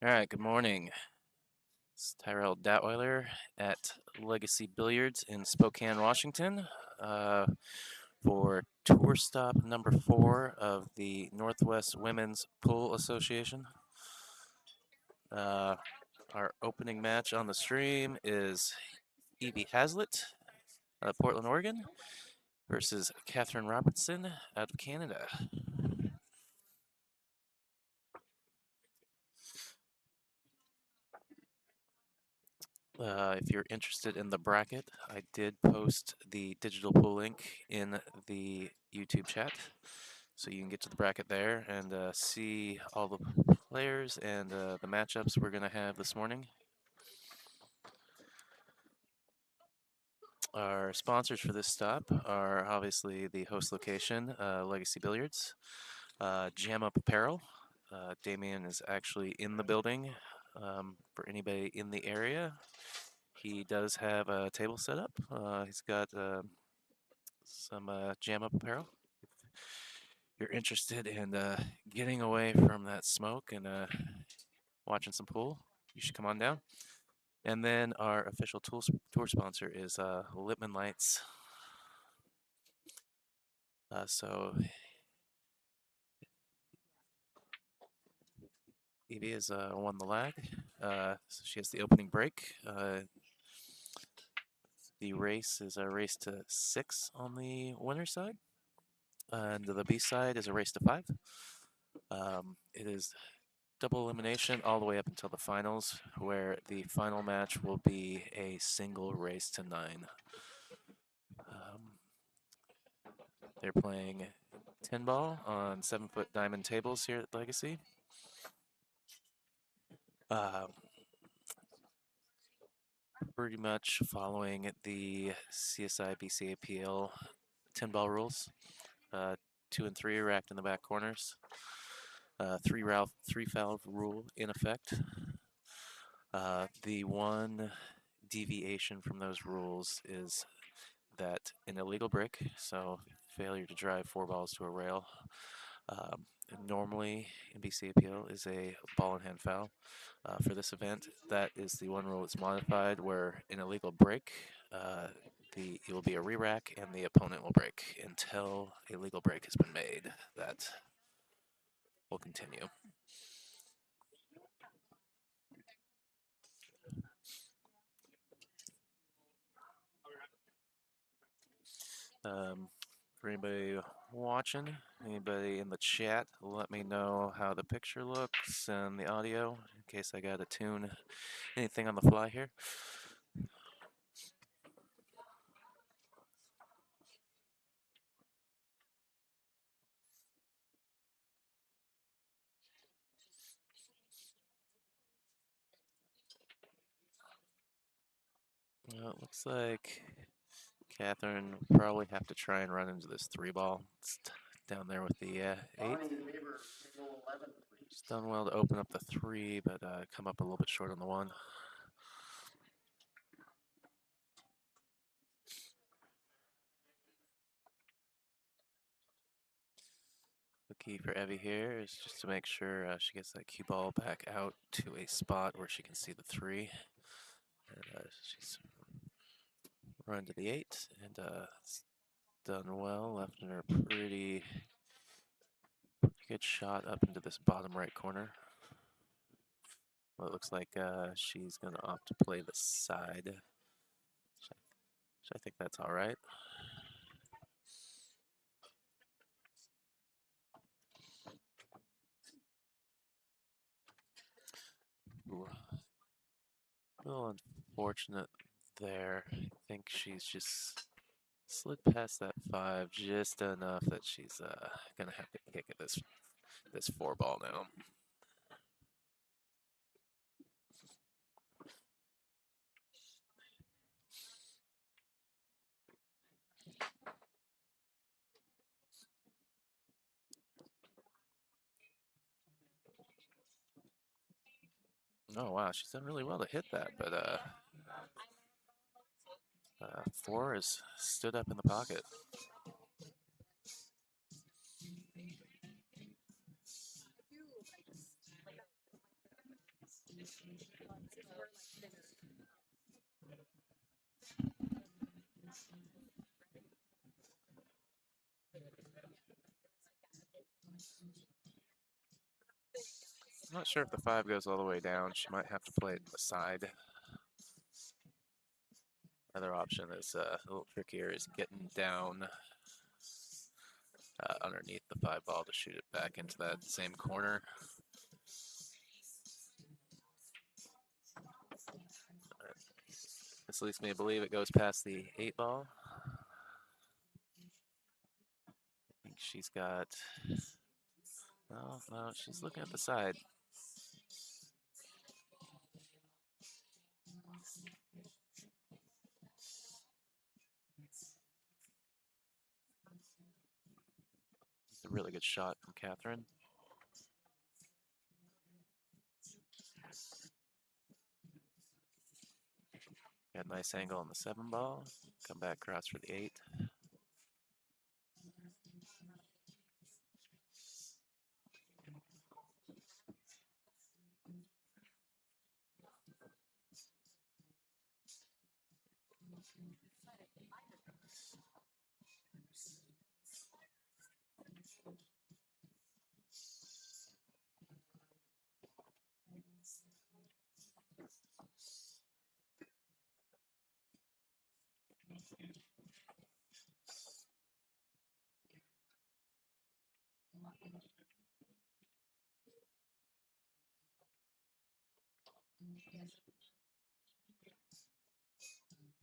All right, good morning. It's Tyrell Datweiler at Legacy Billiards in Spokane, Washington, uh, for tour stop number 4 of the Northwest Women's Pool Association. Uh, our opening match on the stream is Evie Hazlitt out of Portland, Oregon, versus Catherine Robertson out of Canada. If you're interested in the bracket, I did post the digital pool link in the YouTube chat, so you can get to the bracket there and see all the players and the matchups we're going to have this morning. Our sponsors for this stop are obviously the host location, Legacy Billiards, Jam Up Apparel. Damien is actually in the building. For anybody in the area, he does have a table set up. He's got some Jam Up Apparel. If you're interested in getting away from that smoke and watching some pool, you should come on down. And then our official tour sponsor is Lipman Lights. So Evie has won the lag. So she has the opening break. The race is a race to 6 on the winner's side. And the B side is a race to 5. It is double elimination all the way up until the finals, where the final match will be a single race to 9. They're playing 10 ball on 7-foot diamond tables here at Legacy. Pretty much following the CSI BCAPL 10 ball rules. 2 and 3 are racked in the back corners. Three foul rule in effect. The one deviation from those rules is that an illegal break, so failure to drive 4 balls to a rail, normally in BCAPL is a ball in hand foul. For this event, that is the one rule that's modified, where an illegal break, it will be a re-rack and the opponent will break until a legal break has been made. That will continue. For anybody watching, anybody in the chat, let me know how the picture looks and the audio, in case I gotta tune anything on the fly here. Well, it looks like Catherine will probably have to try and run into this 3 ball. It's down there with the 8. She's done well to open up the 3, but come up a little bit short on the 1. The key for Evie here is just to make sure she gets that cue ball back out to a spot where she can see the 3. And she's run to the 8, and it's done well, left in her pretty good shot up into this bottom right corner. Well, it looks like she's going to opt to play the side. So I think that's all right. Ooh. A little unfortunate there. I think she's just slid past that 5 just enough that she's gonna have to kick at this 4 ball now. Oh wow, she's done really well to hit that, but 4 has stood up in the pocket. I'm not sure if the 5 goes all the way down. She might have to play it to the side. Another option is a little trickier, is getting down underneath the 5 ball to shoot it back into that same corner. This leads me to believe it goes past the 8 ball. I think she's got, no, she's looking at the side. It's a really good shot from Catherine. Got a nice angle on the 7 ball. Come back across for the 8.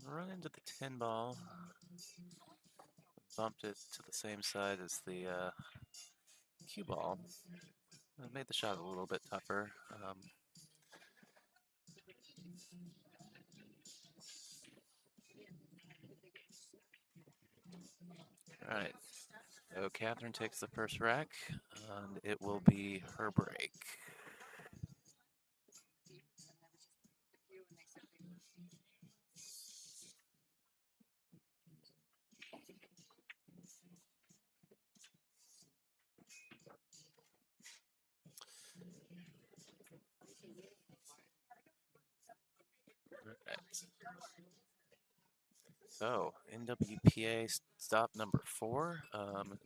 Run into the 10 ball. Bumped it to the same side as the cue ball. It made the shot a little bit tougher. All right, so Catherine takes the first rack, and it will be her break. So, NWPA stop number 4.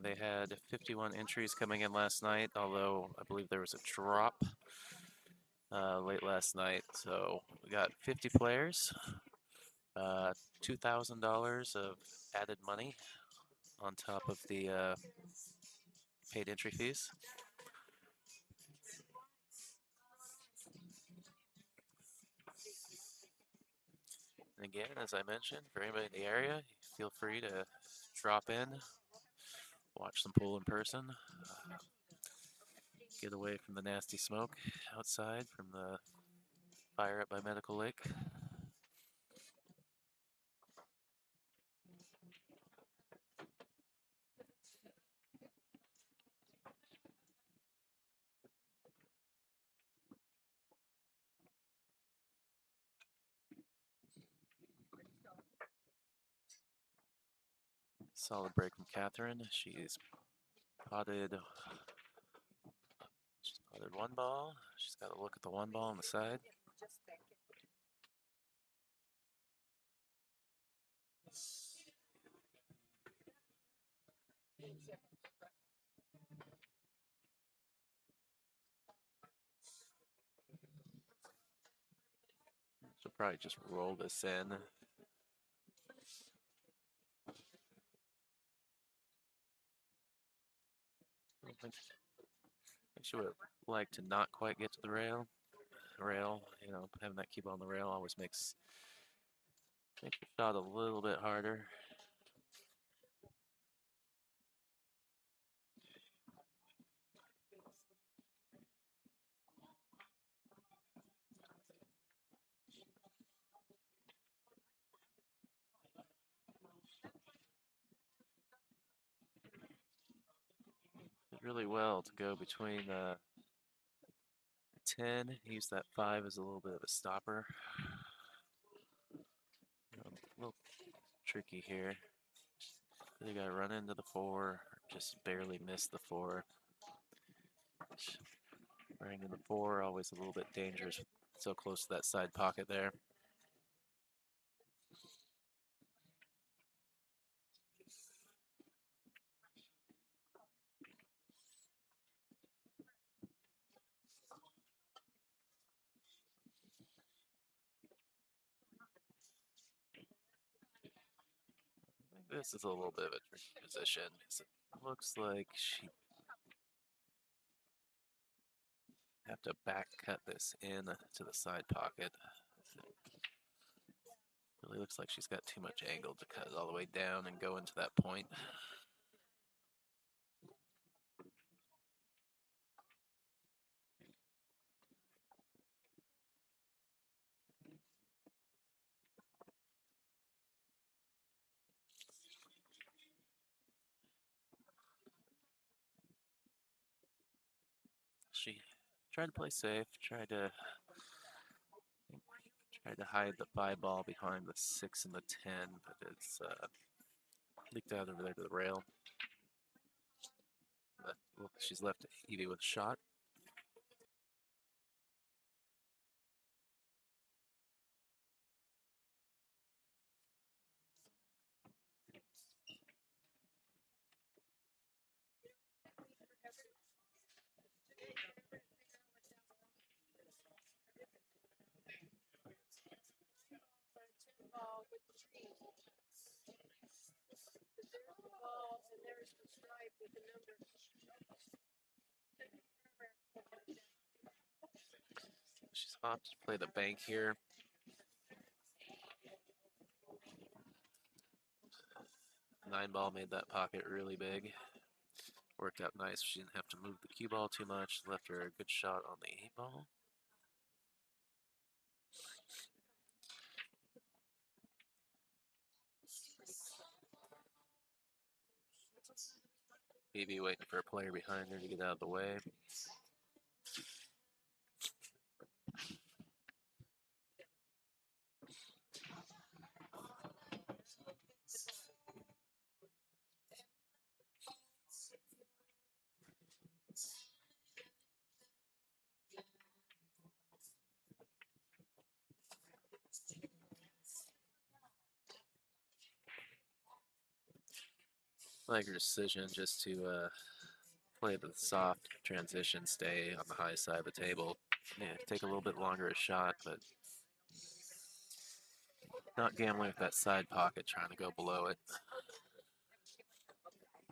They had 51 entries coming in last night, although I believe there was a drop late last night. So, we got 50 players, $2,000 of added money on top of the paid entry fees. And again, as I mentioned, for anybody in the area, feel free to drop in, watch some pool in person, get away from the nasty smoke outside from the fire up by Medical Lake. Solid break from Catherine. She's potted 1 ball. She's got to look at the 1 ball on the side. She'll probably just roll this in. I think she would like to not quite get to the rail. You know, having that cue ball on the rail always makes your shot a little bit harder. Did really well to go between 10. Use that 5 as a little bit of a stopper. A little tricky here. You got to run into the 4, or just barely miss the 4. Running into the 4, always a little bit dangerous So close to that side pocket there. This is a little bit of a tricky position. It looks like she have to back cut this in to the side pocket. Really looks like she's got too much angle to cut it all the way down and go into that point. She tried to play safe, tried to hide the 5 ball behind the 6 and the 10, but it's leaked out over there to the rail. But she's left Evie with a shot. She's opted to play the bank here. Nine ball made that pocket really big. Worked out nice. She didn't have to move the cue ball too much. Left her a good shot on the 8 ball. Evie waiting for a player behind her to get out of the way. I like her decision just to play the soft transition, stay on the high side of the table. Yeah, take a little bit longer a shot, but not gambling with that side pocket, trying to go below it.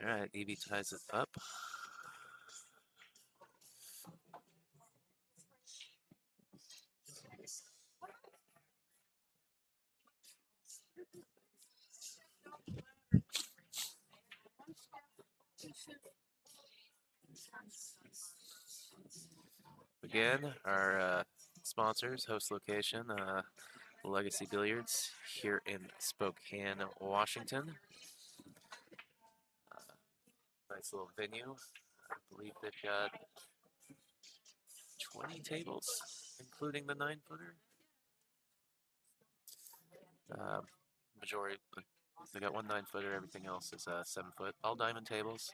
All right, Evie ties it up. Again, our sponsors, host location, Legacy Billiards here in Spokane, Washington. Nice little venue. I believe they've got 20 tables, including the 9-footer. Majority, they got one 9-footer, everything else is 7-foot. All diamond tables.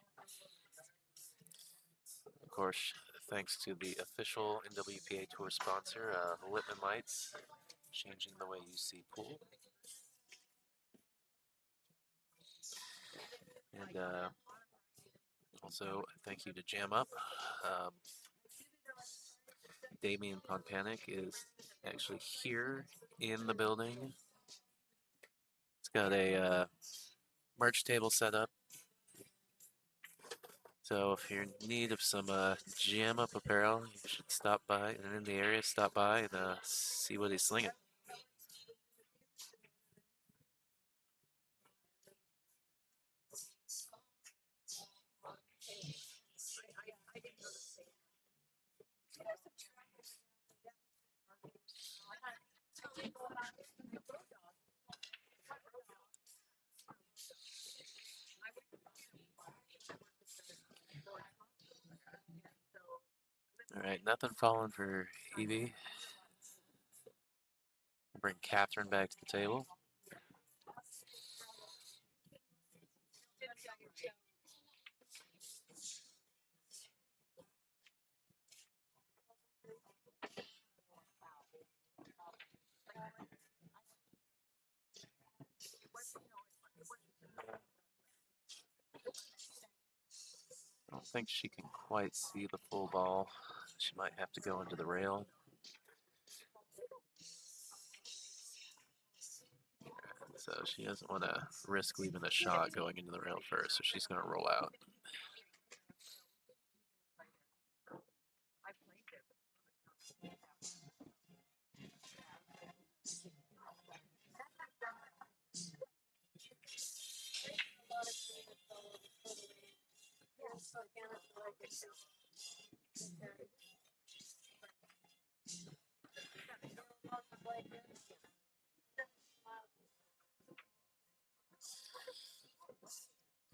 Of course, thanks to the official NWPA Tour sponsor, Whitman Lights, changing the way you see pool. And also, thank you to Jam Up. Damien Ponpanic is actually here in the building. It's got a merch table set up. So if you're in need of some Jam Up apparel, you should stop by, and in the area, stop by and see what he's slinging. All right, nothing falling for Evie. Bring Catherine back to the table. think she can quite see the full ball. She might have to go into the rail. So she doesn't want to risk leaving a shot going into the rail first, so she's going to roll out.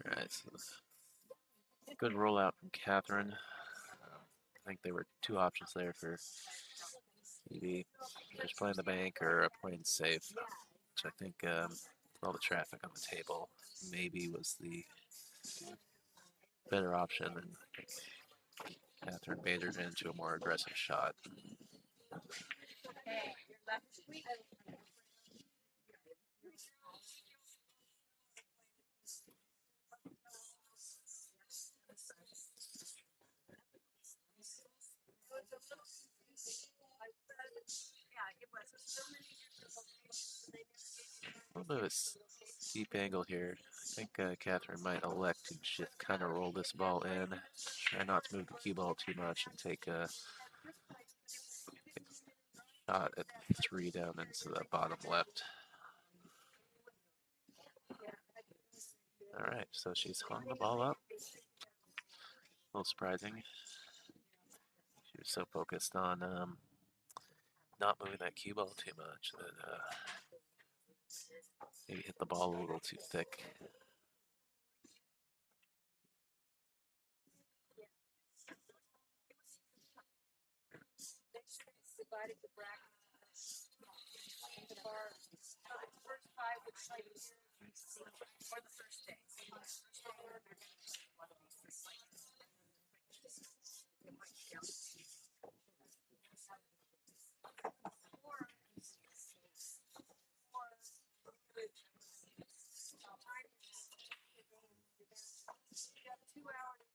All right, so good rollout from Catherine. I think there were two options there for maybe just playing the bank or playing safe, which I think with all the traffic on the table maybe was the better option. And I think Catherine majored into a more aggressive shot. A little bit of a steep angle here. I think Catherine might elect to just kind of roll this ball in. Try not to move the cue ball too much and take a shot at 3 down into the bottom left. All right, so she's hung the ball up. A little surprising. She was so focused on not moving that cue ball too much that maybe hit the ball a little too thick.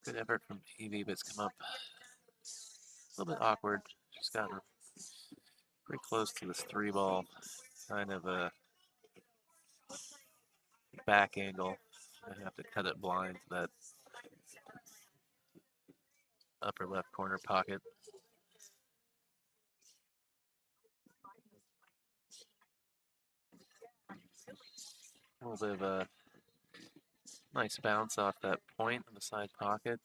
Good effort from Evie, but it's come up a little bit awkward. She's gotten pretty close to this 3 ball, kind of a back angle. I have to cut it blind to that upper left corner pocket. A little bit of a nice bounce off that point in the side pocket.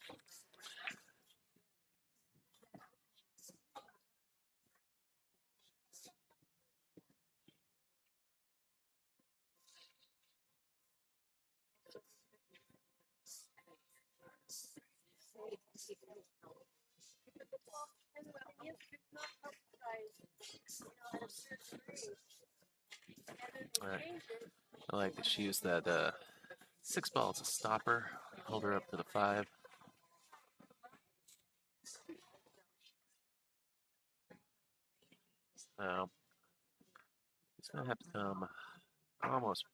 I like that she used that 6 ball as a stopper, hold her up to the 5. Now, it's going to have to come almost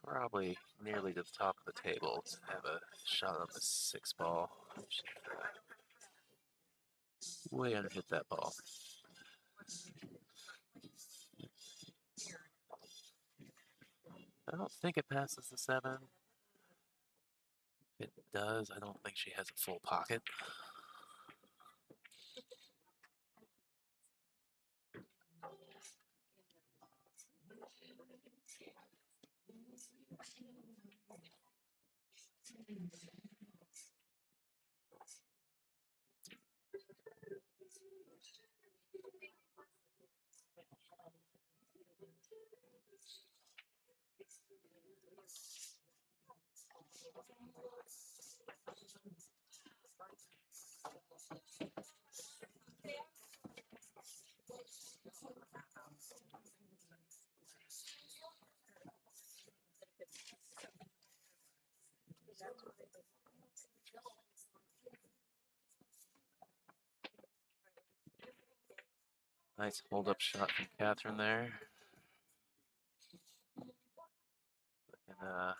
probably nearly to the top of the table to have a shot on the 6 ball. Way under hit that ball. I don't think it passes the 7. If it does, I don't think she has a full pocket. Nice hold-up shot from Catherine there. And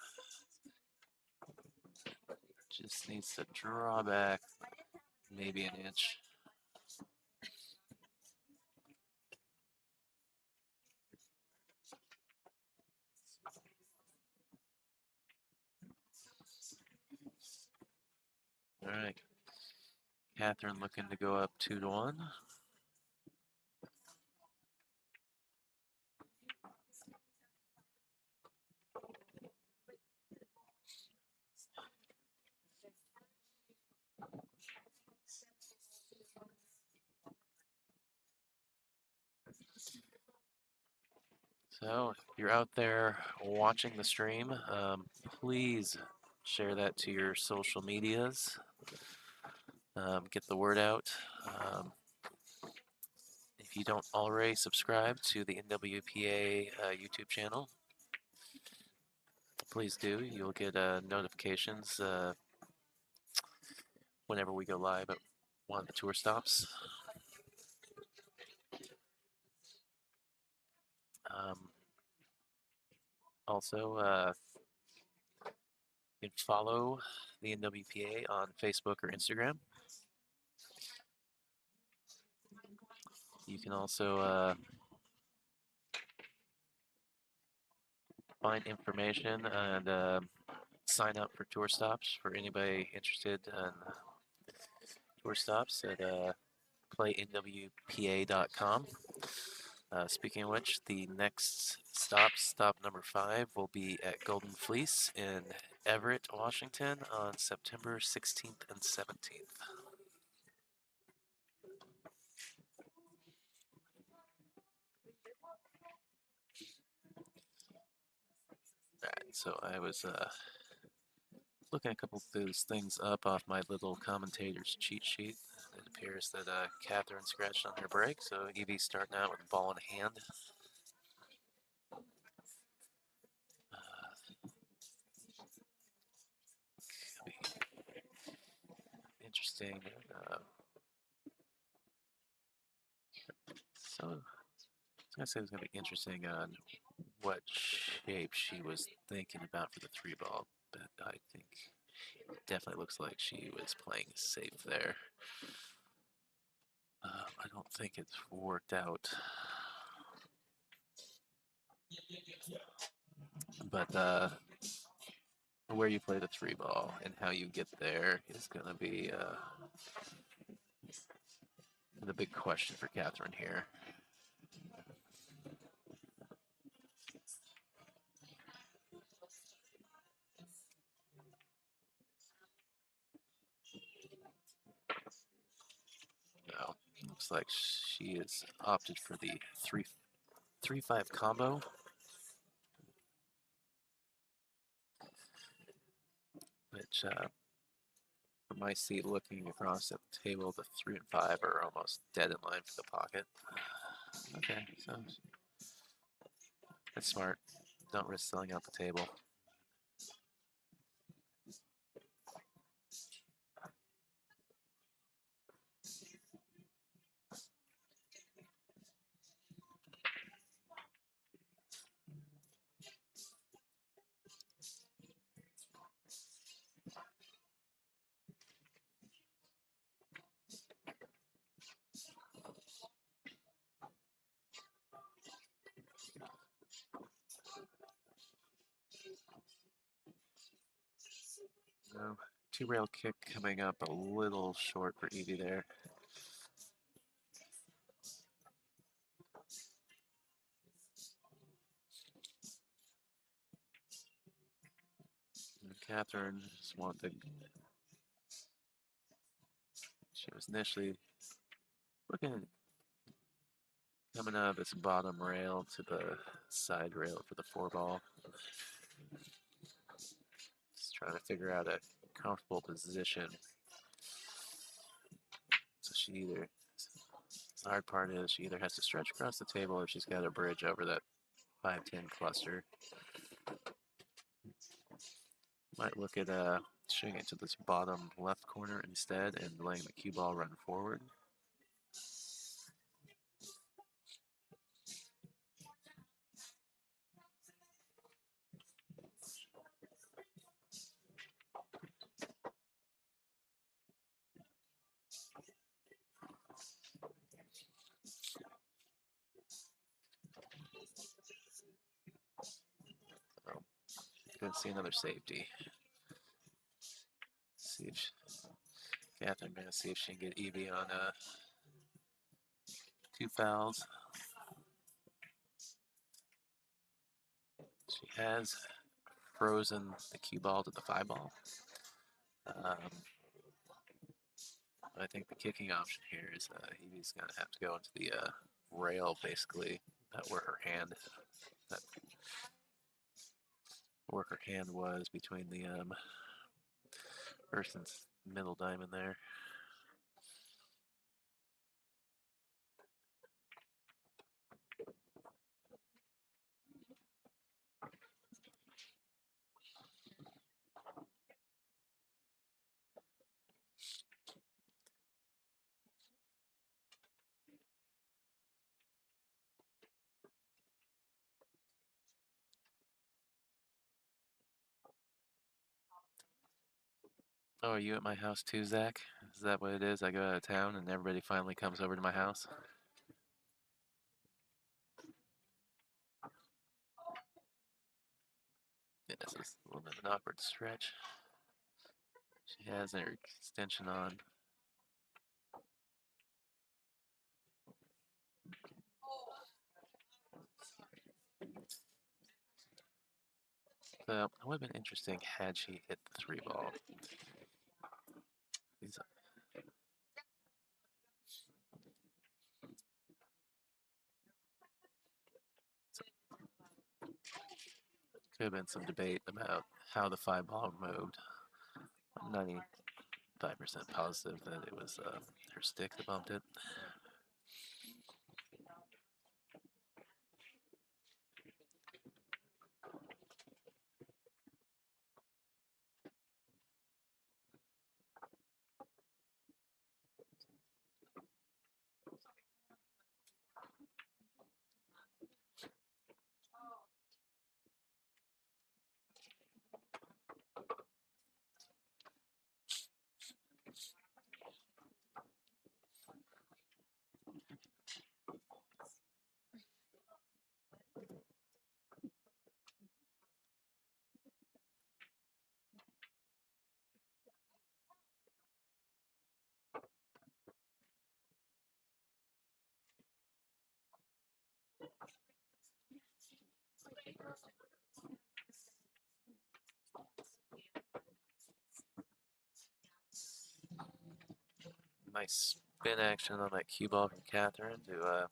Just needs to draw back maybe an inch. All right. Catherine looking to go up 2-1. So if you're out there watching the stream, please share that to your social medias. Get the word out. If you don't already subscribe to the NWPA YouTube channel, please do. You'll get notifications whenever we go live at one of the tour stops. Also, you can follow the NWPA on Facebook or Instagram. You can also find information and sign up for tour stops for anybody interested in tour stops at playnwpa.com. Speaking of which, the next stop number 5, will be at Golden Fleece in Everett, Washington on September 16th and 17th. Alright, so I was looking a couple of those things up off my little commentator's cheat sheet. It appears that Catherine scratched on her break, so Evie's starting out with ball in hand. Interesting. So I was gonna say it was gonna be interesting on what shape she was thinking about for the 3-ball, but I think it definitely looks like she was playing safe there. I don't think it's worked out, but where you play the 3-ball and how you get there is gonna be the big question for Catherine here. No, looks like she has opted for the 3-5 combo. Which, from my seat looking across at the table, the 3 and 5 are almost dead in line for the pocket. Okay, so that's smart. Don't risk selling out the table. No, 2-rail kick coming up a little short for Evie there. And Catherine just wanted. She was initially looking at coming out of this bottom rail to the side rail for the 4-ball. Just trying to figure out a comfortable position. So she either, the hard part is she either has to stretch across the table or she's got to bridge over that 5-10 cluster. Might look at shooting it to this bottom left corner instead and letting the cue ball run forward. gonna see another safety. See if Catherine gonna see if she can get Evie on 2 fouls. She has frozen the cue ball to the 5 ball. I think the kicking option here is Evie's gonna have to go into the rail, basically, where her hand was between the first and middle diamond there. Oh, are you at my house too, Zach? Is that what it is? I go out of town and everybody finally comes over to my house? Yeah, this is a little bit of an awkward stretch. She has her extension on. So it would have been interesting had she hit the 3 ball. These could have been some debate about how the 5 ball moved. I'm 95% positive that it was her stick that bumped it. Nice spin action on that cue ball from Catherine to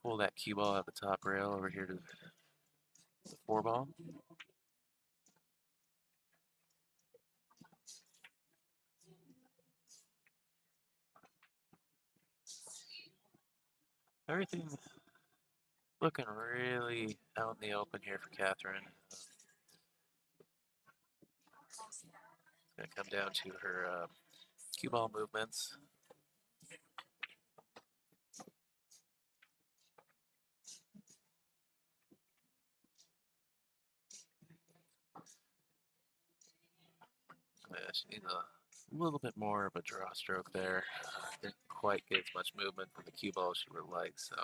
pull that cue ball out the top rail over here to the 4 ball. Everything looking really out in the open here for Catherine. It's going to come down to her cue ball movements. She needs a little bit more of a draw stroke there. Didn't quite get as much movement from the cue ball as she would like, so.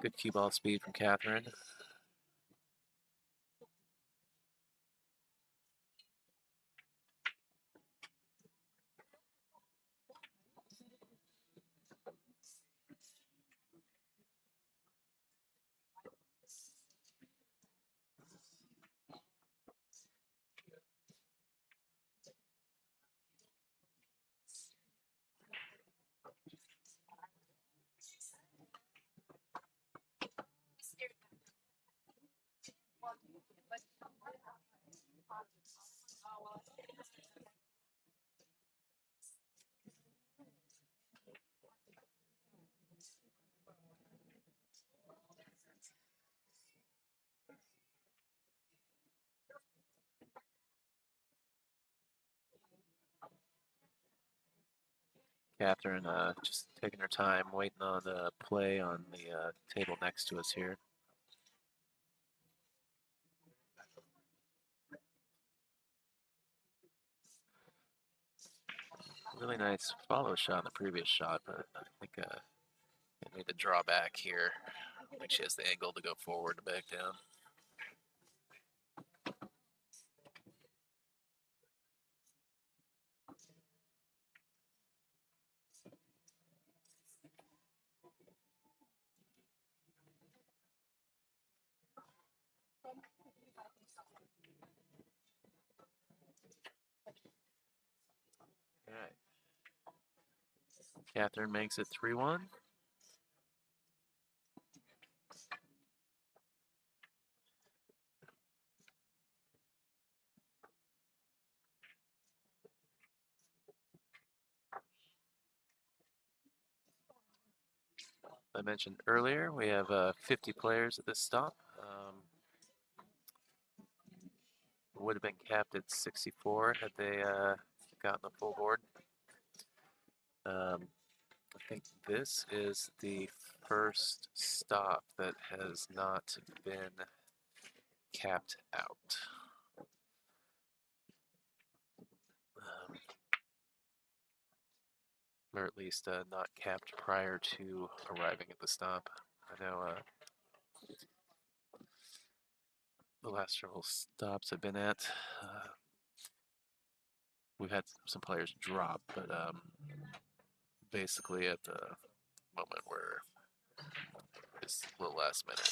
Good cue ball speed from Catherine. Catherine just taking her time, waiting on the play on the table next to us here. Really nice follow shot in the previous shot, but I think I need to draw back here. I think she has the angle to go forward to back down. All right. Catherine makes it 3-1. I mentioned earlier, we have 50 players at this stop. Would have been capped at 64 had they gotten a full board. I think this is the first stop that has not been capped out. Or at least not capped prior to arriving at the stop. I know the last several stops I've been at, we've had some players drop, but basically at the moment where it's the last minute.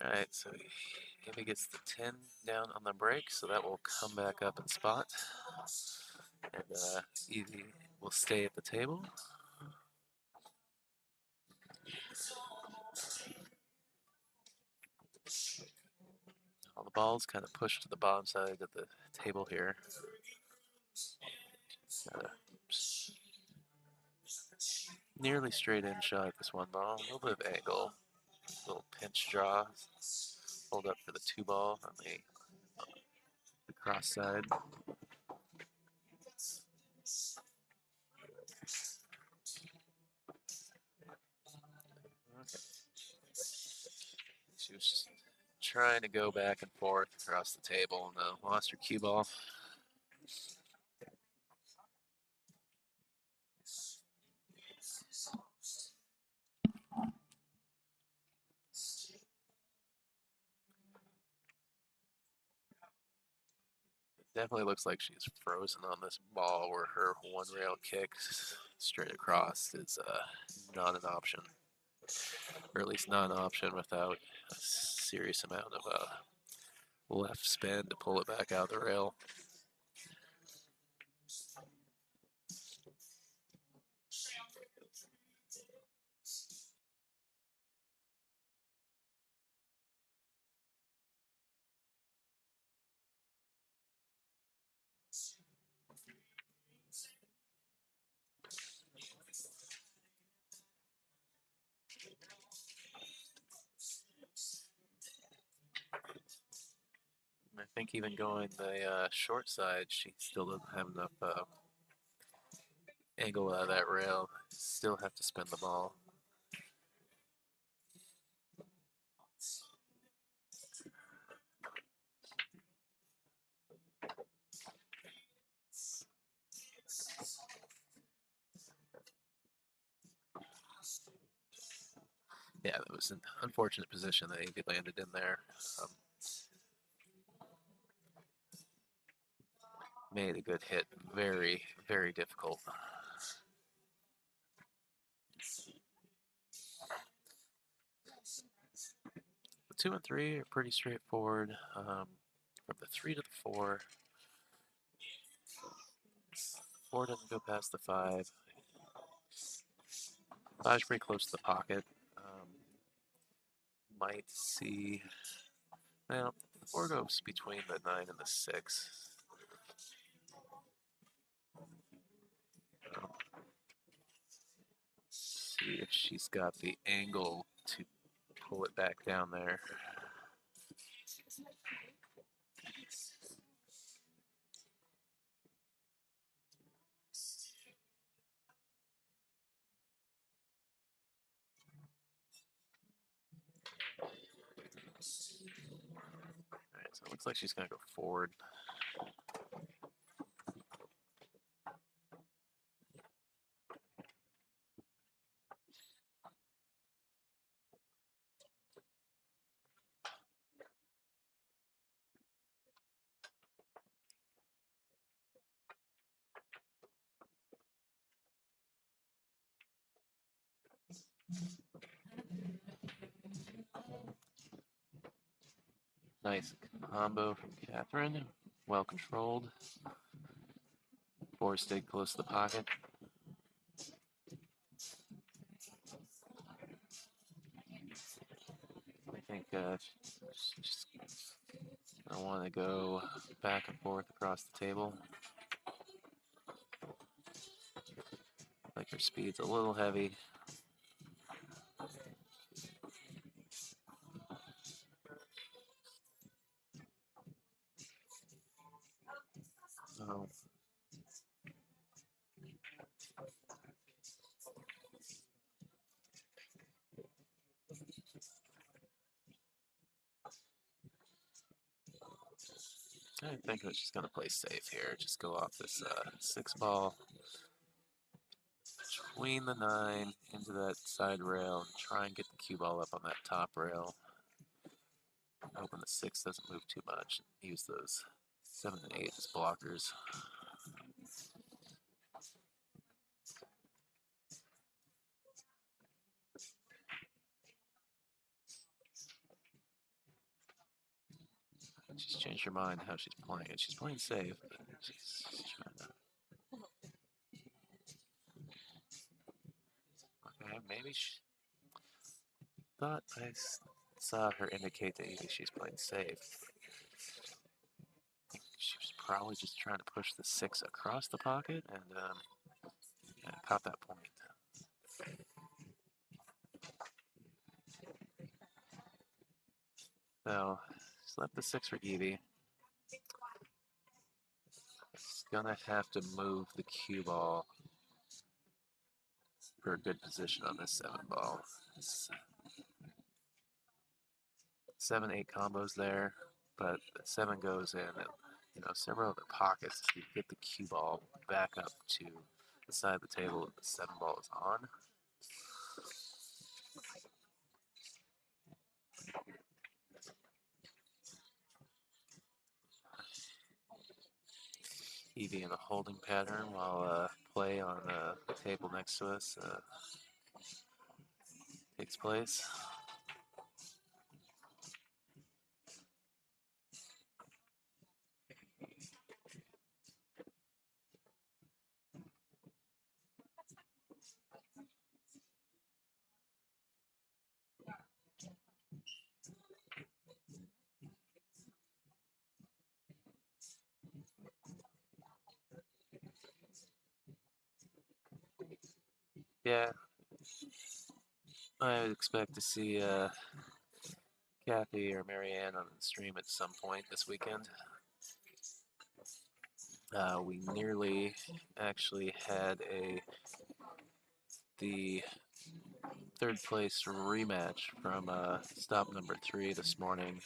All right, so Amy gets the 10 down on the break, so that will come back up in spot. And Evie will stay at the table. All the balls kind of pushed to the bottom side of the table here. Nearly straight in shot this one ball. A little bit of angle. A little pinch draw. Hold up for the 2 ball on the cross side. Okay. She was just trying to go back and forth across the table and lost her cue ball. Definitely looks like she's frozen on this ball where her one rail kick straight across is not an option. Or at least not an option without a serious amount of left spin to pull it back out of the rail. I think even going the short side, she still doesn't have enough angle out of that rail. Still have to spin the ball. Yeah, that was an unfortunate position that he landed in there. Made a good hit. Very, very difficult. The 2 and 3 are pretty straightforward. From the 3 to the 4. 4 doesn't go past the 5. 5's pretty close to the pocket. Might see. Well, the 4 goes between the 9 and the 6. See if she's got the angle to pull it back down there. Alright, so it looks like she's gonna go forward. Nice combo from Catherine. Well controlled. Four stayed close to the pocket. I think just I want to go back and forth across the table. Like her speed's a little heavy. So I think that she's gonna play safe here. Just go off this 6 ball between the 9 into that side rail and try and get the cue ball up on that top rail. Hoping the 6 doesn't move too much. Use those 7 and 8 as blockers. She's changed her mind how she's playing it. She's playing safe, but she's trying to. Okay, maybe she thought I saw her indicate that maybe she's playing safe. She was probably just trying to push the 6 across the pocket and yeah, caught that point. So, just left the 6 for Evie. She's gonna have to move the cue ball for a good position on this 7 ball. 7, 8 combos there, but the 7 goes in and several other pockets to get the cue ball back up to the side of the table that the 7 ball is on. Evie in a holding pattern while play on the table next to us takes place. Yeah, I would expect to see Kathy or Marianne on the stream at some point this weekend. We nearly actually had the third place rematch from stop number 3 this morning,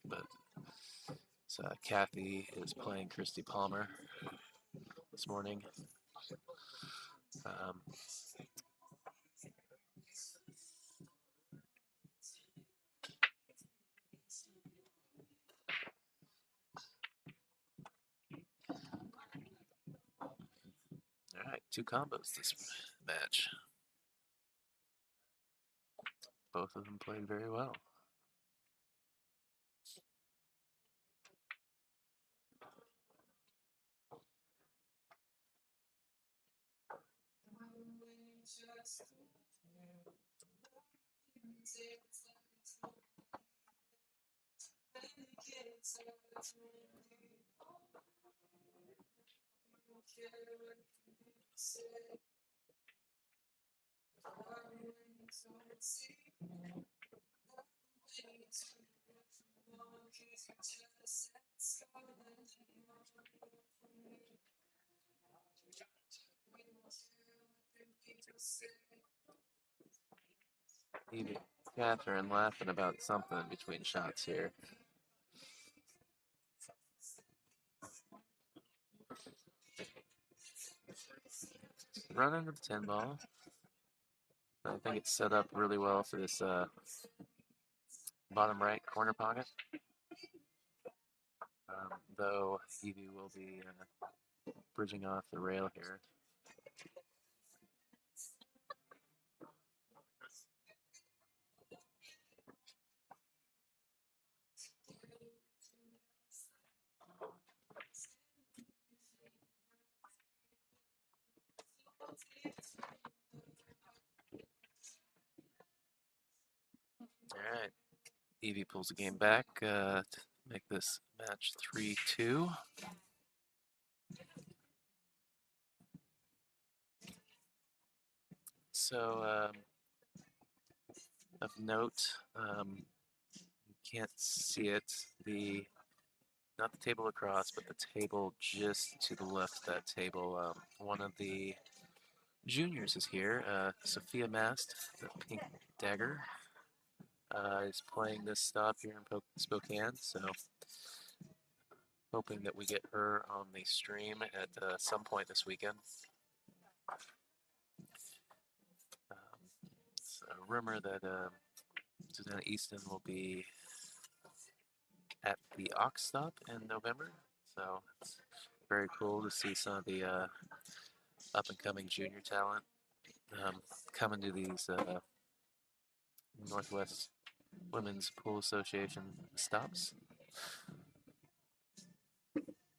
but Kathy is playing Christy Palmer this morning. All right, 2 combos this match. Both of them played very well. Evie, Catherine laughing about something between shots here. Run into the 10 ball. I think it's set up really well for this bottom right corner pocket. Though Evie will be bridging off the rail here. All right. Evie pulls the game back to make this match 3-2. So, of note, you can't see it, not the table across, but the table just to the left of that table. One of the juniors is here, Sophia Mast, the pink dagger, is playing this stop here in Spokane, so hoping that we get her on the stream at some point this weekend. It's a rumor that Susanna Easton will be at the Ox Stop in November, so it's very cool to see some of the up-and-coming junior talent coming to these Northwest Women's Pool Association stops.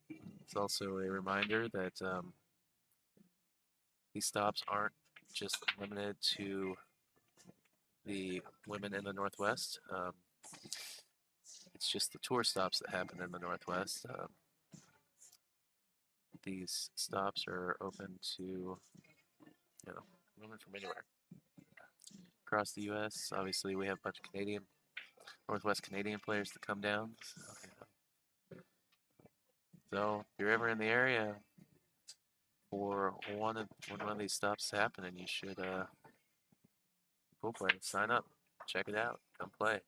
It's also a reminder that these stops aren't just limited to the women in the Northwest. It's just the tour stops that happen in the Northwest. These stops are open to women from anywhere across the U.S. Obviously, we have a bunch of Northwest Canadian players to come down. So if you're ever in the area for when one of these stops happening, you should pool play. Sign up, check it out, come play.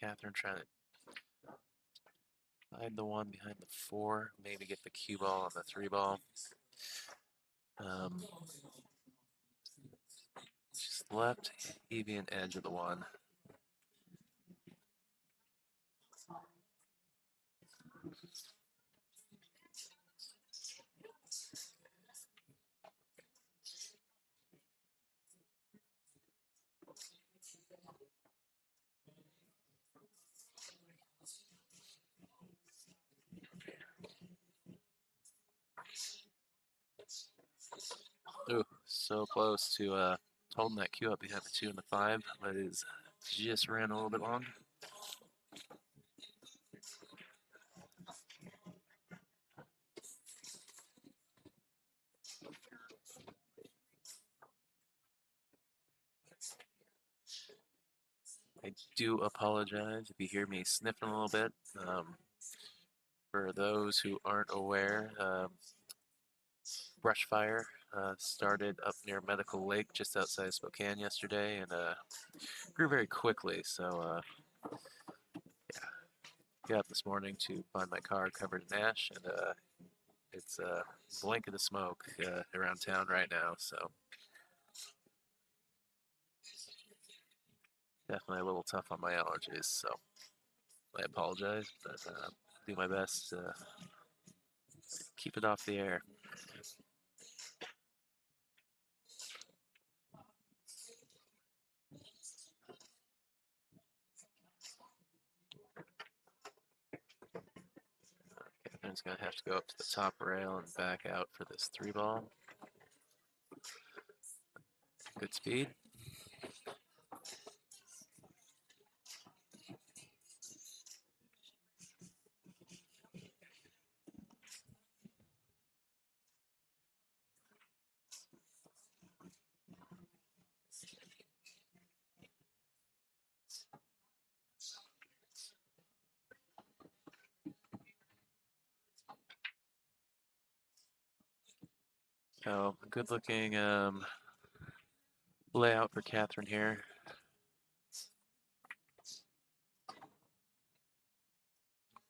Catherine trying to hide the one behind the 4, maybe get the cue ball on the 3 ball. Just left Evie an edge of the 1. Ooh, so close to holding that cue up behind the 2 and the 5, but it just ran a little bit long. I do apologize if you hear me sniffing a little bit. For those who aren't aware, brush fire started up near Medical Lake just outside Spokane yesterday and grew very quickly. So yeah, got up this morning to find my car covered in ash, and it's a blanket of smoke around town right now. So definitely a little tough on my allergies. So I apologize, but do my best to keep it off the air. Catherine's going to have to go up to the top rail and back out for this 3 ball. Good speed. Oh, good looking layout for Catherine here.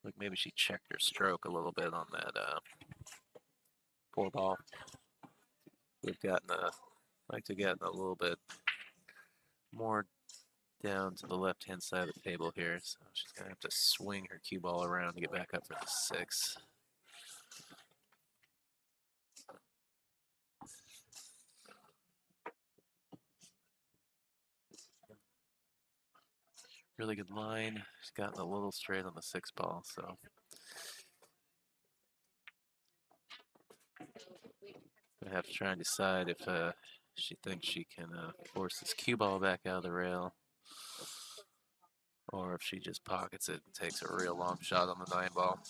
Like maybe she checked her stroke a little bit on that 4-ball. We've gotten like to get a little bit more down to the left-hand side of the table here, so she's gonna have to swing her cue ball around to get back up for the 6. Really good line. She's gotten a little straight on the 6-ball, so gonna have to try and decide if she thinks she can force this cue ball back out of the rail, or if she just pockets it and takes a real long shot on the 9-ball.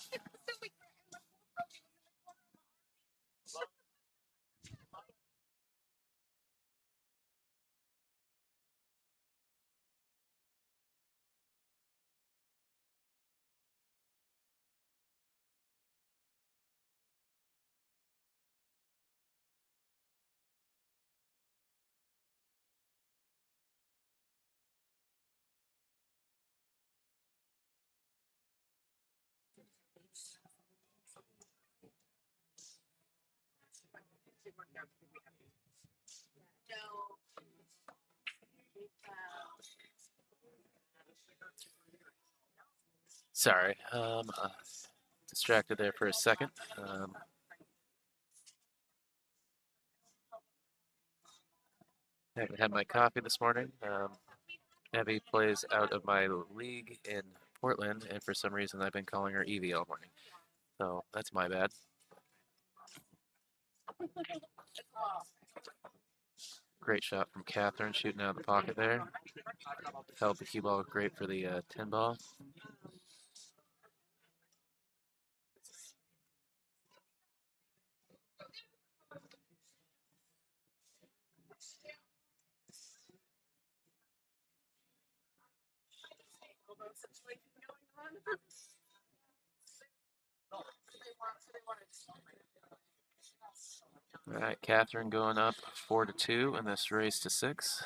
Sorry, distracted there for a second. I haven't had my coffee this morning. Abby plays out of my league in Portland, and for some reason I've been calling her Evie all morning. So that's my bad. Great shot from Catherine, shooting out of the pocket there. Held the cue ball great for the 10-ball. All right, Catherine going up 4-2 in this race to 6.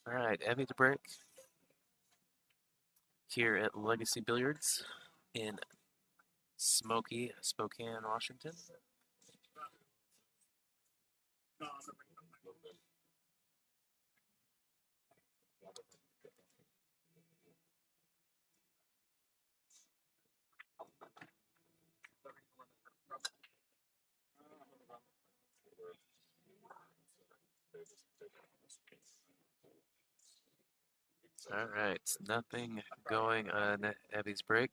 All right, Abby to break here at Legacy Billiards in smoky Spokane, Washington. All right, nothing going on Abby's break.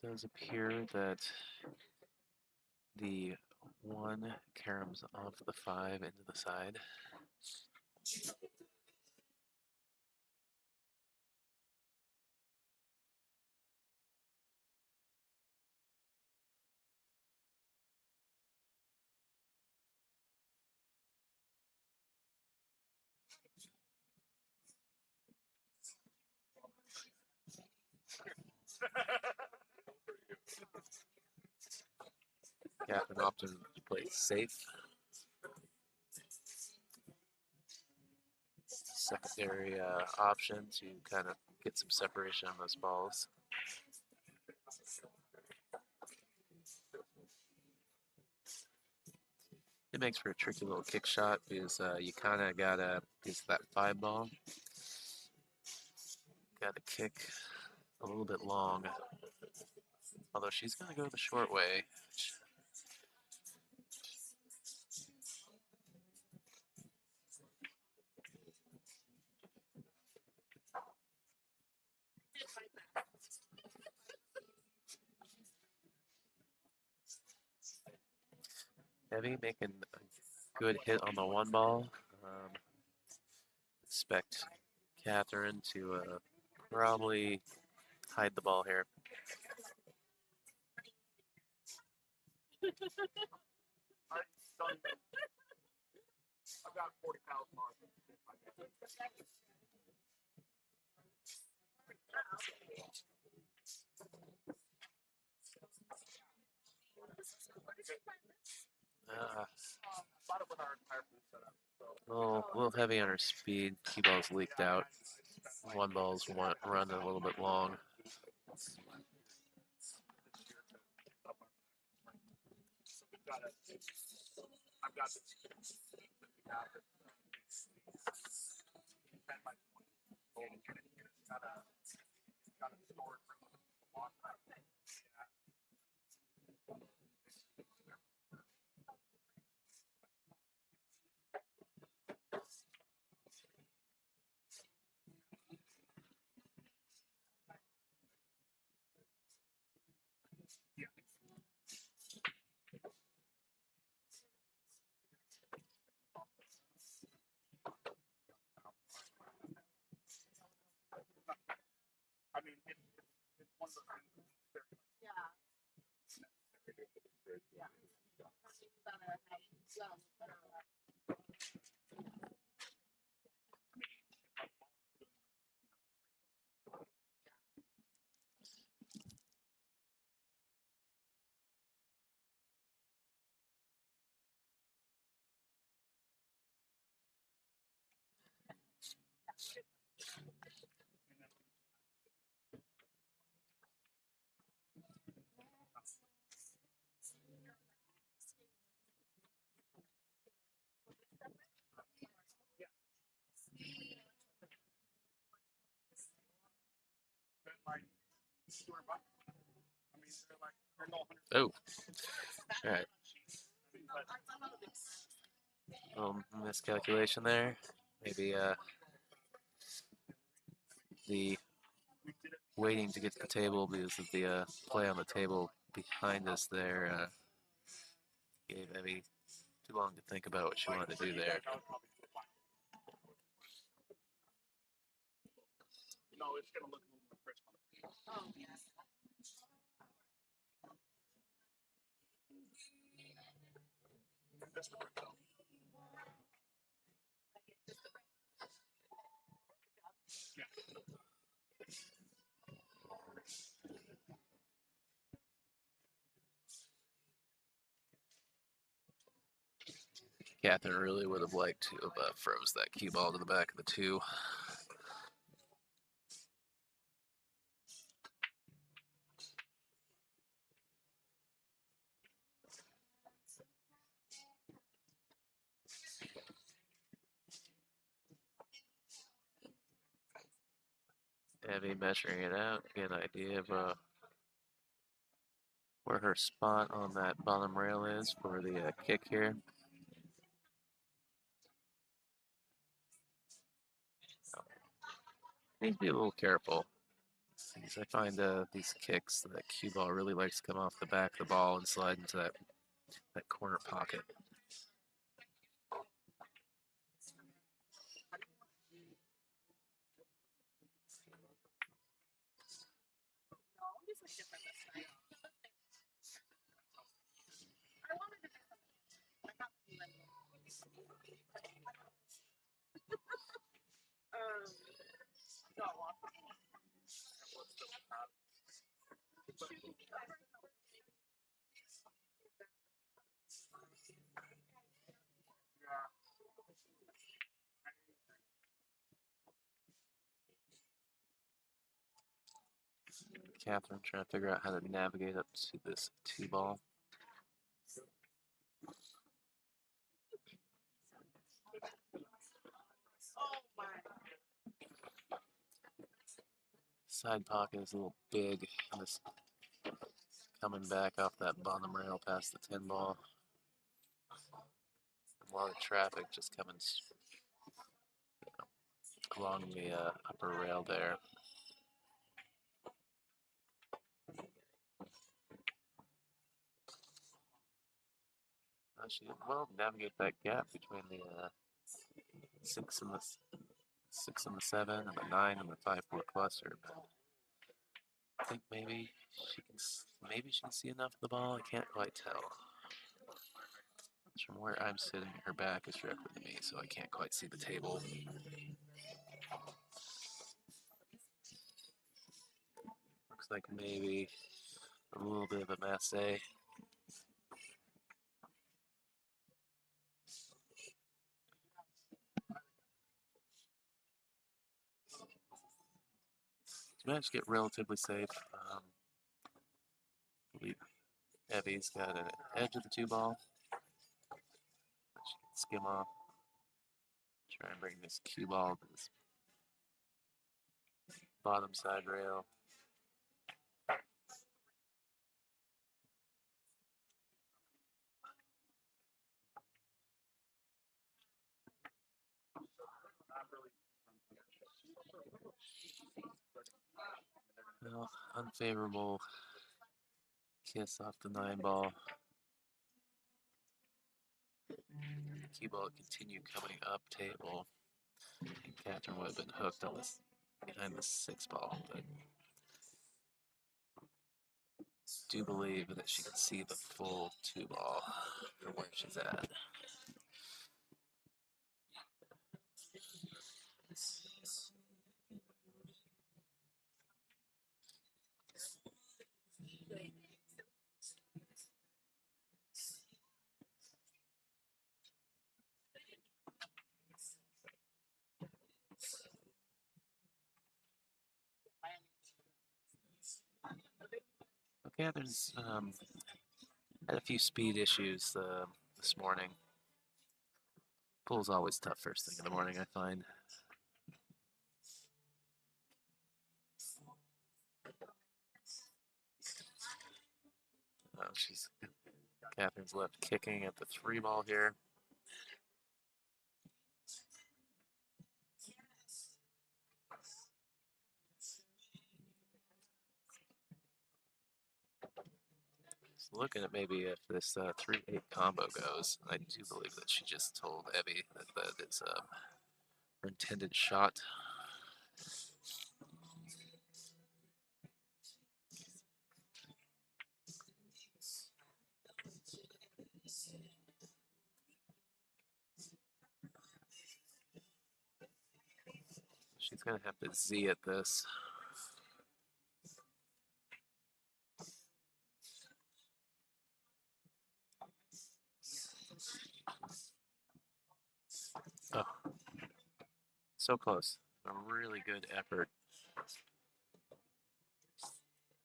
It does appear that the 1 caroms off the 5 into the side. Catherine opted to play safe. secondary option to kind of get some separation on those balls. It makes for a tricky little kick shot because you kind of gotta use that 5 ball. Gotta kick a little bit long. Although she's gonna go the short way. Heavy making a good hit on the 1 ball. Expect Catherine to probably hide the ball here. I've got 40,000 miles. A little heavy on her speed. Key ball's leaked out. 1 ball's run a little bit long. I've got this. I mean, it's one of the things that's very, Oh, all right. Miscalculation there. Maybe the waiting to get to the table because of the play on the table behind us there gave Evie too long to think about what she wanted to do there. No, it's going to look a little more crisp on the print. Oh, yes. That's the print, though. Catherine really would have liked to have froze that cue ball to the back of the 2. Evie measuring it out, get an idea of where her spot on that bottom rail is for the kick here. Need to be a little careful. Because I find these kicks, that cue ball really likes to come off the back of the ball and slide into that corner pocket. Catherine trying to figure out how to navigate up to this two ball. Side pocket is a little big. This coming back off that bottom rail past the 10 ball. A lot of traffic just coming along the upper rail there. She did well navigate that gap between the 6 and the 7 and the 9 and the 5-4 cluster. But I think maybe she can see enough of the ball. I can't quite tell. From where I'm sitting, her back is directly to me, so I can't quite see the table. Looks like maybe a little bit of a masse. Managed to get relatively safe. I believe Evie's got an edge of the two ball. She can skim off. Try and bring this cue ball to this bottom side rail. Well, unfavorable kiss off the 9 ball. Cue ball continue coming up table. And Catherine would have been hooked on this behind the 6 ball, but do believe that she can see the full 2 ball from where she's at. Catherine's had a few speed issues this morning. Pool's always tough first thing in the morning, I find. Catherine's left kicking at the 3 ball here. Just looking at maybe if this 3-8 combo goes. I do believe that she just told Evie that it's her intended shot. She's going to have to Z at this. Oh, so close. A really good effort.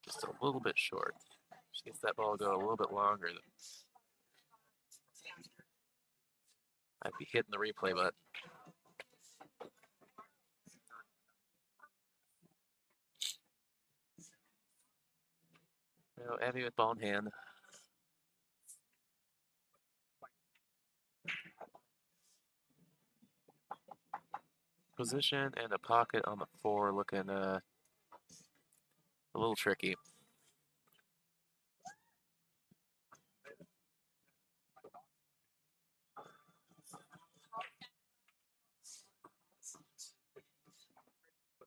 Just a little bit short. She gets that ball go a little bit longer. I'd be hitting the replay button. Evie with ball in hand. Position and a pocket on the 4 looking a little tricky.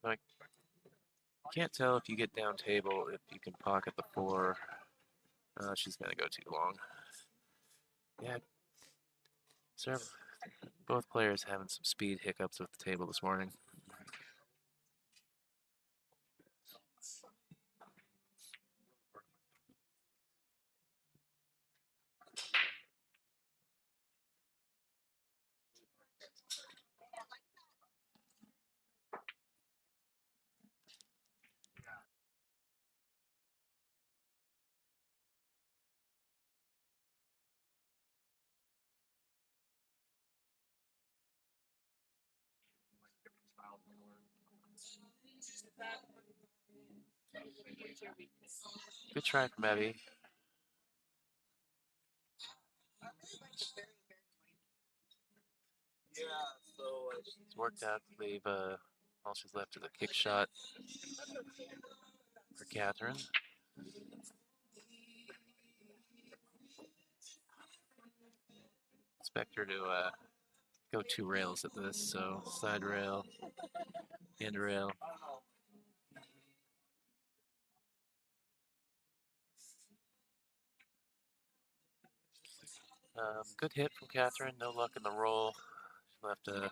I can't tell if you get down table if you can pocket the 4. She's going to go too long. Yeah, both players having some speed hiccups with the table this morning. Good try from Evie. It's worked out to leave all she's left is a kick shot for Catherine. Expect her to go 2 rails at this, so side rail, end rail. Good hit from Catherine, no luck in the roll. She left a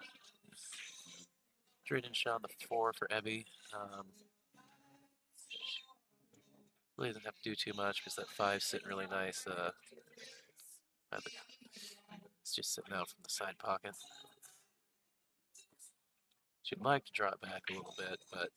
straight-in shot on the 4 for Evie. Really doesn't have to do too much because that 5's sitting really nice. It's just sitting out from the side pocket. She'd like to draw it back a little bit, but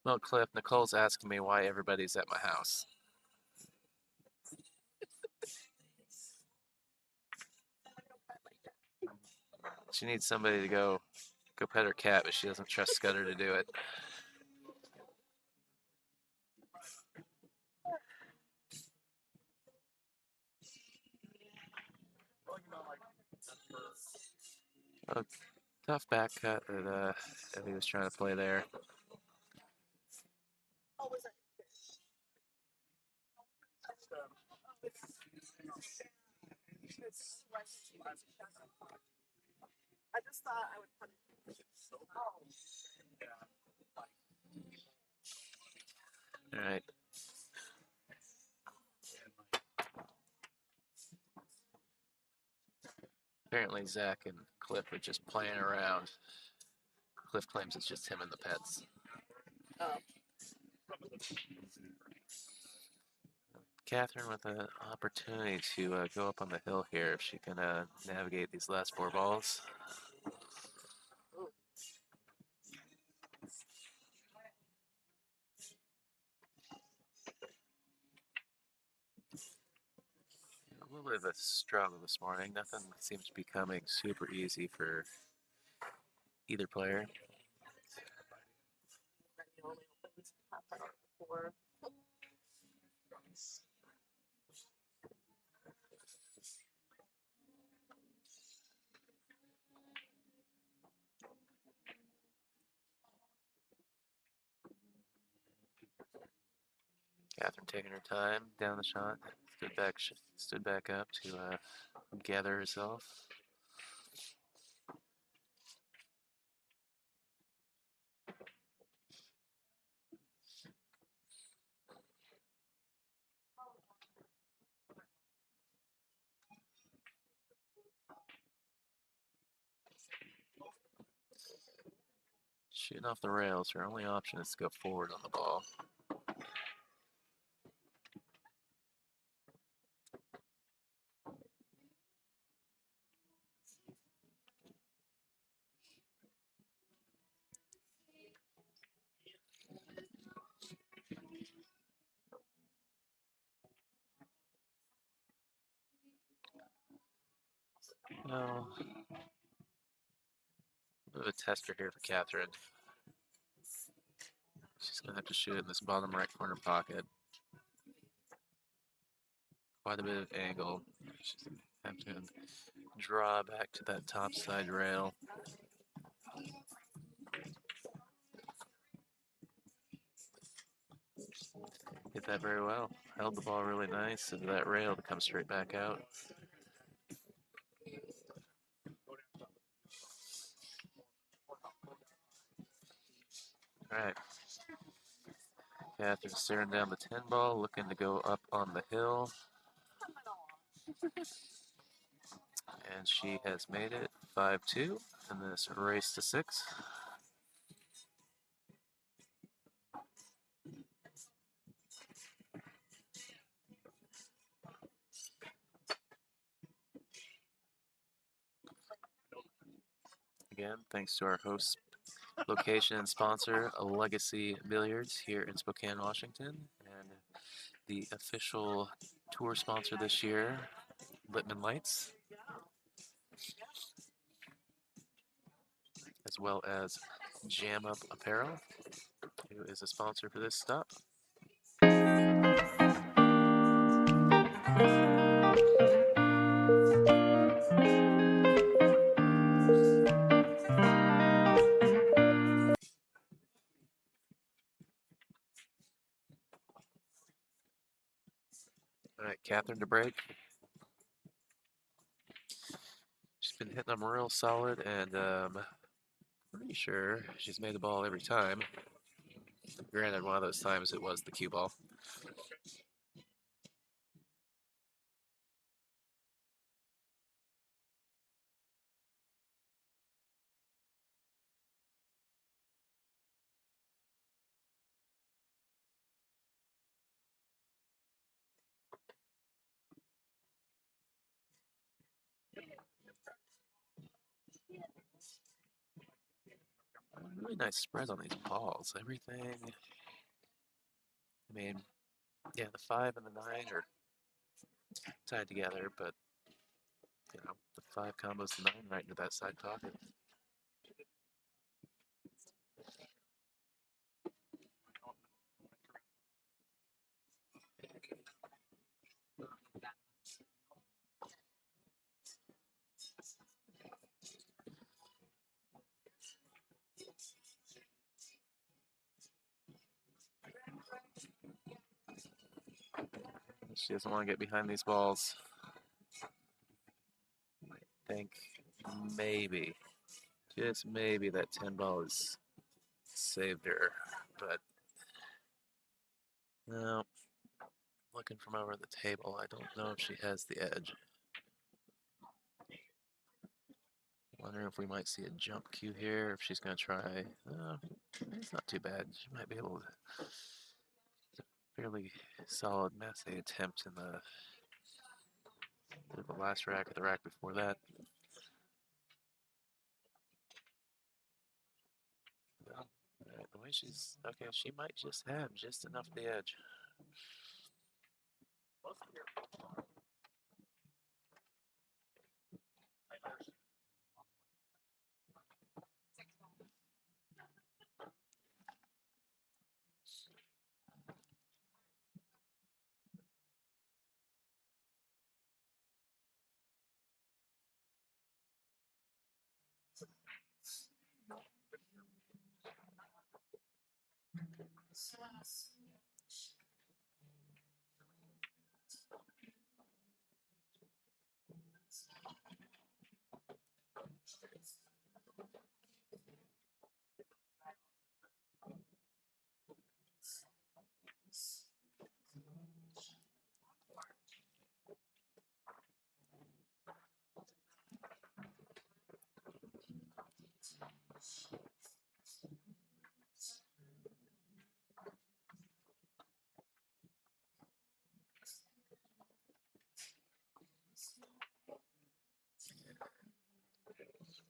well, Cliff, Nicole's asking me why everybody's at my house. She needs somebody to go pet her cat, but she doesn't trust Scudder to do it. A tough back cut that Evie was trying to play there. I just thought I would put All right. Apparently Zach and Cliff are just playing around. Cliff claims it's just him and the pets. Oh. Catherine with an opportunity to go up on the hill here if she can navigate these last 4 balls. A little bit of a struggle this morning. Nothing seems to be coming super easy for either player. Catherine taking her time down the shot, stood back up to gather herself. Shooting off the rails, her only option is to go forward on the ball. No. A bit of a tester here for Catherine. She's going to have to shoot it in this bottom right corner pocket. quite a bit of angle. She's gonna have to draw back to that top side rail. Hit that very well. Held the ball really nice into that rail to come straight back out. All right. Catherine staring down the 10 ball, looking to go up on the hill. And she has made it 5-2 in this race to 6. Again, thanks to our host location and sponsor, Legacy Billiards here in Spokane, Washington, and the official tour sponsor this year, Littman Lights, as well as Jam Up Apparel, who is a sponsor for this stop. All right, Catherine to break. She's been hitting them real solid, and pretty sure she's made the ball every time. Granted, one of those times it was the cue ball. Really nice spreads on these balls. Everything. I mean, yeah, the 5 and the 9 are tied together, but you know, the 5 combos the 9 right into that side pocket. She doesn't want to get behind these balls. I think maybe, just maybe that 10 ball has saved her, but no. Looking from over the table, I don't know if she has the edge. Wondering if we might see a jump cue here, if she's going to try. It's not too bad. She might be able to. It's a fairly solid masse attempt in the last rack or the rack before that. Well, the way she's okay, she might just have just enough the edge.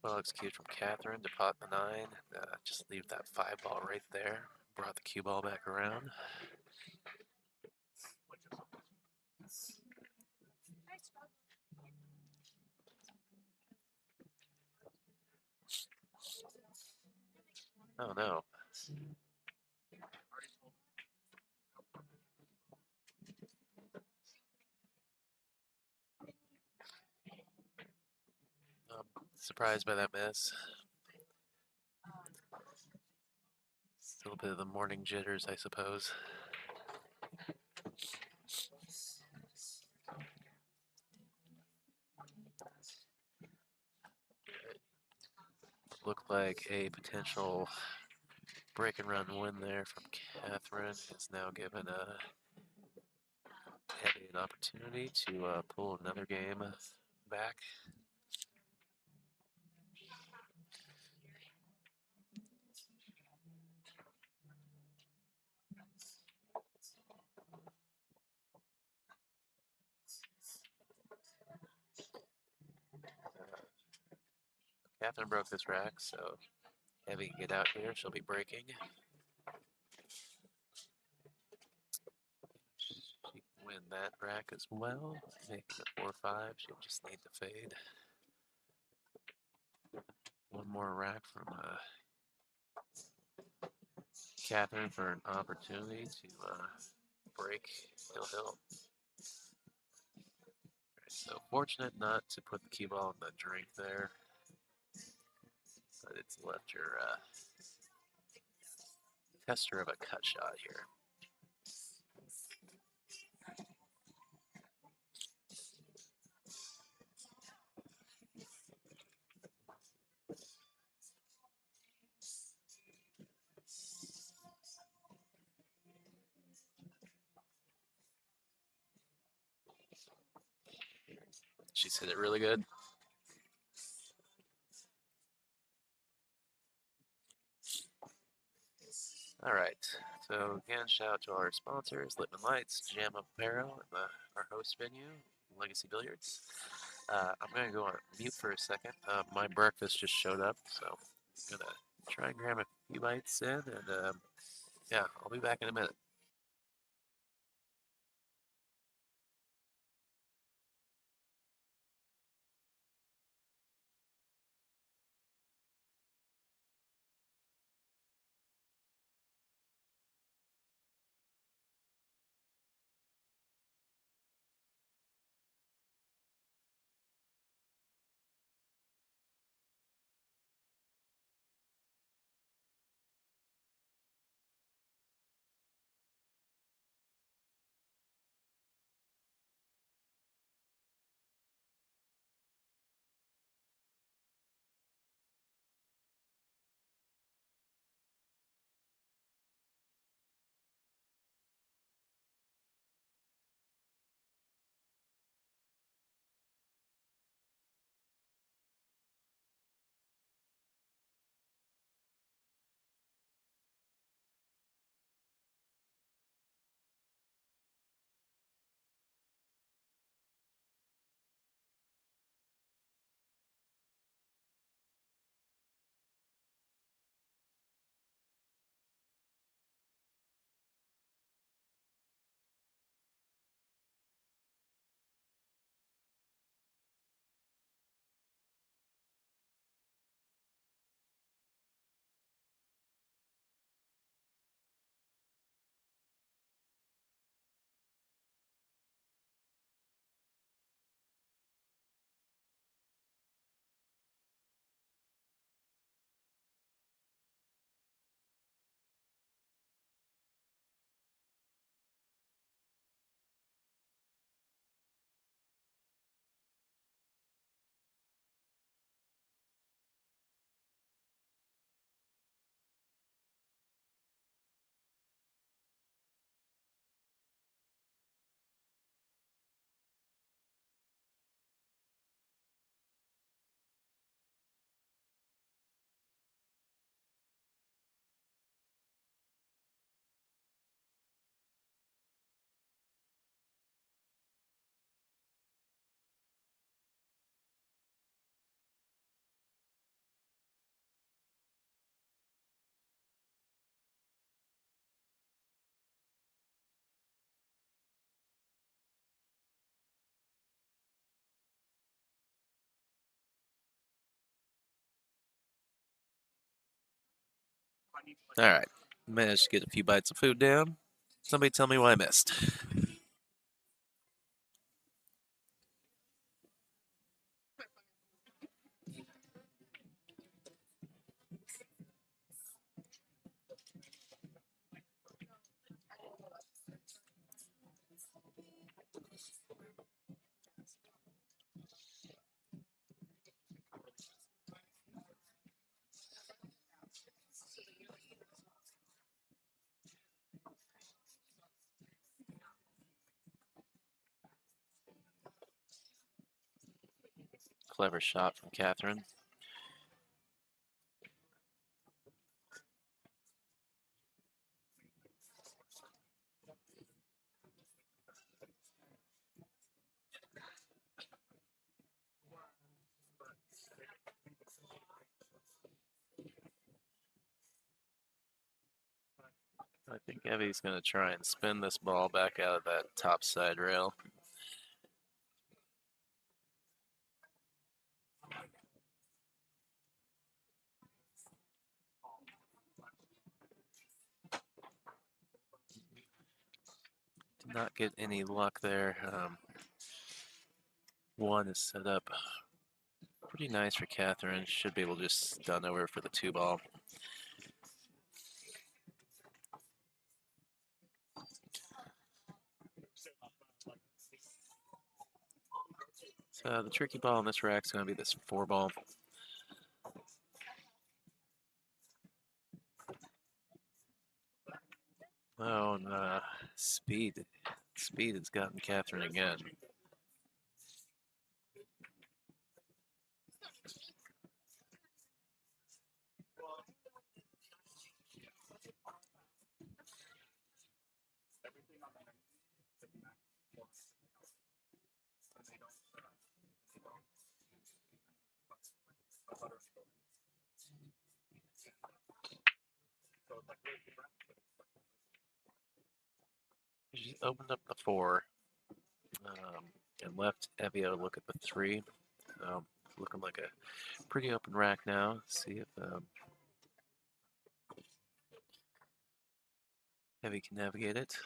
Well executed from Catherine to pot the 9. Just leave that 5 ball right there. Brought the cue ball back around. Oh no. surprised by that miss. Still a bit of the morning jitters, I suppose. Looked like a potential break and run win there from Catherine. Has now given Eddie an opportunity to pull another game back. Catherine broke this rack, so Evie can get out here. She'll be breaking. She can win that rack as well. Making it 4-5. She'll just need to fade. One more rack from Catherine for an opportunity to break Hill. So fortunate not to put the cue ball in the drink there, but it's left her tester of a cut shot here. She's hit it really good. All right. So again, shout out to our sponsors, Litman Lights, Jam Up Apparel, and our host venue, Legacy Billiards. I'm going to go on mute for a second. My breakfast just showed up, so I'm going to try and grab a few bites in, and yeah, I'll be back in a minute. All right. Managed to get a few bites of food down. Somebody tell me what I missed. clever shot from Catherine. I think Evie's going to try and spin this ball back out of that top side rail. Did not get any luck there. One is set up pretty nice for Catherine. Should be able to just stun over for the 2-ball. So the tricky ball in this rack is going to be this 4-ball. Oh, no. Speed. Speed has gotten Catherine again. She opened up the 4 and left Evie to look at the 3. Looking like a pretty open rack now. See if Evie can navigate it.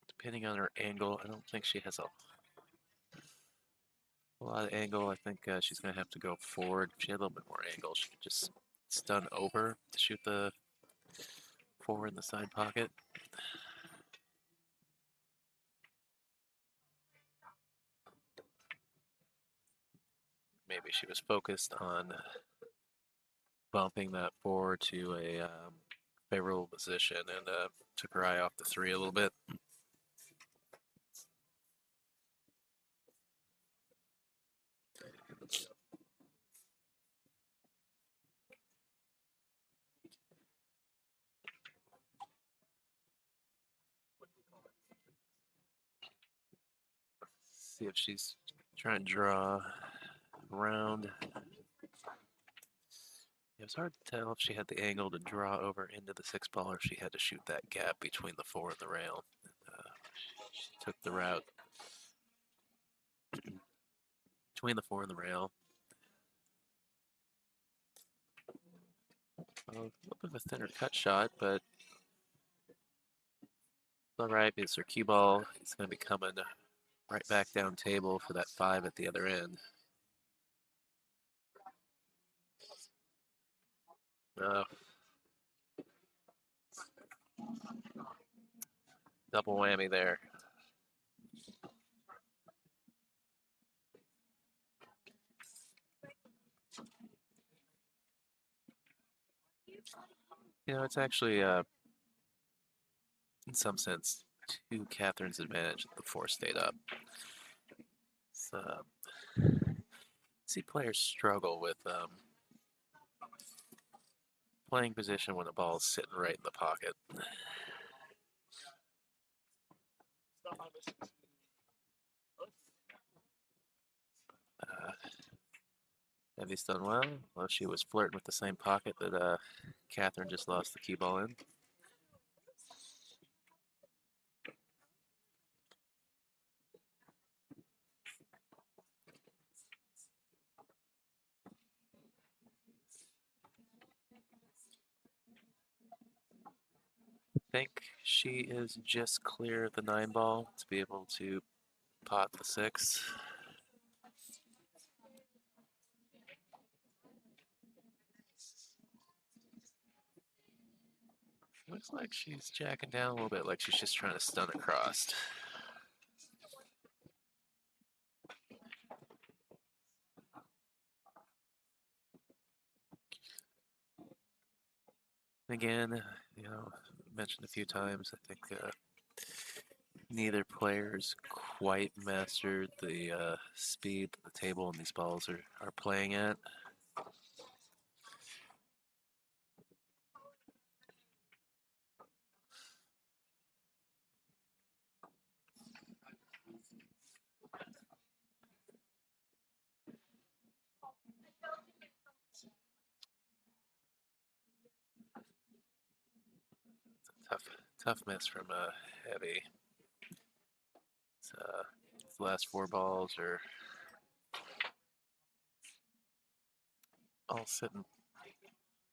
Depending on her angle, I don't think she has a lot of angle. I think she's going to have to go forward. If she had a little bit more angle, she could just stun over to shoot the 4 in the side pocket. Maybe she was focused on bumping that 4 to a favorable position and took her eye off the 3 a little bit. See if she's trying to draw around. It was hard to tell if she had the angle to draw over into the 6-ball or if she had to shoot that gap between the 4 and the rail. She took the route between the 4 and the rail. A little bit of a thinner cut shot, but all right, because her cue ball is going to be coming right back down table for that 5 at the other end. Double whammy there. You know, it's actually, in some sense, to Catherine's advantage that the 4 stayed up. So, see players struggle with playing position when the ball is sitting right in the pocket. Evie's done well. Well, she was flirting with the same pocket that Catherine just lost the cue ball in. I think she is just clear of the 9-ball to be able to pot the 6. Looks like she's jacking down a little bit, like she's just trying to stun across. Again, you know, mentioned a few times, I think neither player's quite mastered the speed that the table and these balls are playing at. Tough, tough miss from Heavy. His last four balls are all sitting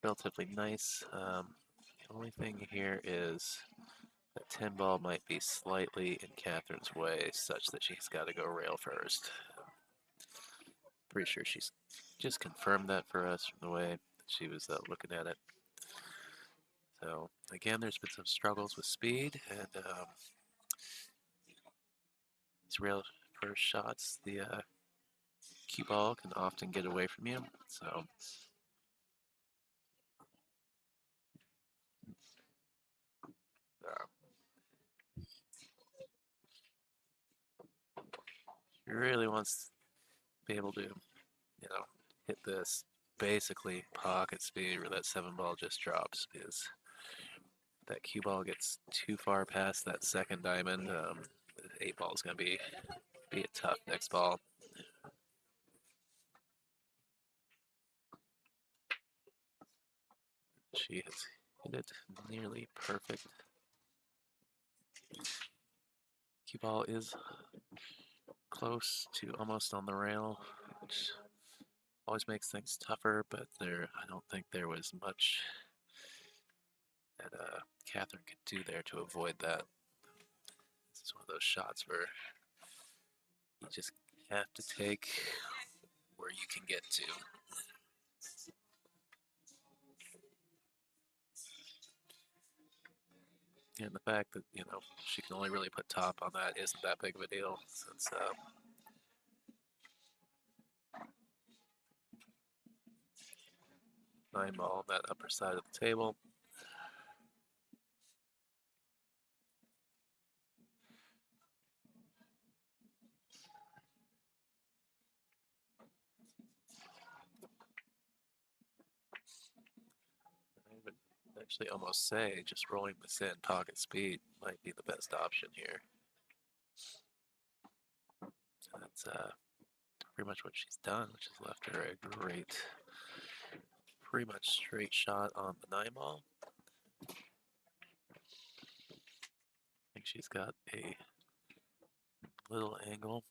relatively nice. The only thing here is that 10 ball might be slightly in Catherine's way, such that she's got to go rail first. Pretty sure she's just confirmed that for us from the way she was looking at it. So again, there's been some struggles with speed, and these rail first shots, the cue ball can often get away from you. So he really wants to be able to, hit this basically pocket speed where that 7 ball just drops, because that cue ball gets too far past that second diamond. The 8 ball is going to be a tough next ball. She has hit it nearly perfect. Cue ball is close to almost on the rail, which always makes things tougher, but I don't think there was much that Catherine could do there to avoid that. This is one of those shots where you just have to take where you can get to. And the fact that, she can only really put top on that isn't that big of a deal, since 9 ball on that upper side of the table. I would actually almost say just rolling this in pocket speed might be the best option here. So that's pretty much what she's done, which has left her a great, pretty much straight shot on the 9 ball. I think she's got a little angle.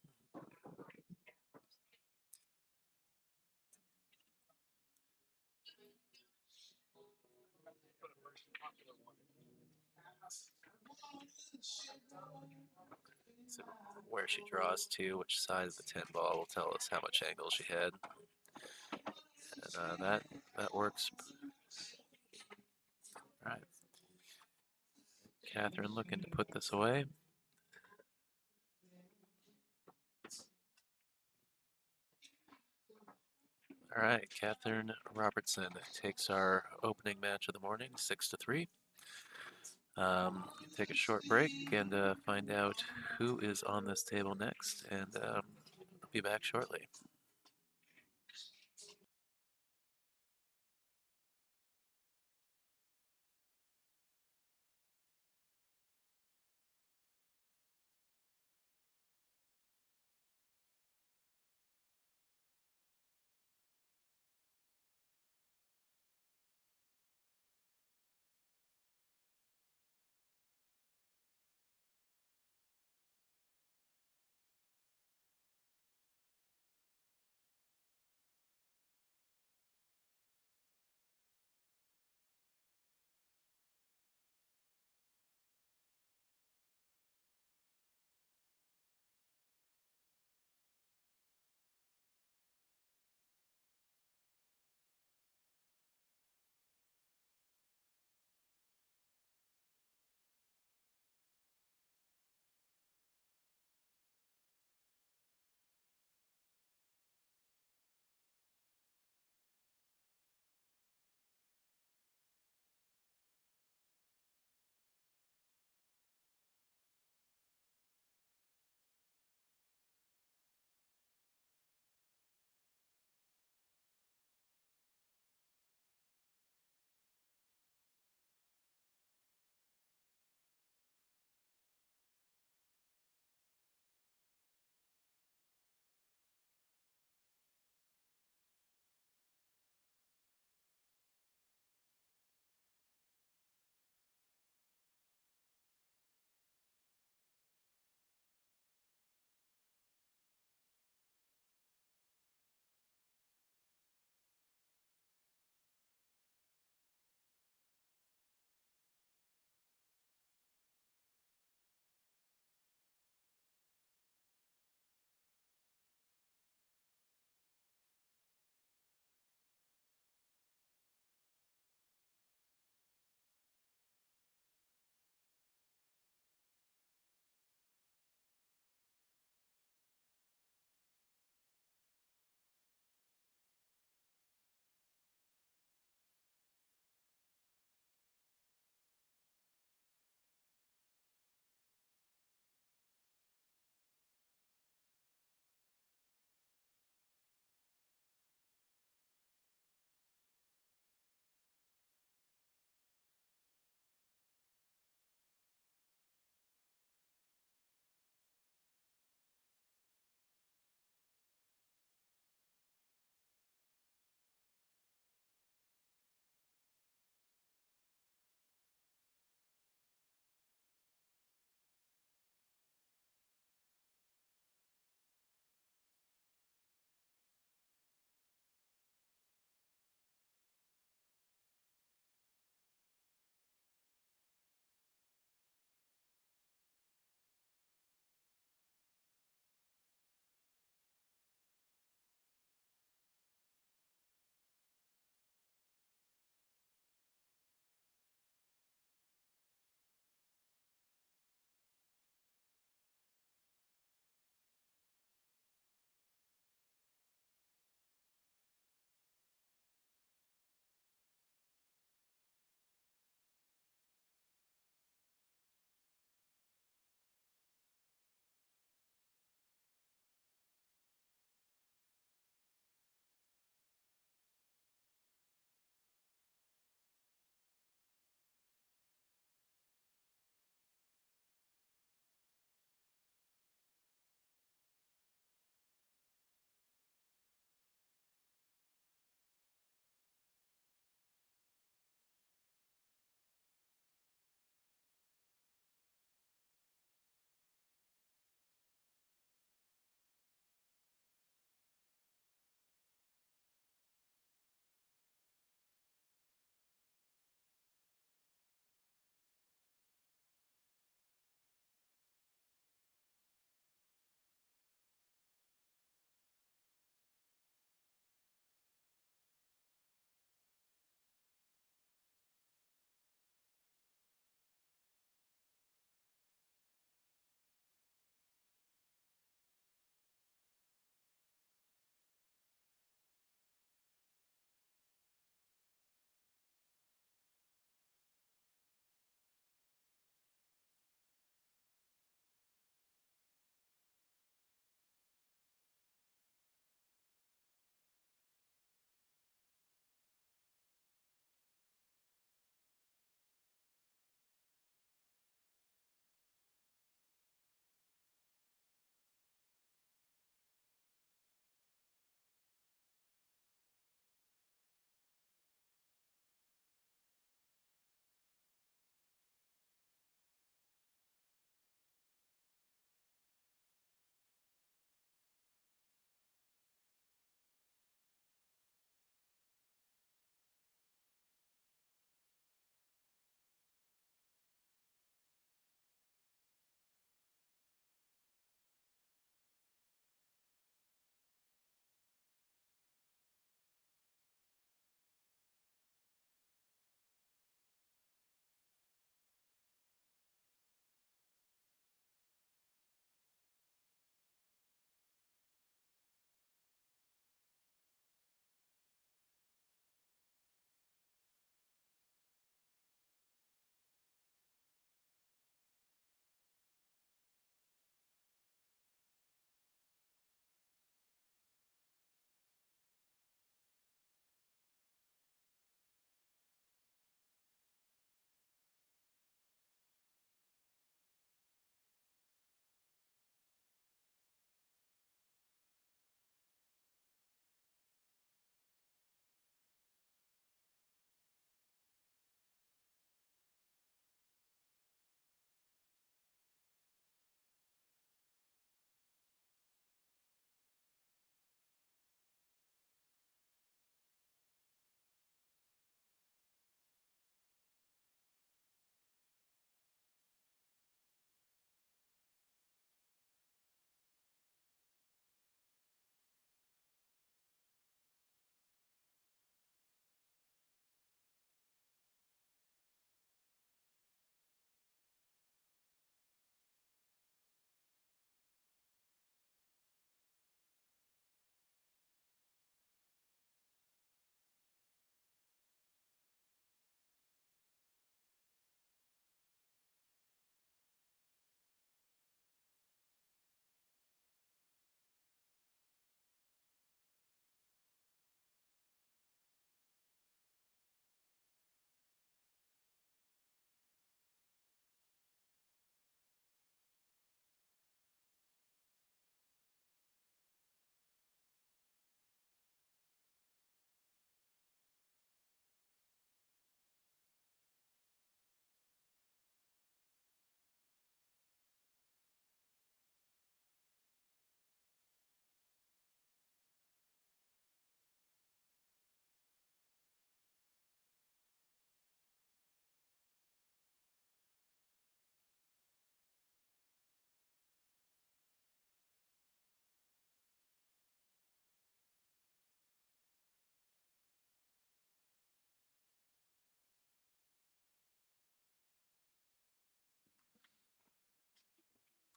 So where she draws to, which side of the 10 ball will tell us how much angle she had. And that works. All right. Catherine looking to put this away. All right, Catherine Robertson takes our opening match of the morning, 6-3. Take a short break and find out who is on this table next, and I'll be back shortly.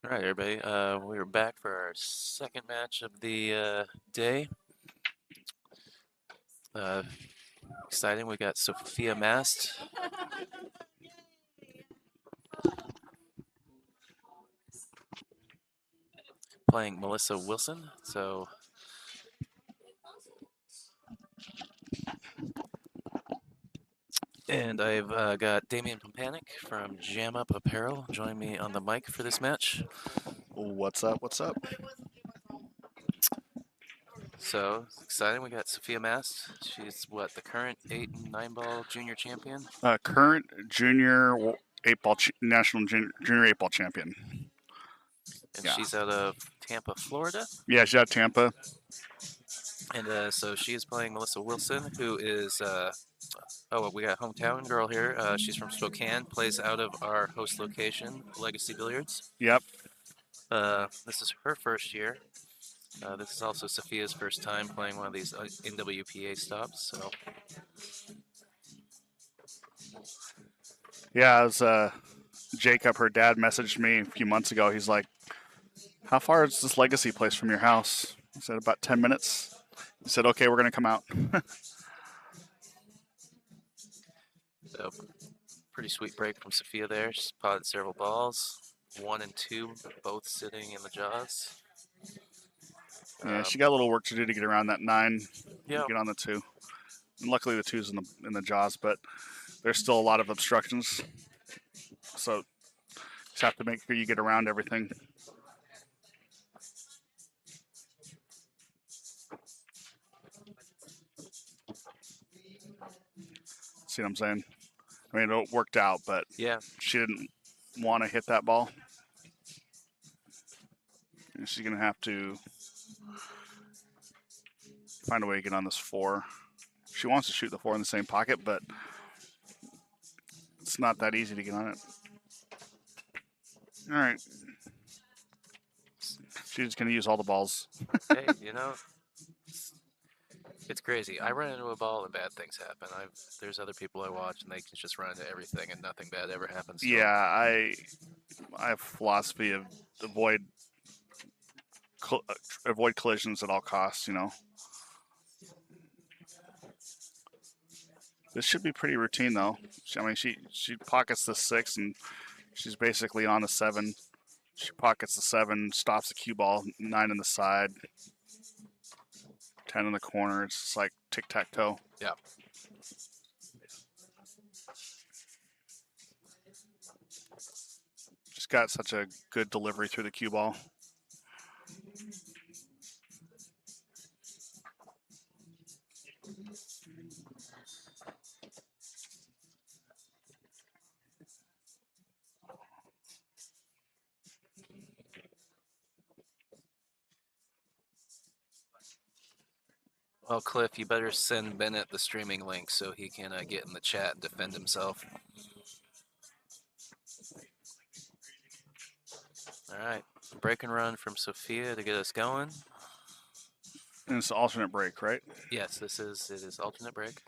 All right, everybody. We're back for our second match of the day. Exciting. We got Sophia Mast playing Melissa Wilson. And I've got Damian Pompanik from Jam Up Apparel joining me on the mic for this match. What's up? What's up? So exciting. We got Sophia Mast. She's what, the current 8 and 9 ball junior champion? Current junior 8-ball national junior 8-ball champion. And Yeah. she's out of Tampa, Florida. Yeah, she's out of Tampa. And so she is playing Melissa Wilson, who is, we got hometown girl here. She's from Spokane, plays out of our host location, Legacy Billiards. Yep. This is her first year. This is also Sophia's first time playing one of these NWPA stops. So Yeah, as Jacob, her dad, messaged me a few months ago. He's like, "How far is this Legacy place from your house?" I said, "About 10 minutes." He said, "Okay, we're gonna come out." So pretty sweet break from Sophia there. She's potted several balls, 1 and 2, both sitting in the jaws. Yeah, she got a little work to do to get around that 9. Yeah. Get on the 2. And luckily, the 2's in the jaws, but there's still a lot of obstructions. So just have to make sure you get around everything. See what I'm saying? I mean, it worked out, but Yeah. she didn't want to hit that ball. And she's going to have to find a way to get on this 4. She wants to shoot the 4 in the same pocket, but it's not that easy to get on it. All right. She's just going to use all the balls. Hey, it's crazy. I run into a ball and bad things happen. There's other people I watch and they can just run into everything and nothing bad ever happens to them. Yeah, I have a philosophy of avoid collisions at all costs, This should be pretty routine, though. She pockets the 6, and she's basically on the 7. She pockets the 7, stops the cue ball, 9 in the side, 10 in the corner. It's just like tic-tac-toe. Yeah. Just got such a good delivery through the cue ball. Well, Cliff, you better send Bennett the streaming link so he can get in the chat and defend himself. All right, break and run from Sophia to get us going. And it's an alternate break, right? Yes, it is alternate break.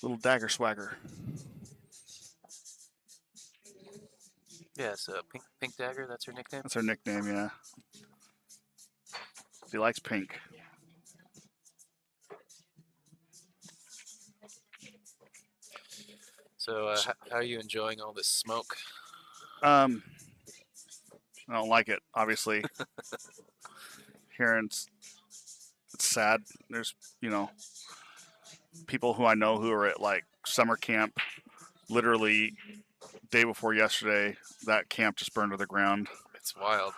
Little dagger swagger. Yeah, so Pink Dagger, that's her nickname? That's her nickname, yeah. She likes pink. So how are you enjoying all this smoke? I don't like it, obviously. Hearing it's sad. There's, people who I know who are at like summer camp. Literally, day before yesterday, that camp just burned to the ground. It's wild.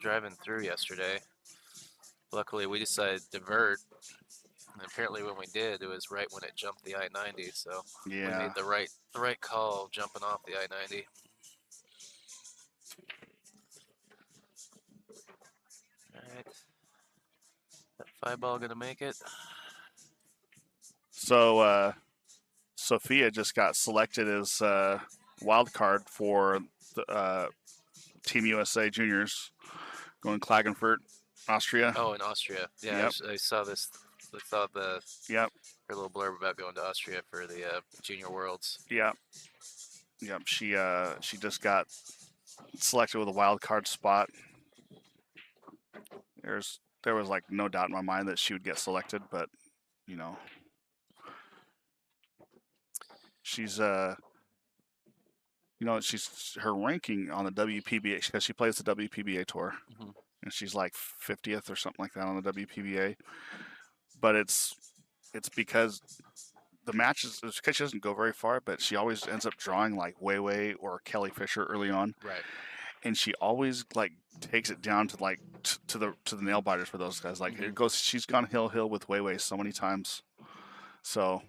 Driving through yesterday. Luckily, we decided to divert. And apparently, when we did, it was right when it jumped the I-90. So Yeah. we made the right call jumping off the I-90. All right. That 5-ball gonna make it. So Sophia just got selected as wild card for the Team USA Juniors going Klagenfurt, Austria. Oh, in Austria. Yeah, Yep. I saw this I saw the Yep. her little blurb about going to Austria for the Junior Worlds. Yep. Yep. She just got selected with a wild card spot. There was like no doubt in my mind that she would get selected, but you know, she's she's her ranking on the WPBA because she plays the WPBA tour, Mhm. and she's like 50th or something like that on the WPBA. But it's because the matches, it's because she doesn't go very far, but she always ends up drawing like Weiwei or Kelly Fisher early on, Right. and she always like takes it down to like to the nail biters for those guys. Like it goes, she's gone hill with Weiwei so many times, so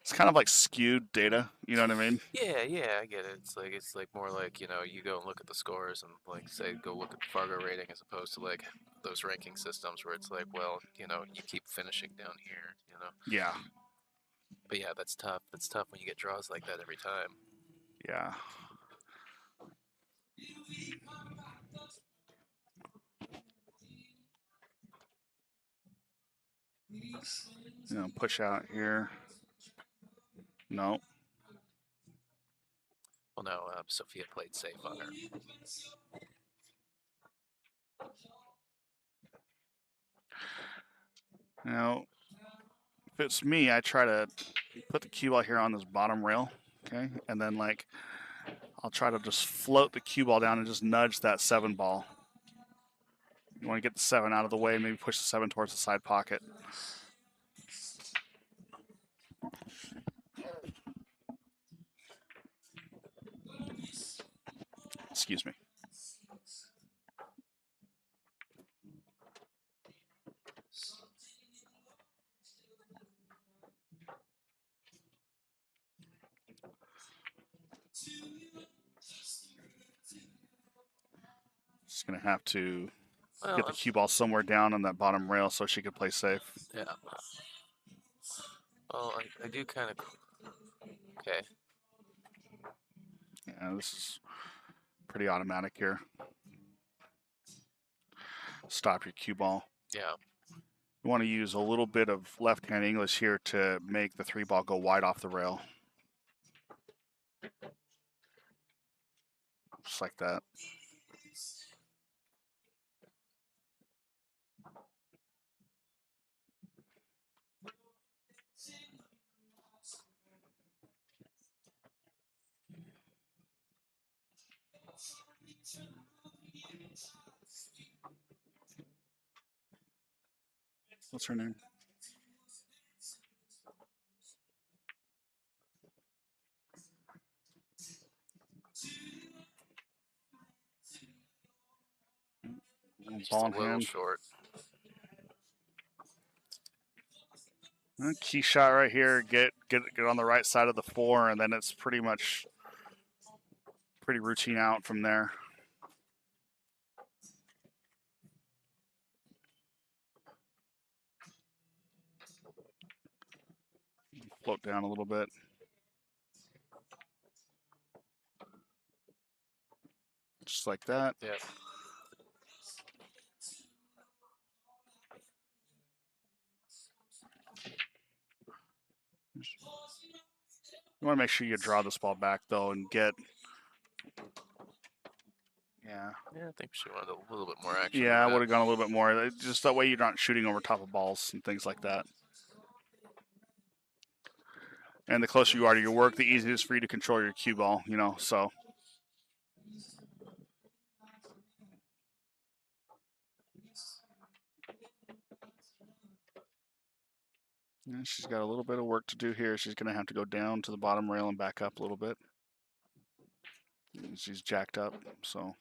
it's kind of like skewed data. You know what I mean? Yeah, I get it. It's like more like, you go and look at the scores and like say go look at the Fargo rating as opposed to like those ranking systems where it's like, well, you keep finishing down here. Yeah, But yeah, that's tough. That's tough when you get draws like that every time. yeah. Push out here. No. Well, no, Sophia played safe on her. Now, if it's me, I try to put the cue ball here on this bottom rail, okay, and then like I'll try to just float the cue ball down and just nudge that 7 ball. You want to get the 7 out of the way, maybe push the 7 towards the side pocket. Excuse me. Just gonna have to get the cue ball somewhere down on that bottom rail so she can play safe. Yeah. Well, I do kind of. Okay. Yeah, this is pretty automatic here. Stop your cue ball. Yeah. You want to use a little bit of left-hand English here to make the 3 ball go wide off the rail. Just like that. What's her name? Just Ball a in little hand. short. Key shot right here. Get on the right side of the 4, and then it's pretty routine out from there. Float down a little bit. Just like that. Yeah. You want to make sure you draw this ball back though and get. Yeah. Yeah, I think she wanted a little bit more action. Yeah, I would have gone a little bit more. Just that way you're not shooting over top of balls and things like that. And the closer you are to your work, the easier it is for you to control your cue ball, so. And she's got a little bit of work to do here. She's going to have to go down to the bottom rail and back up a little bit. And she's jacked up, so.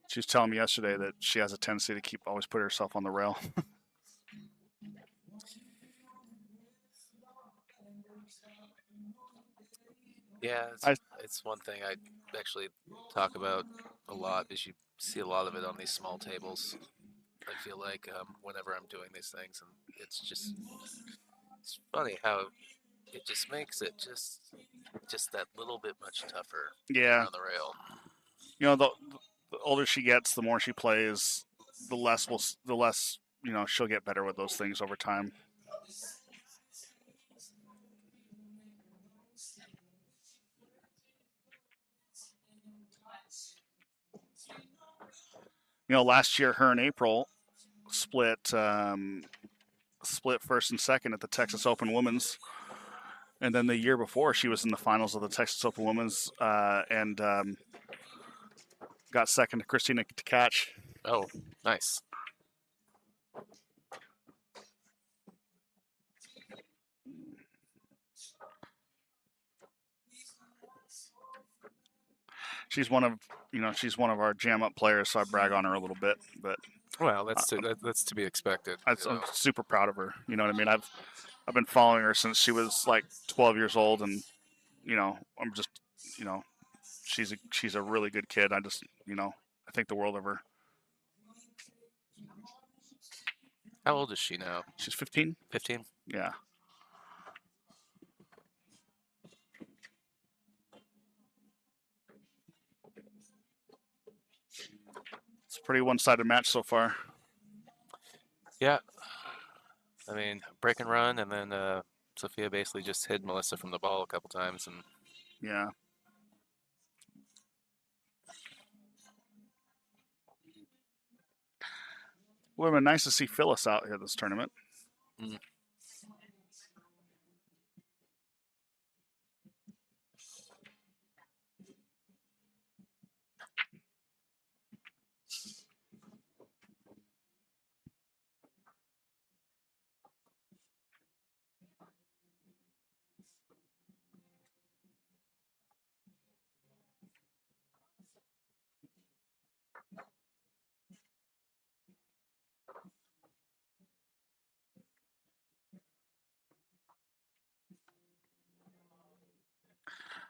She was telling me yesterday that she has a tendency to always put herself on the rail. Yeah, it's one thing I actually talk about a lot, is you see a lot of it on these small tables. I feel like whenever I'm doing these things, and it's funny how it just makes it just that little bit much tougher Yeah. on the rail. You know, the older she gets, the more she plays, the less she'll get better with those things over time. Last year her and April split first and second at the Texas Open Women's, and then the year before she was in the finals of the Texas Open Women's and got second to Christina Tkach. Oh, nice. She's one of our jam up players, so I brag on her a little bit. But Well, that's to be expected. I'm super proud of her. You know what I mean? I've been following her since she was like 12 years old, and I'm just she's a really good kid. I just I think the world of her. How old is she now? She's 15. 15. Yeah. It's a pretty one-sided match so far. Yeah. I mean, break and run, and then Sophia basically just hid Melissa from the ball a couple times, and Yeah. Would have been nice to see Phyllis out here this tournament. Mm.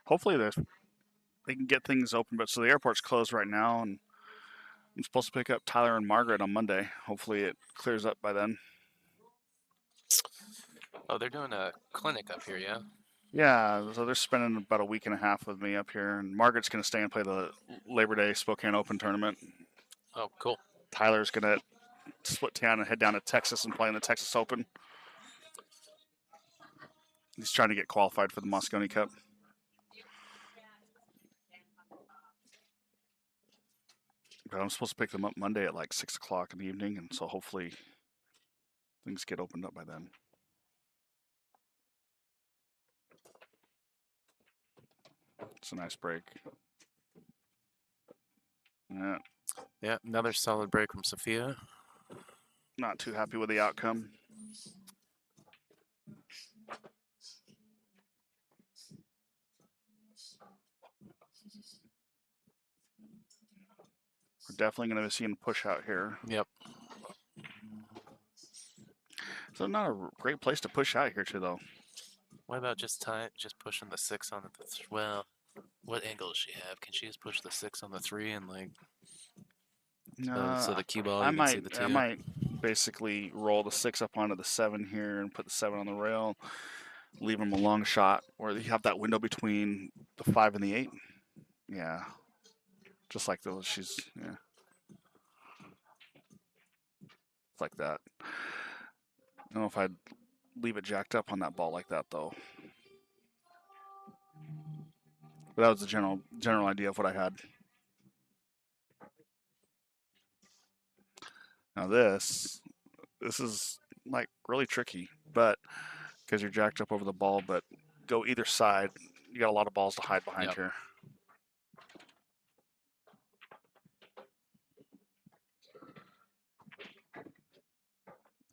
Hopefully they can get things open, but so the airport's closed right now, and I'm supposed to pick up Tyler and Margaret on Monday. Hopefully it clears up by then. oh, they're doing a clinic up here, yeah. Yeah, so they're spending about a week and a half with me up here, and Margaret's going to stay and play the Labor Day Spokane Open tournament. Oh, cool. Tyler's going to split town and head down to Texas and play in the Texas Open. He's trying to get qualified for the Moscone Cup. But I'm supposed to pick them up Monday at like 6 o'clock in the evening, and so hopefully things get opened up by then. It's a nice break. Yeah. Yeah, another solid break from Sophia. Not too happy with the outcome. We're definitely going to be seeing a push out here. Yep. So not a great place to push out here too, though. What about just pushing the 6 on the well? What angle does she have? Can she just push the 6 on the 3 and like so the cue ball? I You can see the 2. I might basically roll the 6 up onto the 7 here and put the 7 on the rail. Leave them a long shot where you have that window between the 5 and the 8. Yeah, just like those. Yeah, it's like that. I don't know if I'd leave it jacked up on that ball like that though. But that was the general idea of what I had. Now this is like really tricky, but because you're jacked up over the ball, but go either side. You got a lot of balls to hide behind here.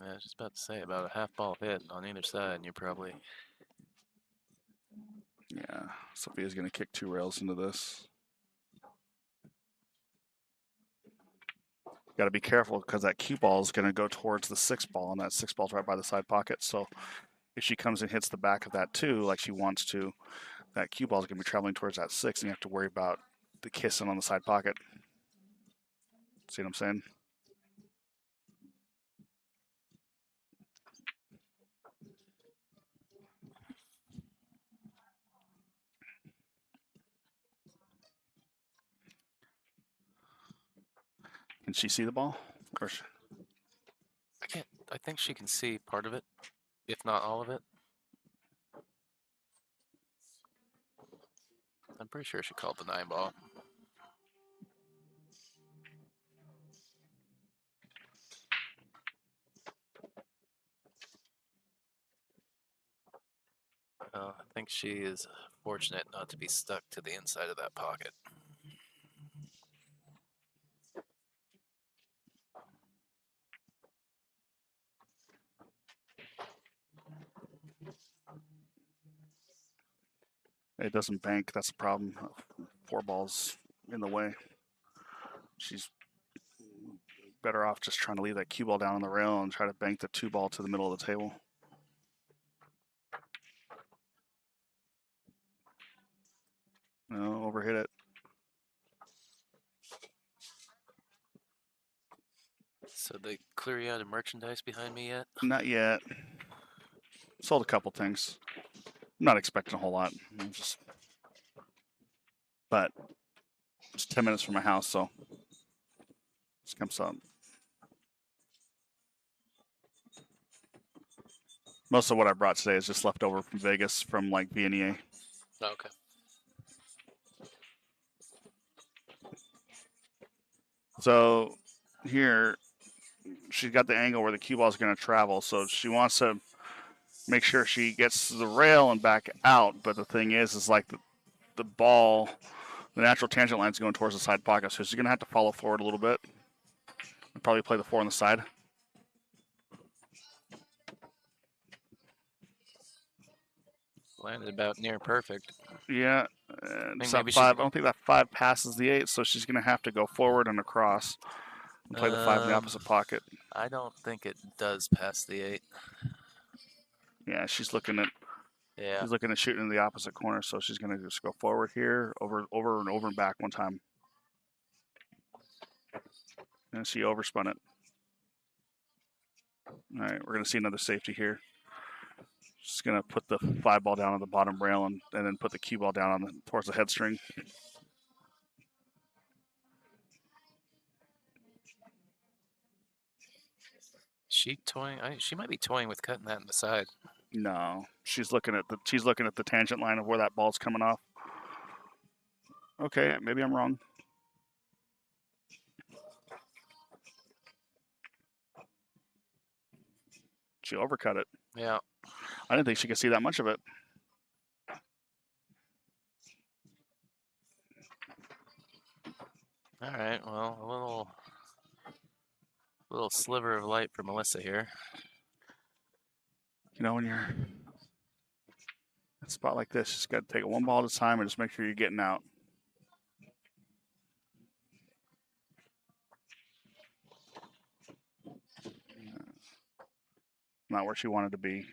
I was just about to say, about a half ball hit on either side, and you're probably... Yeah, Sophia's going to kick 2 rails into this. Got to be careful because that cue ball is going to go towards the 6 ball, and that 6 ball's right by the side pocket. So if she comes and hits the back of that 2 like she wants to, that cue ball is going to be traveling towards that 6, and you have to worry about the kissing on the side pocket. See what I'm saying? she see the ball? Or I think she can see part of it, if not all of it. I'm pretty sure she called the 9 ball. I think she is fortunate not to be stuck to the inside of that pocket. it doesn't bank. That's the problem. 4 balls in the way. She's better off just trying to leave that cue ball down on the rail and try to bank the 2 ball to the middle of the table. No, overhit it. So they clear you out of merchandise behind me yet? Not yet. Sold a couple things. I'm not expecting a whole lot. But it's 10 minutes from my house, so this comes up. Most of what I brought today is just left over from Vegas from like VNEA. Okay. So here, she's got the angle where the cue ball is going to travel. So she wants to make sure she gets to the rail and back out. But the thing is like the ball, the natural tangent line is going towards the side pocket. So she's going to have to follow forward a little bit. And probably play the 4 on the side. Landed about near perfect. Yeah. I It's think that 5. I don't think that 5 passes the 8. So she's going to have to go forward and across and play the 5 in the opposite pocket. I don't think it does pass the 8. Yeah, she's looking at Yeah. She's looking at shooting in the opposite corner, so she's going to just go forward here, over and back one time. And she overspun it. All right, we're going to see another safety here. She's going to put the 5 ball down on the bottom rail and then put the cue ball down on towards the head string. She toying? She might be toying with cutting that in the side. No, she's looking at the tangent line of where that ball's coming off. Okay, maybe I'm wrong. She overcut it. Yeah. I didn't think she could see that much of it. All right. Well, a little sliver of light for Melissa here. You know, when you're in a spot like this, you just got to take it 1 ball at a time and just make sure you're getting out. Not where she wanted to be.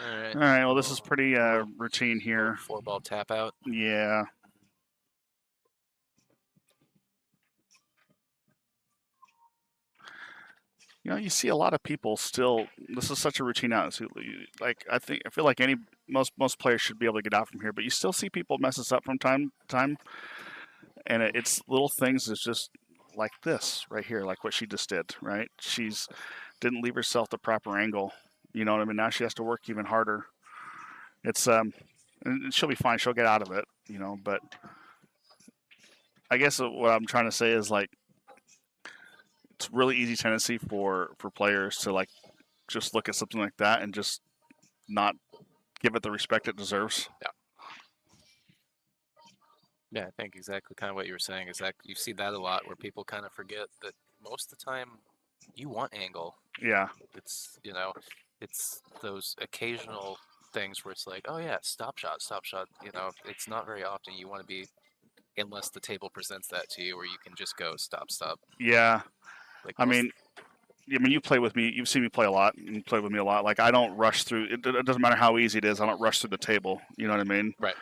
All right. All right. Well, this is pretty routine here. 4 ball tap out. Yeah. You know, you see a lot of people still. This is such a routine out. Like I feel like most players should be able to get out from here, but you still see people mess this up from time to time. And it's little things. It's just like this right here, like what she just did. Right? She's didn't leave herself the proper angle. You know what I mean? Now she has to work even harder. It's and she'll be fine. She'll get out of it. You know, but I guess what I'm trying to say is like. It's really easy tendency for players to like just look at something like that and just not give it the respect it deserves. Yeah. Yeah, I think exactly kind of what you were saying is that you see that a lot where people kind of forget that most of the time you want angle. Yeah. It's, you know, it's those occasional things where it's like, oh yeah, stop shot. You know, it's not very often you want to be, unless the table presents that to you where you can just go stop. Yeah. Like I mean, I mean, you play with me. You've seen me play a lot. You play with me a lot. Like I don't rush through. It doesn't matter how easy it is. I don't rush through the table. You know what I mean? Right.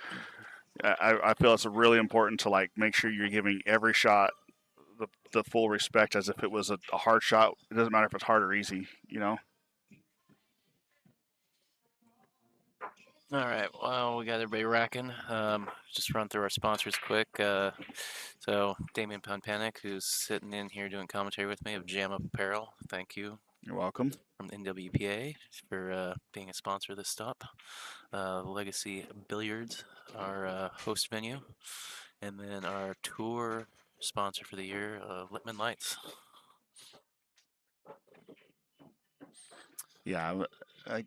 I feel it's really important to like make sure you're giving every shot the full respect as if it was a hard shot. It doesn't matter if it's hard or easy. You know. All right. Well, we got everybody racking. Just run through our sponsors quick. So Damian Ponpanic, who's sitting in here doing commentary with me of Jam Up Apparel. Thank you. You're welcome. From the NWPA for being a sponsor of this stop. Legacy Billiards, our host venue, and then our tour sponsor for the year, Littman Lights. Yeah, I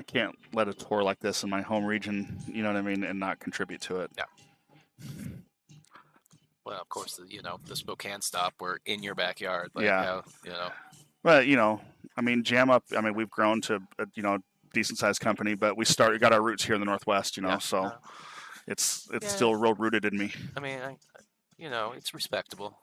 can't let a tour like this in my home region, you know what I mean, and not contribute to it. Yeah. Well, of course, the Spokane stop, we're in your backyard. Like Yeah. How, Well, I mean, Jam Up. I mean, we've grown to a, decent sized company, but we got our roots here in the Northwest, Yeah. so it's still real rooted in me. I mean, it's respectable.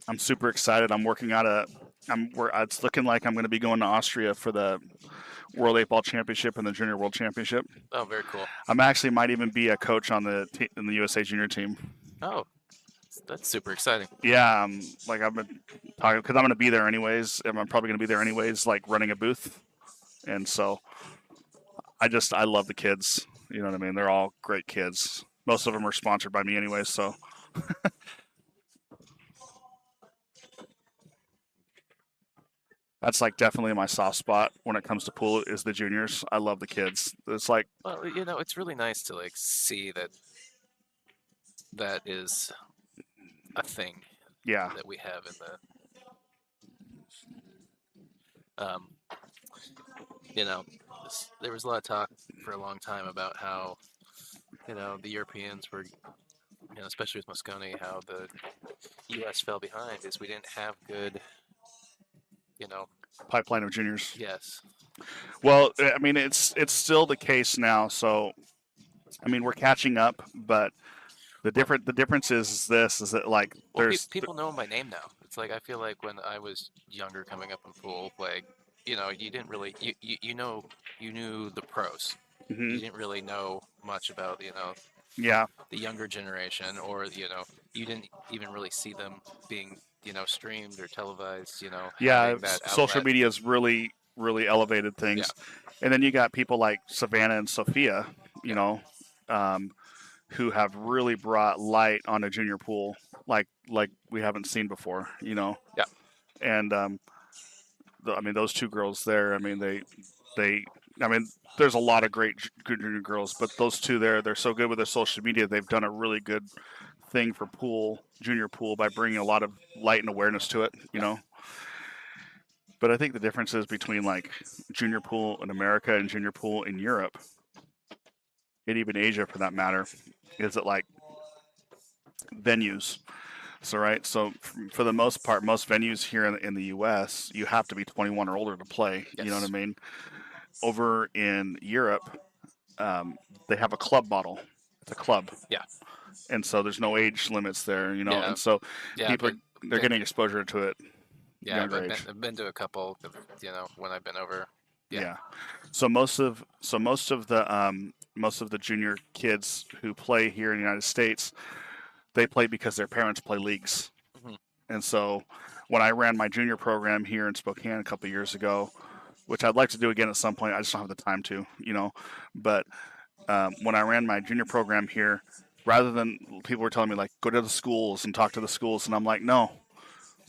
I'm super excited. I'm working out it's looking like I'm going to be going to Austria for the World 8-Ball Championship and the Junior World Championship. Oh, very cool. I'm actually might even be a coach in the USA Junior team. Oh, that's super exciting. Yeah, I've been talking because I'm going to be there anyways. And I'm probably going to be there anyways, like running a booth. And so I love the kids. You know what I mean? They're all great kids. Most of them are sponsored by me anyways, so. That's like definitely my soft spot when it comes to pool is the juniors. I love the kids. It's like, well, it's really nice to like see that is a thing. Yeah. That we have in the there was a lot of talk for a long time about how the Europeans were, especially with Moscone, how the U.S. fell behind is we didn't have good pipeline of juniors. Yes. Well, I mean, it's still the case now. So, I mean, we're catching up, but the difference is that like there's people know my name now. It's like I feel like when I was younger, coming up in pool, like you didn't really you knew the pros. Mm-hmm. You didn't really know much about yeah, the younger generation, or you didn't even really see them being streamed or televised. Yeah, that social media's really elevated things, Yeah. And then you got people like Savannah and Sophia, who have really brought light on a junior pool like we haven't seen before. Yeah. And I mean, those two girls there. I mean, I mean, there's a lot of great junior girls, but those two there, they're so good with their social media. They've done a really good thing for junior pool, by bringing a lot of light and awareness to it, you know. But I think the differences between like junior pool in America and junior pool in Europe, and even Asia for that matter, is that like venues. So for the most part, most venues here in the U.S., you have to be 21 or older to play. Yes. You know what I mean? Over in Europe, they have a club model. It's a club. Yeah. And so there's no age limits there, Yeah. And so Yeah, people they're getting exposure to it. Yeah, younger age. I've been to a couple, when I've been over. Yeah. So most of the junior kids who play here in the United States, they play because their parents play leagues. Mhm. And so when I ran my junior program here in Spokane a couple of years ago, which I'd like to do again at some point, I just don't have the time to, But when I ran my junior program here, rather than people were telling me like go to the schools and talk to the schools, and I'm like, no,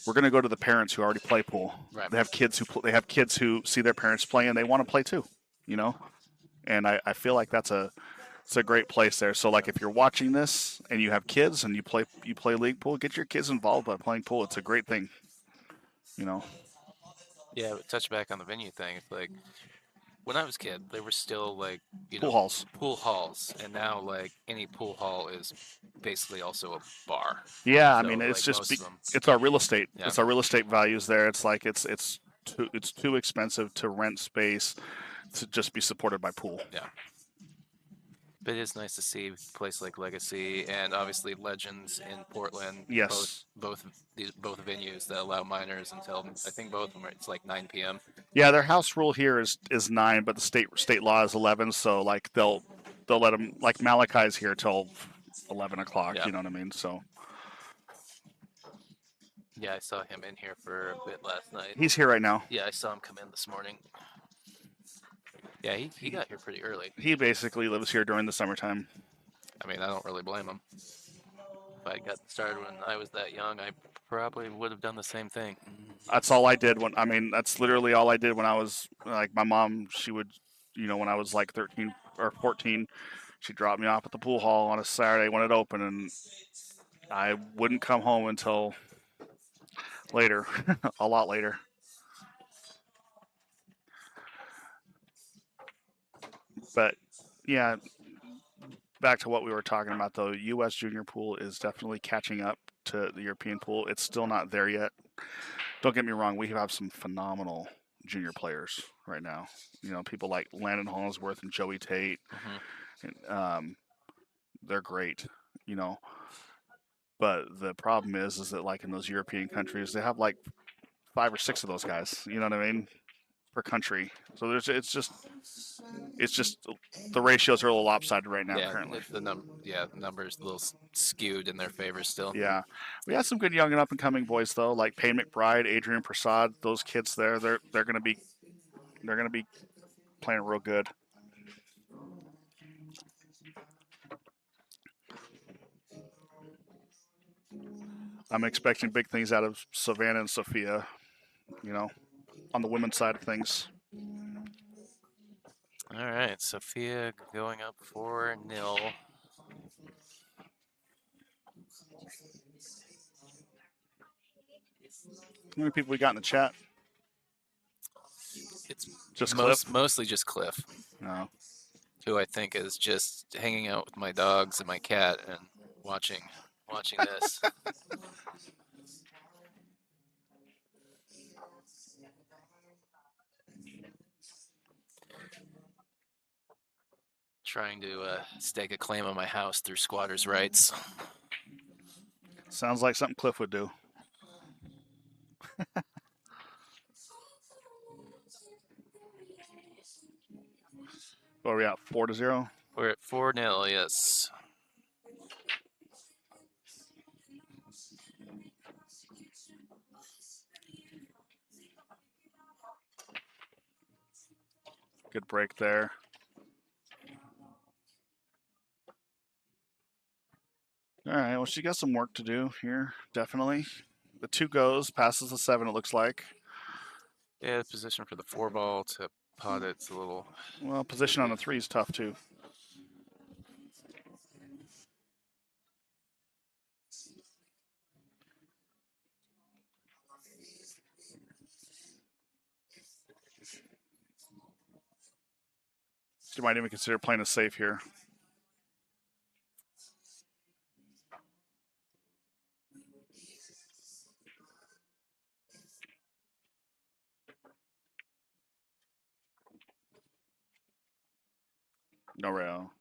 we're going to go to the parents who already play pool. Right. They have kids who see their parents play and they want to play too, And I feel like it's a great place there. So like if you're watching this and you have kids and you play league pool, get your kids involved by playing pool. It's a great thing, Yeah, but touch back on the venue thing. It's like when I was a kid, there were still like pool halls, and now like any pool hall is basically also a bar. Yeah, So, I mean it's like, just most of them- it's our real estate. Yeah. It's our real estate values there. It's like it's too expensive to rent space to just be supported by pool. Yeah. But it is nice to see a place like Legacy and obviously Legends in Portland. Yes. Both venues that allow minors until I think both of them it's like 9 p.m. Yeah, their house rule here is 9, but the state law is 11. So like they'll let them, like Malachi's here till 11 o'clock. Yeah. You know what I mean? So Yeah, I saw him in here for a bit last night. he's here right now. Yeah, I saw him come in this morning. Yeah, he got here pretty early. He basically lives here during the summertime. I mean, I don't really blame him. If I got started when I was that young, I probably would have done the same thing. That's all I did that's literally all I did when I was like my mom. She would, when I was like 13 or 14, she dropped me off at the pool hall on a Saturday when it opened, and I wouldn't come home until later, a lot later. But yeah, back to what we were talking about though. U.S. junior pool is definitely catching up to the European pool. It's still not there yet. Don't get me wrong. We have some phenomenal junior players right now. People like Landon Hollingsworth and Joey Tate. Mm-hmm. And, they're great. But the problem is that like in those European countries, they have like 5 or 6 of those guys. You know what I mean? Per country. So it's just the ratios are a little lopsided right now currently. The numbers a little skewed in their favor still. Yeah, we have some good young and up and coming boys though, like Payne McBride, Adrian Prasad. Those kids there, they're gonna be playing real good. I'm expecting big things out of Savannah and Sophia. On the women's side of things. All right, Sophia going up 4-0. How many people we got in the chat? It's just Cliff? Mostly just Cliff. No. Who I think is just hanging out with my dogs and my cat and watching this. Trying to stake a claim on my house through squatters' rights. Sounds like something Cliff would do. What are we at? 4-0? We're at 4-0, yes. Good break there. All right, well, she got some work to do here, definitely. The 2 goes, passes the 7, it looks like. Yeah, the position for the 4-ball to pot it's a little... Well, position on the 3 is tough, too. You might even consider playing it safe here. No rail.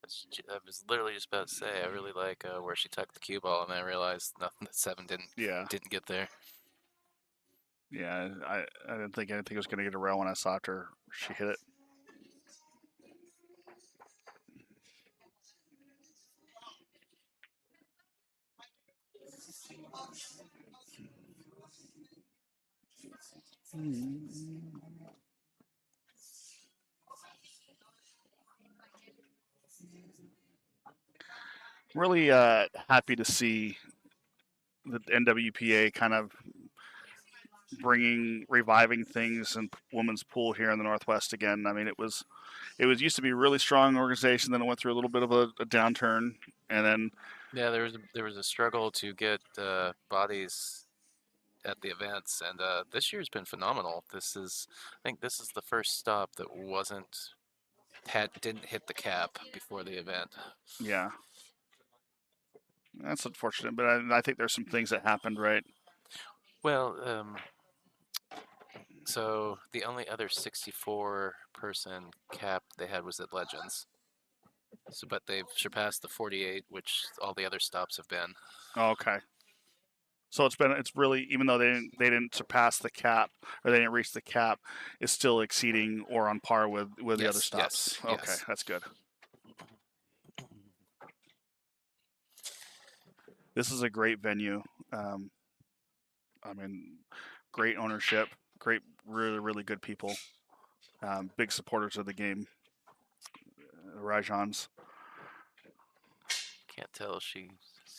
I was literally just about to say I really like where she tucked the cue ball, and then I realized nothing that 7 didn't get there. Yeah, I didn't think anything was going to get a rail when I saw her. She hit it. Really happy to see the NWPA kind of reviving things in women's pool here in the Northwest again. I mean, it was used to be a really strong organization, then it went through a little bit of a downturn, and then yeah, there was a struggle to get bodies at the events, and this year's been phenomenal. I think this is the first stop that didn't hit the cap before the event. Yeah, that's unfortunate, but I think there's some things that happened, right? Well, So the only other 64-person cap they had was at Legends. So, but they've surpassed the 48, which all the other stops have been. Oh, okay. So it's really, even though they didn't surpass the cap or they didn't reach the cap, it's still exceeding or on par with the other Yes, stops. yes, Okay, yes. that's good. This is a great venue. I mean, great ownership, great, really, really good people, big supporters of the game. Rajans. Can't tell if she's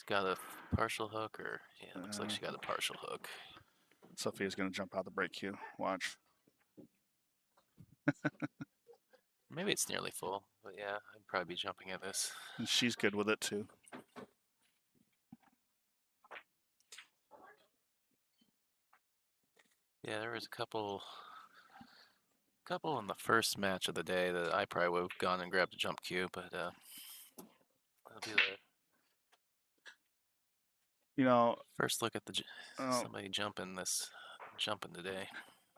got a partial hook or yeah, it looks like she got a partial hook. Sophia's going to jump out the break cue. Watch. Maybe it's nearly full, but yeah, I'd probably be jumping at this. And she's good with it too. Yeah, there was a couple in the first match of the day that I probably would have gone and grabbed a jump cue, but that'll be the first look at the somebody jumping today.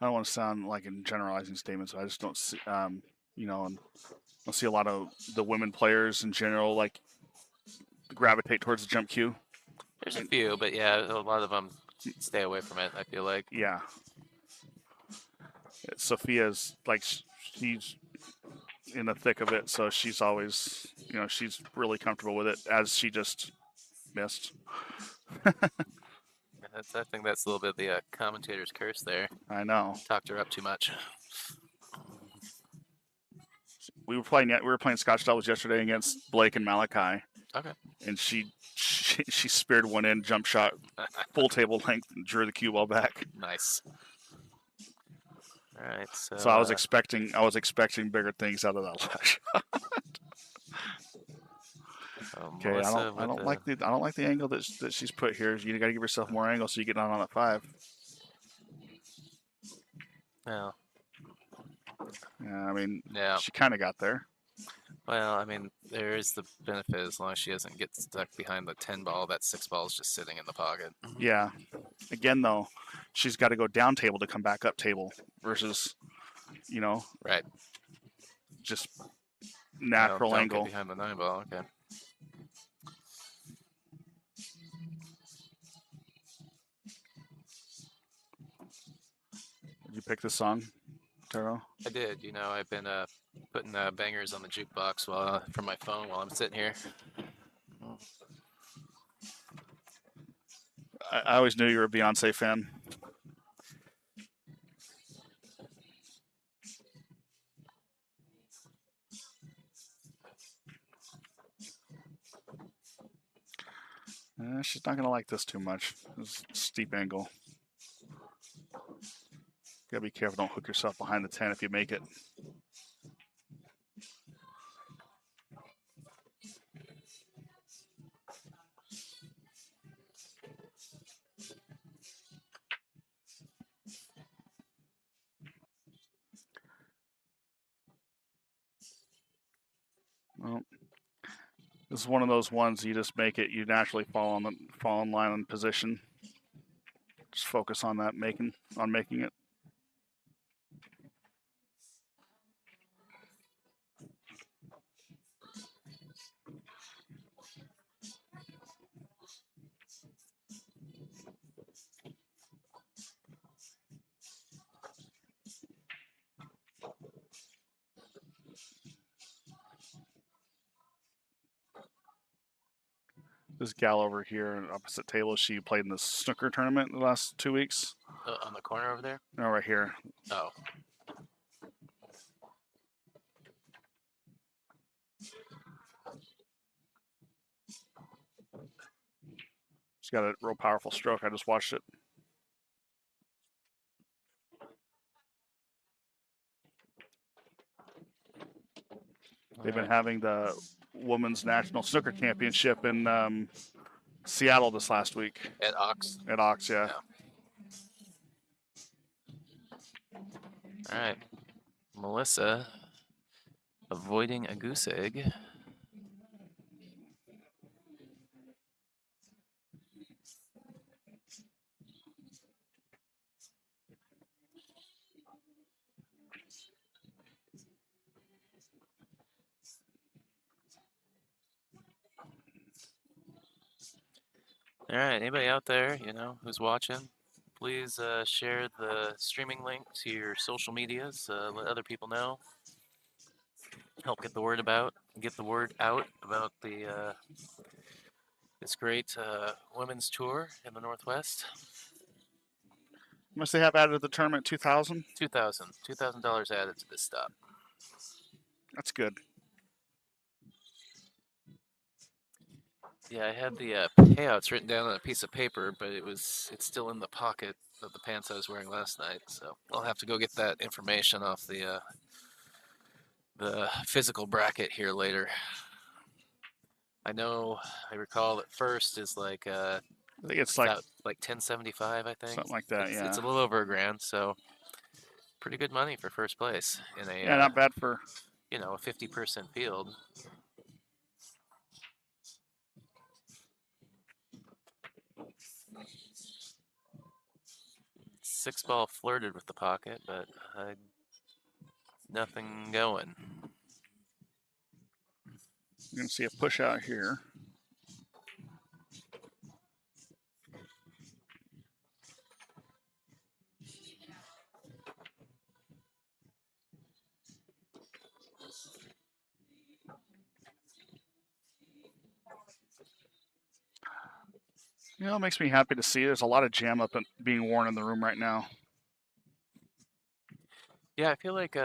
I don't want to sound like in generalizing statements, but I just don't see, and I see a lot of the women players in general like gravitate towards the jump cue. There's a few, but yeah, a lot of them stay away from it. I feel like. Yeah. Sophia's like she's in the thick of it, so she's always, she's really comfortable with it, as she just missed. I think that's a little bit of the commentator's curse there. I know. Talked her up too much. We were playing Scotch doubles yesterday against Blake and Malachi. Okay. And she speared one in, jump shot, full table length, and drew the cue ball back. Nice. All right. So I was expecting bigger things out of that last shot. Okay, I don't like the angle that she's put here. You got to give yourself more angle so you get on that 5. Yeah. Yeah, I mean, yeah. She kind of got there. Well, I mean, there is the benefit as long as she doesn't get stuck behind the 10 ball. That 6 ball is just sitting in the pocket. Yeah. Again, though, she's got to go down table to come back up table versus, right, just natural don't angle. Get behind the 9 ball. Okay. Did you pick this song, Taro? I did. I've been putting bangers on the jukebox from my phone while I'm sitting here. I always knew you were a Beyonce fan. She's not going to like this too much. This steep angle. Gotta be careful. Don't hook yourself behind the 10 if you make it. Well, this is one of those ones you just make it. You naturally fall in line on position. Just focus on that making it. This gal over here, opposite table, she played in the snooker tournament the last 2 weeks. On the corner over there? No, right here. Oh. She's got a real powerful stroke. I just watched it. They've been having the Women's National Snooker Championship in Seattle this last week. At Ox? At Ox, yeah. All right. Melissa avoiding a goose egg. All right, anybody out there, who's watching, please share the streaming link to your social medias. Let other people know. Help get the word out about the this great women's tour in the Northwest. Must they have added the tournament 2,000? $2,000 added to this stop. That's good. Yeah, I had the payouts written down on a piece of paper, but it's still in the pocket of the pants I was wearing last night. So I'll have to go get that information off the physical bracket here later. I recall at first is like I think it's like 1075. I think something like that. it's Yeah. a little over $1,000, so pretty good money for first place in a Yeah, not bad for. a 50-person field. Six ball flirted with the pocket, but nothing going. You're gonna see a push out here. It makes me happy to see there's a lot of jam up and being worn in the room right now. Yeah, I feel like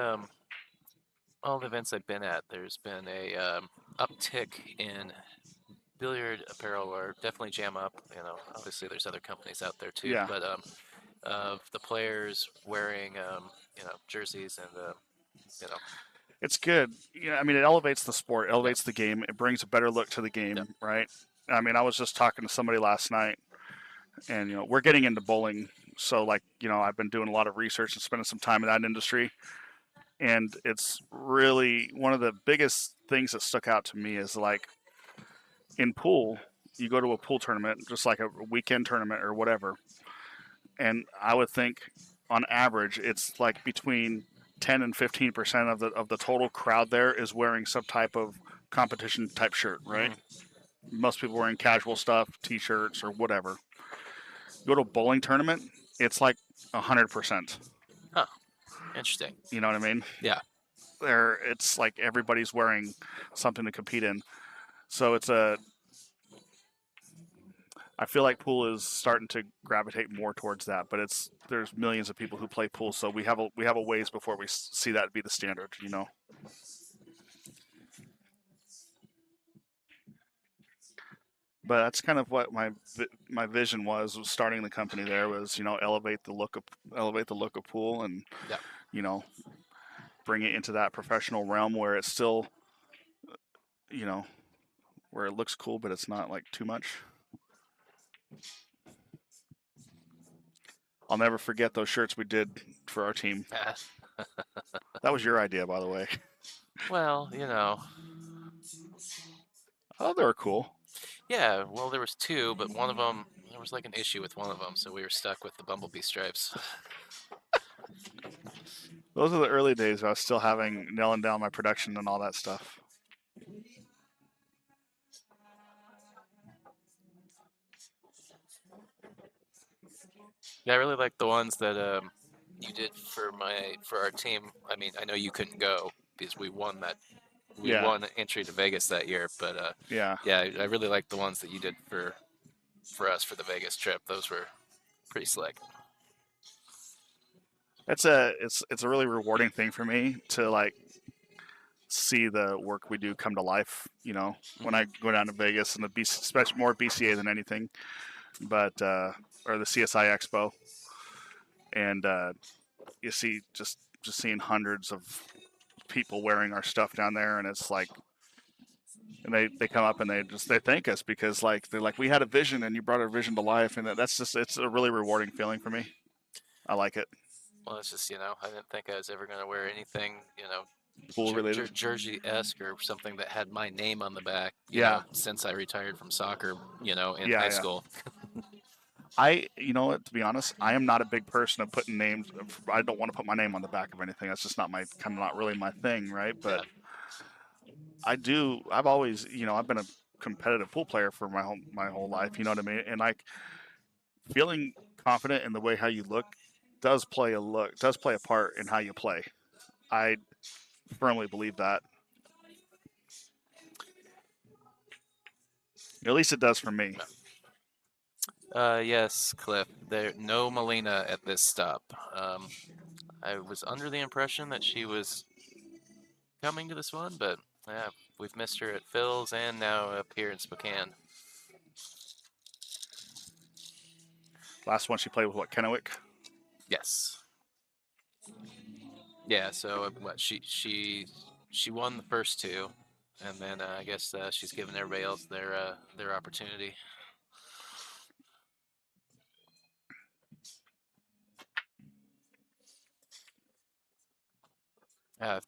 all the events I've been at, there's been a uptick in billiard apparel, or definitely jam up. Obviously there's other companies out there too, Yeah. but of the players wearing jerseys and It's good. I mean, it elevates the sport, elevates the game. It brings a better look to the game, Yep. right? I mean, I was just talking to somebody last night, and we're getting into bowling, so I've been doing a lot of research and spending some time in that industry, and it's really one of the biggest things that stuck out to me is like in pool, you go to a pool tournament, just like a weekend tournament or whatever, and I would think on average it's like between 10 and 15% of the total crowd there is wearing some type of competition type shirt, right? Most people wearing casual stuff, t-shirts or whatever. You go to a bowling tournament, it's like 100%. Huh. Interesting. You know what I mean? Yeah. It's like everybody's wearing something to compete in. So I feel like pool is starting to gravitate more towards that, but there's millions of people who play pool, so we have a ways before we see that be the standard, But that's kind of what my vision was starting the company. There was elevate the look of pool, and bring it into that professional realm where it's still where it looks cool, but it's not like too much. I'll never forget those shirts we did for our team. That was your idea, by the way. Well, Oh, they were cool. Yeah, well, there was two, but one of them, there was like an issue with one of them, so we were stuck with the bumblebee stripes. Those are the early days. I was still nailing down my production and all that stuff. Yeah, I really like the ones that you did for our team. I mean, I know you couldn't go because we won entry to Vegas that year, but yeah, I really like the ones that you did for us for the Vegas trip. Those were pretty slick. it's a really rewarding thing for me to see the work we do come to life. When I go down to Vegas and especially more BCA than anything, but or the CSI Expo, and you see just seeing hundreds of people wearing our stuff down there, and it's like, and they come up and they thank us because they're like, we had a vision and you brought our vision to life, and it's a really rewarding feeling for me. I like it. Well, it's just I didn't think I was ever going to wear anything Pool related, jersey-esque or something that had my name on the back. Since I retired from soccer, in high school. To be honest, I am not a big person of putting names. I don't want to put my name on the back of anything. That's just not really my thing, right? But I do. I've always, I've been a competitive pool player for my whole life. You know what I mean? And like feeling confident in the way how you look does play a part in how you play. I firmly believe that. At least it does for me. Yes, Cliff. There, no Melina at this stop. I was under the impression that she was coming to this one, but yeah, we've missed her at Phil's and now up here in Spokane. Last one she played with what, Kennewick? Yes. Yeah. So what she won the first two, and then I guess she's giving everybody else their opportunity.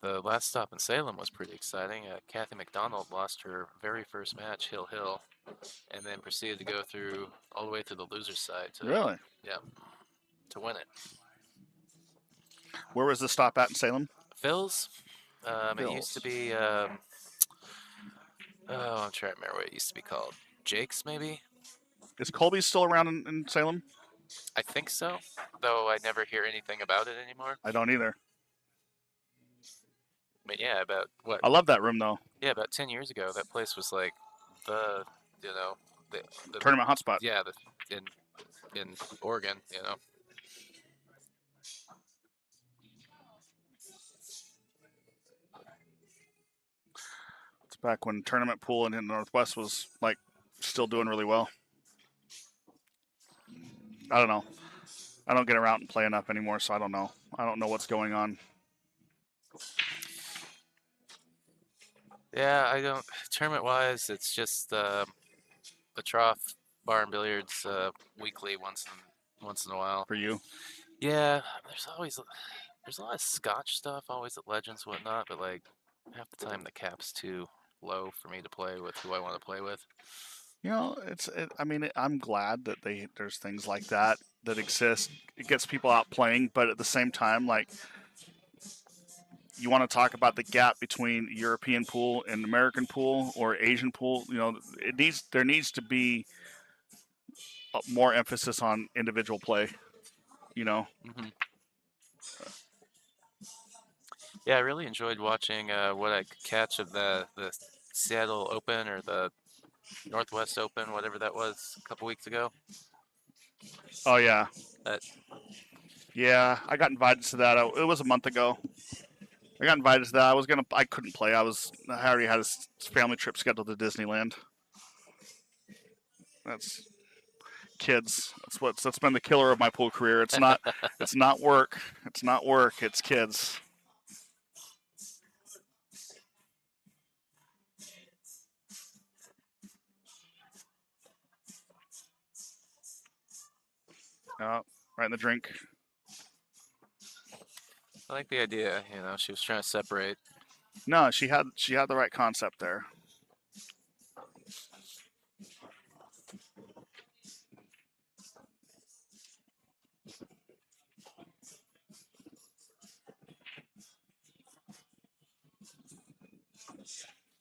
The last stop in Salem was pretty exciting. Kathy McDonald lost her very first match, Hill Hill, and then proceeded to go through all the way to the loser's side. Really? Yeah, to win it. Where was the stop at in Salem? Phil's. It used to be. Oh, I'm trying to remember what it used to be called. Jake's, maybe. Is Colby still around in Salem? I think so, though I never hear anything about it anymore. I don't either. I mean, yeah, about what? I love that room though. Yeah, about 10 years ago, that place was like the Tournament hotspot. Yeah, in Oregon, It's back when tournament pool in the Northwest was like still doing really well. I don't know. I don't get around and play enough anymore, so I don't know. I don't know what's going on. Yeah, I don't. Tournament-wise, it's just the Trough Bar and Billiards weekly once in a while. For you? Yeah, there's a lot of Scotch stuff always at Legends and whatnot, but like half the time the cap's too low for me to play with who I want to play with. You know, I'm glad that there's things like that exist. It gets people out playing, but at the same time, like, you want to talk about the gap between European pool and American pool or Asian pool. You know, there needs to be more emphasis on individual play. You know. Mm-hmm. Yeah, I really enjoyed watching what I could catch of the Seattle Open or the Northwest Open, whatever that was, a couple weeks ago. Oh yeah. Yeah, I got invited to that. It was a month ago. I got invited to that. I couldn't play. I already had a family trip scheduled to Disneyland. That's kids. That's been the killer of my pool career. It's not work. It's not work. It's kids. Right in the drink. I like the idea. She was trying to separate. No, she had the right concept there.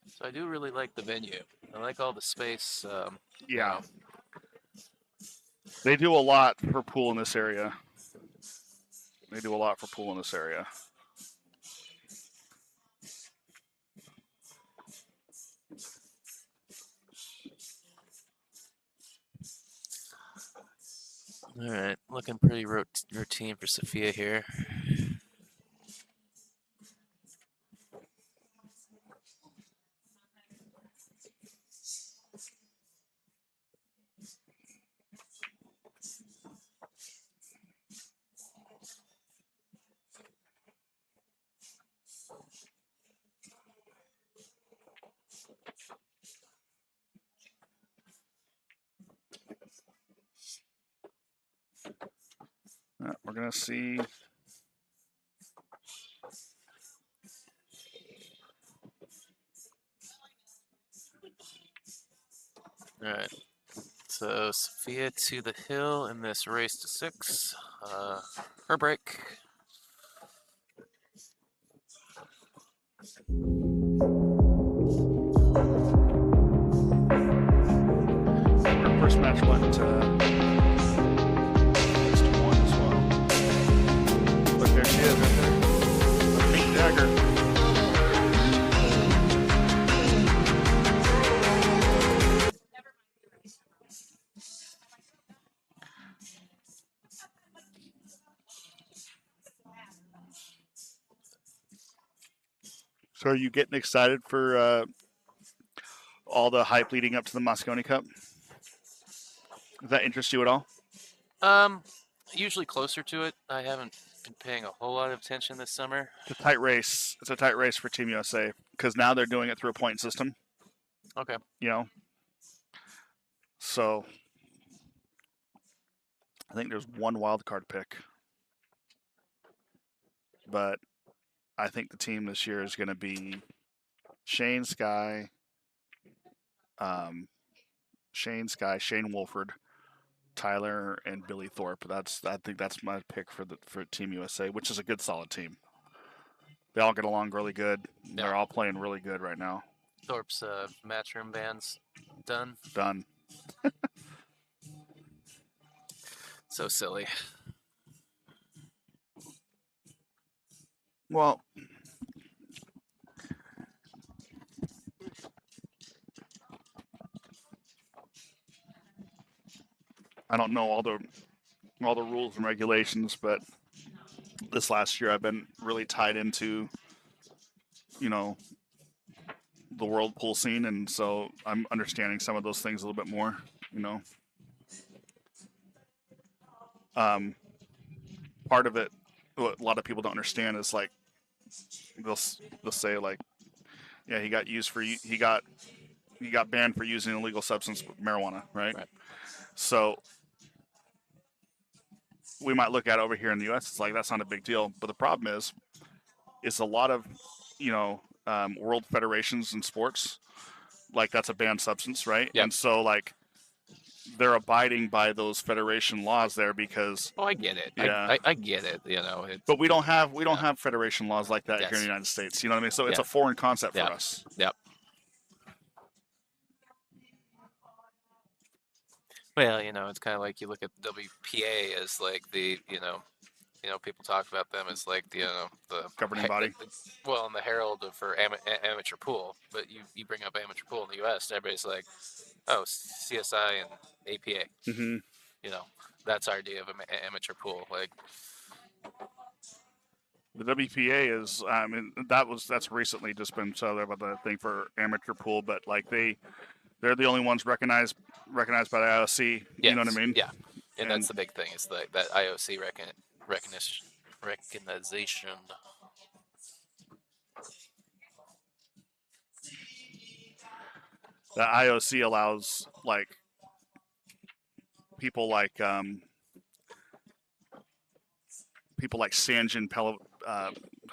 So I do really like the venue. I like all the space. Yeah. They do a lot for pool in this area. All right, looking pretty routine for Sophia here. We're gonna see. All right. So Sophia to the hill in this race to 6. Her break. match went 6-1 as well. But there she is, right there. The pink dagger. So are you getting excited for all the hype leading up to the Moscone Cup? Does that interest you at all? Usually closer to it. I haven't been paying a whole lot of attention this summer. It's a tight race. It's a tight race for Team USA because now they're doing it through a point system. Okay. You know, so I think there's one wild card pick, but I think the team this year is going to be Shane Sky, Shane Wolford, Tyler, and Billy Thorpe. I think that's my pick for Team USA, which is a good, solid team. They all get along really good. Yeah. They're all playing really good right now. Thorpe's matchroom band's done. Done. So silly. Well, I don't know all the rules and regulations, but this last year I've been really tied into, you know, the world pool scene, and so I'm understanding some of those things a little bit more, you know. Part of it, what a lot of people don't understand is like they'll say like, yeah, he got banned for using illegal substance, marijuana, right? So we might look at it over here in the U.S. It's like that's not a big deal, but the problem is a lot of, you know, world federations in sports, like that's a banned substance, right? Yep. And so like they're abiding by those federation laws there because. Oh, I get it. Yeah. I get it. You know. But we don't have federation laws like that Yes. here in the United States. You know what I mean? So it's Yeah. a foreign concept Yeah. for us. Yep. Well, you know, it's kind of like you look at WPA as like the, you know, people talk about them as like the, the Governing body. Well, and the herald for amateur pool. But you bring up amateur pool in the U.S., and everybody's like, oh, CSI and APA. Mm-hmm. You know, that's our idea of an amateur pool. Like, the WPA is, I mean, that's recently just been said about the thing for amateur pool, but like they're the only ones recognized by the IOC. yes, You know what I mean? Yeah, and that's the big thing is that IOC recognition. The IOC allows like people like Sanjin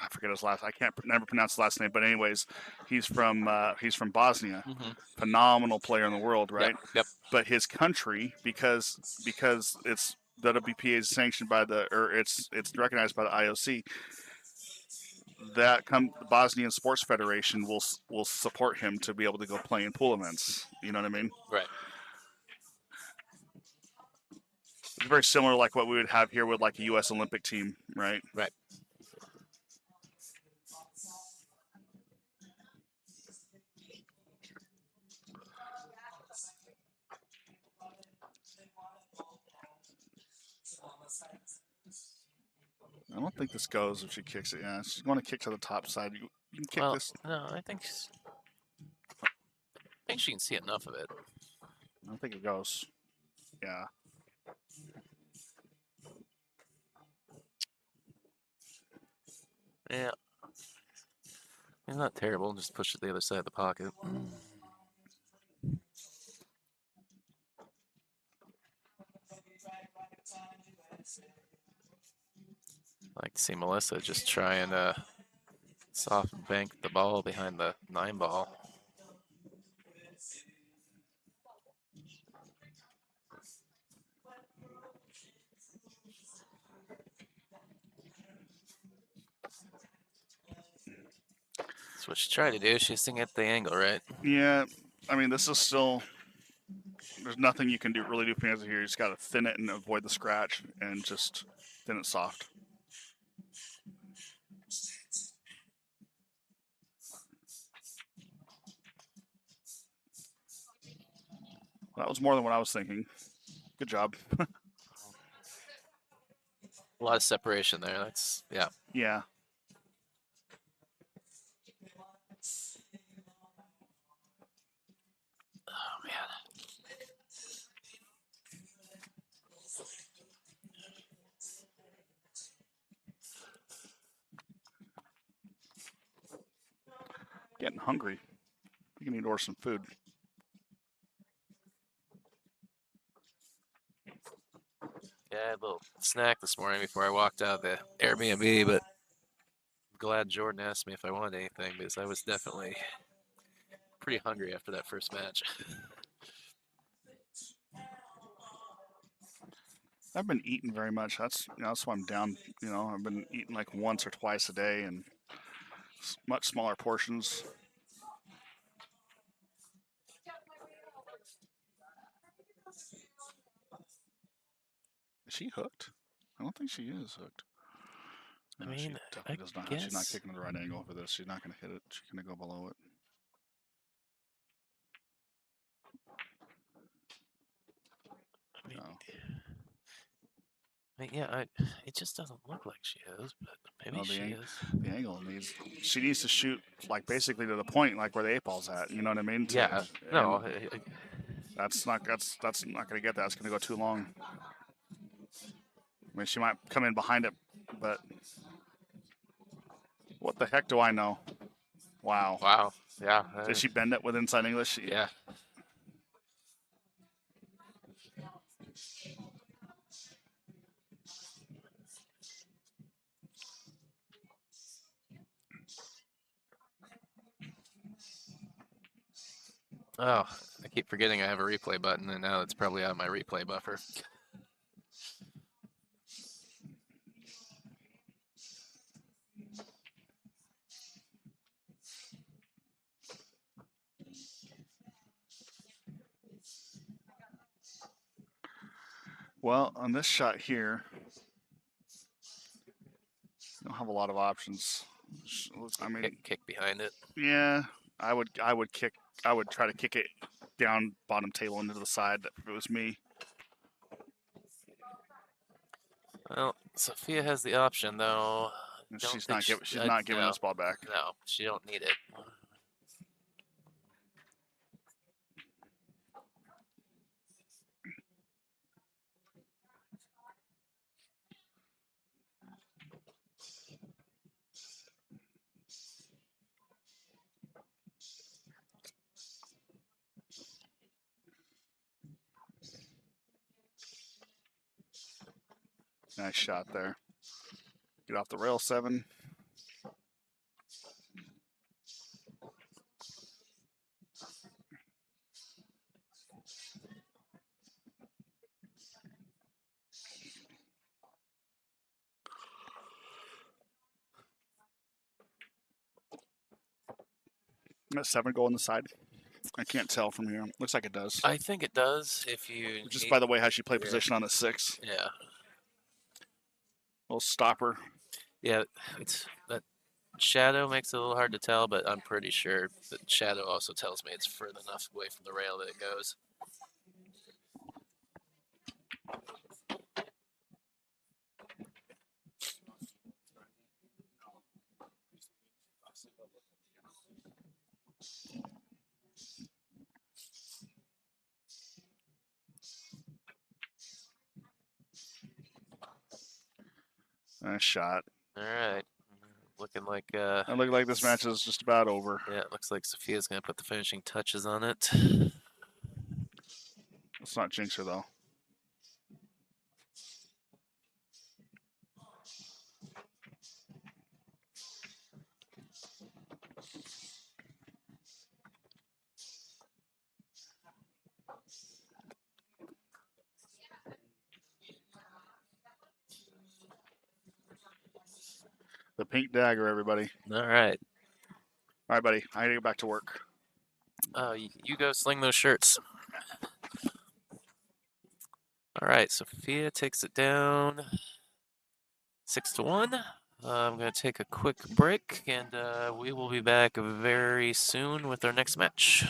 I forget his last. I can't never pronounce his last name, but anyways, he's from Bosnia. Mm-hmm. Phenomenal player in the world, right? Yep. But his country, because it's the WPA is sanctioned by it's recognized by the IOC. The Bosnian Sports Federation will support him to be able to go play in pool events. You know what I mean? Right. It's very similar, like what we would have here with like a U.S. Olympic team, right? Right. I don't think this goes if she kicks it. Yeah, she's going to kick to the top side. You can kick this. No, I think she can see enough of it. I don't think it goes. Yeah. Yeah. It's not terrible. Just push it the other side of the pocket. I like to see Melissa just try and soft bank the ball behind the 9 ball. That's what she tried to do. She's thinking at the angle, right? Yeah. I mean, this is still. There's nothing you can really do from here. You just got to thin it and avoid the scratch and just thin it soft. Well, that was more than what I was thinking. Good job. A lot of separation there. That's, yeah. Yeah. Oh, man. Getting hungry. You need to order some food. Yeah, I had a little snack this morning before I walked out of the Airbnb, but I'm glad Jordan asked me if I wanted anything because I was definitely pretty hungry after that first match. I've been eating very much. That's that's why I'm down. I've been eating like once or twice a day and much smaller portions. Is she hooked? I don't think she is hooked. I No, she mean, definitely does not. She's not kicking to the right angle for this. She's not going to hit it. She's going to go below it. No. Yeah, it just doesn't look like she is, but maybe she is. The angle needs. She needs to shoot like basically to the point, like where the 8-ball's at. You know what I mean? Yeah. No. That's not going to get that. It's going to go too long. I mean, she might come in behind it, but what the heck do I know? Wow. Wow. Yeah. Did she bend it with inside English? Yeah. Oh, I keep forgetting I have a replay button, and now it's probably out of my replay buffer. Well, on this shot here, you don't have a lot of options. I mean, kick behind it. Yeah, I would try to kick it down bottom table into the side if it was me. Well, Sophia has the option though. She's not giving this ball back. No, she don't need it. Nice shot there. Get off the rail, 7. That 7 go on the side. I can't tell from here. Looks like it does. I think it does if you. Just by the way how she played position on the 6. Yeah. Little stopper. Yeah, it's that shadow makes it a little hard to tell, but I'm pretty sure the shadow also tells me it's further enough away from the rail that it goes. Nice shot. All right. Looking like It looked like this match is just about over. Yeah, it looks like Sophia's gonna put the finishing touches on it. Let's not jinx her though. The pink dagger, everybody. All right. All right, buddy. I gotta get back to work. You go sling those shirts. All right, Sophia takes it down 6-1. I'm going to take a quick break, and we will be back very soon with our next match.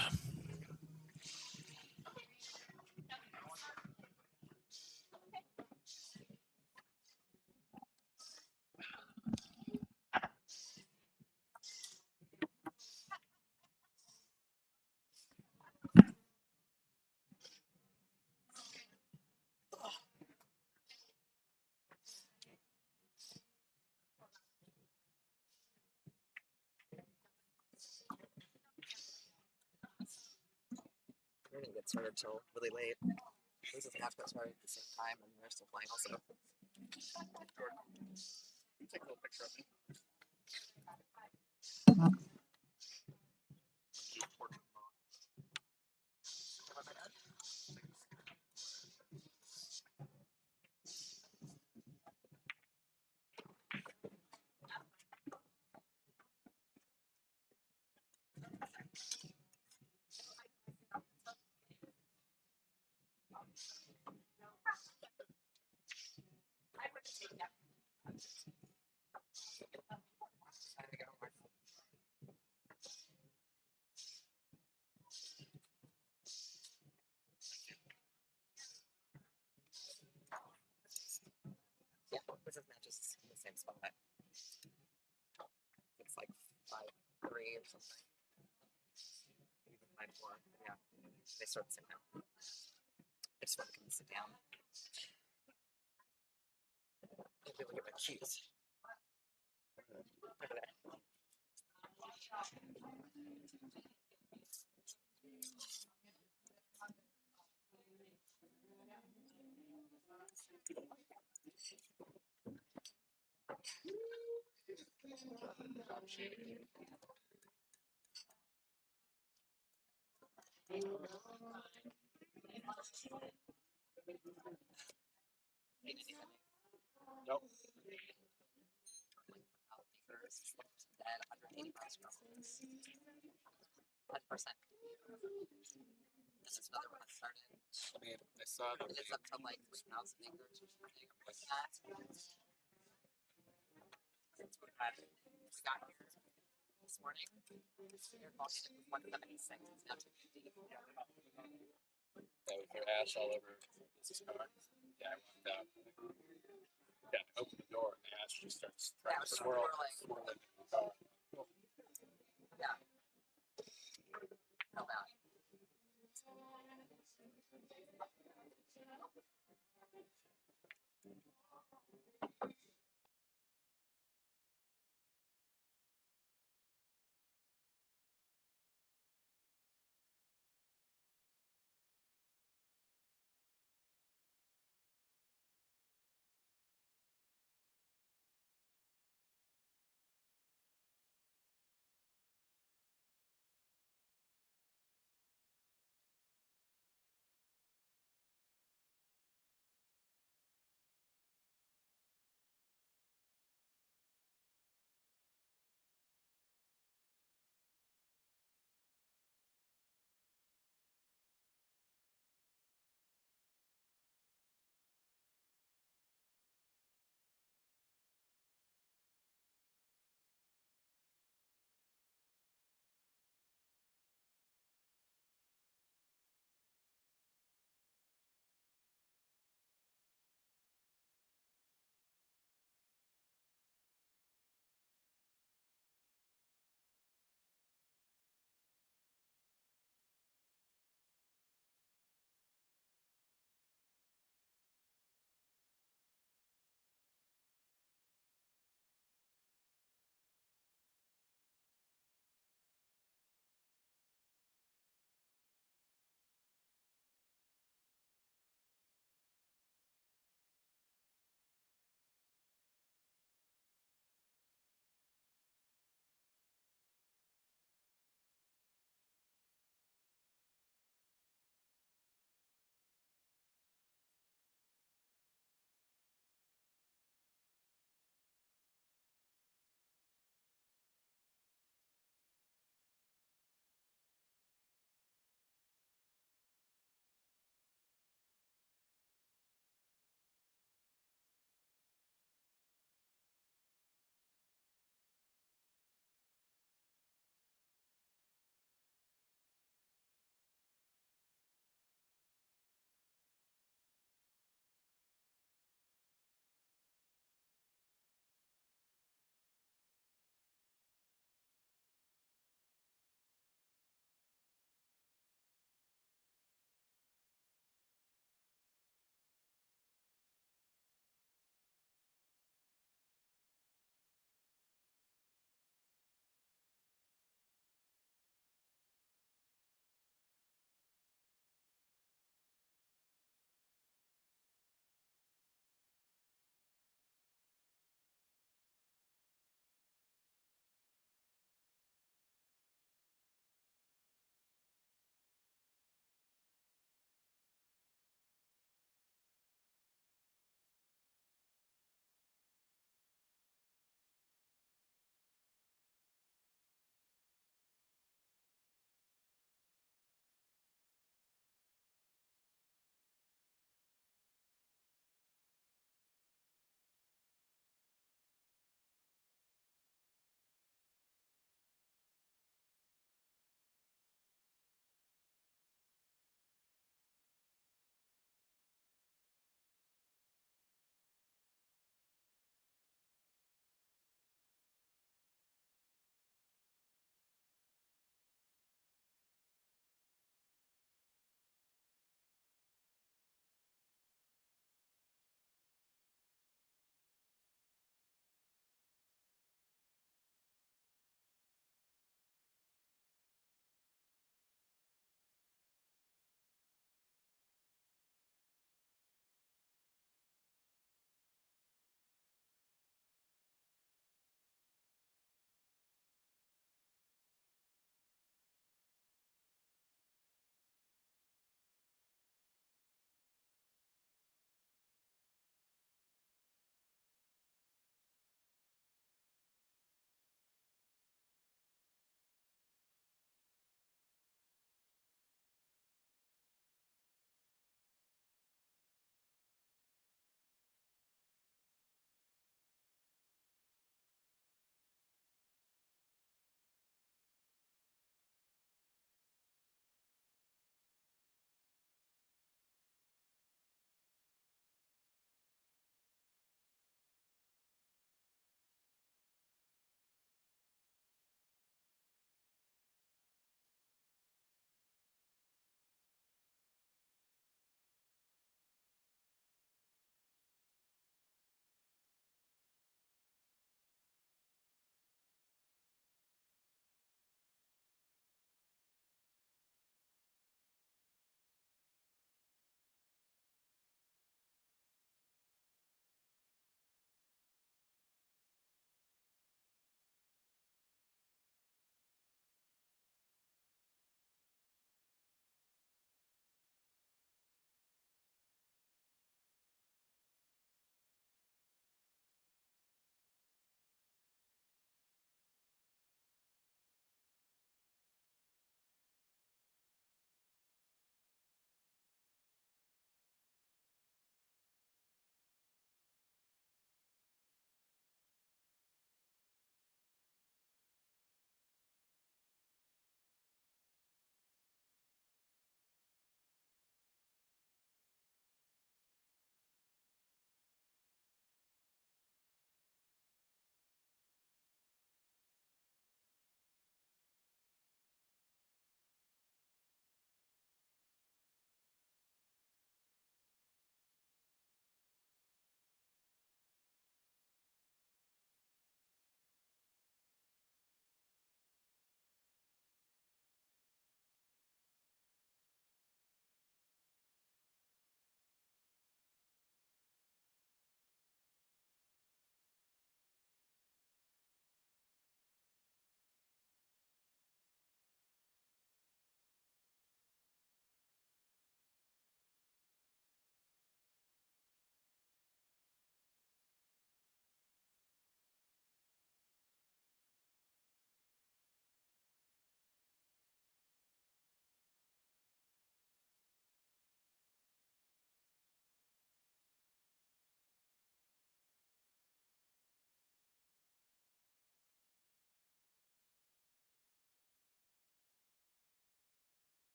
We didn't get started till really late. This doesn't have to get started at the same time, and they're still playing also. Take a little picture of me. Yeah, this is matches in the same spot. It's like 5-3 or something. Even 5-4. Yeah, they start the same time. I just want to come and sit down. I'll be able to get my cues. Over there. Nope. Dead 180 miles per hour. 10%. This is another one that started. I mean, I saw And it's up to like 3,000 acres or something. What's that? Since we got here this morning, air quality was 176. It's now 250. that was their ash all over this car. Yeah, I walked out. Yeah, I opened the door and the ash just starts Yeah, it was swirling. Yeah. No value.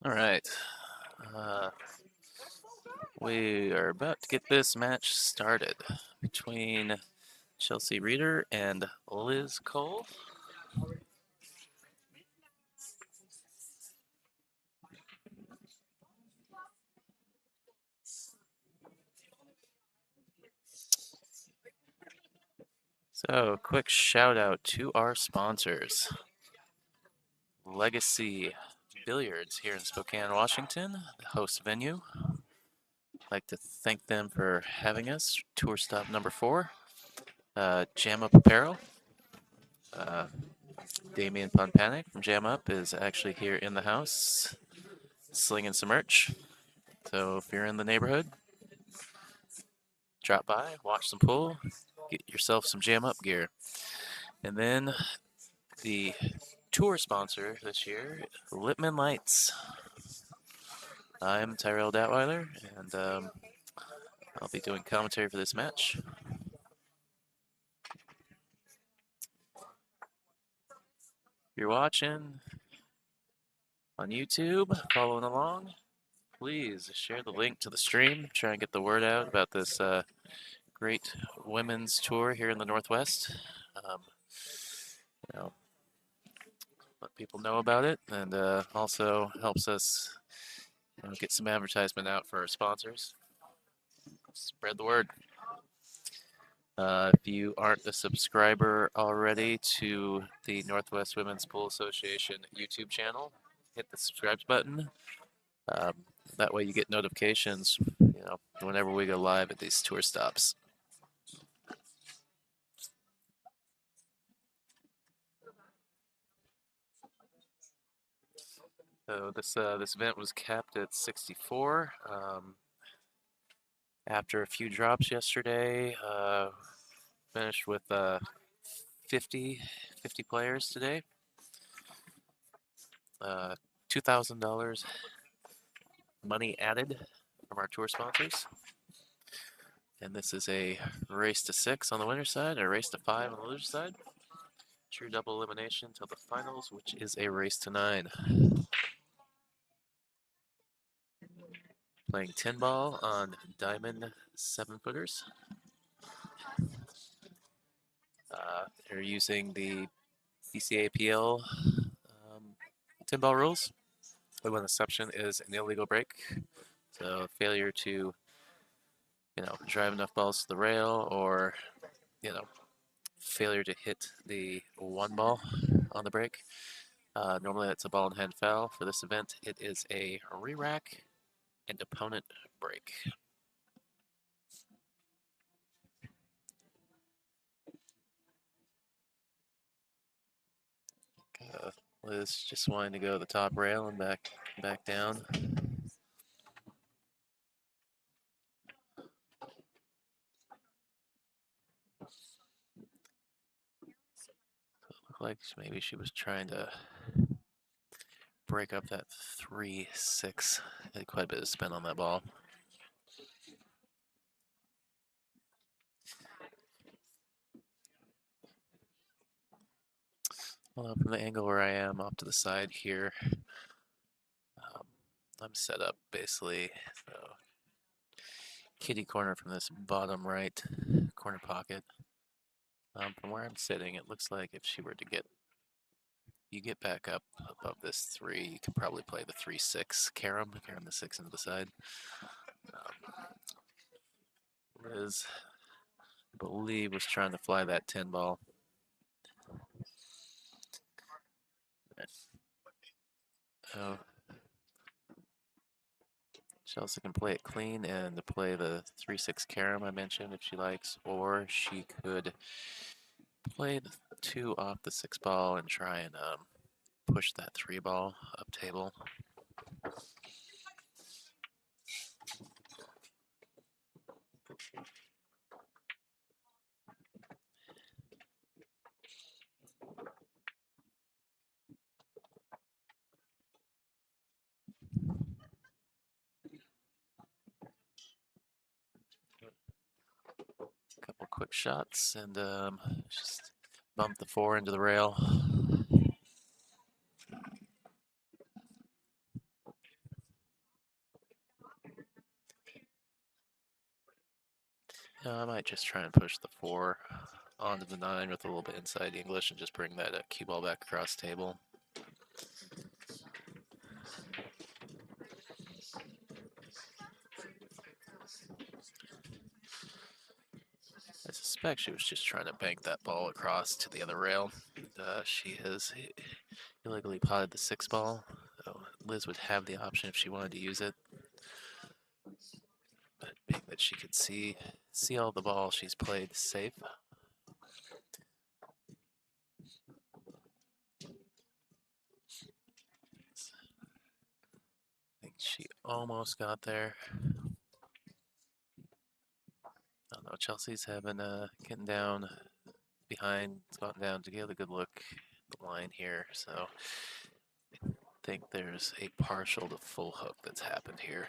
All right. We are about to get this match started between Chelsea Reeder and Liz Cole. So, quick shout out to our sponsors. Legacy Billiards here in Spokane, Washington, the host venue. I'd like to thank them for having us. Tour stop number 4. Jam Up Apparel. Damian Ponpanic from Jam Up is actually here in the house slinging some merch. So if you're in the neighborhood, drop by, watch some pool, get yourself some Jam Up gear. And then the tour sponsor this year, Lippman Lights. I'm Tyrell Datweiler, and I'll be doing commentary for this match. If you're watching on YouTube, following along, please share the link to the stream. Try and get the word out about this great women's tour here in the Northwest. You know, let people know about it, and also helps us get some advertisement out for our sponsors. Spread the word. If you aren't a subscriber already to the Northwest Women's Pool Association YouTube channel, hit the subscribe button. That way you get notifications, whenever we go live at these tour stops. So this event was capped at 64. After a few drops yesterday, finished with 50 players today. $2,000 money added from our tour sponsors. And this is a race to 6 on the winner's side, and a race to 5 on the loser's side. True double elimination till the finals, which is a race to 9. Playing 10 ball on diamond 7-footers. They're using the BCAPL 10 ball rules. The one exception is an illegal break. So failure to, drive enough balls to the rail, or, failure to hit the 1 ball on the break. Normally that's a ball and hand foul. For this event, it is a re-rack and opponent break. Liz just wanting to go to the top rail and back down. Looked like maybe she was trying to break up that 3-6. Had quite a bit of spin on that ball. Well, from the angle where I am off to the side here, I'm set up basically. So kitty corner from this bottom right corner pocket. From where I'm sitting, it looks like if she were to get back up above this 3, you could probably play the 3-6 carom the 6 into the side. Liz, I believe, was trying to fly that 10 ball. Oh, Chelsea can play it clean and play the 3-6 carom I mentioned if she likes, or she could play the 2 off the 6 ball and try and push that 3 ball up table. Couple quick shots and just bump the 4 into the rail. might just try and push the 4 onto the 9 with a little bit inside English and just bring that cue ball back across the table. I suspect she was just trying to bank that ball across to the other rail. She has illegally potted the 6 ball. So Liz would have the option if she wanted to use it. But being that she could see all the ball, she's played safe. I think she almost got there. I don't know, Chelsea's having getting down behind, squatting down to get a good look at the line here. So I think there's a partial to full hook that's happened here.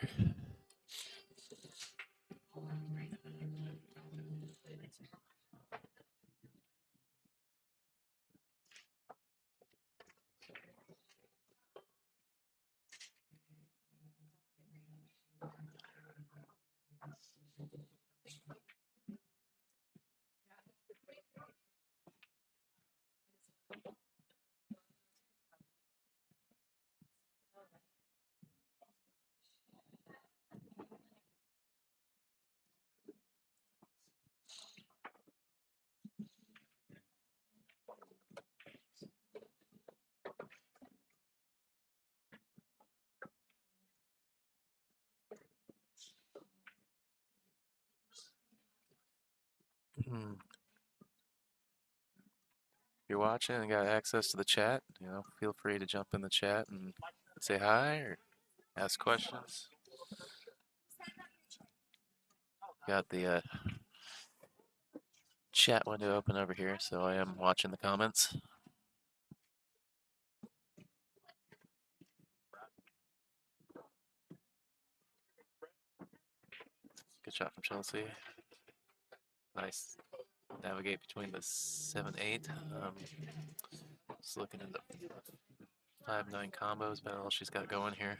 If you're watching and got access to the chat, feel free to jump in the chat and say hi or ask questions. Got the chat window open over here, so I am watching the comments. Good shot from Chelsea. Nice navigate between the 7-8. Just looking at the 5-9 combos, about all she's got going here.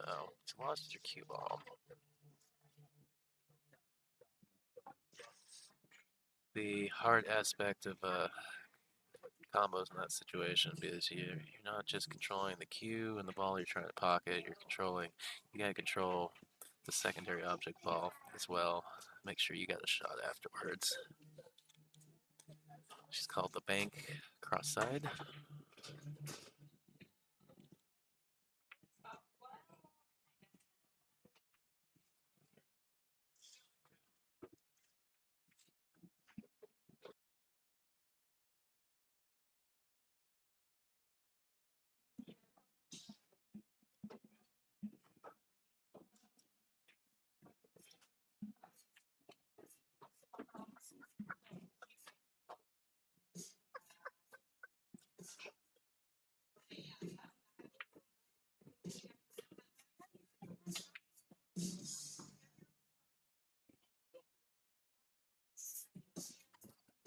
Oh, she lost her cue ball. The hard aspect of combos in that situation is you're not just controlling the cue and the ball you're trying to pocket, you gotta control the secondary object ball as well. Make sure you got a shot afterwards. She's called the bank cross side.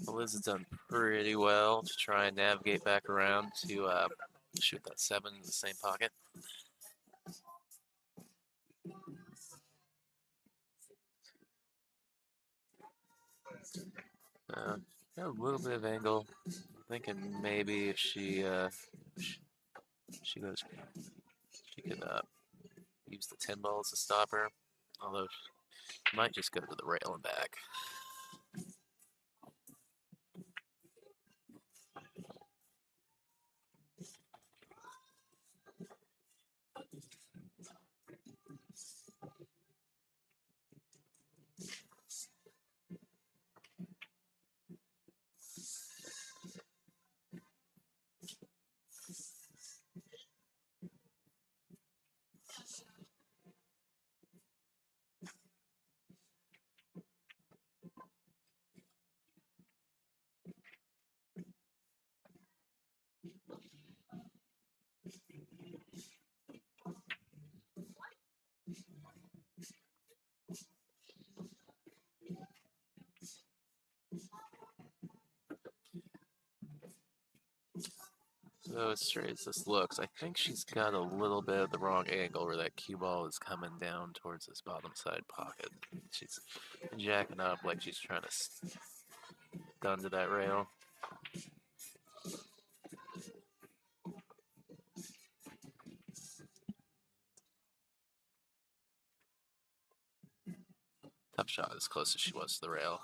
Liz has done pretty well to try and navigate back around to shoot that 7 in the same pocket. Got a little bit of angle. Thinking maybe if she goes, she could use the 10 balls to stop her. Although she might just go to the rail and back. So as straight as this looks, I think she's got a little bit of the wrong angle where that cue ball is coming down towards this bottom side pocket. She's jacking up like she's trying to stun to that rail. Tough shot as close as she was to the rail.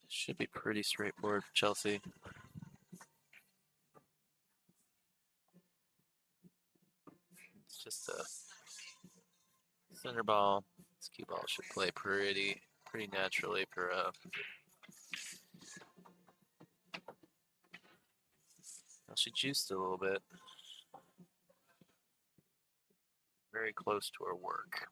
Should be pretty straightforward for Chelsea. It's just a center ball. This cue ball should play pretty naturally for well, she juiced a little bit. Very close to her work.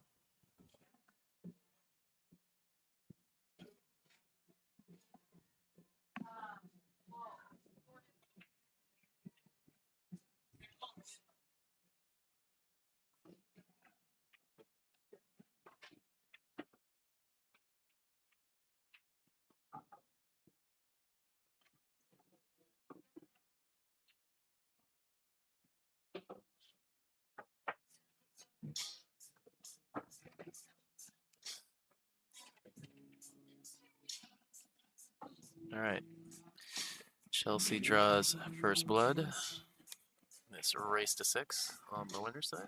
All right. Chelsea draws first blood. It's a race to 6 on the winner's side.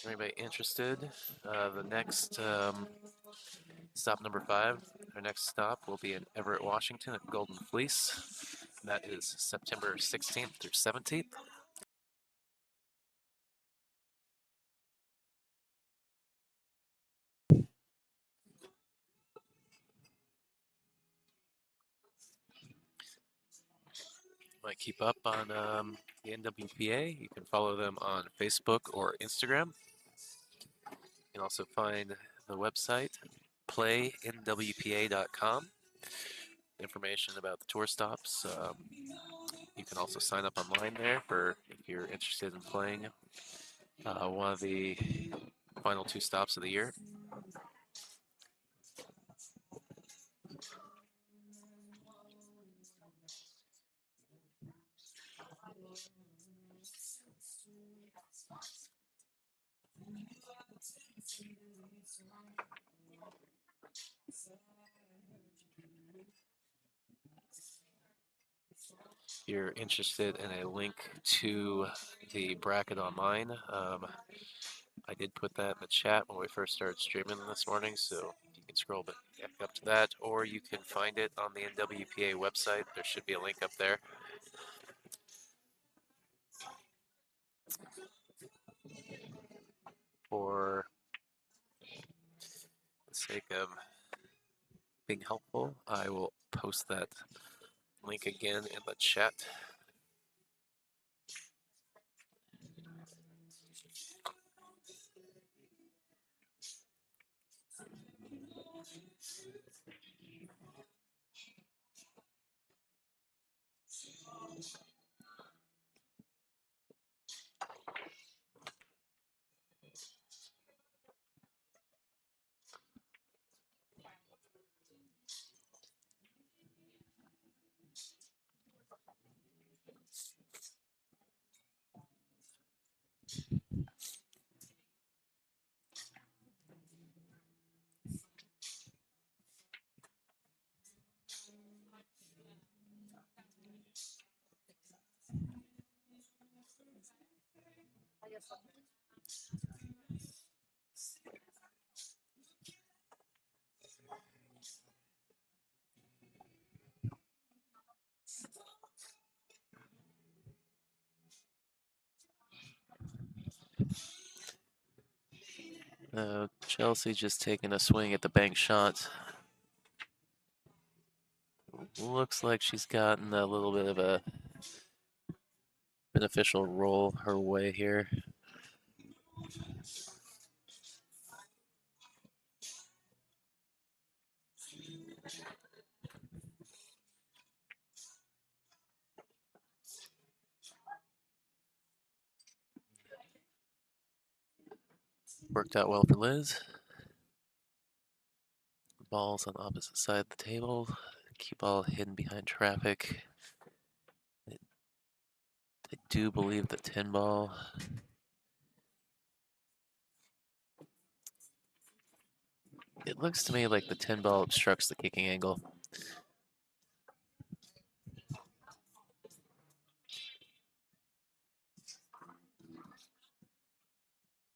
Anybody interested? The next stop number 5, our next stop will be in Everett, Washington at Golden Fleece. That is September 16th through 17th. Might keep up on the NWPA. You can follow them on Facebook or Instagram. You can also find the website playnwpa.com. Information about the tour stops. You can also sign up online there for if you're interested in playing one of the final 2 stops of the year. If you're interested in a link to the bracket online, I did put that in the chat when we first started streaming this morning, so you can scroll back up to that, or you can find it on the NWPA website. There should be a link up there. For the sake of being helpful, I will post that link again in the chat. Chelsea just taking a swing at the bank shot. Looks like she's gotten a little bit of a beneficial roll her way here. Worked out well for Liz. The ball's on the opposite side of the table. Cue ball hidden behind traffic. I do believe the 10 ball. It looks to me like the 10 ball obstructs the kicking angle.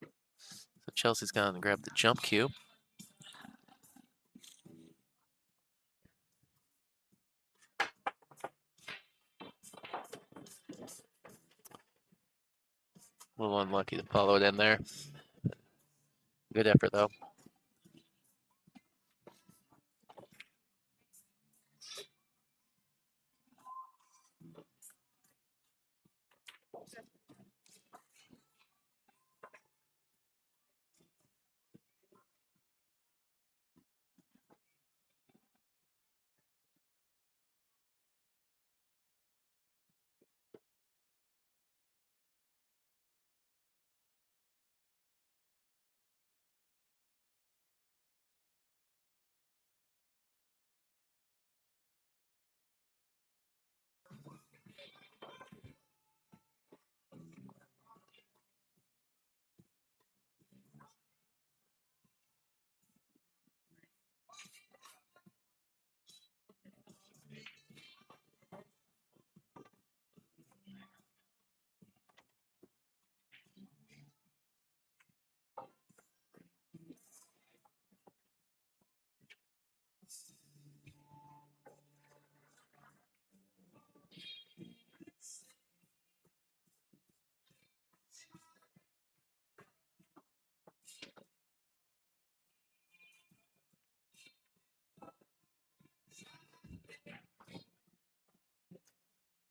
So Chelsea's gone and grabbed the jump cue. A little unlucky to follow it in there. Good effort, though.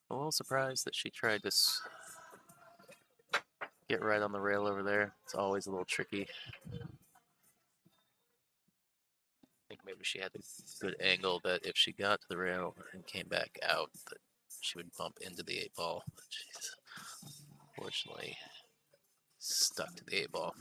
A little surprised that she tried to get right on the rail over there. It's always a little tricky. I think maybe she had a good angle that if she got to the rail and came back out, that she would bump into the 8 ball. But she's fortunately stuck to the 8 ball.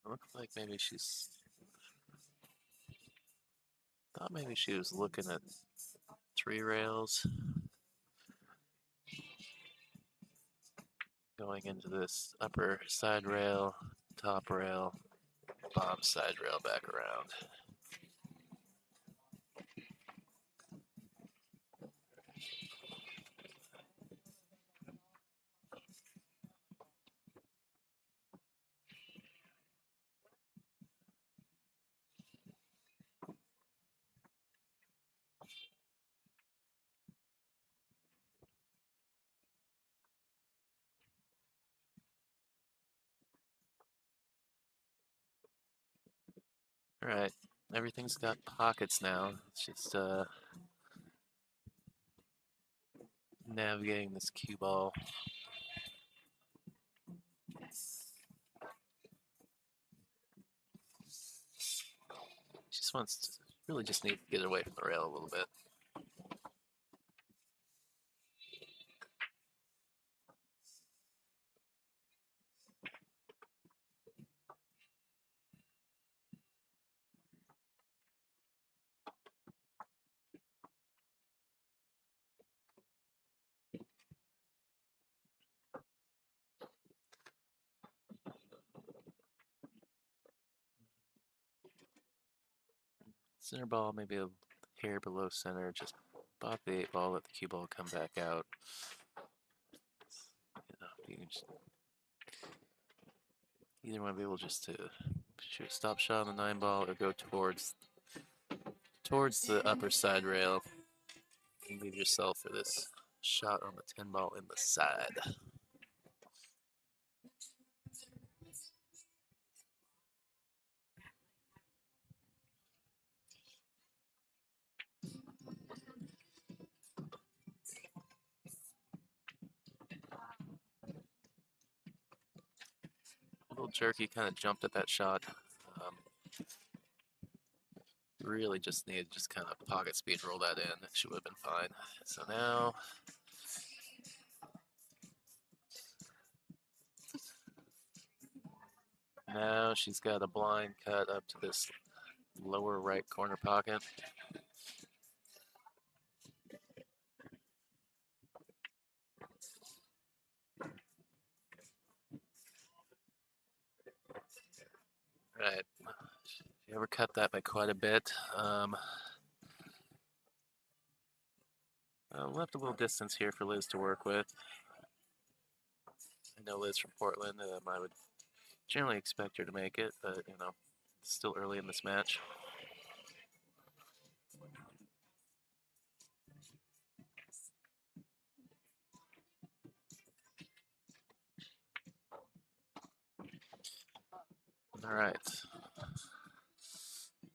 Looks like maybe she's thought maybe she was looking at 3 rails going into this upper side rail, top rail, bottom side rail back around. All right, everything's got pockets now. It's just navigating this cue ball. She's this one's really just need to get away from the rail a little bit. Center ball maybe a hair below center, just pop the 8 ball, let the cue ball come back out. You know, you can just, either one be able just to shoot a stop shot on the 9 ball or go towards the upper side rail and leave yourself for this shot on the 10 ball in the side. A little jerky, kind of jumped at that shot. Really just needed kind of pocket speed roll that in. She would have been fine. So now she's got a blind cut up to this lower right corner pocket. Right. She overcut that by quite a bit. Left a little distance here for Liz to work with. I know Liz from Portland. I would generally expect her to make it, but you know, it's still early in this match. All right.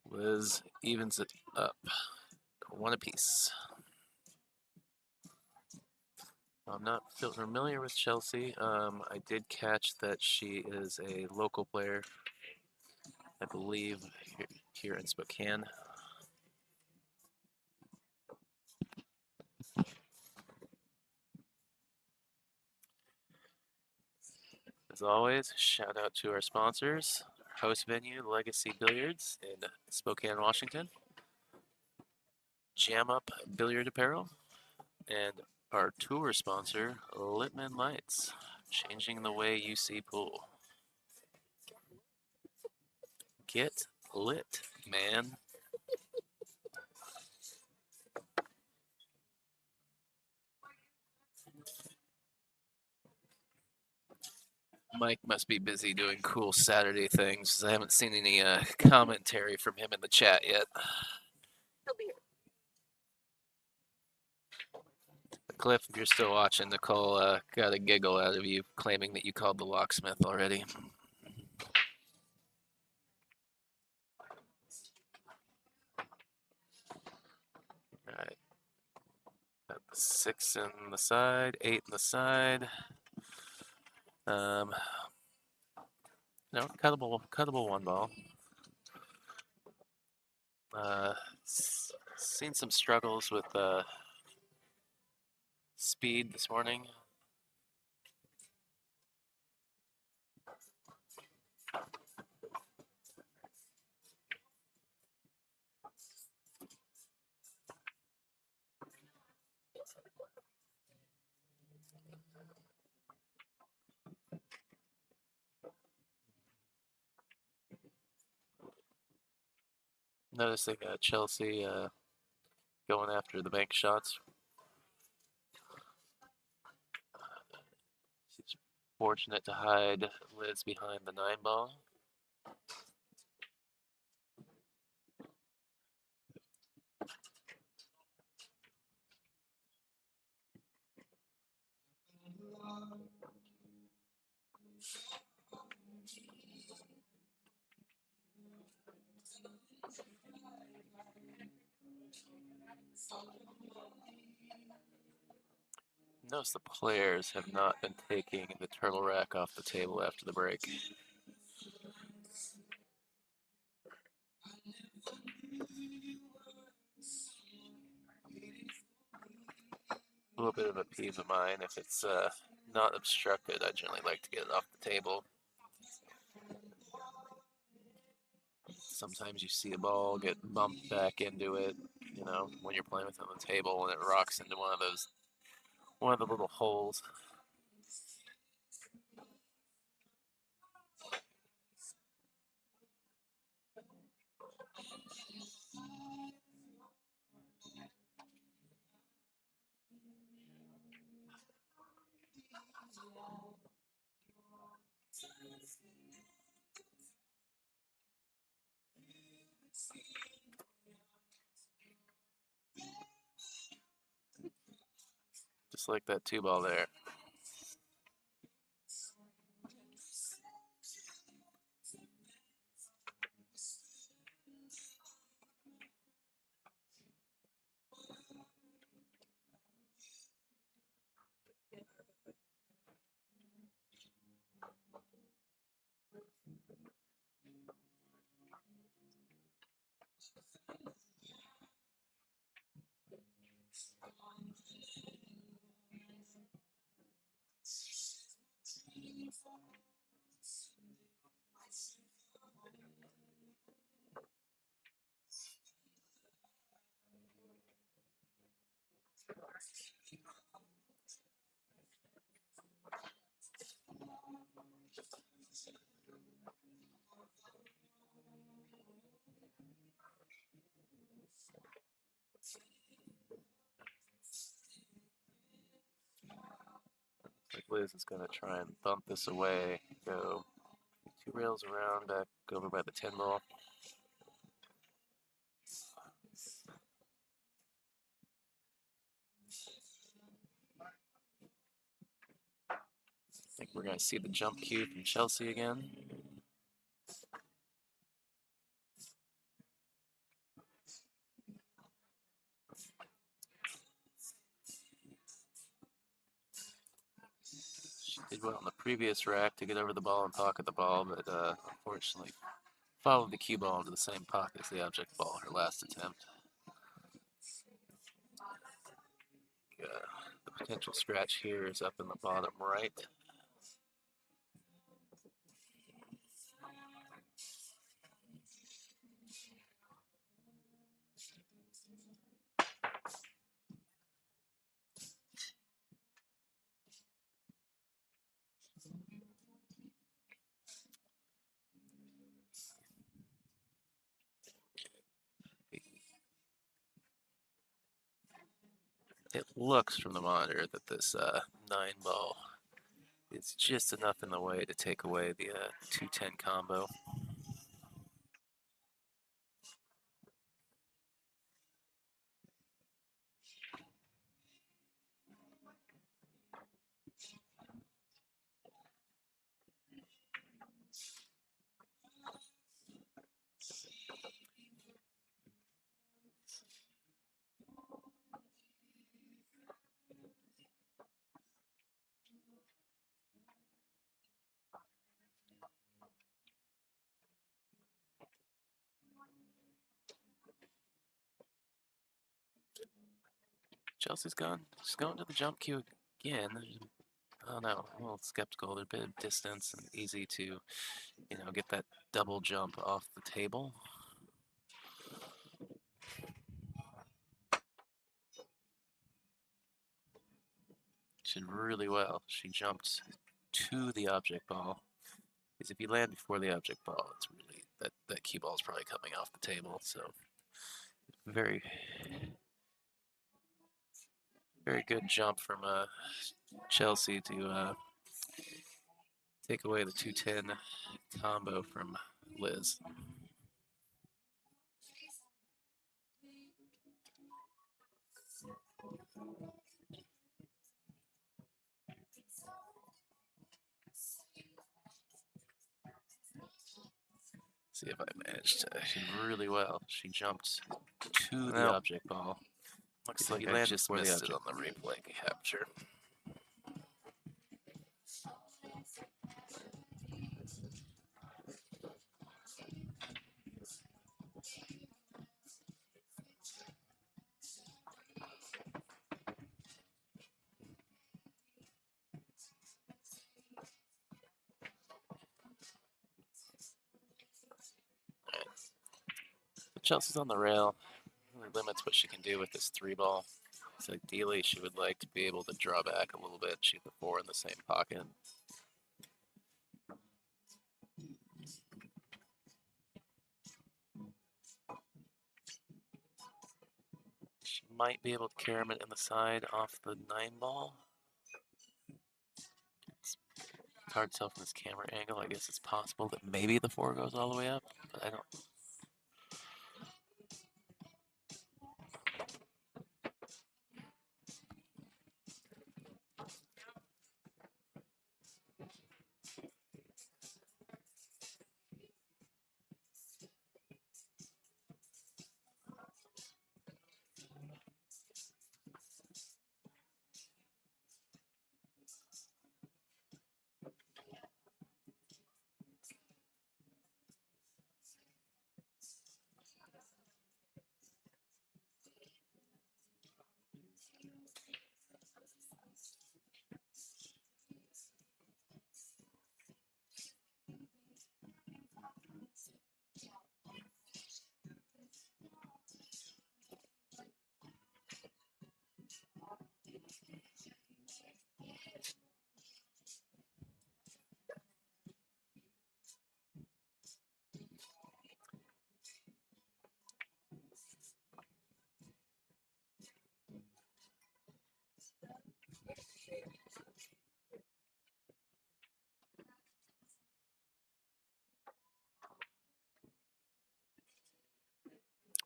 Liz evens it up. 1 apiece. I'm not familiar with Chelsea. I did catch that she is a local player, I believe, here in Spokane. As always, shout out to our sponsors, our host venue, Legacy Billiards in Spokane, Washington, Jam Up Billiard Apparel, and our tour sponsor, Litman Lights, changing the way you see pool. Get lit, man. Mike must be busy doing cool Saturday things. I haven't seen any commentary from him in the chat yet. He'll be here. Cliff, if you're still watching, Nicole got a giggle out of you claiming that you called the locksmith already. All right. Got the 6 in the side, 8 in the side. No, cuttable 1 ball. Seen some struggles with speed this morning. Noticing Chelsea going after the bank shots. She's fortunate to hide Liz behind the 9 ball. Notice the players have not been taking the turtle rack off the table after the break. A little bit of a peeve of mine. If it's not obstructed, I generally like to get it off the table. Sometimes you see a ball get bumped back into it, you know, when you're playing with it on the table, and it rocks into one of the little holes. Just like that 2-ball there. Like Liz is going to try and bump this away, go 2 rails around, back over by the 10-ball. I think we're going to see the jump cue from Chelsea again. She did well on the previous rack to get over the ball and pocket the ball, but unfortunately followed the cue ball into the same pocket as the object ball, her last attempt. The potential scratch here is up in the bottom right. It looks from the monitor that this 9-ball is just enough in the way to take away the 210 combo. Chelsea's gone. She's going to the jump cue again. Oh no, a little skeptical. There's a bit of distance and easy to, you know, get that double jump off the table. She did really well. She jumped to the object ball. Because if you land before the object ball, it's really that cue ball is probably coming off the table. So very good jump from Chelsea to take away the 210 combo from Liz. See if I managed to. She did really well. She jumped to the object ball. Looks like I just missed it on the replay capture. Chelsea's on the rail. Really limits what she can do with this 3-ball. So ideally, she would like to be able to draw back a little bit, shoot the 4 in the same pocket. She might be able to carom it in the side off the 9-ball. It's hard to tell from this camera angle. I guess it's possible that maybe the 4 goes all the way up, but I don't.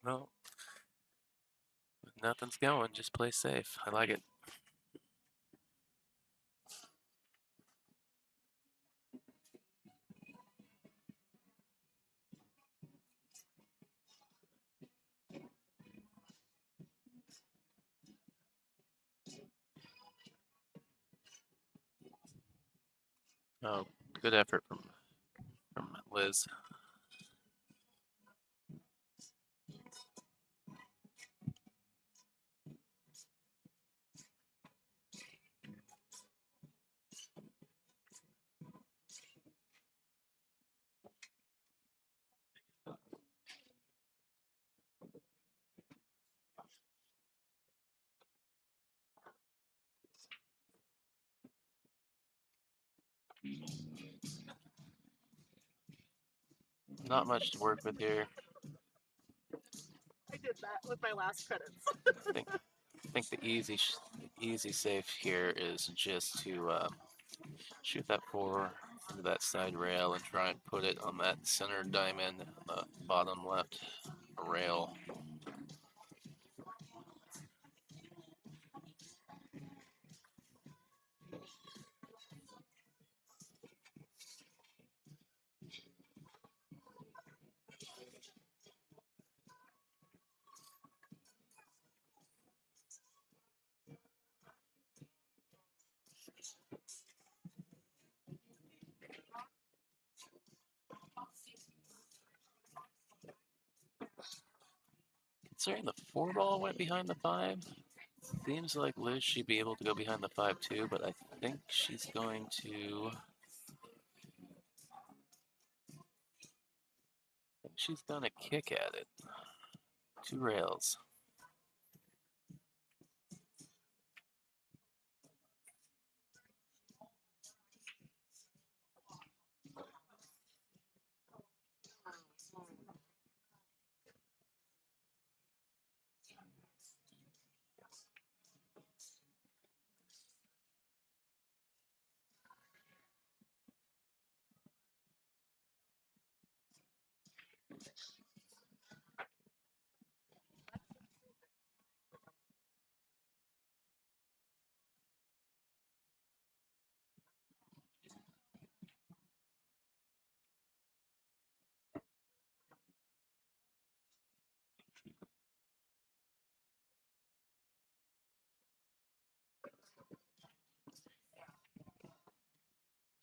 Well, nothing's going. Just play safe. I like it. Oh, good effort from Liz. Not much to work with here. I did that with my last credits. I think the easy safe here is just to shoot that 4 into that side rail and try and put it on that center diamond on the bottom left rail. Considering the 4-ball went behind the 5, seems like Liz should be able to go behind the 5 too, but I think she's going to. She's gonna kick at it. 2 rails.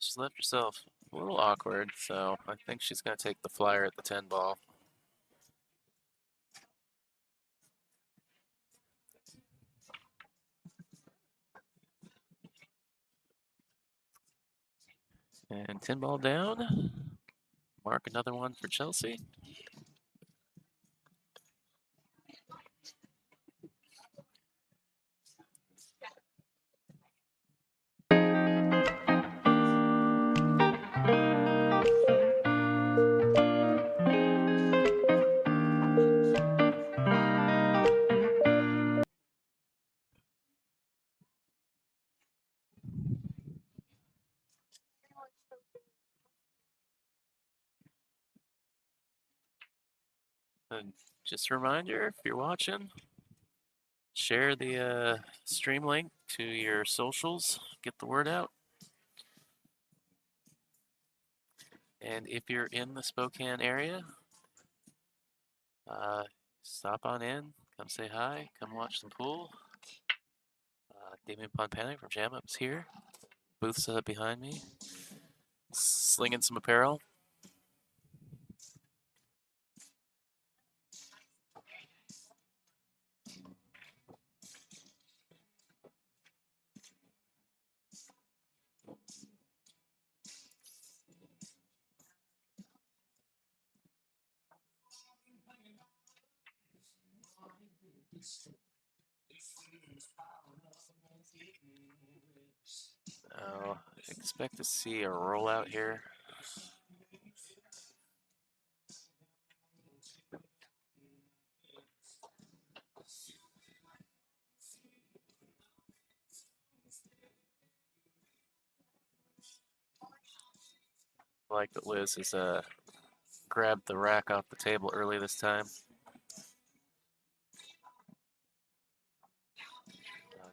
She's left herself a little awkward, so I think she's going to take the flyer at the 10-ball. And 10-ball down. Mark another one for Chelsea. And just a reminder, if you're watching, share the stream link to your socials, get the word out. And if you're in the Spokane area, stop on in, come say hi, come watch some pool. Damien Ponpanic from Jam Up is here. Booth set up behind me, slinging some apparel. Expect to see a rollout here. I like that Liz has grabbed the rack off the table early this time.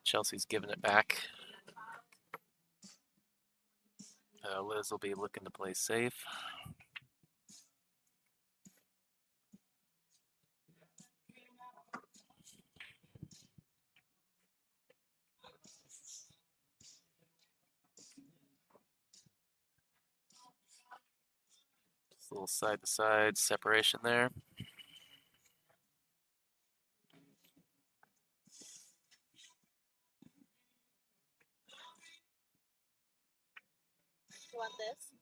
Chelsea's giving it back. Liz will be looking to play safe. Just a little side-to-side separation there. You want this?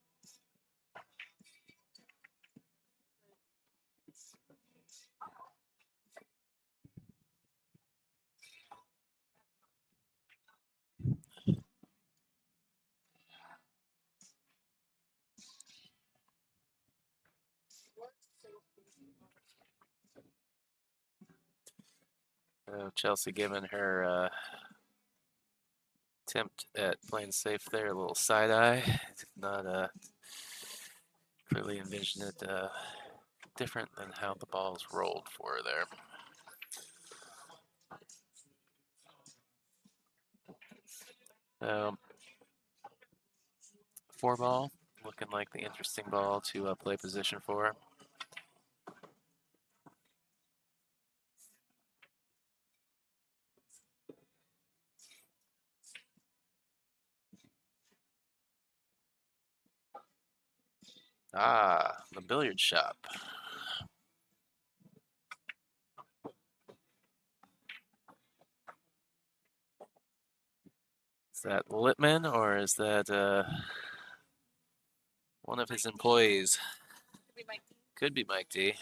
Chelsea giving her attempt at playing safe there, a little side eye. Did not clearly envision it different than how the ball's rolled for her there. Four ball, looking like the interesting ball to play position for. The billiard shop. Is that Littman or is that one of his employees? Could be Mike. Could be Mike D.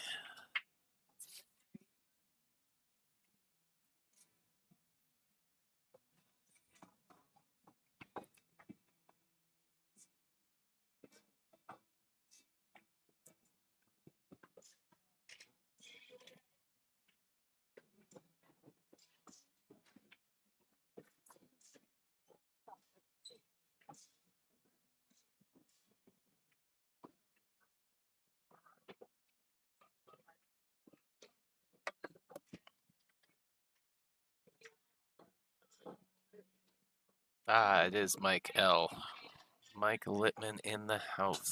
It is Mike L. Mike Littman in the house.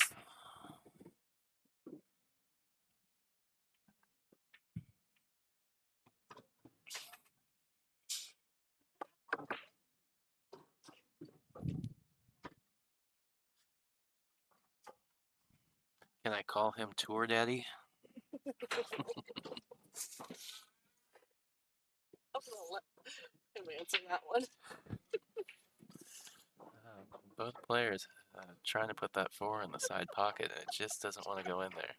Can I call him Tour Daddy? I'm gonna let him answer that one. Both players trying to put that four in the side pocket, and it just doesn't want to go in there.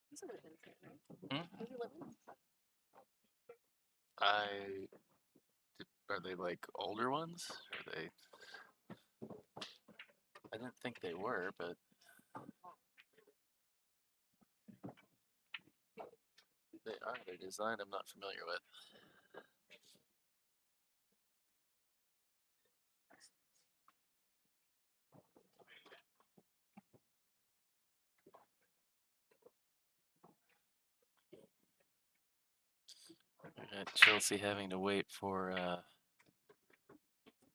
These are the pins here, right? Hmm? These are Littman's? I Are they like older ones? Are they? I didn't think they were, but they are. Their design I'm not familiar with. Alright, Chelsea having to wait for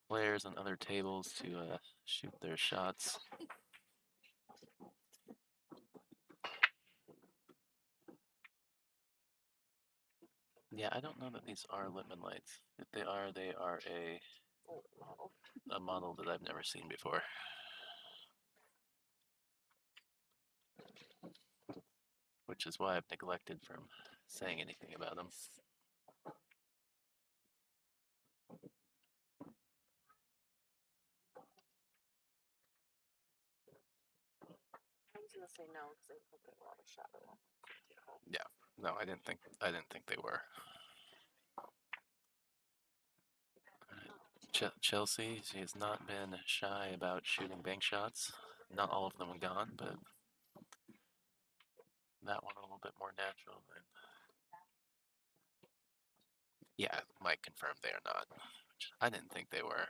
players on other tables to shoot their shots. Yeah, I don't know that these are Lippmann lights. If they are a model that I've never seen before. Which is why I've neglected from saying anything about them. I was gonna say no because I think a lot of shadow. Yeah, no, I didn't think they were. Chelsea, she has not been shy about shooting bank shots. Not all of them have gone, but that one a little bit more natural. Than... Yeah, Mike confirmed they are not. Which I didn't think they were.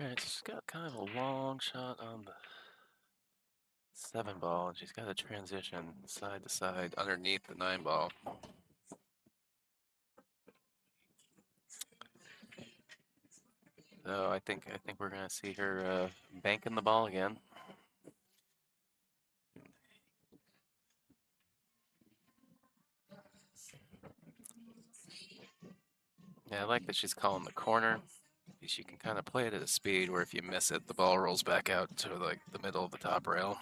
Alright, she's got kind of a long shot on the 7 ball, and she's got to transition side to side underneath the 9 ball. So I think we're gonna see her banking the ball again. Yeah, I like that she's calling the corner. She can kind of play it at a speed where if you miss it, the ball rolls back out to like the middle of the top rail.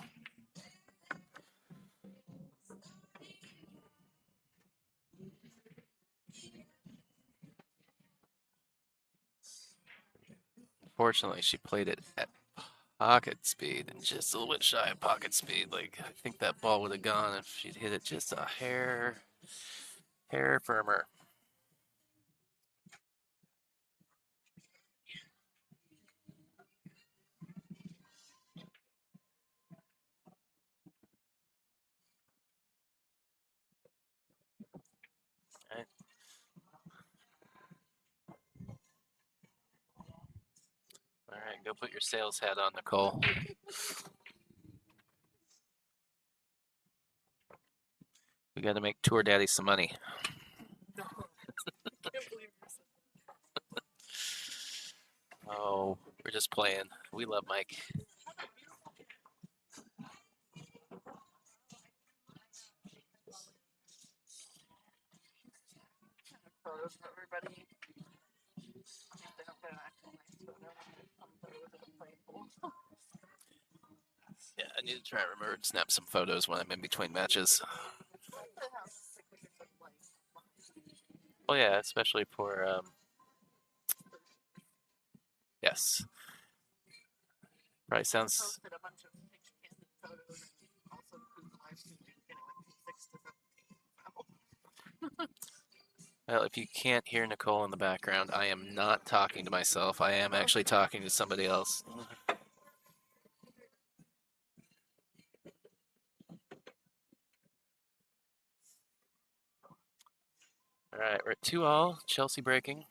Fortunately, she played it at pocket speed and just a little bit shy of pocket speed. Like I think that ball would have gone if she'd hit it just a hair firmer. Right. All right, go put your sales hat on, Nicole. We got to make Tour Daddy some money. Oh, we're just playing. We love Mike. Photos of everybody. They don't get an actual nice photo. Some photos of the playing pool. Yeah, I need to try and remember to snap some photos when I'm in between matches. Well, yeah, especially for yes. Probably sounds. Posted a bunch of picture candid photos and also included the live stream getting like 6 to 17. Well, if you can't hear Nicole in the background, I am not talking to myself. I am actually talking to somebody else. All right, we're at 2-all. Chelsea breaking.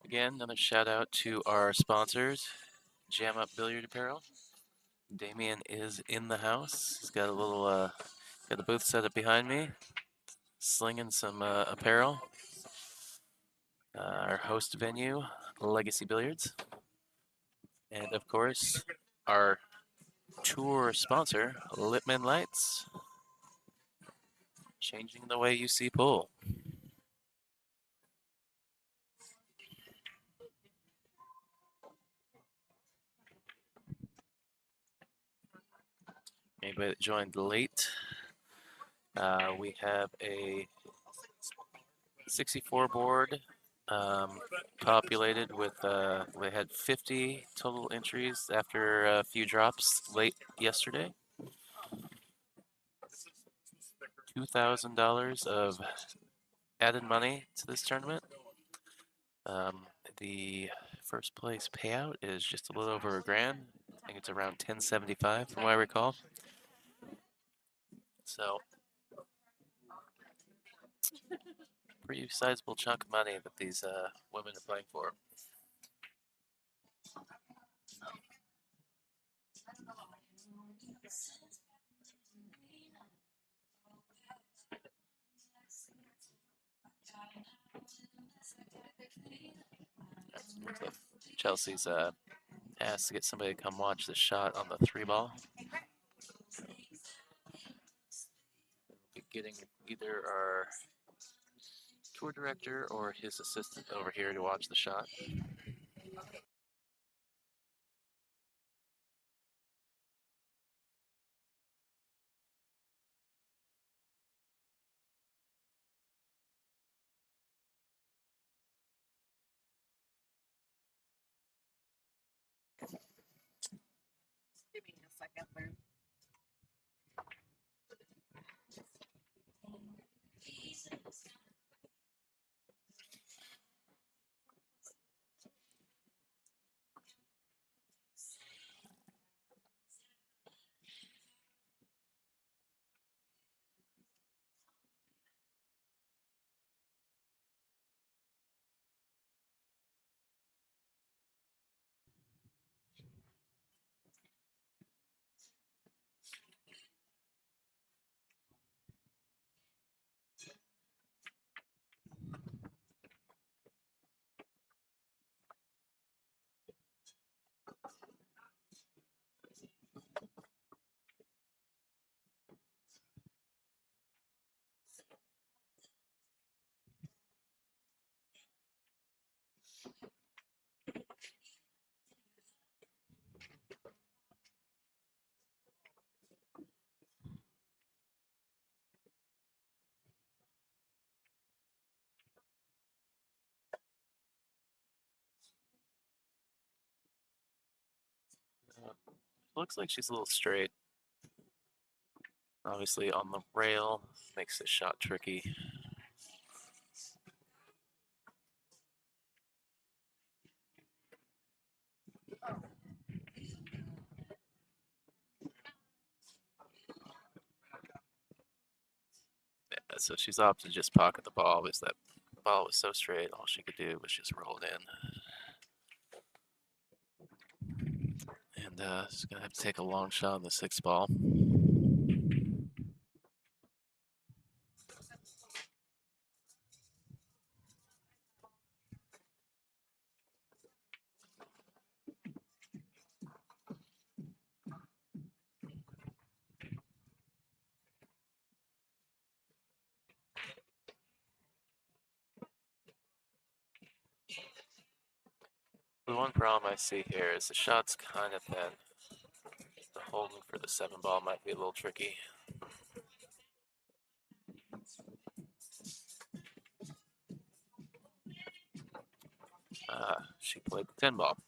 Again, another shout out to our sponsors, Jam Up Billiard Apparel. Damien is in the house. He's got a little, got the booth set up behind me, slinging some apparel. Our host venue, Legacy Billiards. And of course, our tour sponsor, Lipman Lights. Changing the way you see pool. Anybody that joined late, we have a 64 board populated with, we had 50 total entries after a few drops late yesterday. $2,000 of added money to this tournament. The first place payout is just a little over $1,000. I think it's around 1075 from what I recall. So, pretty sizable chunk of money that these women are playing for. Chelsea's asked to get somebody to come watch the shot on the 3-ball. Be getting either our tour director or his assistant over here to watch the shot. Give me a second there. Looks like she's a little straight. Obviously on the rail, makes the shot tricky. Yeah, so she's opted to just pocket the ball because that ball was so straight, all she could do was just roll it in. And she's gonna have to take a long shot on the 6th ball. The one problem I see here is the shot's kind of thin. The holding for the 7 ball might be a little tricky. She played the 10 ball.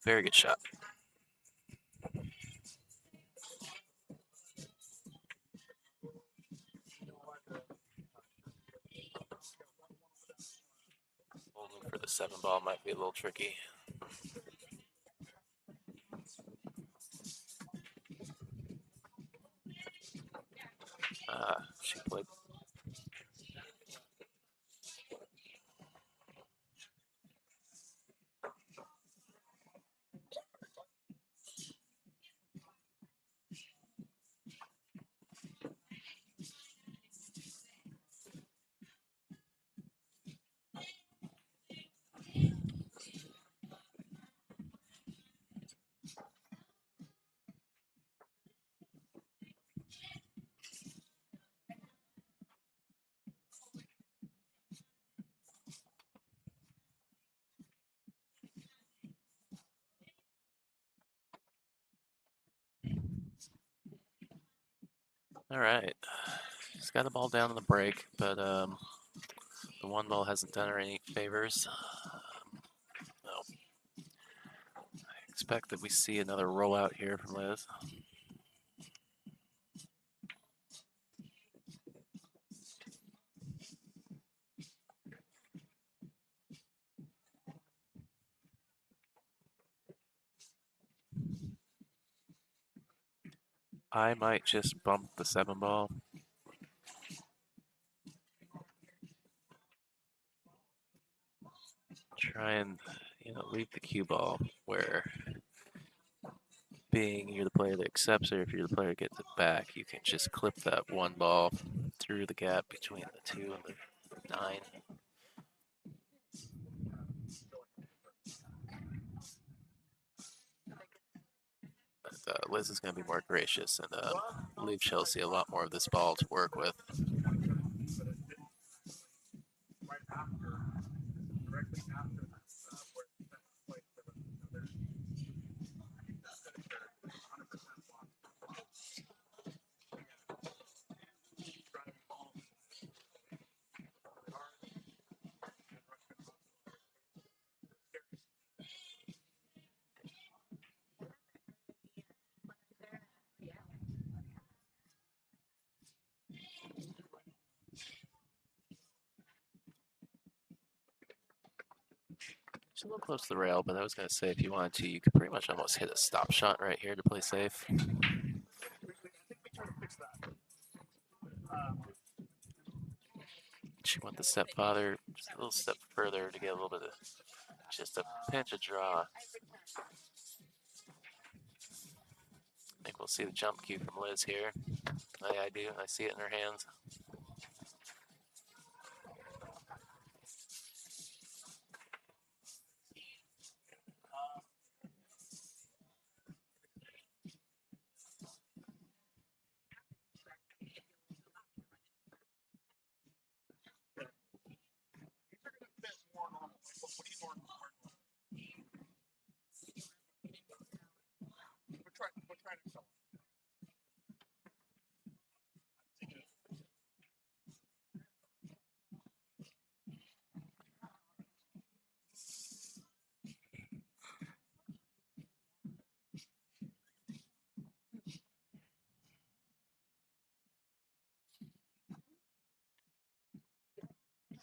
Very good shot. Holding for the 7 ball might be a little tricky. She played. All right. He's got the ball down in the break, but the one ball hasn't done her any favors. No. I expect that we see another rollout here from Liz. I might just bump the 7 ball. Try and, leave the cue ball where being you're the player that accepts it, or if you're the player that gets it back, you can just clip that 1 ball through the gap between the 2 and the 9. But Liz is going to be more gracious and leave Chelsea a lot more of this ball to work with. Right after, directly after this, where the second place there was another. I think that's it. 100% block. Driving ball. It's a little close to the rail, but I was going to say if you wanted to, you could pretty much almost hit a stop shot right here to play safe. I think we try to fix that. She went the stepfather just a little step further to get a little bit of just a pinch of draw. I think we'll see the jump cue from Liz here. I do. I see it in her hands. We're trying to sell.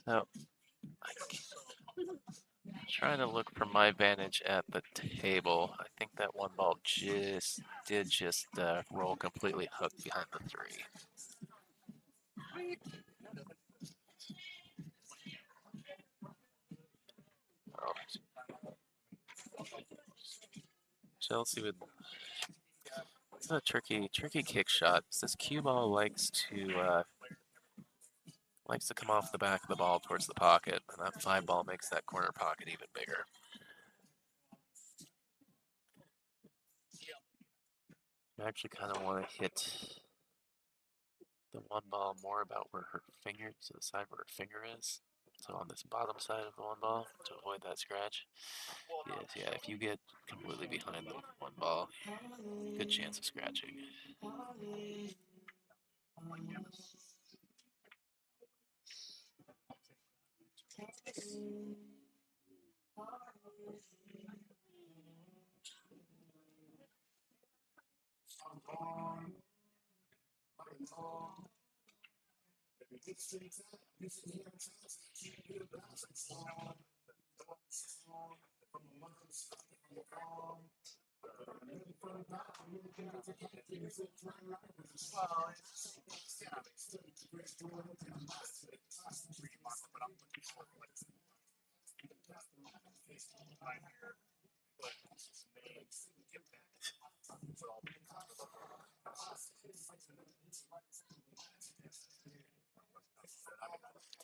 So, trying to look from my vantage at the table. I think that 1 ball did just roll completely hooked behind the 3. Oh. Chelsea with it's a tricky kick shot. This cue ball likes to come off the back of the ball towards the pocket, and that 5 ball makes that corner pocket even bigger. I actually kind of want to hit the 1 ball more about where her finger, to the side where her finger is. So on this bottom side of the 1 ball to avoid that scratch. Yes, yeah, if you get completely behind the 1 ball, good chance of scratching.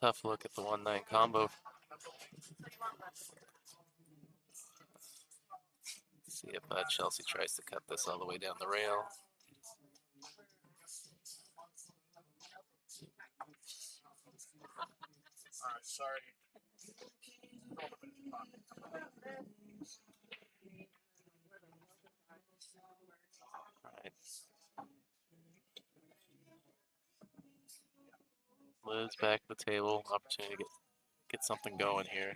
Tough look at the 1-9 combo. See if Chelsea tries to cut this all the way down the rail. All right, sorry. Right. Liz back at the table. Opportunity to get something going here.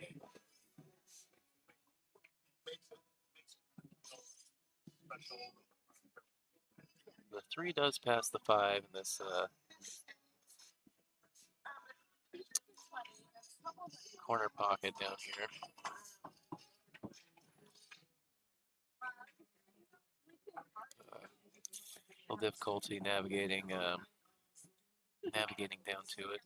The 3 does pass the 5 in this corner pocket down here. A little difficulty navigating down to it.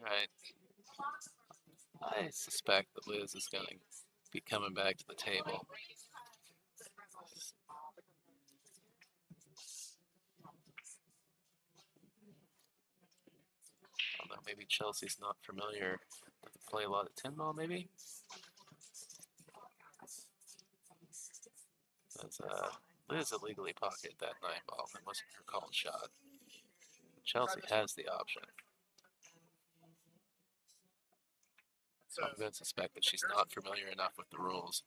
Right. I suspect that Liz is going to be coming back to the table. Although maybe Chelsea's not familiar with the play a lot of 10 ball, maybe. As Liz illegally pocketed that 9 ball. That wasn't her called shot. Chelsea has the option. So I'm going to suspect that she's not familiar enough with the rules.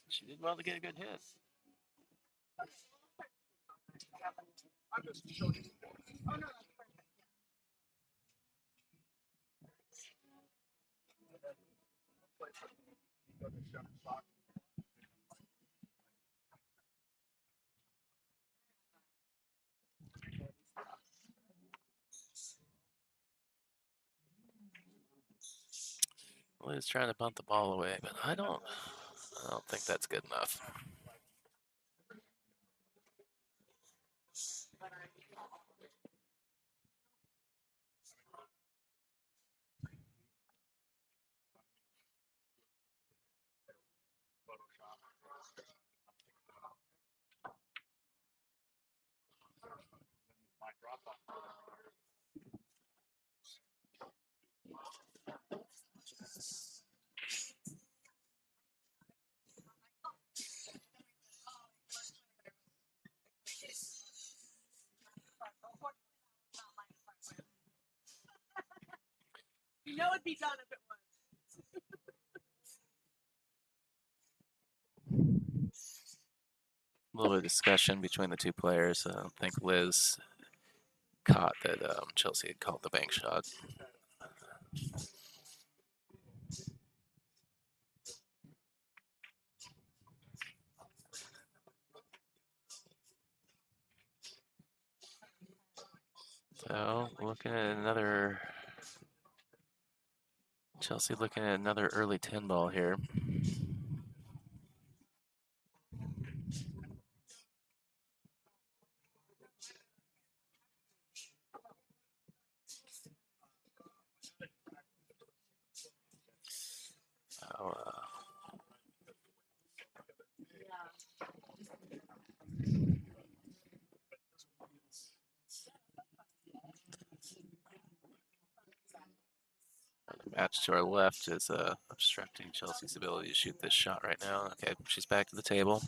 She did well to get a good hit. I'm just showing you. Oh, no. Liz trying to bunt the ball away, but I don't think that's good enough. You know it'd be done if it was. A little bit of discussion between the two players. I don't think Liz caught that Chelsea had called the bank shot. So looking at another, Chelsea looking at another early 10 ball here. Oh, the match to our left is obstructing Chelsea's ability to shoot this shot right now. Okay, she's back to the table.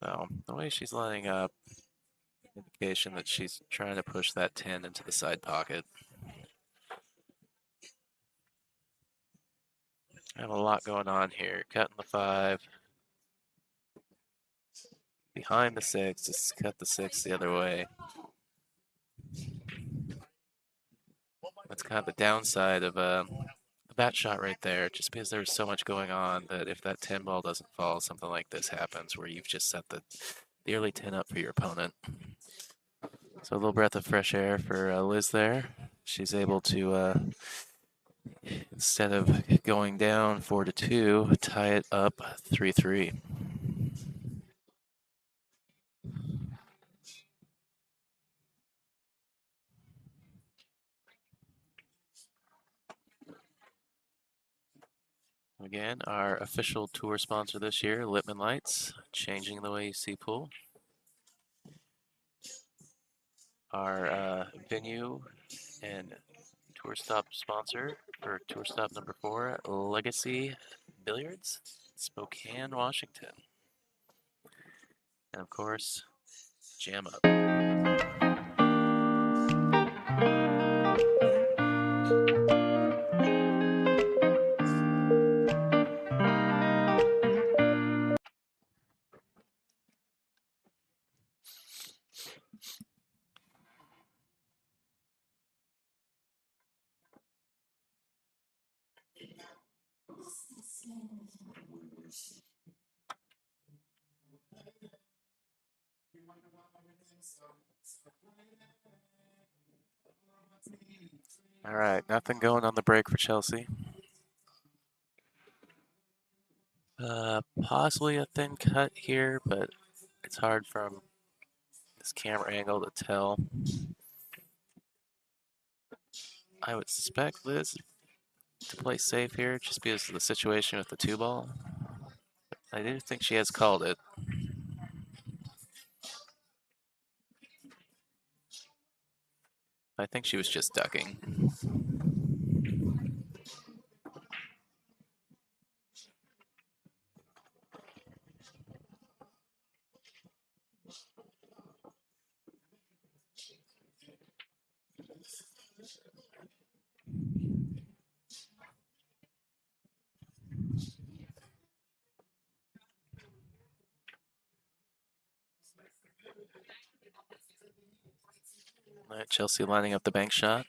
So the way she's lining up, indication that she's trying to push that 10 into the side pocket. I have a lot going on here. Cutting the 5. Behind the 6, just cut the 6 the other way. That's kind of the downside of the bat shot right there, just because there's so much going on that if that 10 ball doesn't fall, something like this happens where you've just set the early 10 up for your opponent. So a little breath of fresh air for Liz there. She's able to, instead of going down 4-2, tie it up 3-3. Again, our official tour sponsor this year, Lippman Lights, changing the way you see pool. Our venue and tour stop sponsor for tour stop number 4, Legacy Billiards, Spokane, Washington. And of course, Jam Up. All right, nothing going on the break for Chelsea. Possibly a thin cut here, but it's hard from this camera angle to tell. I would suspect Liz to play safe here just because of the situation with the 2-ball. I do think she has called it. I think she was just ducking. All right, Chelsea lining up the bank shot.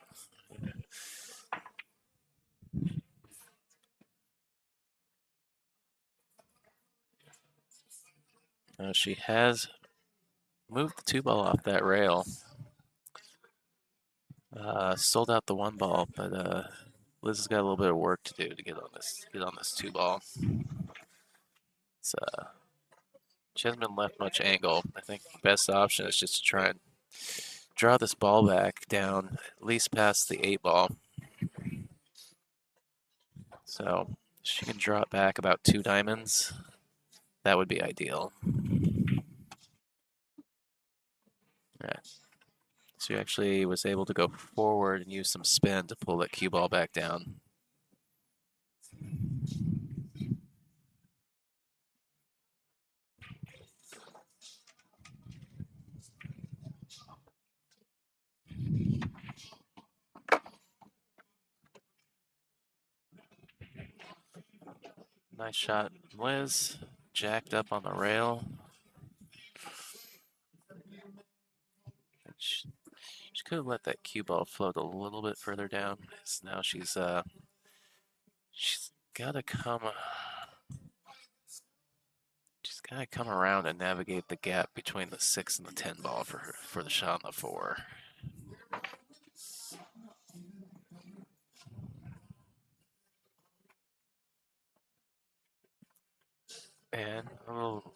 She has moved the 2-ball off that rail. Sold out the 1-ball, but Liz has got a little bit of work to do to get on this 2-ball. It's she hasn't been left much angle. I think the best option is just to try and draw this ball back down, at least past the 8-ball. So she can draw it back about 2 diamonds. That would be ideal. All right. So he actually was able to go forward and use some spin to pull that cue ball back down. Nice shot, Liz. Jacked up on the rail. She could have let that cue ball float a little bit further down. So now she's gotta come. She's gotta come around and navigate the gap between the 6 and the 10 ball for the shot on the 4. And a little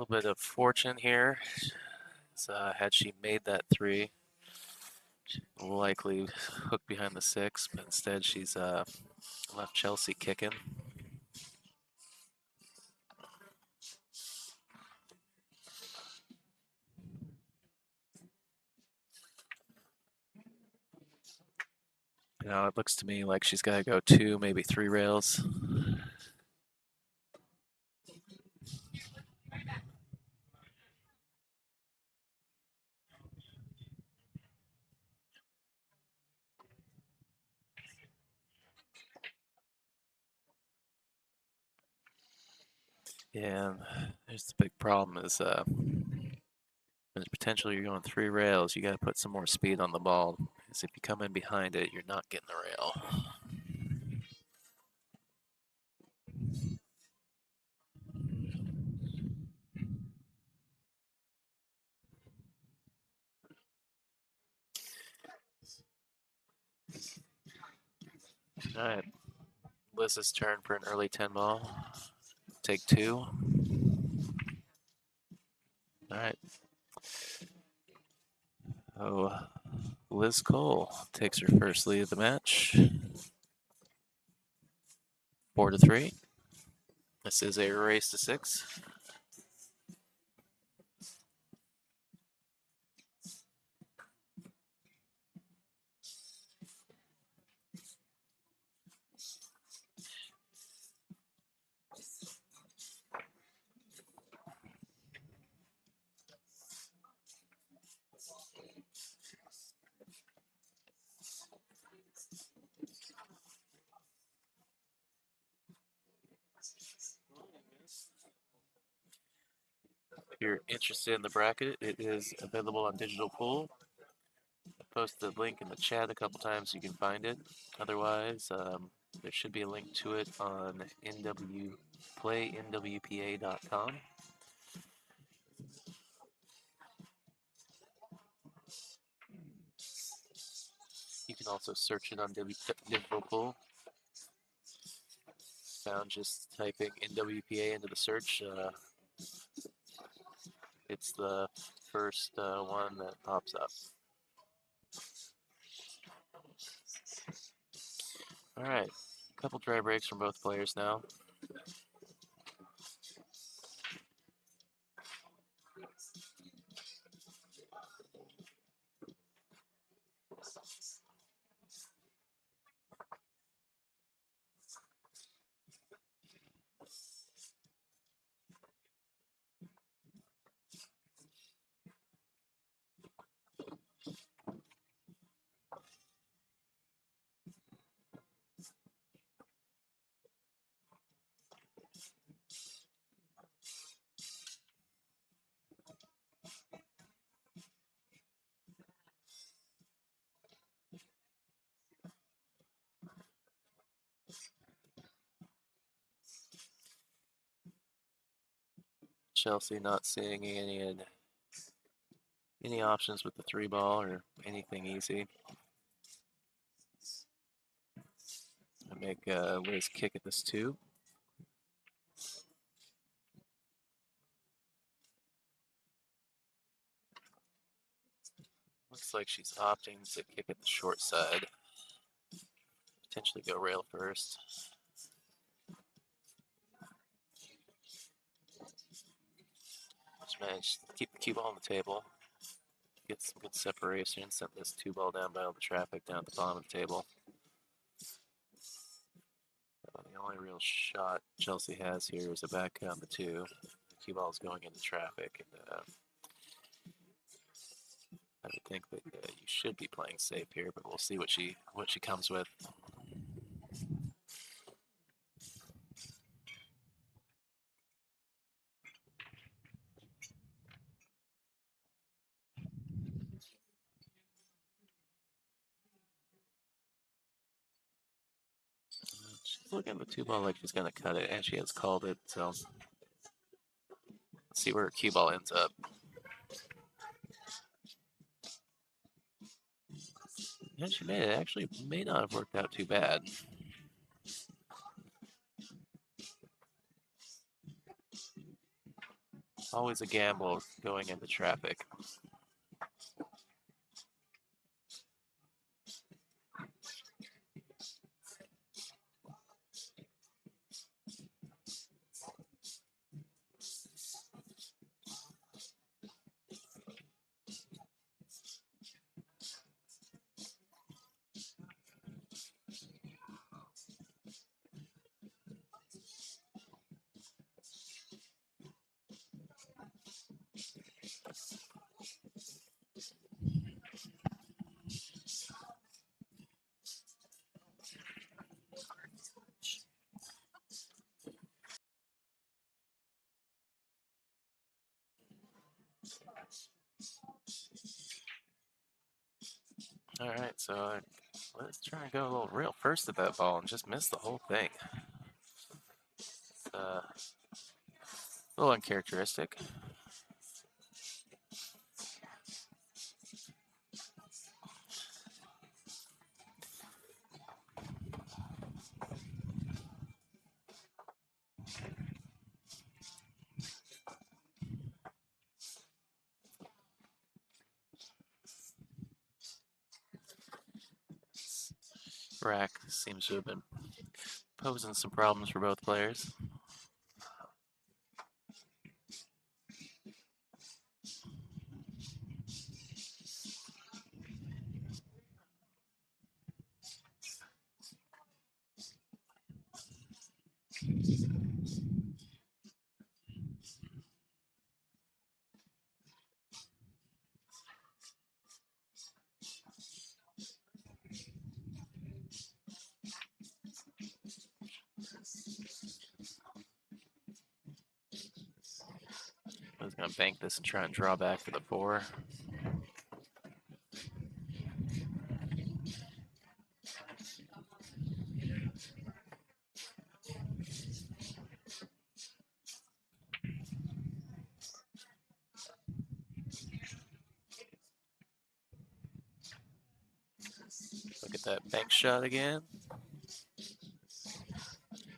bit of fortune here. So, had she made that 3, she likely hooked behind the 6, but instead she's left Chelsea kicking. Now it looks to me like she's got to go 2, maybe 3 rails. Yeah, there's the big problem is there's potential you're going 3 rails, you got to put some more speed on the ball. Because if you come in behind it, you're not getting the rail. All right, Liz's turn for an early 10 ball. Take 2. All right. Oh, Liz Cole takes her first lead of the match. 4-3. This is a race to 6. If you're interested in the bracket, it is available on Digital Pool. I posted the link in the chat a couple times. You can find it. Otherwise, there should be a link to it on NWPA.com. You can also search it on Digital Pool. Found just typing NWPA into the search. It's the first one that pops up. All right, a couple dry breaks from both players now. Chelsea not seeing any options with the 3-ball or anything easy. I make Liz kick at this 2. Looks like she's opting to kick at the short side. Potentially go rail first. Just managed to keep the cue ball on the table. Get some good separation. Sent this 2-ball down by all the traffic down at the bottom of the table. The only real shot Chelsea has here is a back on the 2. The cue ball is going into traffic. And, I would think that you should be playing safe here, but we'll see what she comes with. She's looking at the 2-ball like she's gonna cut it, and she has called it. So let's see where her cue ball ends up. Yeah, she made it. Actually, may not have worked out too bad. Always a gamble going into traffic. All right, so let's try and go a little real first at that ball and just miss the whole thing. It's, a little uncharacteristic. Rack seems to have been posing some problems for both players. I was going to bank this and try and draw back for the 4. Look at that bank shot again.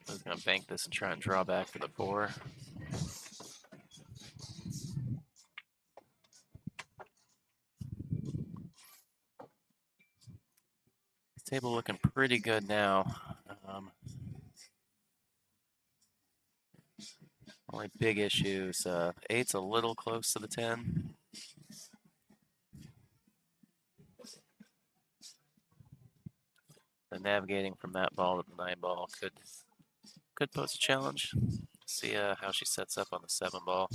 I was going to bank this and try and draw back for the 4. Table looking pretty good now. Only big issues. 8's a little close to the 10. The navigating from that ball to the 9 ball could pose a challenge. See how she sets up on the 7 ball.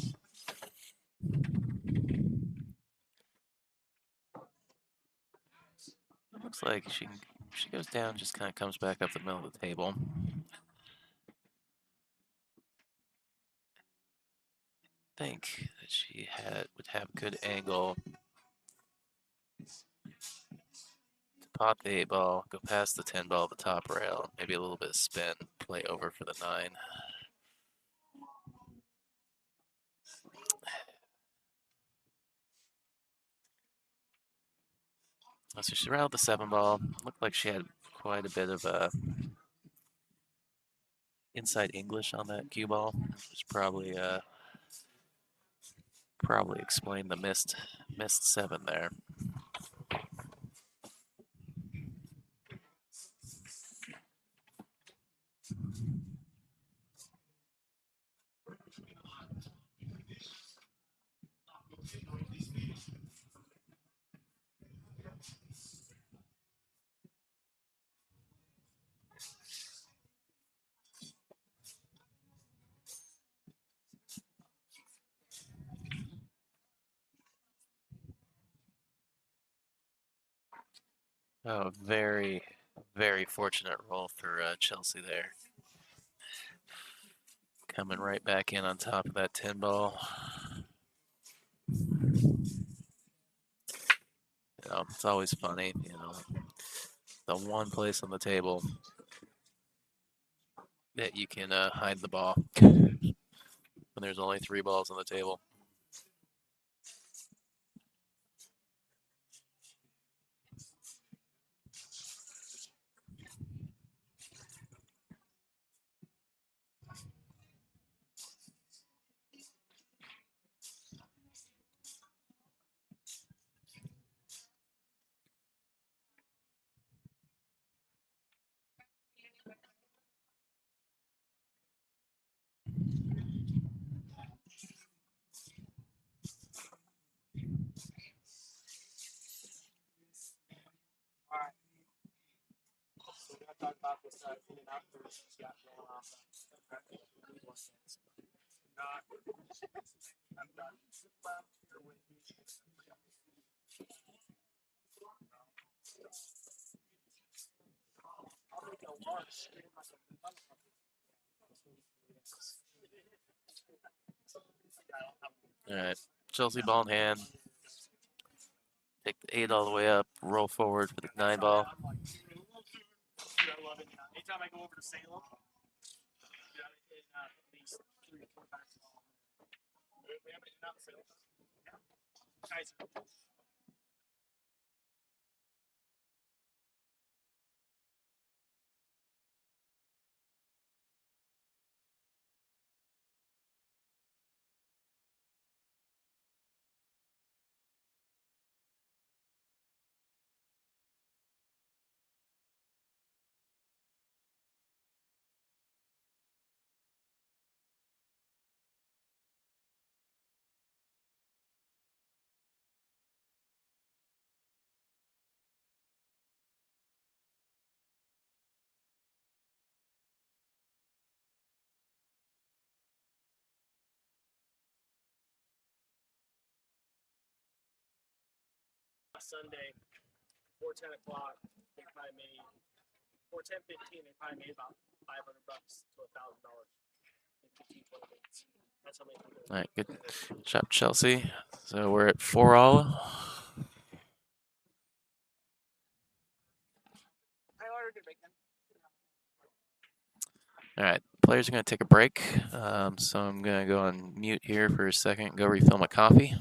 Looks like she goes down, just kind of comes back up the middle of the table. I think that she would have good angle to pop the 8 ball, go past the 10 ball at the top rail, maybe a little bit of spin, play over for the 9. So she railed the 7 ball. Looked like she had quite a bit of inside English on that cue ball, which probably explained the missed 7 there. Oh, very, very fortunate roll for Chelsea there. Coming right back in on top of that 10 ball. It's always funny, the one place on the table that you can hide the ball when there's only 3 balls on the table. All right. So we're gonna talk about this in and out first. Got going on. Not. I'm done. Here with me. I'll make a large. All right, Chelsea ball in hand. Take the 8 all the way up, roll forward for the 9 ball. I love it. Anytime I go over to Salem, at least 3 or 4 times a month. We have it out Salem. Yeah. Guys. Sunday, before 10 o'clock, they probably made, before 10:15, they probably made about $500 to $1,000 in All right, good shot, Chelsea. So we're at 4-all. I ordered it right then. All right, players are going to take a break. So I'm going to go on mute here for a second, go refill my coffee.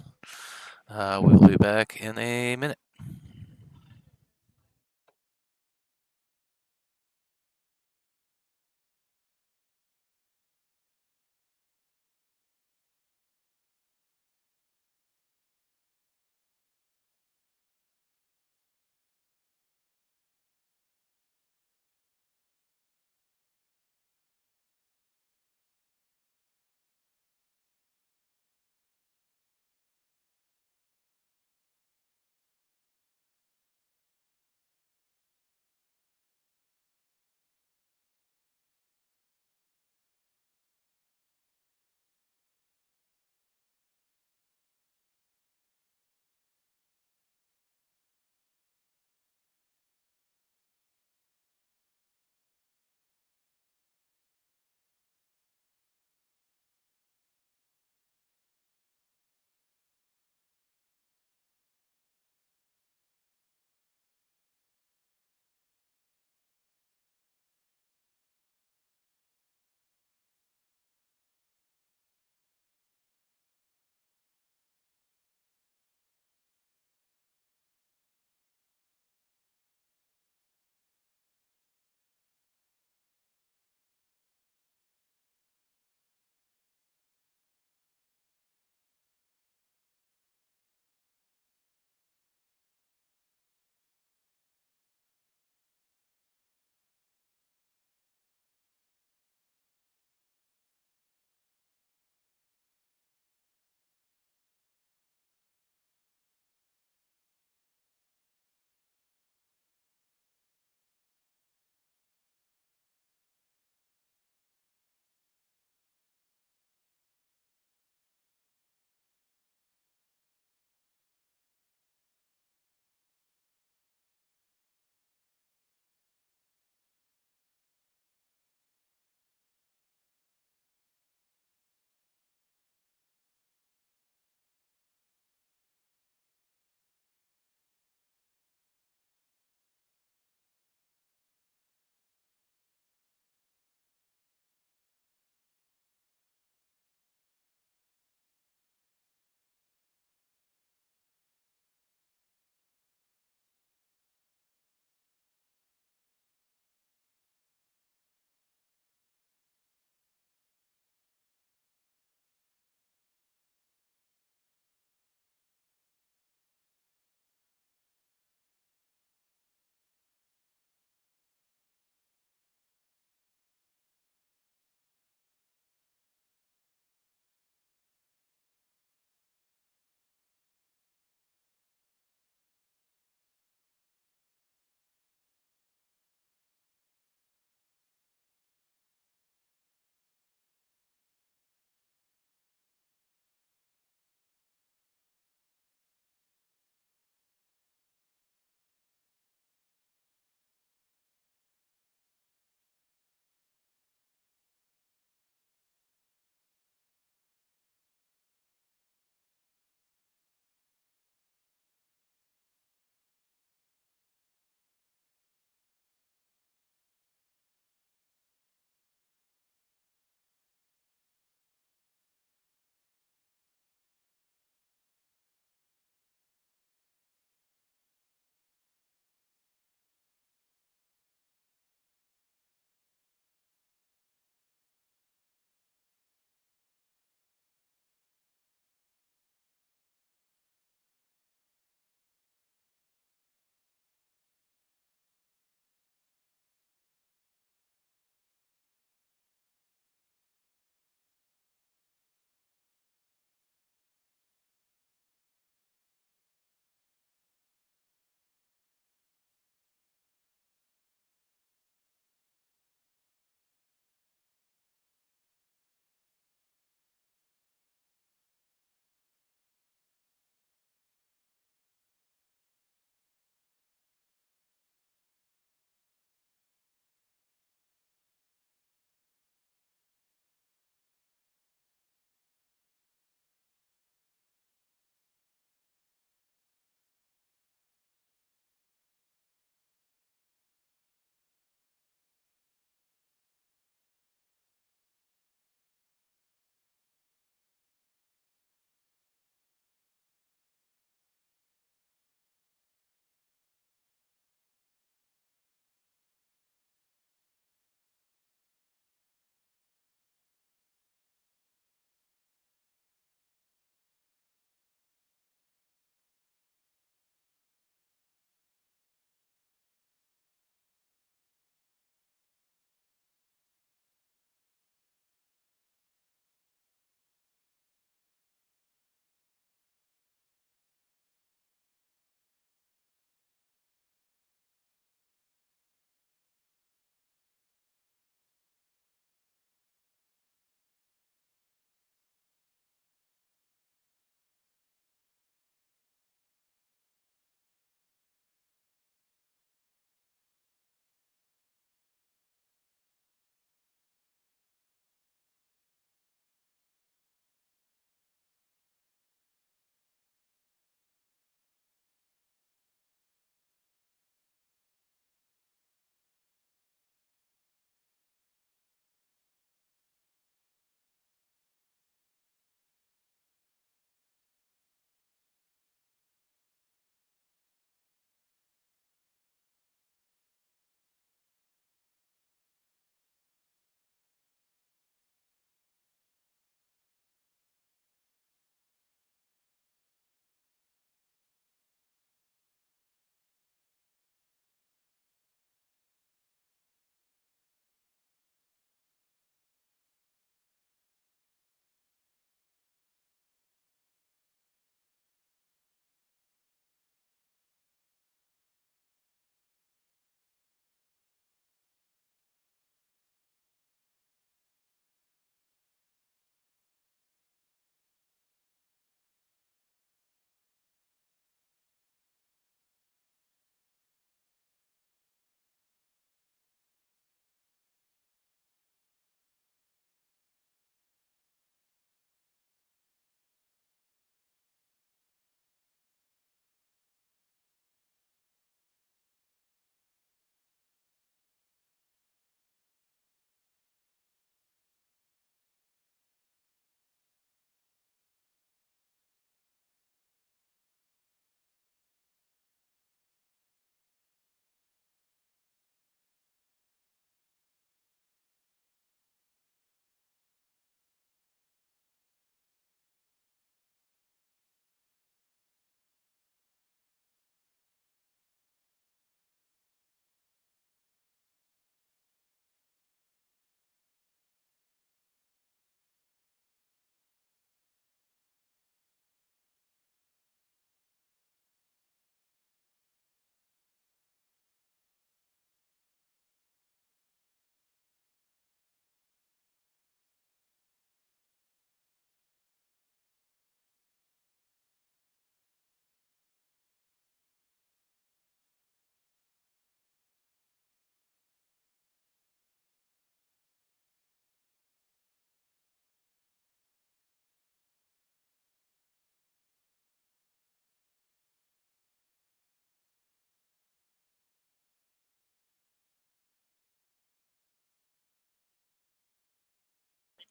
We'll be back in a minute.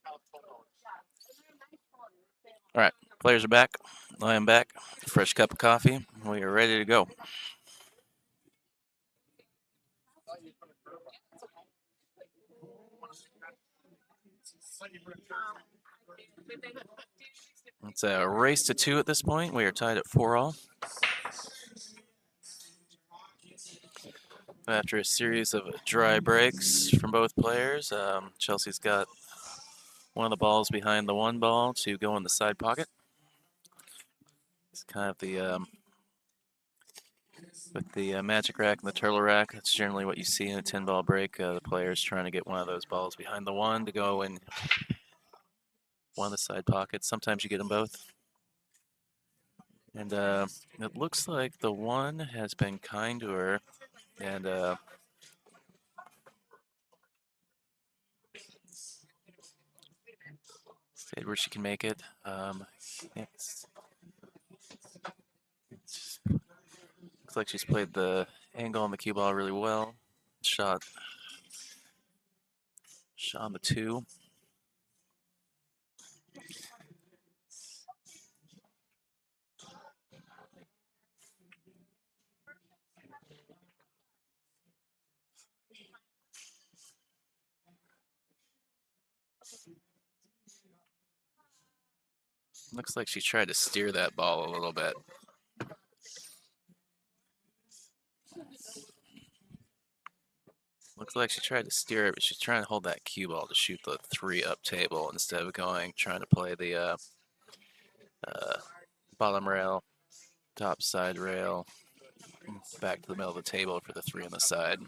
All right, players are back. I am back. Fresh cup of coffee. We are ready to go. It's a race to 2 at this point. We are tied at 4-all. After a series of dry breaks from both players, Chelsea's got one of the balls behind the one ball to go in the side pocket. It's kind of the with the magic rack and the turtle rack. That's generally what you see in a 10-ball break. The player's trying to get one of those balls behind the one to go in one of the side pockets. Sometimes you get them both. And it looks like the one has been kind to her, and stayed where she can make it. Looks like she's played the angle on the cue ball really well. Shot on the 2. Looks like she tried to steer that ball a little bit. Looks like she tried to steer it, but she's trying to hold that cue ball to shoot the 3 up table instead of trying to play the bottom rail, top side rail, back to the middle of the table for the 3 on the side.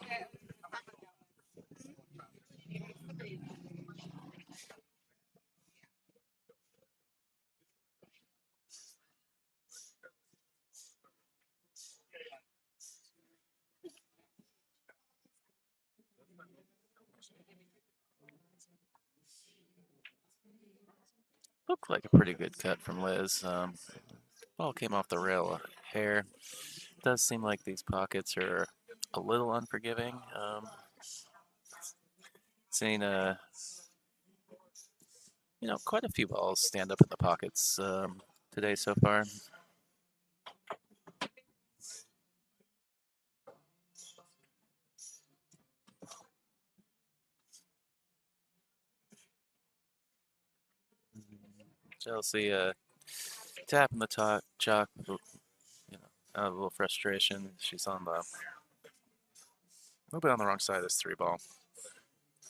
Looked like a pretty good cut from Liz. Ball came off the rail a hair. Does seem like these pockets are a little unforgiving. Seen quite a few balls stand up in the pockets today so far. Chelsea tapping the chalk, out of a little frustration. She's on a little bit on the wrong side of this 3 ball.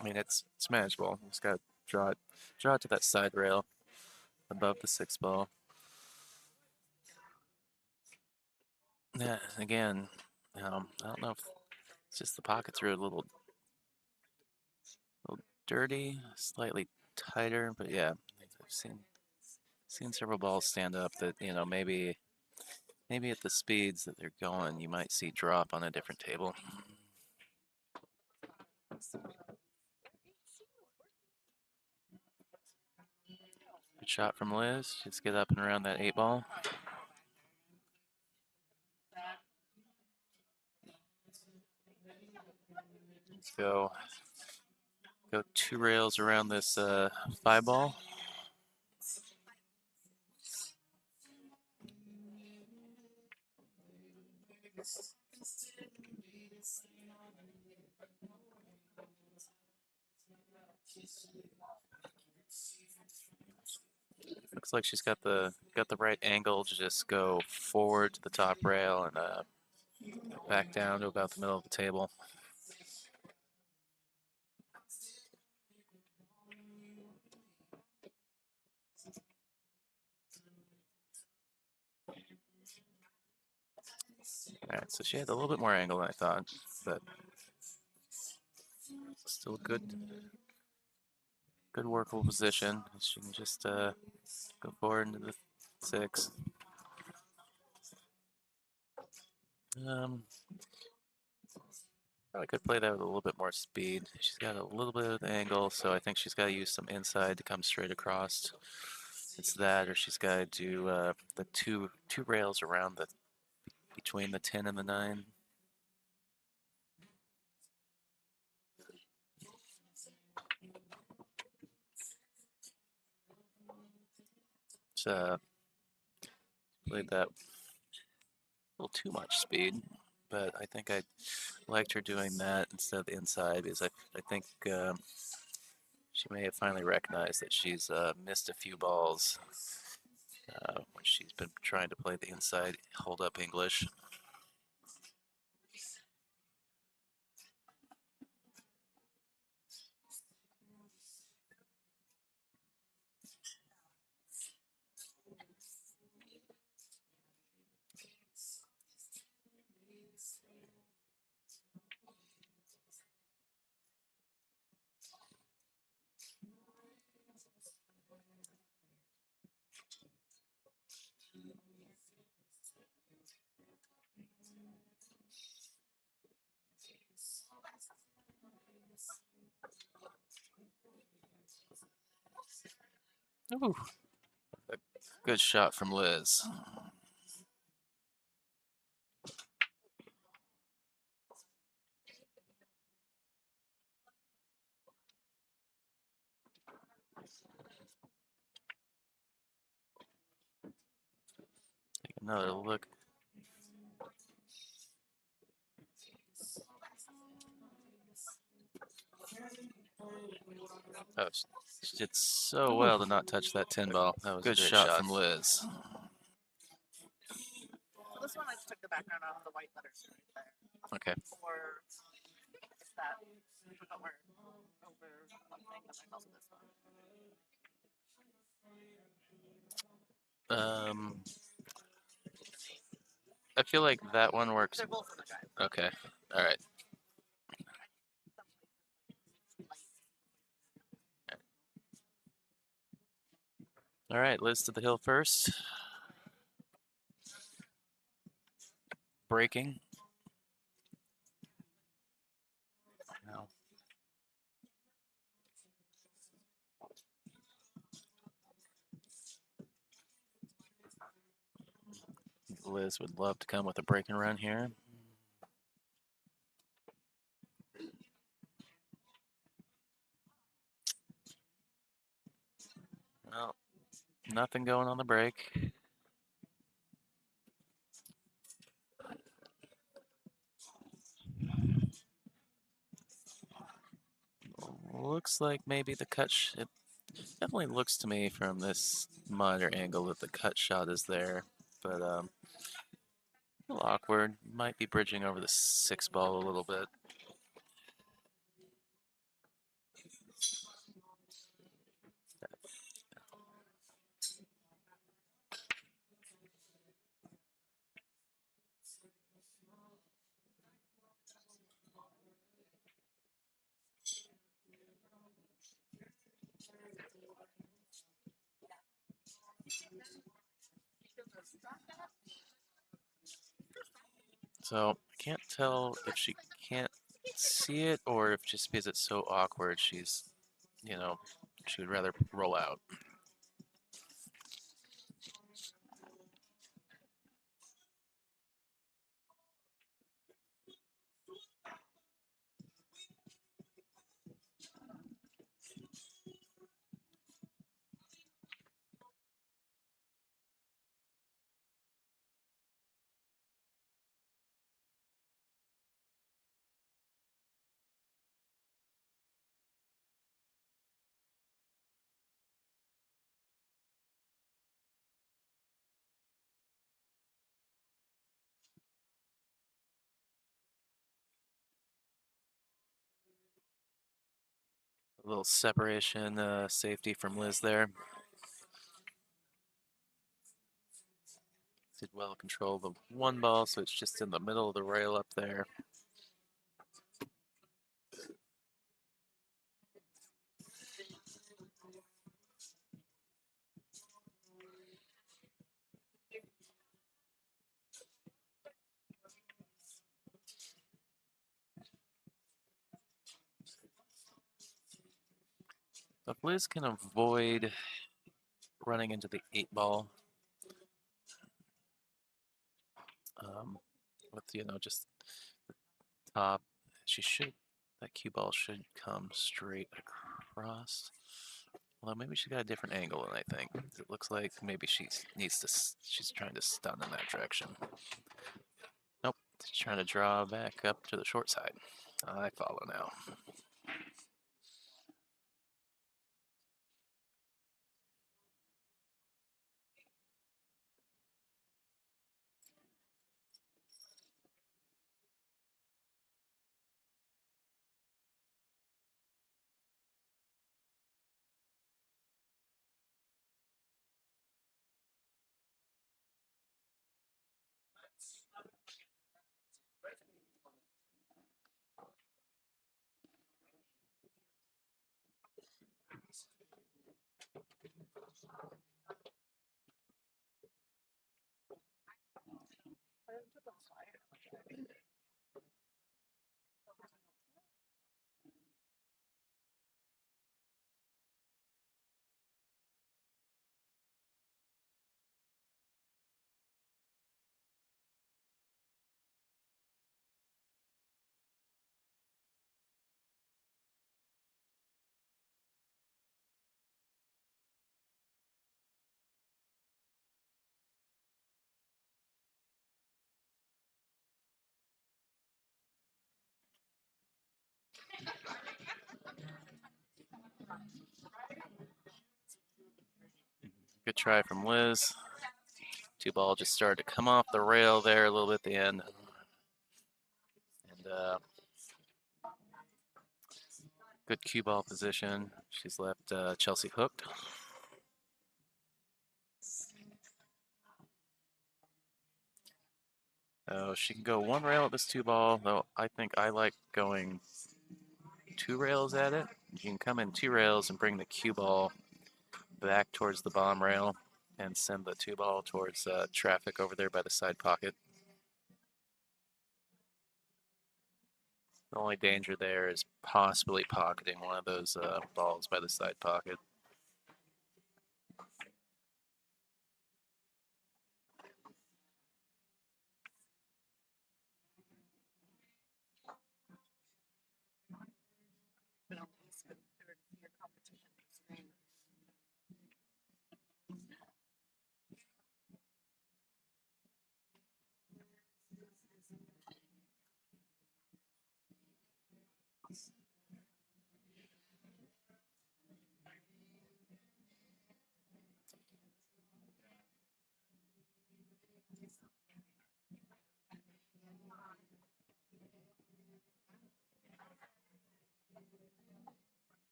I mean, it's manageable. Just got to draw it to that side rail above the 6 ball. Yeah, again, I don't know if it's just the pockets are a little dirty, slightly tighter, but yeah, I've seen several balls stand up that maybe at the speeds that they're going, you might see drop on a different table. Good shot from Liz. Just get up and around that 8 ball. Let's go 2 rails around this 5 ball. Looks like she's got the right angle to just go forward to the top rail and back down to about the middle of the table. All right, so she had a little bit more angle than I thought, but still good workable position. She can just go forward into the 6. Probably could play that with a little bit more speed. She's got a little bit of angle, so I think she's got to use some inside to come straight across. It's that, or she's got to do the two rails around between the 10 and the 9. played that a little too much speed, but I think I liked her doing that instead of the inside because I think she may have finally recognized that she's missed a few balls when she's been trying to play the inside hold up English. Ooh, a good shot from Liz. Take another look. Oh, she did so well to not touch that 10 ball. That was a good shot from Liz. So this one I just took the background off the white letters right there. Okay. Or is that but we're over one thing, but there's also this one. I feel like that one works. They're both in the drive. Okay. All right. All right, Liz to the hill first. Breaking. Now. Liz would love to come with a breaking run here. Well, nothing going on the break. Looks like maybe the cut. It definitely looks to me from this monitor angle that the cut shot is there, but a little awkward. Might be bridging over the 6 ball a little bit. So I can't tell if she can't see it or if just because it's so awkward, she's, you know, she would rather roll out. A little separation safety from Liz there. Did well control the 1 ball, so it's just in the middle of the rail up there. If Liz can avoid running into the 8 ball with, you know, just the top, she should, that cue ball should come straight across. Well, maybe she got a different angle than I think. It looks like maybe she's trying to stun in that direction. Nope, she's trying to draw back up to the short side. I follow now. Good try from Liz. Two ball just started to come off the rail there a little bit at the end. And good cue ball position. She's left Chelsea hooked. Oh, she can go one rail at this two ball, though I think I like going two rails at it. You can come in two rails and bring the cue ball back towards the bottom rail and send the two ball towards traffic over there by the side pocket. The only danger there is possibly pocketing one of those balls by the side pocket. But always consider your competition extreme.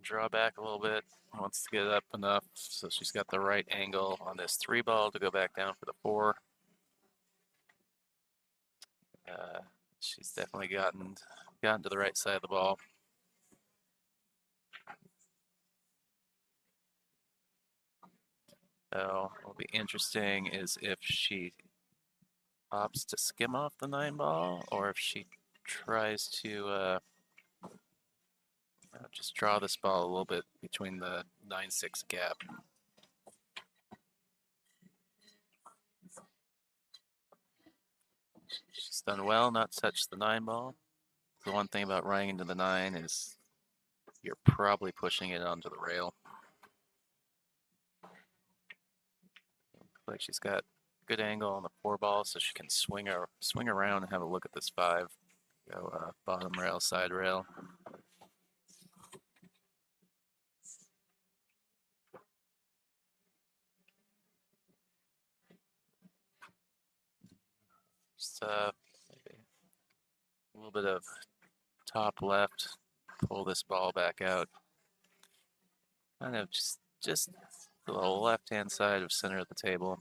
Draw back a little bit. Wants to get up enough so she's got the right angle on this three ball to go back down for the four. She's definitely gotten to the right side of the ball. So what'll be interesting is if she opts to skim off the nine ball, or if she tries to just draw this ball a little bit between the 9-6 gap. She's done well not to touch the nine ball. The one thing about running into the nine is you're probably pushing it onto the rail. Looks like she's got good angle on the four ball, so she can swing around and have a look at this five. Go bottom rail, side rail. Just maybe a little bit of top left, pull this ball back out. Kind of just the left-hand side of center of the table.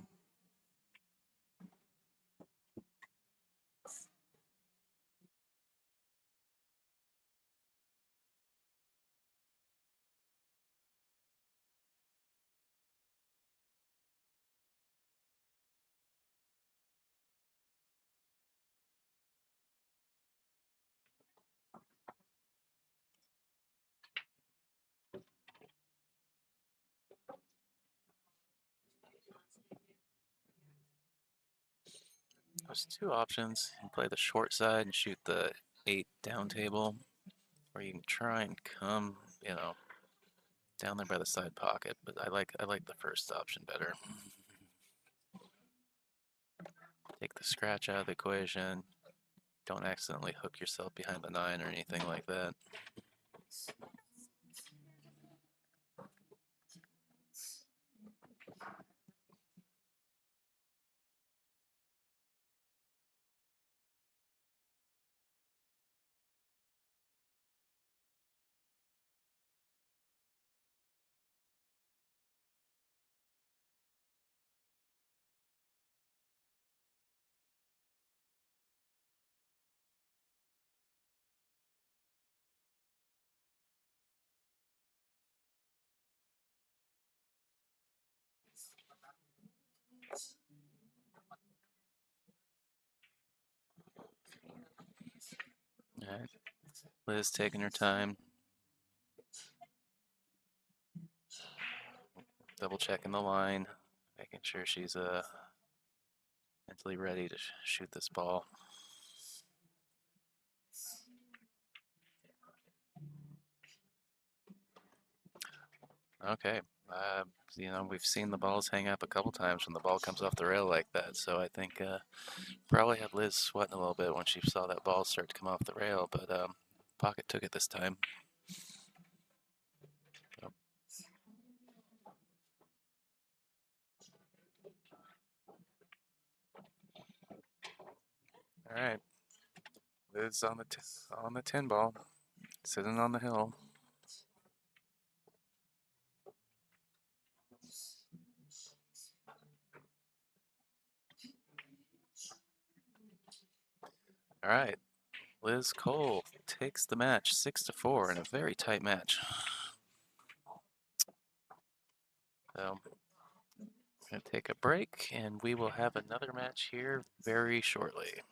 There's two options. You can play the short side and shoot the 8 down table, or you can try and come, down there by the side pocket. But I like the first option better. Take the scratch out of the equation. Don't accidentally hook yourself behind the 9 or anything like that. All right. Liz taking her time. Double checking the line, making sure she's mentally ready to shoot this ball. Okay. We've seen the balls hang up a couple times when the ball comes off the rail like that. So I think probably had Liz sweating a little bit when she saw that ball start to come off the rail, but pocket took it this time. So. All right. Liz on the 10 ball, sitting on the hill. All right. Liz Cole takes the match 6-4 in a very tight match. So, we're going to take a break, and we will have another match here very shortly.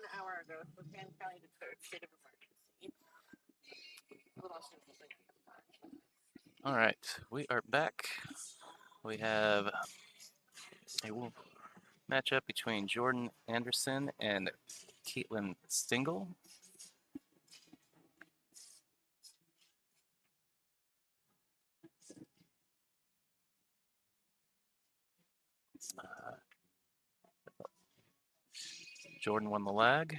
1 hour ago, Spokane County declared state of emergency. What else is this? All right, we are back. We have a matchup between Jordan Anderson and Caitlin Stingle. Jordan won the lag,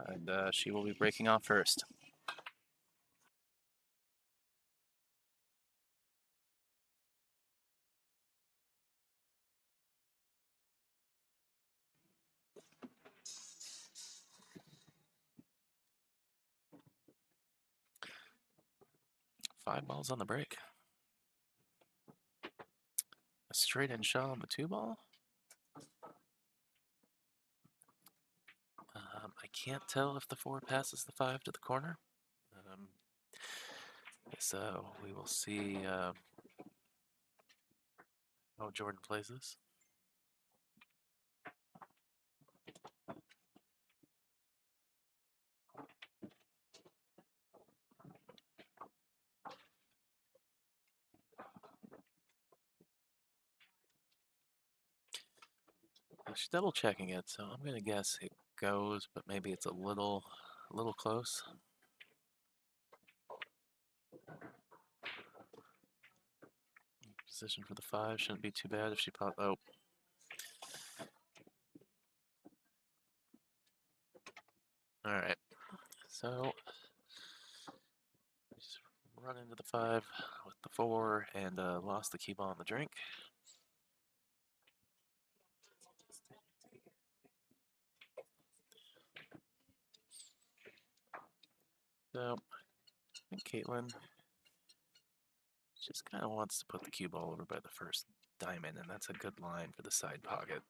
and she will be breaking off first. Five balls on the break. A straight in shot on the 2-ball. I can't tell if the 4 passes the 5 to the corner. So we will see how Jordan plays this. She's double checking it, so I'm gonna guess it goes, but maybe it's a little close. Position for the 5 shouldn't be too bad if she pops. Oh. All right. So just run into the 5 with the 4 and lost the cue ball in the drink. So I think Caitlin just kind of wants to put the cue ball over by the first diamond, and that's a good line for the side pocket.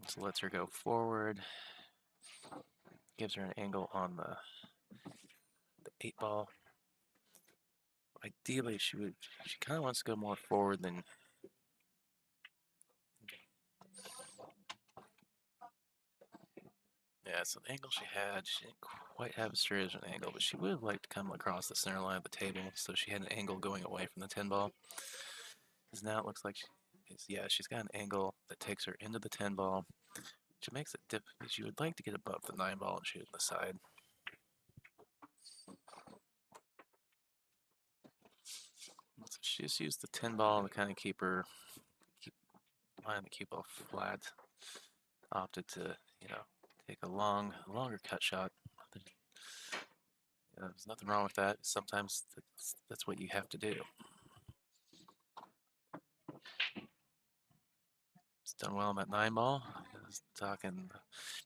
So lets her go forward, gives her an angle on the 8 ball. Ideally, she kind of wants to go more forward than. Yeah, so the angle she had, she didn't quite have as straight as an angle, but she would have liked to come across the center line of the table, so she had an angle going away from the 10 ball. Because now it looks like, she's got an angle that takes her into the 10 ball, which makes it difficult. She would like to get above the 9 ball and shoot on the side. So she just used the 10 ball to kind of keep line the cue ball flat. Opted to, take a longer cut shot. There's nothing wrong with that. Sometimes that's what you have to do. It's done well on that 9 ball. Talking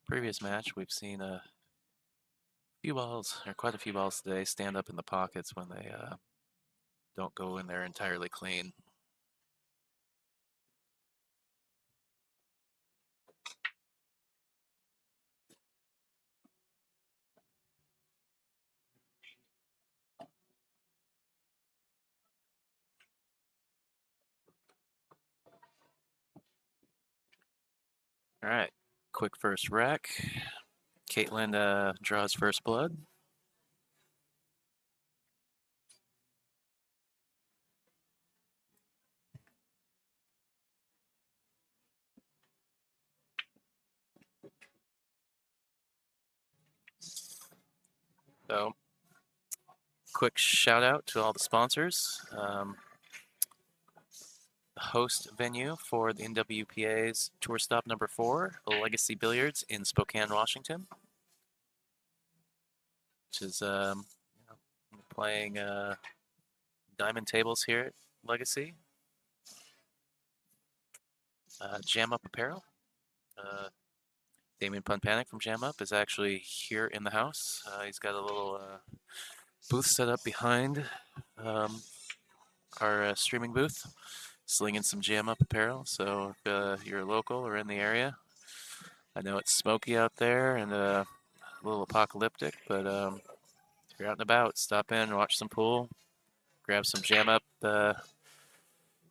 previous match, we've seen a few balls, or quite a few balls today, stand up in the pockets when they don't go in there entirely clean. All right, quick first rack. Caitlin draws first blood. So, quick shout out to all the sponsors. The host venue for the NWPA's Tour Stop number 4, Legacy Billiards in Spokane, Washington, which is playing diamond tables here at Legacy. Jam Up Apparel. Damien Punpanic from Jam Up is actually here in the house. He's got a little booth set up behind our streaming booth, slinging some Jam Up apparel. So if you're local or in the area, I know it's smoky out there and a little apocalyptic, but if you're out and about, stop in, watch some pool, grab some Jam Up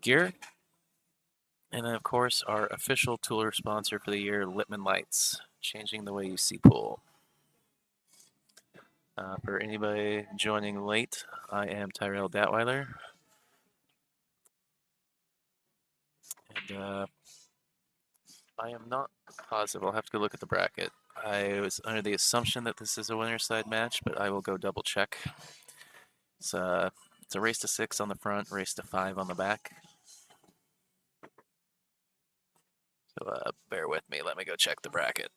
gear, And then, of course, our official tour sponsor for the year, Lippman Lights, changing the way you see pool. For anybody joining late, I am Tyrell Datweiler. And I am not positive. I'll have to go look at the bracket. I was under the assumption that this is a winner's side match, but I will go double check. It's a race to 6 on the front, race to 5 on the back. So bear with me. Let me go check the bracket.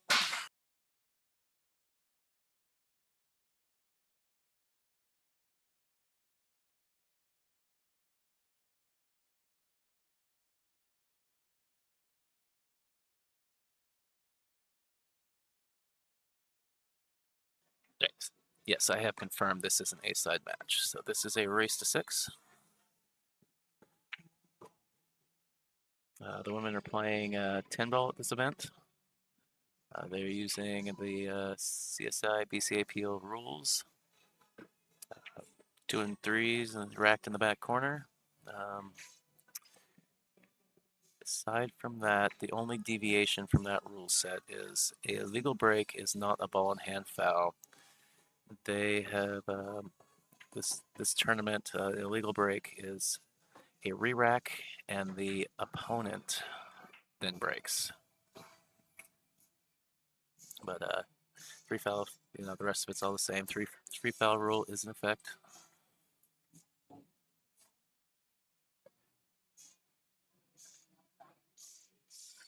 Thanks. Yes, I have confirmed this is an A-side match. So this is a race to 6. The women are playing 10 ball at this event. They're using the CSI BCAPO rules. 2 and 3s and racked in the back corner. Aside from that, the only deviation from that rule set is a legal break is not a ball in hand foul. They have this tournament, the illegal break is a re-rack and the opponent then breaks. But 3 foul, the rest of it's all the same. Three foul rule is in effect.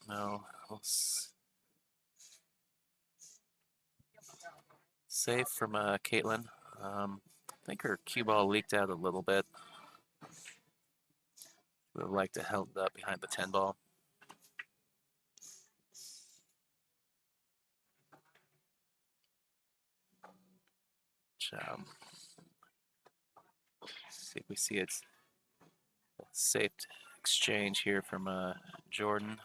No, save from Caitlin. I think her cue ball leaked out a little bit. Would have liked to held up behind the 10 ball. See if we see it's a safe exchange here from Jordan.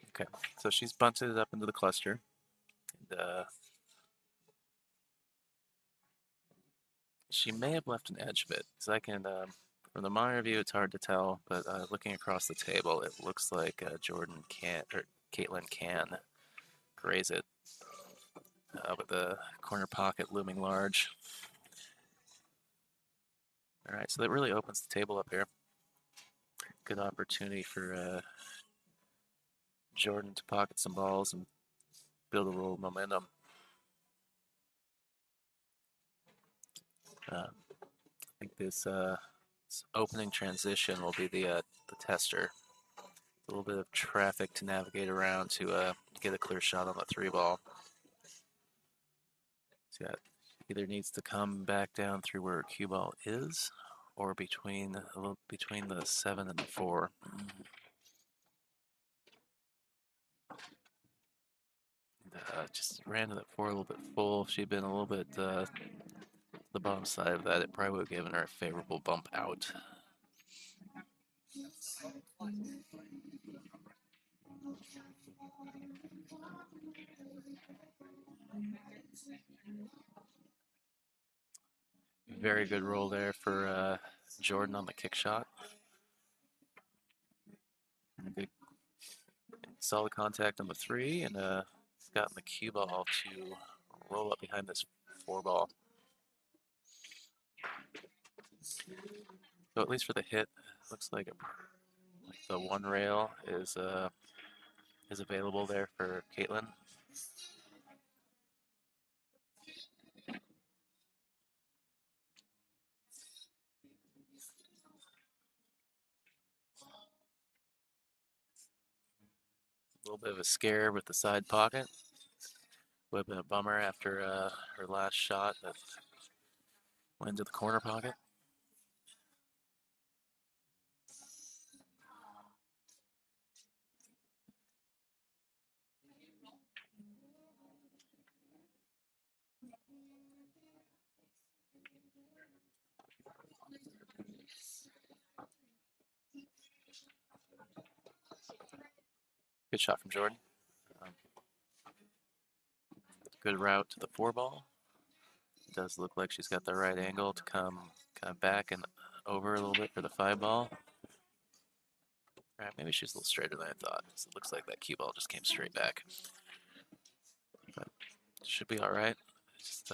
Okay, so she's bunted it up into the cluster. And, she may have left an edge bit, because I can, from the monitor view, it's hard to tell, but looking across the table, it looks like Jordan can, or Caitlin can graze it with the corner pocket looming large. All right, so that really opens the table up here. Good opportunity for Jordan to pocket some balls and build a little momentum. I think this opening transition will be the tester. A little bit of traffic to navigate around to get a clear shot on the 3 ball. So yeah, either needs to come back down through where her cue ball is, or between the 7 and the 4. Just ran to that 4 a little bit full. If she'd been a little bit the bottom side of that, it probably would have given her a favorable bump out. Very good roll there for Jordan on the kick shot. Good, solid contact on the 3, and he's gotten the cue ball to roll up behind this 4 ball. So at least for the hit, looks like the 1 rail is available there for Caitlin. A little bit of a scare with the side pocket. Would have been a bummer after her last shot that went into the corner pocket. Good shot from Jordan. Good route to the 4 ball. It does look like she's got the right angle to come kind of back and over a little bit for the 5 ball. All right, maybe she's a little straighter than I thought. So it looks like that cue ball just came straight back. But should be all right. Just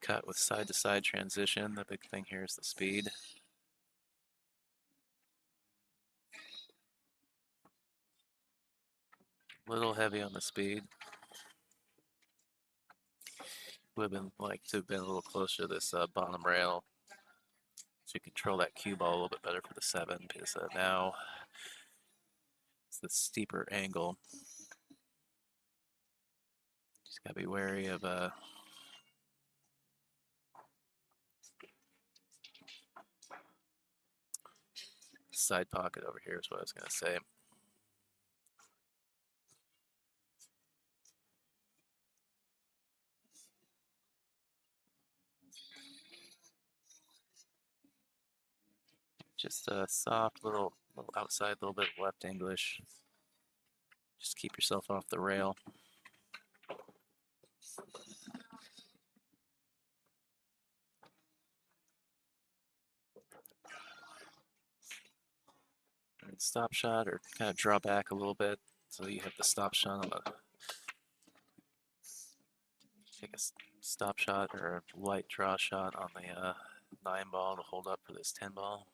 cut with side-to-side transition. The big thing here is the speed. A little heavy on the speed. Would have been like to have been a little closer to this bottom rail to control that cue ball a little bit better for the 7, because now it's the steeper angle. Just gotta be wary of side pocket over here is what I was gonna say. Just a soft little outside, little bit of left English. Just keep yourself off the rail. And stop shot, or kind of draw back a little bit so you have the stop shot on the. Take a stop shot or a light draw shot on the 9 ball to hold up for this 10 ball.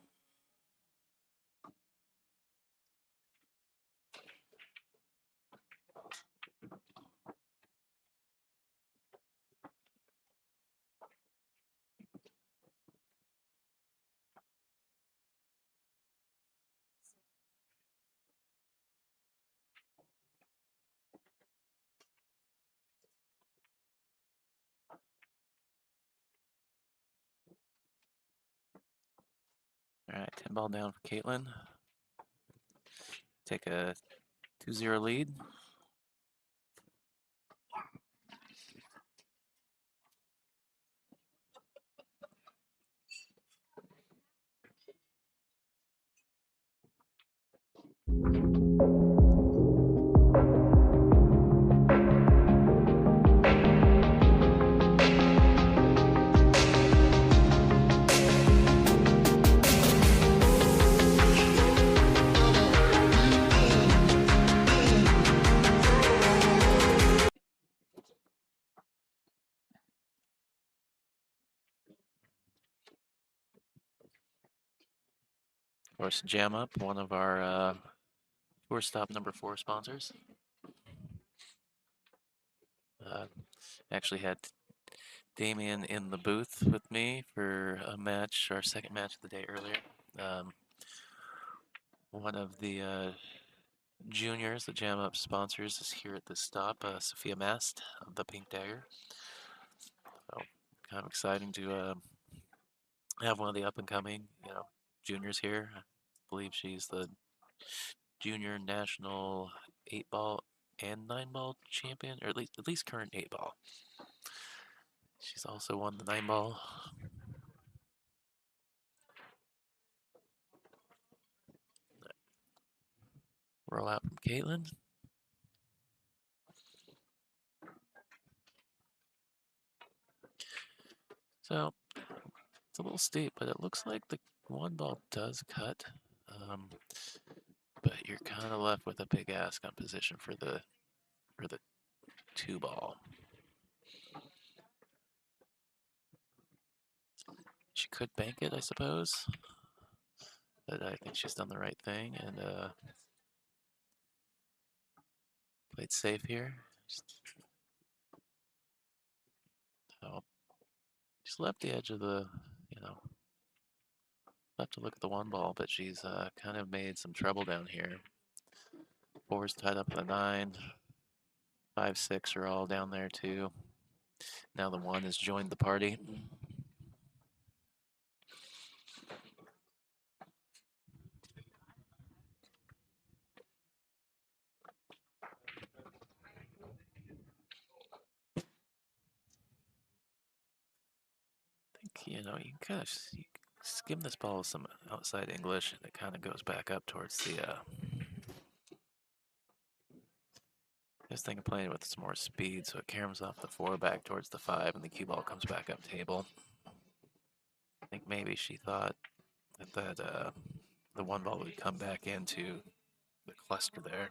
All right, 10 ball down for Caitlin. Take a 2-0 lead. Of course, Jam Up, one of our tour stop number 4 sponsors. Actually had Damien in the booth with me for a match, our second match of the day earlier. One of the juniors, the Jam Up sponsors, is here at this stop, Sophia Mast of the Pink Dagger. So kind of exciting to have one of the up-and-coming, juniors here. I believe she's the junior national 8-ball and 9-ball champion, or at least current 8-ball. She's also won the 9-ball. Roll out from Caitlin. So it's a little steep, but it looks like the 1 ball does cut. But you're kind of left with a big ask on position for the 2 ball. She could bank it, I suppose, but I think she's done the right thing and played safe here. She's left the edge of the, left to look at the 1 ball, but she's kind of made some trouble down here. 4's tied up with a 9. 5, 6 are all down there too. Now the 1 has joined the party. You can kind of skim this ball with some outside English, and it kind of goes back up towards the. Just think of playing with some more speed, so it caroms off the 4 back towards the 5, and the cue ball comes back up table. I think maybe she thought that the one ball would come back into the cluster there.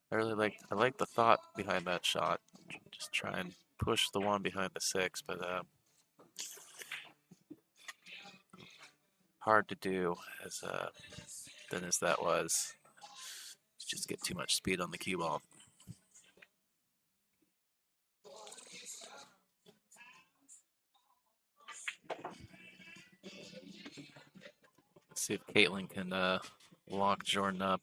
I like the thought behind that shot. Just try and push the one behind the 6, but hard to do as than as that was. Just get too much speed on the cue ball. Let's see if Caitlin can lock Jordan up.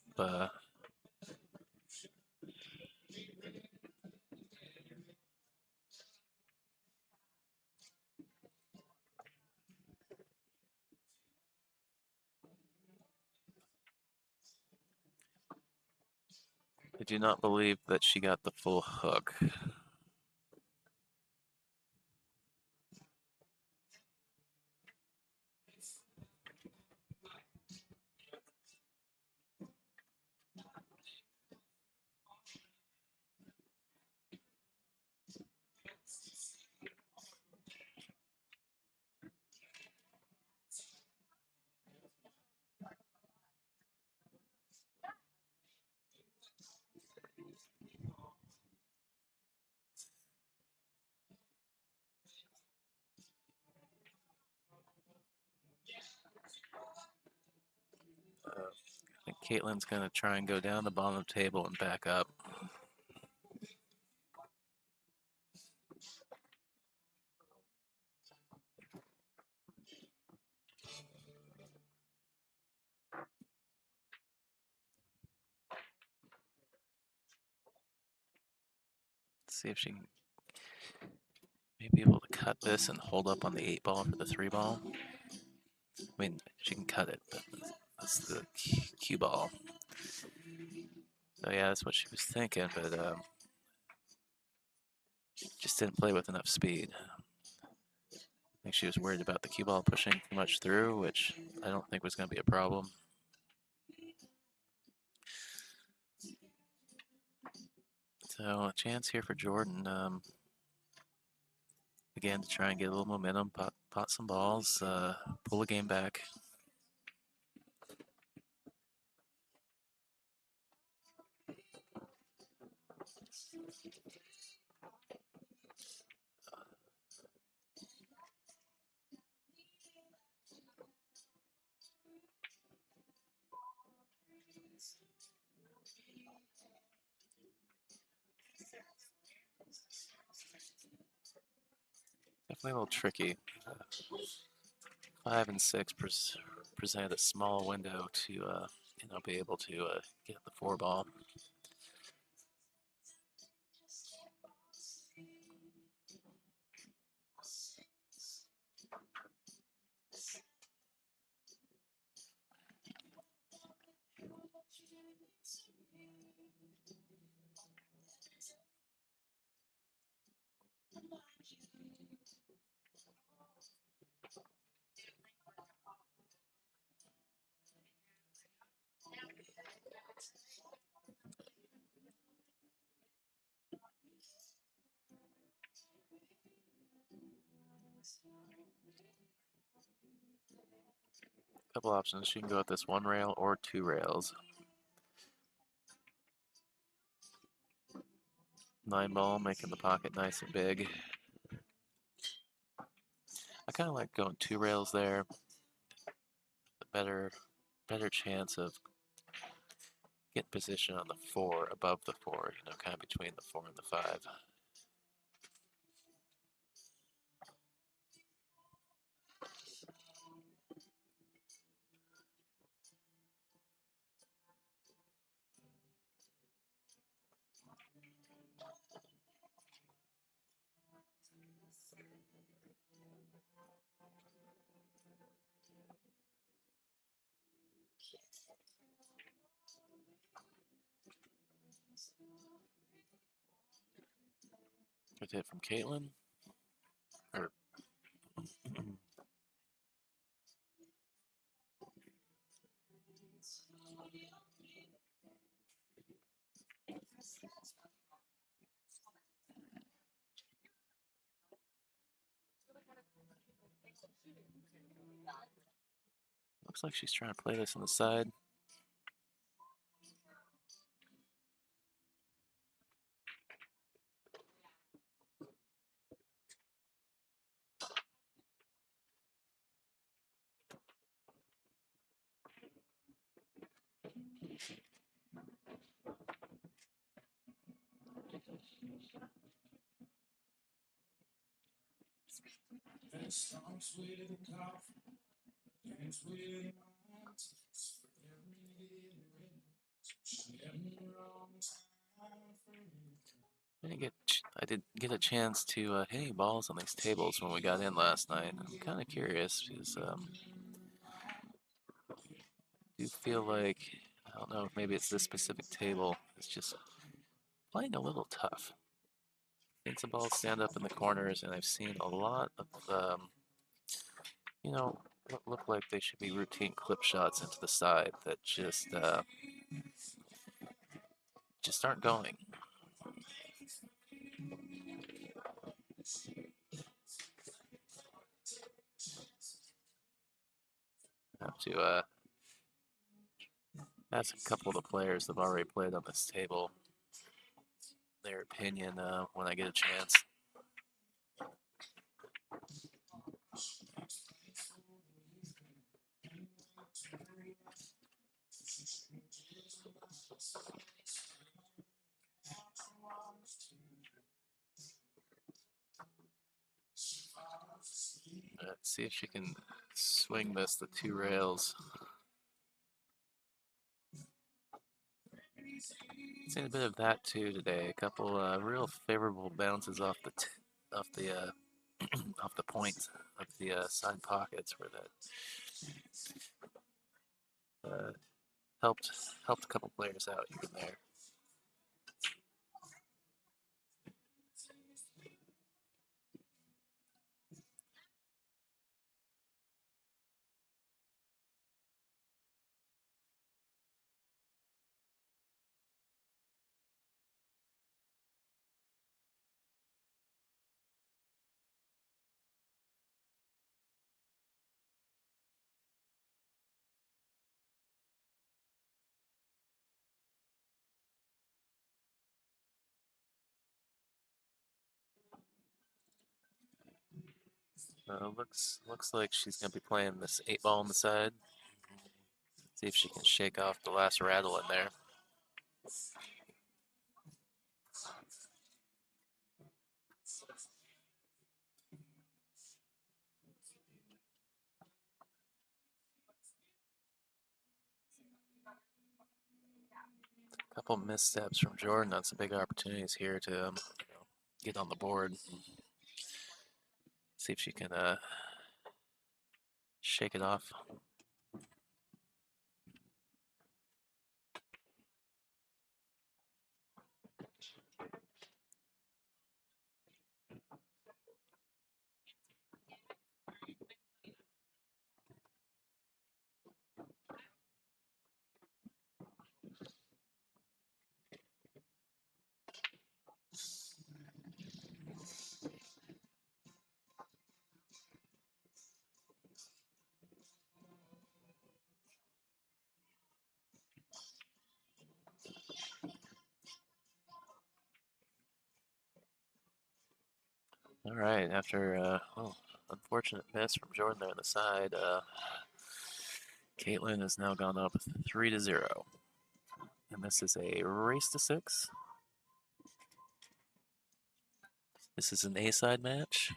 I do not believe that she got the full hook. I think Caitlin's going to try and go down the bottom of the table and back up. See if she can maybe able to cut this and hold up on the 8 ball for the 3 ball. I mean, she can cut it, but that's the cue ball. So yeah, that's what she was thinking, but just didn't play with enough speed. I think she was worried about the cue ball pushing too much through, which I don't think was going to be a problem. So a chance here for Jordan. Again, to try and get a little momentum, pot some balls, pull the game back. Definitely a little tricky. 5 and 6 present a small window to be able to get the 4 ball. Couple options. She can go with this 1 rail or 2 rails. 9 ball, making the pocket nice and big. I kind of like going 2 rails there. The better chance of getting position on the 4, above the 4, kind of between the 4 and the 5. Good hit from Caitlin. Or looks like she's trying to play this on the side. I did get a chance to hit any balls on these tables when we got in last night. I'm kind of curious because do feel like, I don't know if maybe it's this specific table. It's just playing a little tough. I think some balls stand up in the corners, and I've seen a lot of, you know, what look like they should be routine clip shots into the side that just aren't going. Have to ask a couple of the players that have already played on this table their opinion when I get a chance. Let's see if she can swing this the two rails. Seen a bit of that too today. A couple real favorable bounces off the off the point of the side pockets where that helped a couple players out even there. Looks like she's gonna be playing this 8-ball on the side. See if she can shake off the last rattle in there. Couple missteps from Jordan on some big opportunities here to get on the board. See if she can shake it off. All right, after unfortunate miss from Jordan there on the side, Caitlin has now gone up 3-0. And this is a race to 6. This is an A-side match.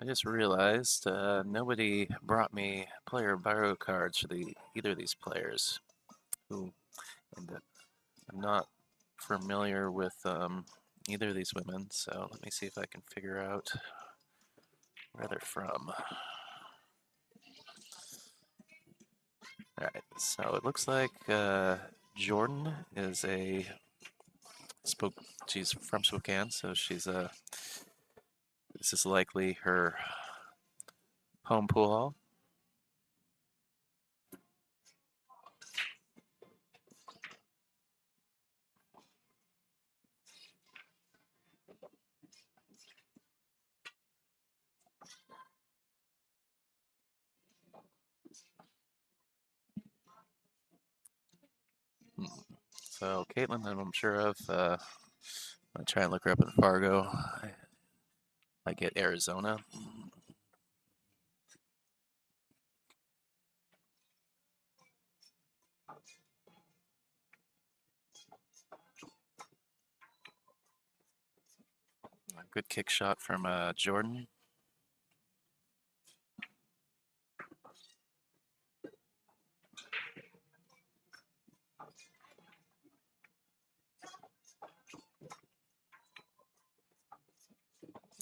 I just realized nobody brought me player bio cards for either of these players. Who, and I'm not familiar with either of these women, so let me see if I can figure out where they're from. All right, so it looks like Jordan is she's from Spokane, so this is likely her home pool hall. So Caitlin, I'm sure of. I try and look her up in Fargo. I get Arizona. A good kick shot from Jordan.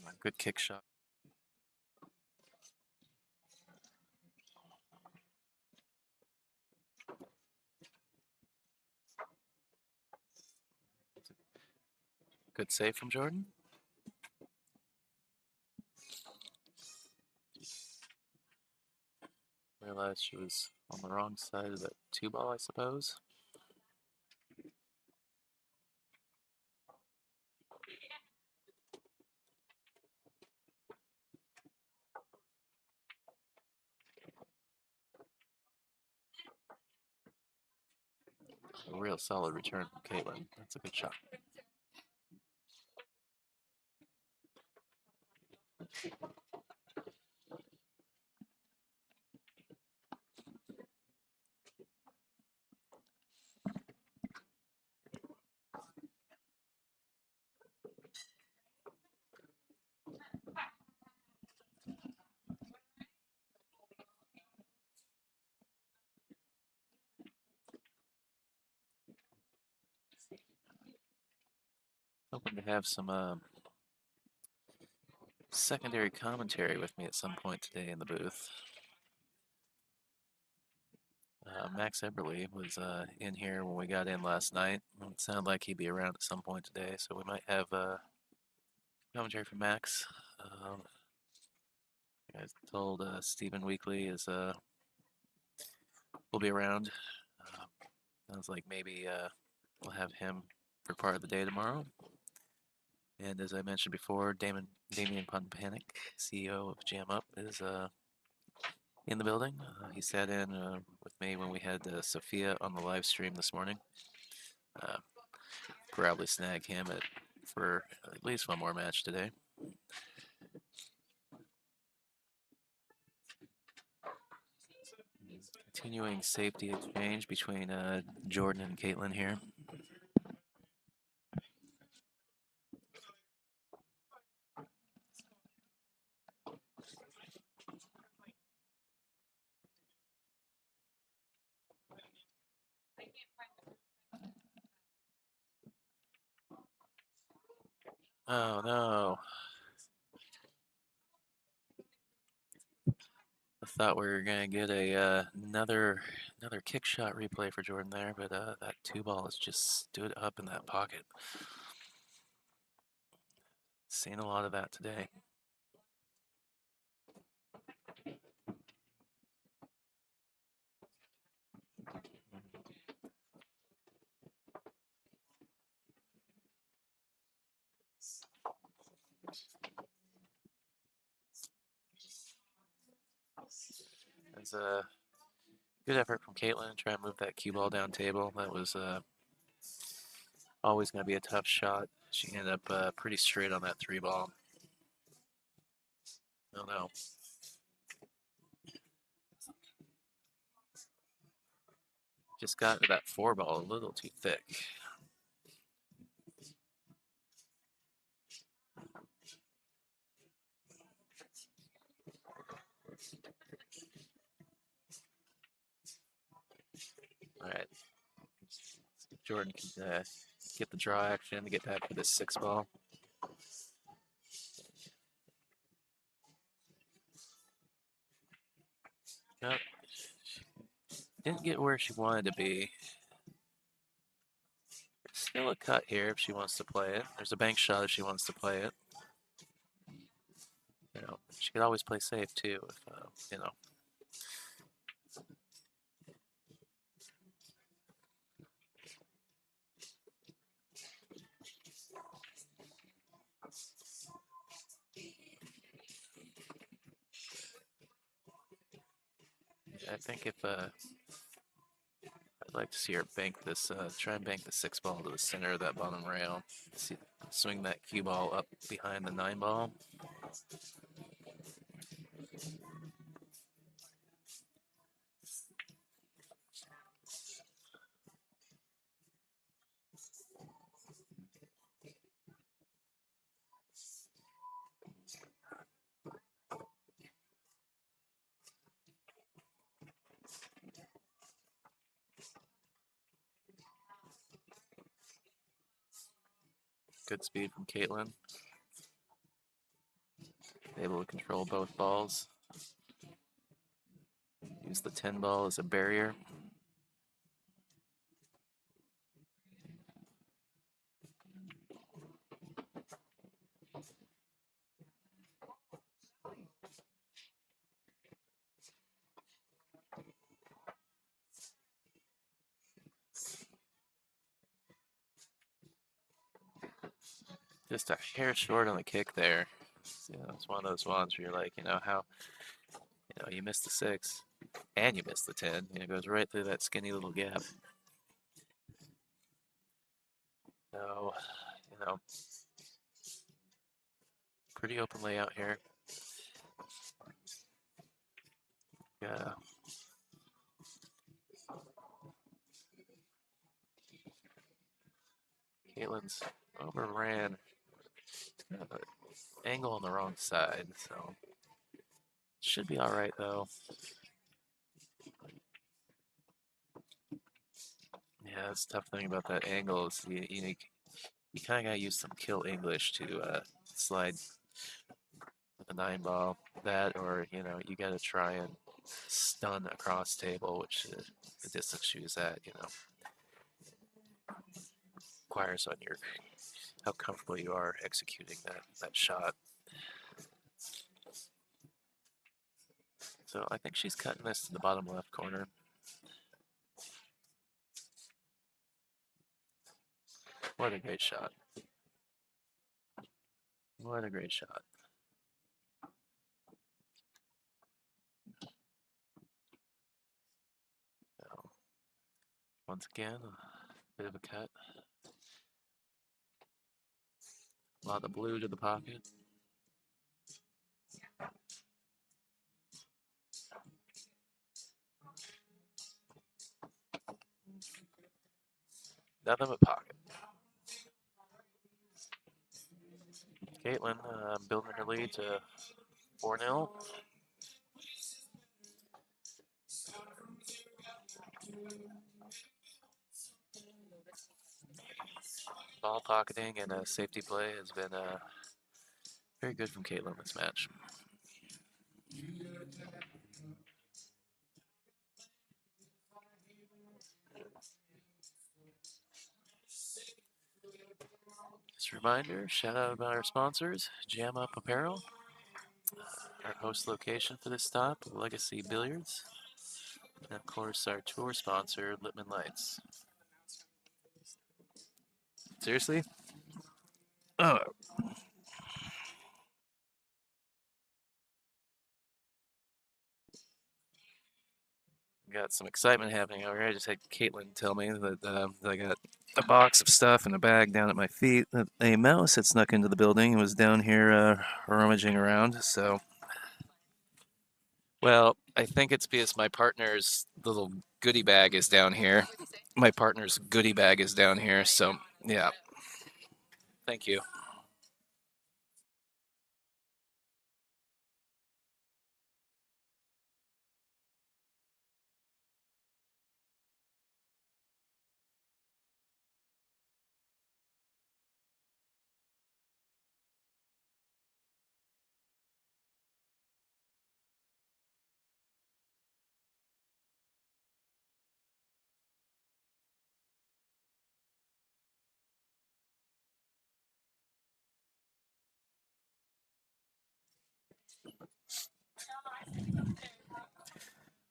A good kick shot. Good save from Jordan. Realized she was on the wrong side of that 2-ball, I suppose. A real solid return from Caitlin. That's a good shot. Hoping to have some secondary commentary with me at some point today in the booth. Max Eberly was in here when we got in last night. It sounded like he'd be around at some point today, so we might have commentary from Max. I told Stephen Weekly will be around. Sounds like maybe we'll have him for part of the day tomorrow. And as I mentioned before, Damien Ponpanic, CEO of Jam Up, is in the building. He sat in with me when we had Sophia on the live stream this morning. Probably snag him for at least one more match today. Continuing safety exchange between Jordan and Caitlin here. Oh no. I thought we were gonna get another kick shot replay for Jordan there, but that 2-ball has just stood up in that pocket. Seen a lot of that today. It's a good effort from Caitlin to try and move that cue ball down table. That was always going to be a tough shot. She ended up pretty straight on that 3-ball. Oh no. Just got to that 4-ball a little too thick. All right. Jordan can get the draw action to get back for this 6 ball. Nope. Didn't get where she wanted to be. Still a cut here if she wants to play it. There's a bank shot if she wants to play it. You know, she could always play safe too if you know. I think if I'd like to see her bank this, try and bank the 6 ball to the center of that bottom rail. See, swing that cue ball up behind the 9 ball. Good speed from Caitlin. Able to control both balls. Use the 10 ball as a barrier. Just a hair short on the kick there. You know, it's one of those ones where you're like, you know, how, you know, you missed the 6 and you missed the 10. You know, it goes right through that skinny little gap. So, you know, pretty open layout here. Yeah. Caitlin's overran. Kind of an angle on the wrong side, so should be all right though. Yeah, that's the tough thing about that angle is you kind of gotta use some kill English to slide with a 9 ball. That, or you know, you gotta try and stun across table, which the distance she was at, you know, requires on your how comfortable you are executing that shot. So I think she's cutting this to the bottom left corner. What a great shot. What a great shot. So, once again, a bit of a cut. A lot of blue to the pocket. Nothing but pocket. Caitlin building her lead to 4-0. Ball pocketing and a safety play has been very good from Caitlin this match. Just a reminder, shout out about our sponsors, Jam Up Apparel, our host location for this stop, Legacy Billiards, and of course our tour sponsor, Lippman Lights. Seriously? Oh. Got some excitement happening over here. I just had Caitlin tell me that I got a box of stuff in a bag down at my feet. That a mouse had snuck into the building and was down here rummaging around. So, well, I think it's because my partner's little goodie bag is down here. My partner's goodie bag is down here. So, yeah. Thank you.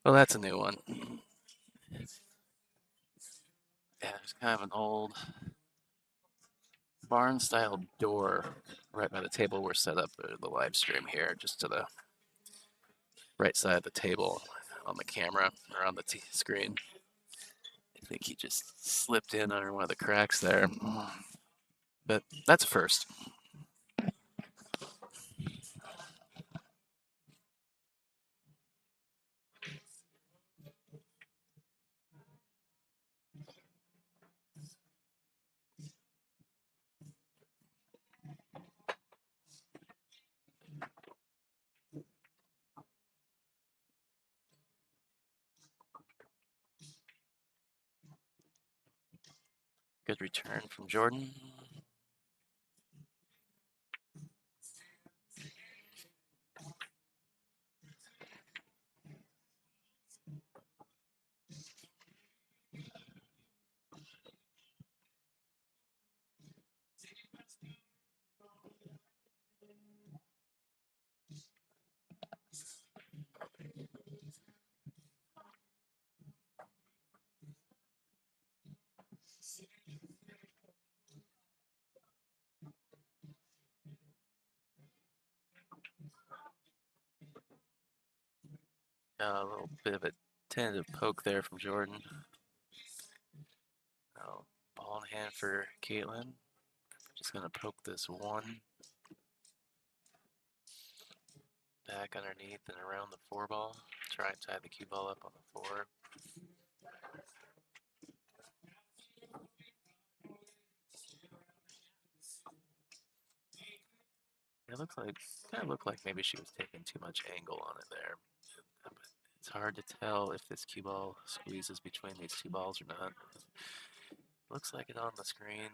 Well, that's a new one. Yeah, there's kind of an old barn-style door right by the table we're set up for the live stream here, just to the right side of the table on the camera or on the screen. I think he just slipped in under one of the cracks there. But that's a first. Good return from Jordan. A little bit of a tentative poke there from Jordan. Oh, ball in hand for Caitlin. Just gonna poke this one back underneath and around the 4 ball. Try and tie the cue ball up on the 4. It looks like, kind of looked like maybe she was taking too much angle on it there. But it's hard to tell if this cue ball squeezes between these 2 balls or not. Looks like it on the screen.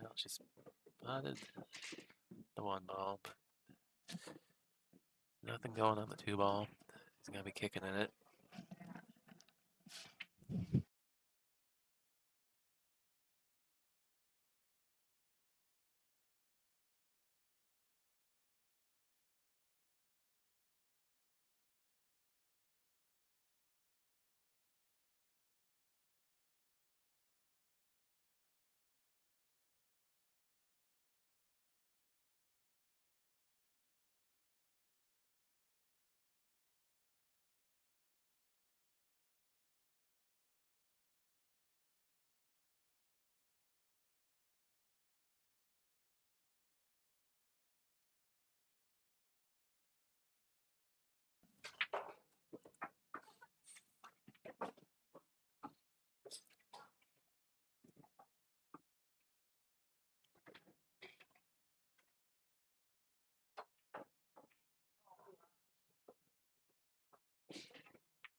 Well, she spotted the 1 ball. Nothing going on the 2 ball. He's gonna be kicking in it.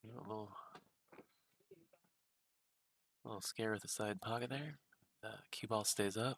A little scare with the side pocket there. Cue ball stays up.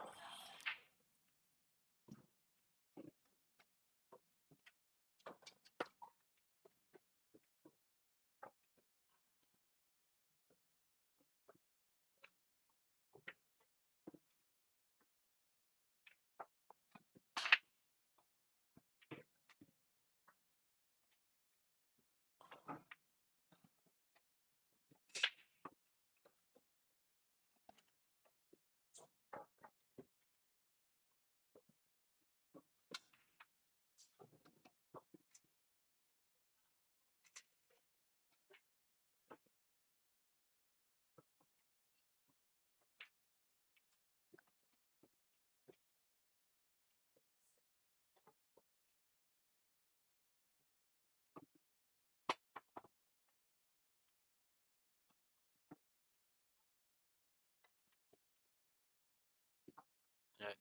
Right.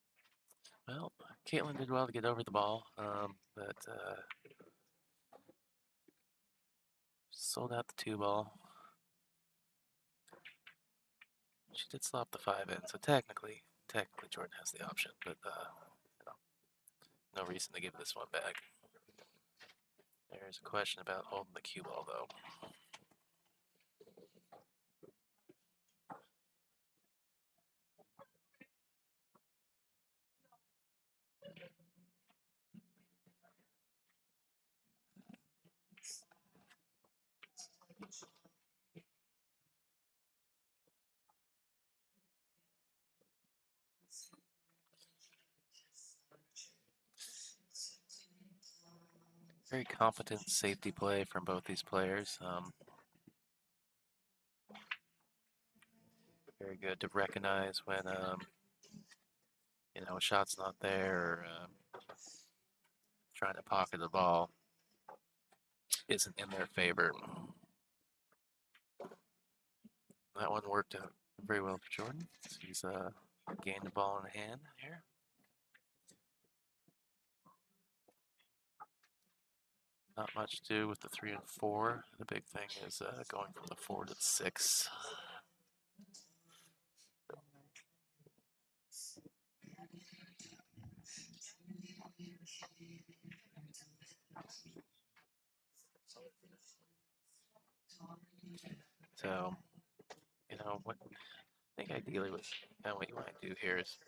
Well, Caitlin did well to get over the ball, but sold out the 2 ball. She did slop the 5 in, so technically Jordan has the option, but you know, no reason to give this one back. There's a question about holding the cue ball though. Very competent safety play from both these players. Very good to recognize when a shot's not there or trying to pocket the ball isn't in their favor. That one worked out very well for Jordan. He's gained the ball in hand here. Not much to do with the 3 and 4. The big thing is going from the 4 to the 6. So, what I think ideally what you want to do here is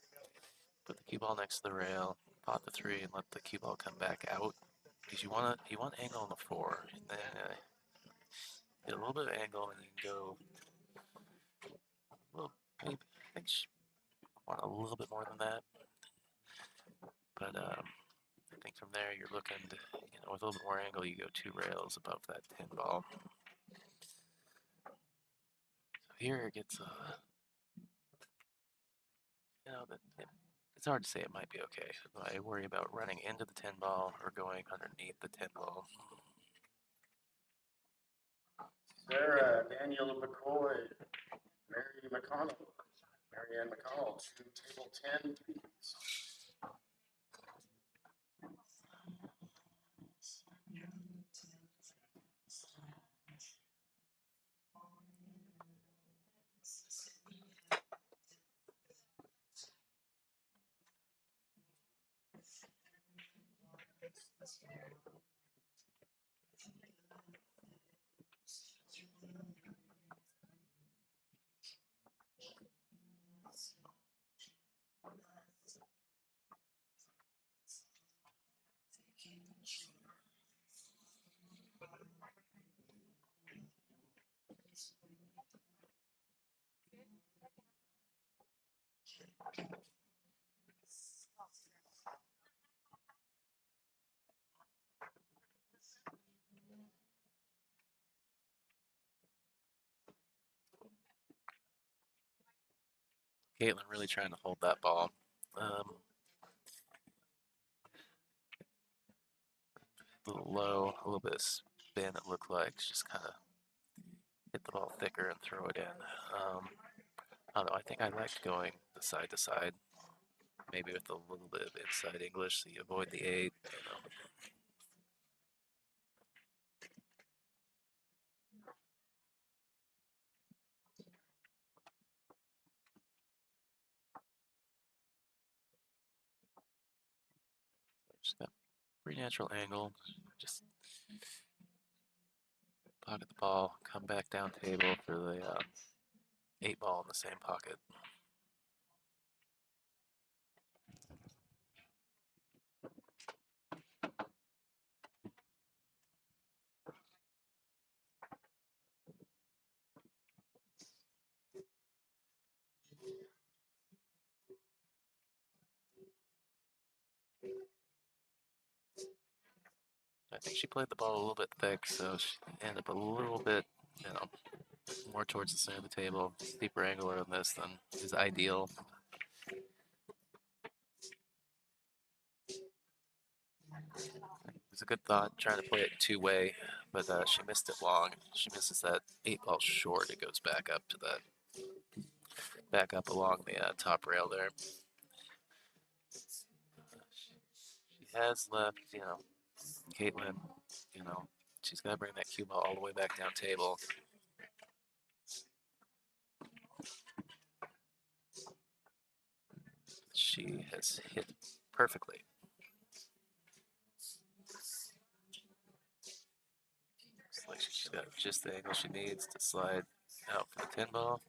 put the cue ball next to the rail, pot the 3, and let the cue ball come back out. Because you want angle on the 4, and then get a little bit of angle, and you can go. Well, maybe I think you want a little bit more than that. But I think from there you're looking to, with a little bit more angle, you go 2 rails above that 10 ball. So here it gets it's hard to say it might be okay. I worry about running into the 10 ball or going underneath the 10 ball. Sarah, Daniel McCoy, Mary McConnell, Marianne McConnell to table 10, please. Caitlin really trying to hold that ball. A little low, a little bit of spin it looked like. Just kind of hit the ball thicker and throw it in. I don't know, I think I liked going the side to side. Maybe with a little bit of inside English so you avoid the 8. Just got pretty natural angle. Just pocket the ball, come back down table for the 8 ball in the same pocket. I think she played the ball a little bit thick, so she ended up a little bit, more towards the center of the table. Steeper angle on this than is ideal. It's a good thought, trying to play it 2-way, but she missed it long. She misses that 8 ball short. It goes back up to back up along the top rail there. She has left, Caitlin, she's got to bring that cue ball all the way back down table. She has hit perfectly. Looks like she's got just the angle she needs to slide out for the 10 ball.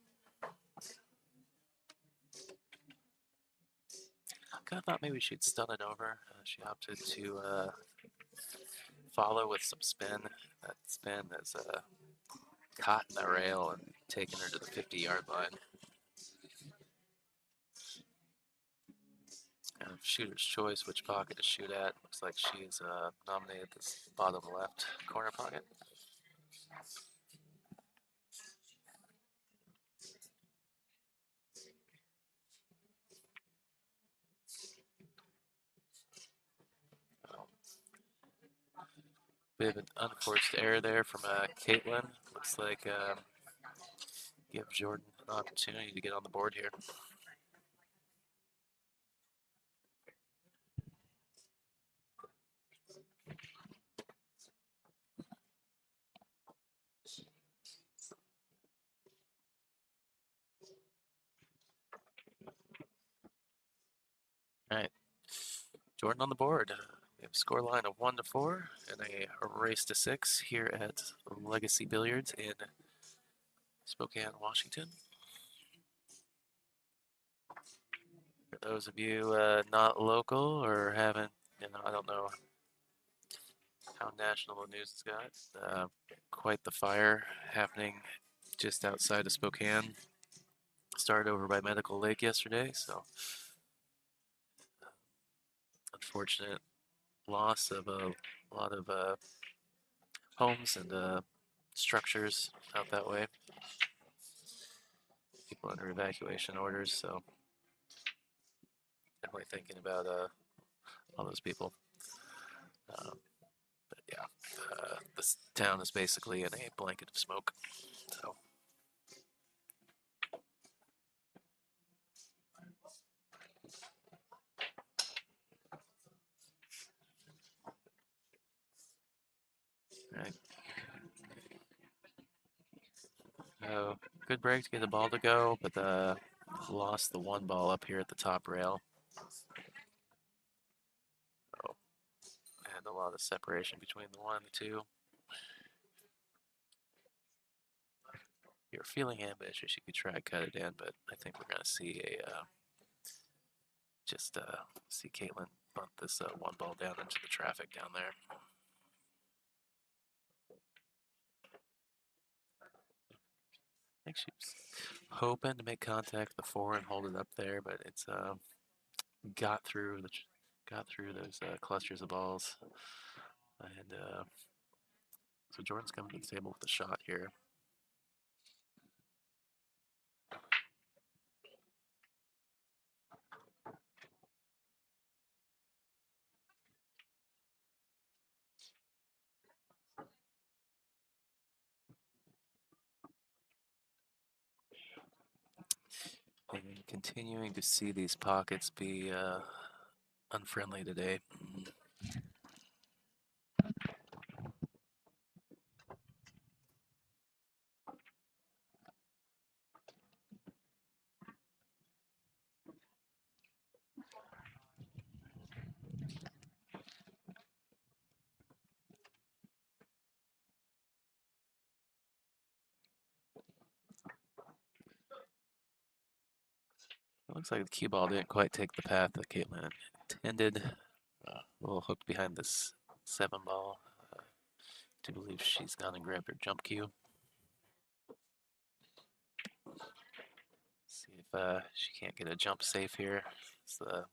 I kind of thought maybe she'd stun it over. She opted to follow with some spin. That spin is caught in the rail and taken her to the 50-yard line. And shooter's choice, which pocket to shoot at. Looks like she's nominated this bottom left corner pocket. Bit of an unforced error there from Caitlin. Looks like give Jordan an opportunity to get on the board here. All right, Jordan on the board. We have a score line of 1-4 and a race to 6 here at Legacy Billiards in Spokane, Washington. For those of you not local or haven't, I don't know how national the news has got. Quite the fire happening just outside of Spokane. Started over by Medical Lake yesterday, so unfortunate loss of a lot of homes and structures out that way. People under evacuation orders, so definitely thinking about all those people. But yeah, this town is basically in a blanket of smoke. So. Right. Good break to get the ball to go, but lost the one ball up here at the top rail. Oh, and a lot of separation between the one and the two. If you're feeling ambitious, you could try to cut it in, but I think we're going to see see Caitlin bunt this one ball down into the traffic down there. I think she's hoping to make contact with the 4 and hold it up there, but it's got through those clusters of balls, and so Jordan's coming to the table with a shot here. And continuing to see these pockets be unfriendly today. It looks like the cue ball didn't quite take the path that Caitlin intended. A little hooked behind this 7 ball. I do believe she's gone and grabbed her jump cue. See if she can't get a jump safe here. It's the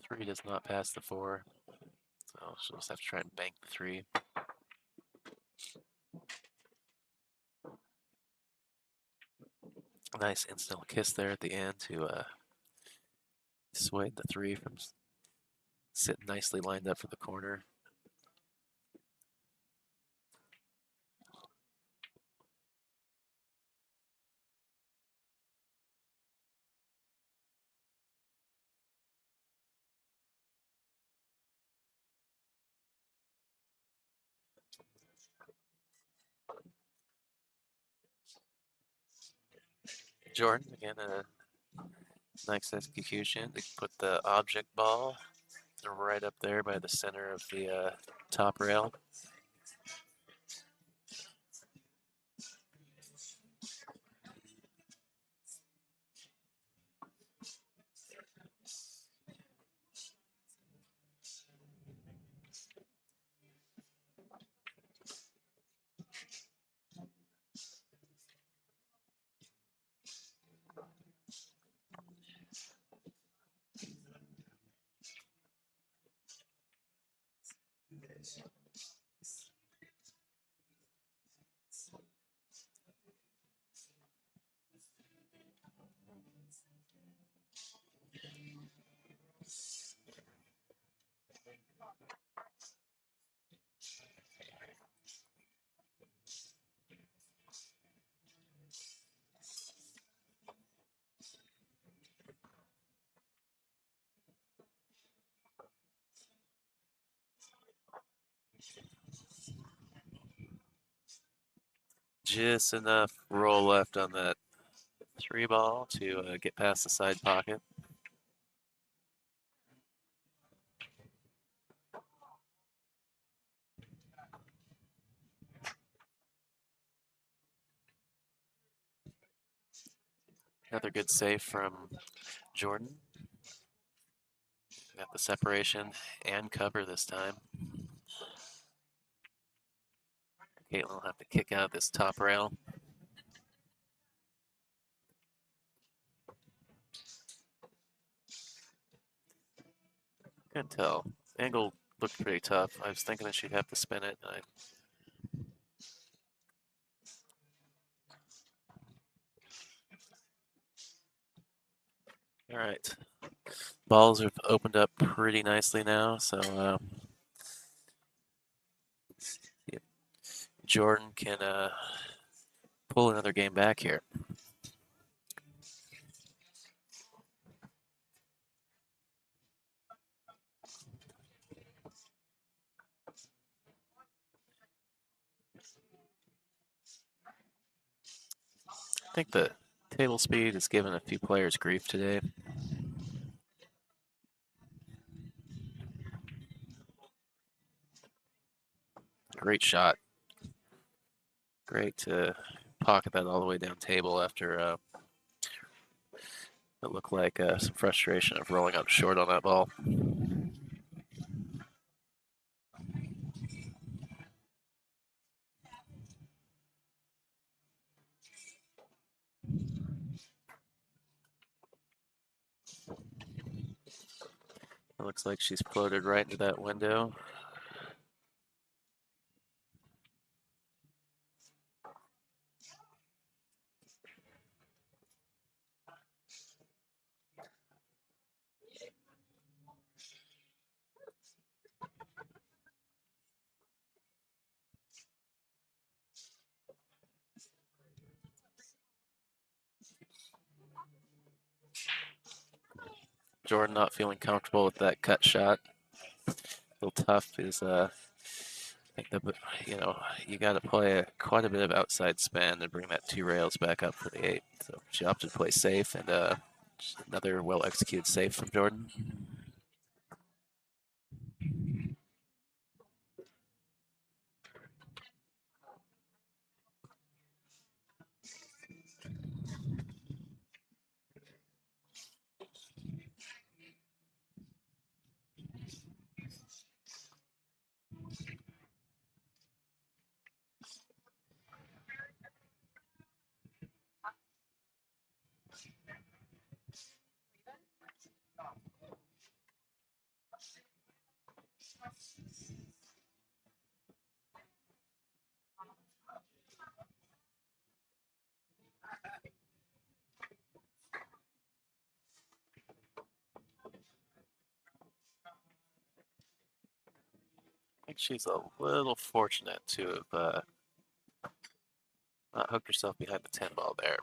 3 does not pass the 4, so she'll just have to try and bank the 3. Nice instant kiss there at the end to dissuade the 3 from sitting nicely lined up for the corner. Jordan, again, a nice execution. They put the object ball right up there by the center of the top rail. Just enough roll left on that 3 ball to get past the side pocket. Another good save from Jordan. Got the separation and cover this time. Caitlin will have to kick out this top rail. Couldn't tell. Angle looked pretty tough. I was thinking that she'd have to spin it. All right. Balls have opened up pretty nicely now, so if Jordan can pull another game back here. I think the table speed has given a few players grief today. Great shot. Great to pocket that all the way down table after it looked like some frustration of rolling up short on that ball. It looks like she's floated right into that window. Jordan not feeling comfortable with that cut shot. A little tough is I think that you got to play quite a bit of outside spin and bring that 2 rails back up for the 8. So she opted to play safe, and another well executed save from Jordan. I think she's a little fortunate to have not hooked herself behind the 10 ball there.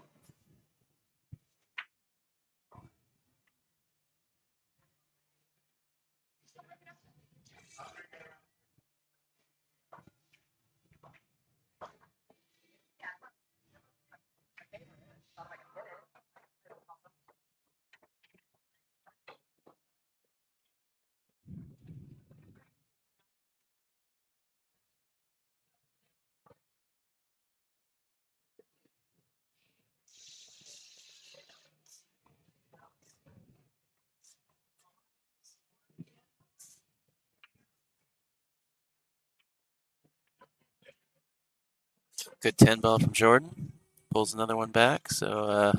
Good 10 ball from Jordan. Pulls another one back. So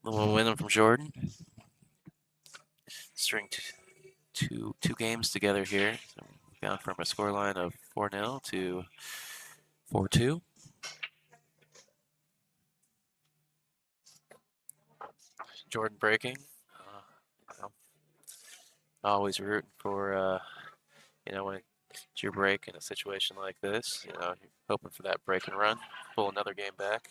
little momentum from Jordan. String two games together here. So we've gone from a scoreline of 4-0 to 4-2. Jordan breaking. Always rooting for when it's your break in a situation like this. You're hoping for that break and run, pull another game back.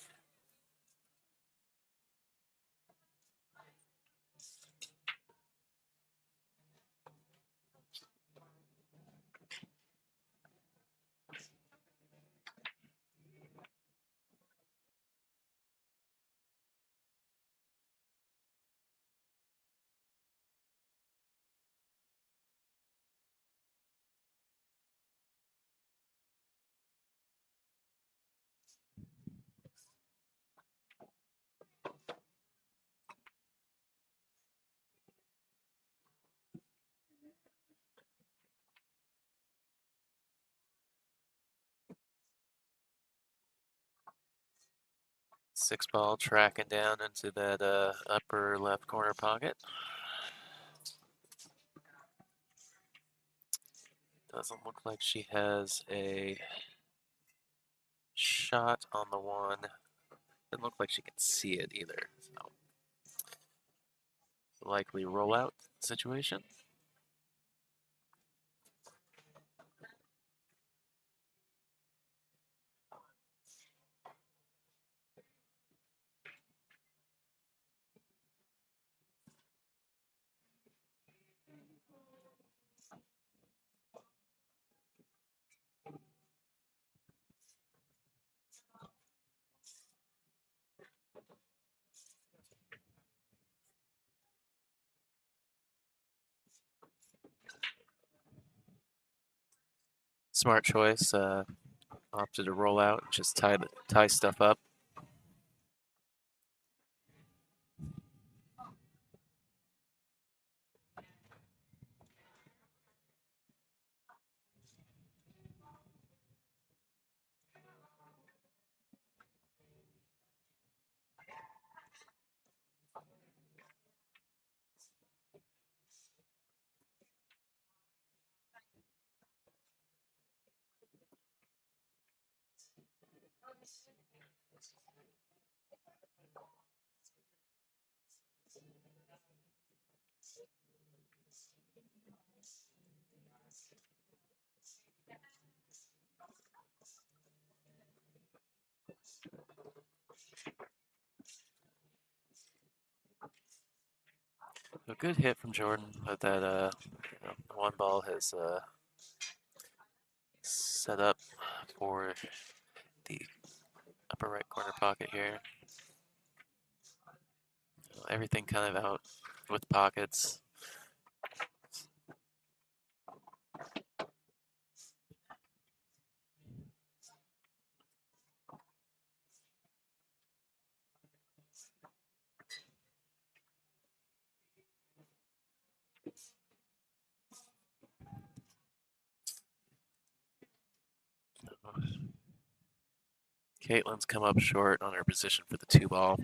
Six ball tracking down into that upper left corner pocket. Doesn't look like she has a shot on the one. Doesn't look like she can see it either. So likely rollout situation. Smart choice. Opted to roll out and just tie stuff up. A good hit from Jordan, but that one ball has set up for the upper right corner pocket here. Everything kind of out with pockets. Caitlin's come up short on her position for the two ball.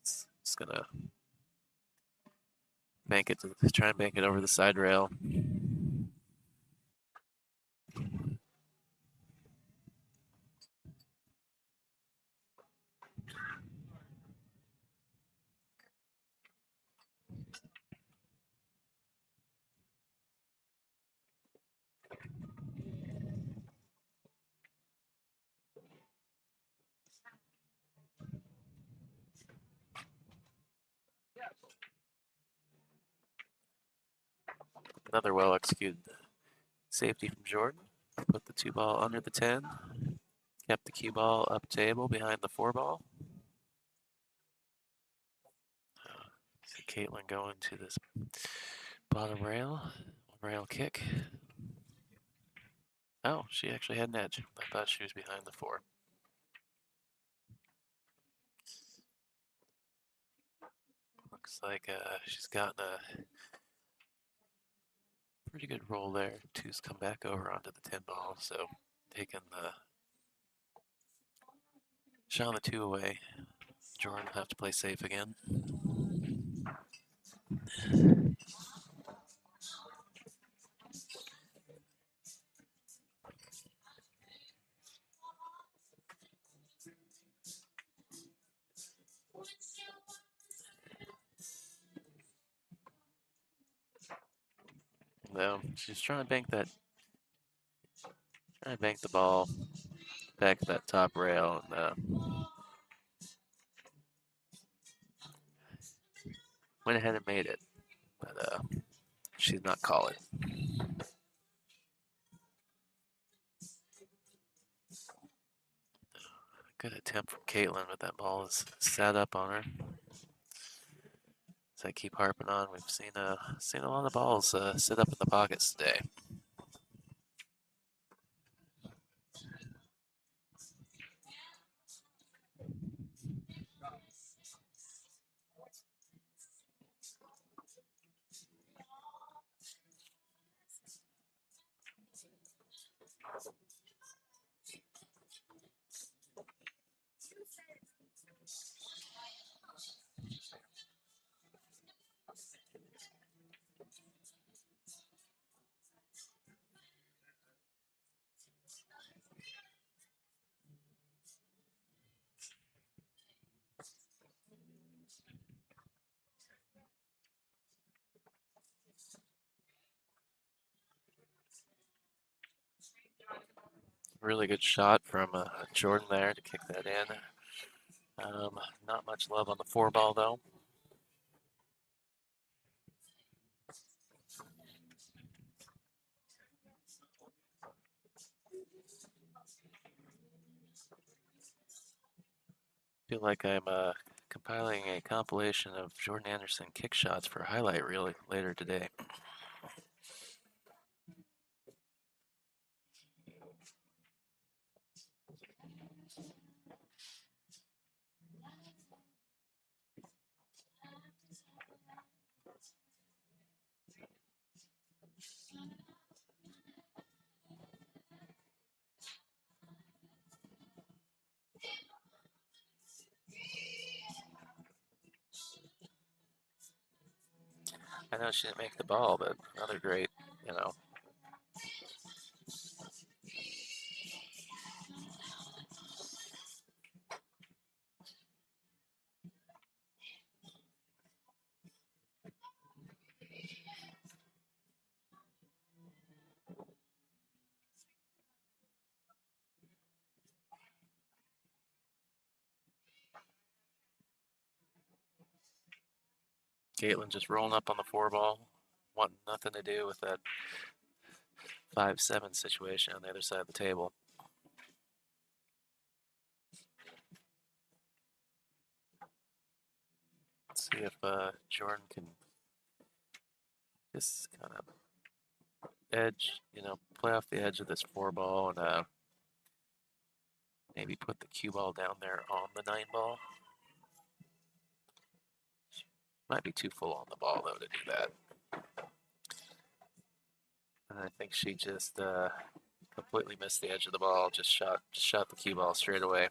It's gonna bank it to try and bank it over the side rail. Another well executed safety from Jordan. Put the two ball under the 10. Kept the cue ball up table behind the four ball. See Caitlin going to this bottom rail. Rail kick. Oh, she actually had an edge. I thought she was behind the four. Looks like she's gotten a pretty good roll there. Two's come back over onto the 10 ball, so taking the shot on the two away. Jordan will have to play safe again. No, she's trying to bank the ball back to that top rail, and went ahead and made it, but she's not calling. Good attempt from Caitlin, but that ball is sat up on her. As I keep harping on, we've seen a lot of balls sit up in the pockets today. Really good shot from Jordan there to kick that in. Not much love on the 4 ball though. Feel like I'm compiling a compilation of Jordan Anderson kick shots for a highlight reel later today. I know she didn't make the ball, but another great, you know. Caitlin just rolling up on the 4 ball, wanting nothing to do with that 5-7 situation on the other side of the table. Let's see if Jordan can just kind of edge, you know, play off the edge of this 4 ball and maybe put the cue ball down there on the 9 ball. Might be too full on the ball though to do that. And I think she just completely missed the edge of the ball. Just shot the cue ball straight away.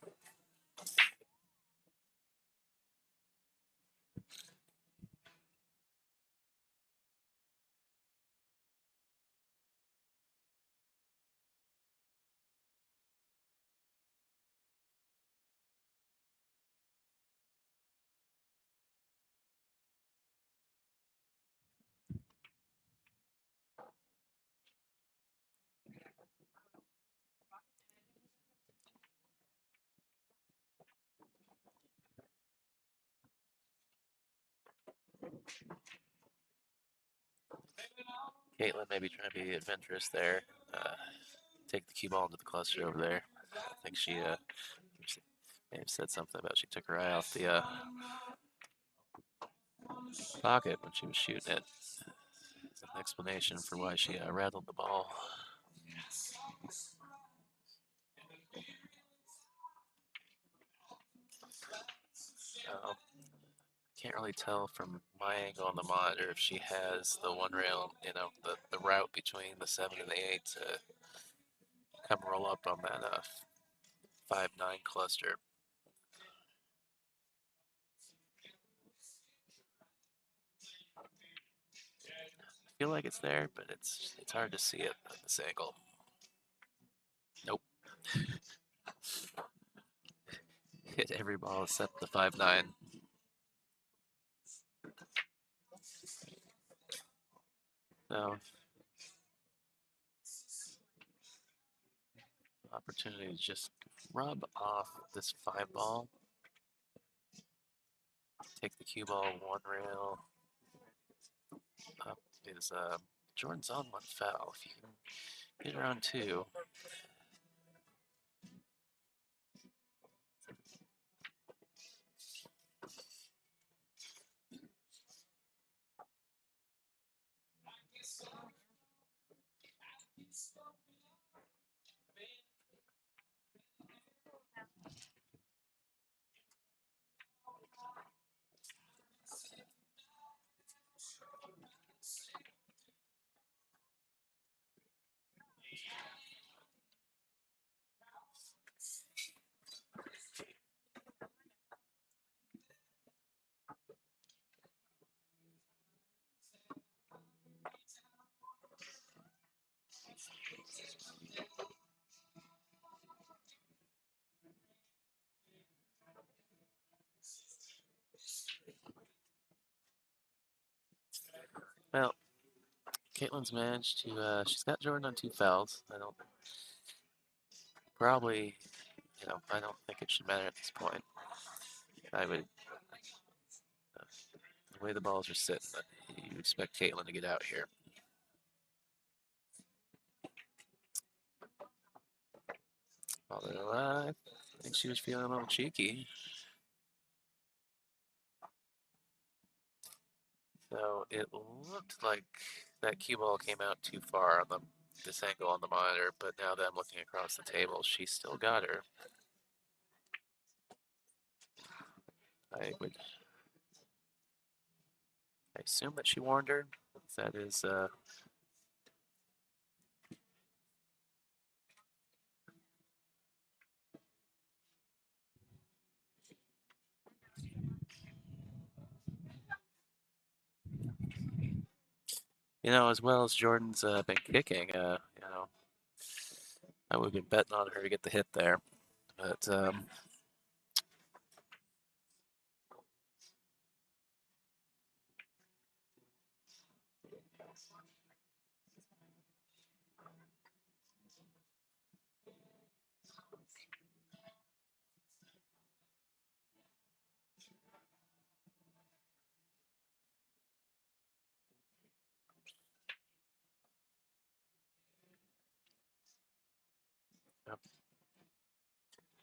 Caitlin maybe trying to be adventurous there. Take the cue ball into the cluster over there. I think she may have said something about she took her eye off the pocket when she was shooting it. It's an explanation for why she rattled the ball. Can't really tell from my angle on the monitor if she has the 1 rail, you know, the route between the 7 and the 8 to come roll up on that 5-9 cluster. I feel like it's there, but it's hard to see it at this angle. Nope. Hit every ball except the 5-9. So opportunity to just rub off this 5 ball. Take the cue ball 1 rail. Up is Jordan's on 1 foul. If you can get her on 2. Caitlin's managed to, she's got Jordan on 2 fouls. I don't, probably, I don't think it should matter at this point. I would, the way the balls are sitting, you expect Caitlin to get out here. Although I think she was feeling a little cheeky. So it looked like that cue ball came out too far on this angle on the monitor, but now that I'm looking across the table, she still got her. I assume that she warned her. That is, as well as Jordan's been kicking, I would have been betting on her to get the hit there. But yep.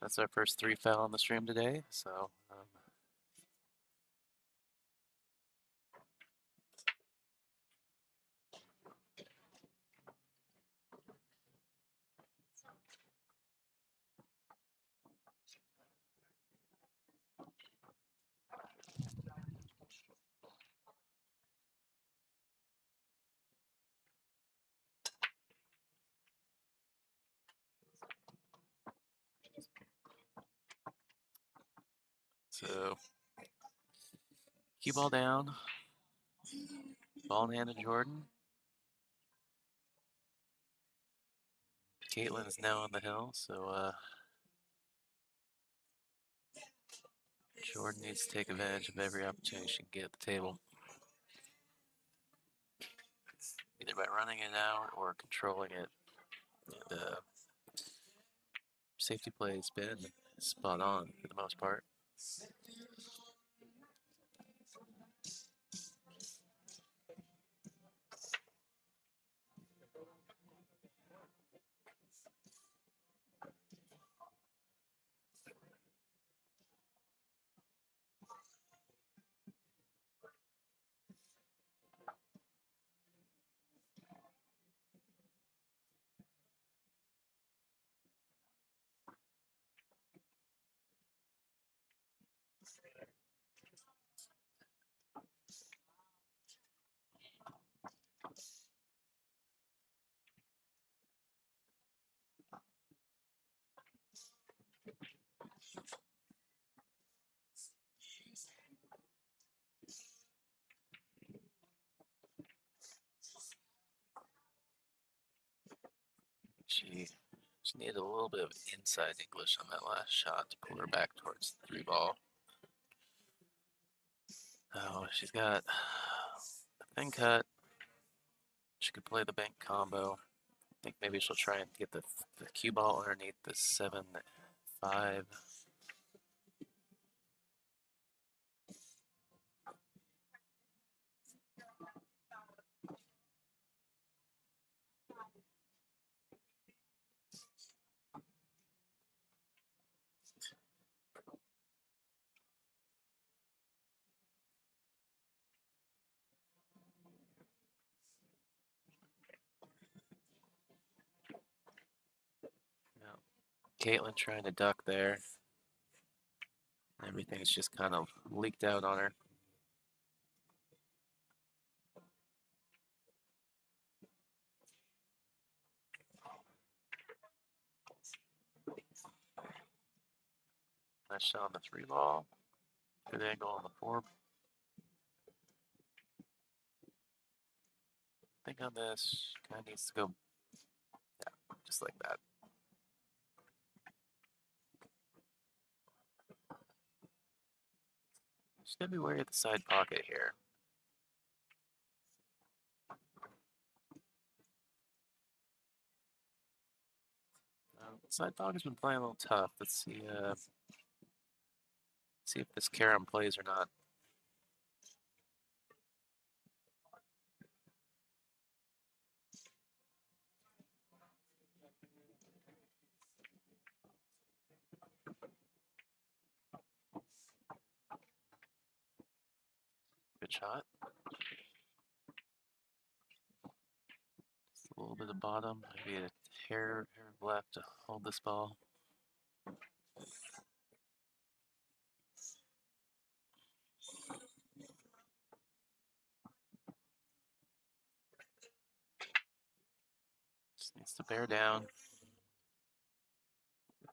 That's our first 3 foul on the stream today. So cue ball down. Ball in hand to Jordan. Caitlin is now on the hill, so Jordan needs to take advantage of every opportunity she can get at the table. Either by running it out or controlling it. And safety play has been spot on for the most part. She needed a little bit of inside English on that last shot to pull her back towards the 3 ball. Oh, she's got a thin cut. She could play the bank combo. I think maybe she'll try and get the cue ball underneath the 7-5. Caitlin trying to duck there. Everything's just kind of leaked out on her. Nice shot on the 3 ball. Good angle on the 4. I think on this, kind of needs to go, yeah, just like that. Just gotta be wary of the side pocket here. Side dog has been playing a little tough. Let's see if this carom plays or not. Good shot. Just a little bit of bottom, maybe a hair left to hold this ball. Just needs to bear down.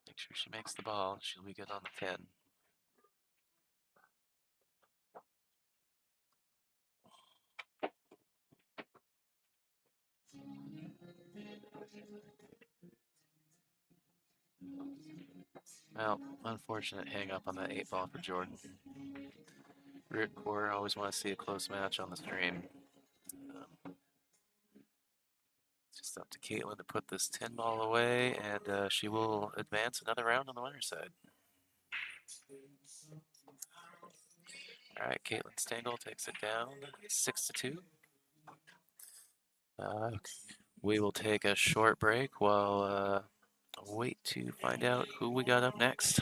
Make sure she makes the ball. She'll be good on the 10. Well, unfortunate hang up on that 8 ball for Jordan. Rick Core always want to see a close match on the stream. It's just up to Caitlin to put this 10 ball away, and she will advance another round on the winner's side. All right, Caitlin Stengel takes it down 6-2. We will take a short break while wait to find out who we got up next.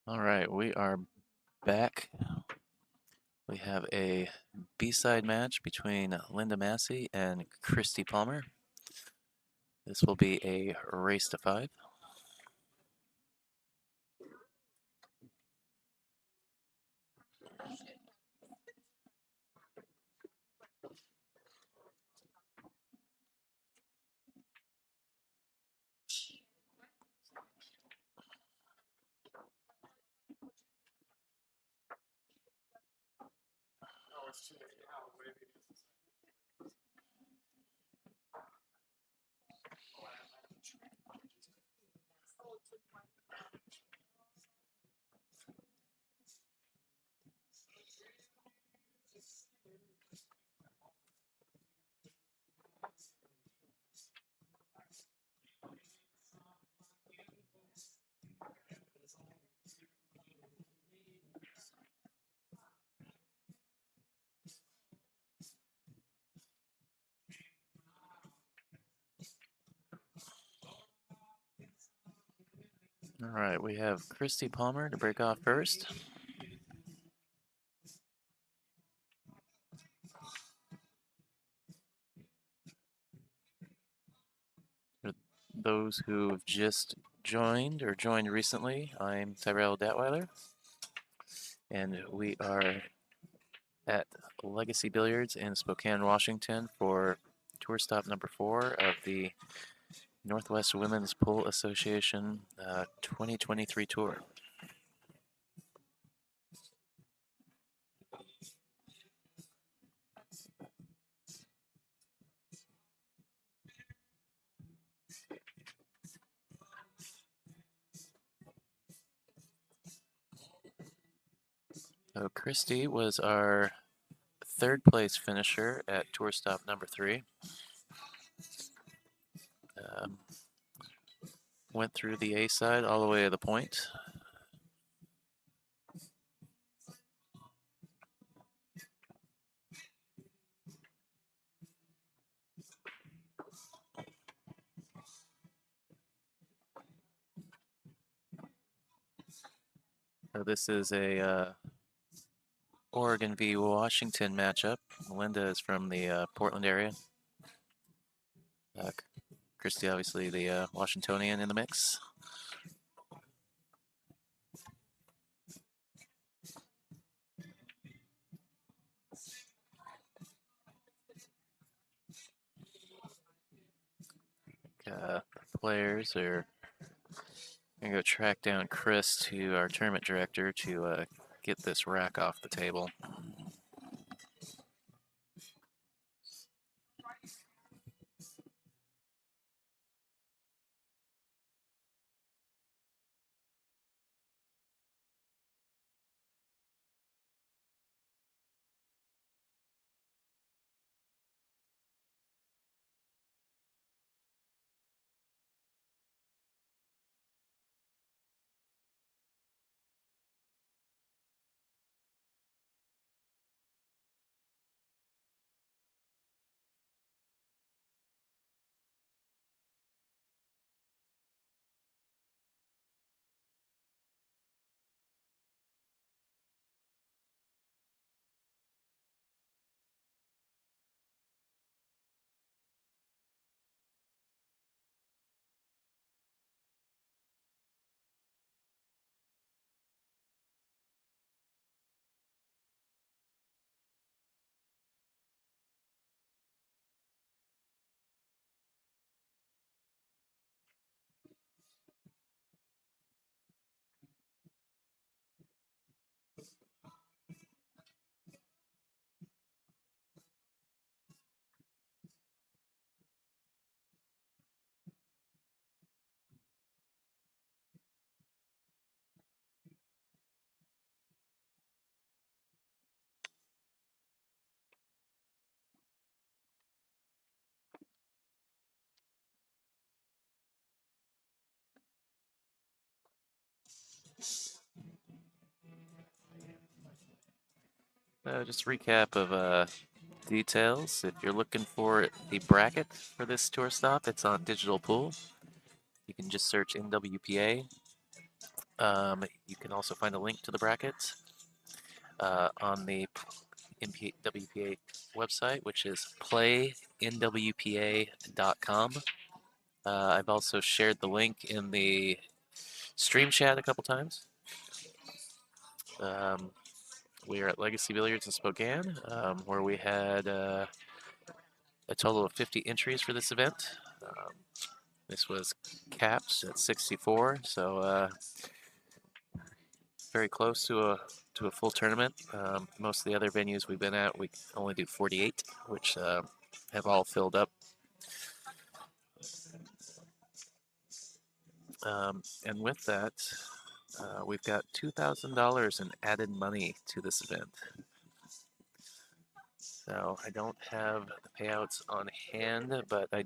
All right, we are back. We have a B-side match between Linda Massey and Christy Palmer. This will be a race to 5. All right, we have Christy Palmer to break off first. For those who've just joined or joined recently, I'm Tyrell Datweiler, and we are at Legacy Billiards in Spokane, Washington for tour stop number 4 of the Northwest Women's Pool Association 2023 tour. So Christy was our 3rd place finisher at tour stop number 3. Went through the A side all the way to the point. So this is a Oregon v. Washington matchup. Linda is from the Portland area. Christy, obviously, the Washingtonian in the mix. Players are going to go track down Chris, to our tournament director, to get this rack off the table. Just a recap of details. If you're looking for the bracket for this tour stop, it's on Digital Pool. You can just search NWPA You can also find a link to the brackets on the NWPA website, which is playnwpa.com. I've also shared the link in the stream chat a couple times. We are at Legacy Billiards in Spokane, where we had a total of 50 entries for this event. This was caps at 64, so very close to a full tournament. Most of the other venues we've been at, we only do 48, which have all filled up. And with that, we've got $2,000 in added money to this event. So I don't have the payouts on hand, but I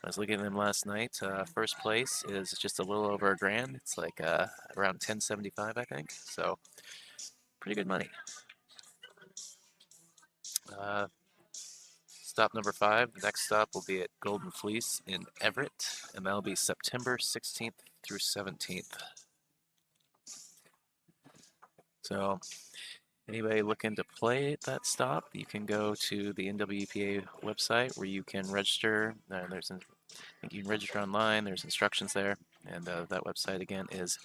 was looking at them last night. First place is just a little over $1,000. It's like around 1075, I think. So pretty good money. Stop number 5. The next stop will be at Golden Fleece in Everett, and that'll be September 16th through 17th. So anybody looking to play at that stop, you can go to the NWPA website where you can register. I think you can register online. There's instructions there, and that website again is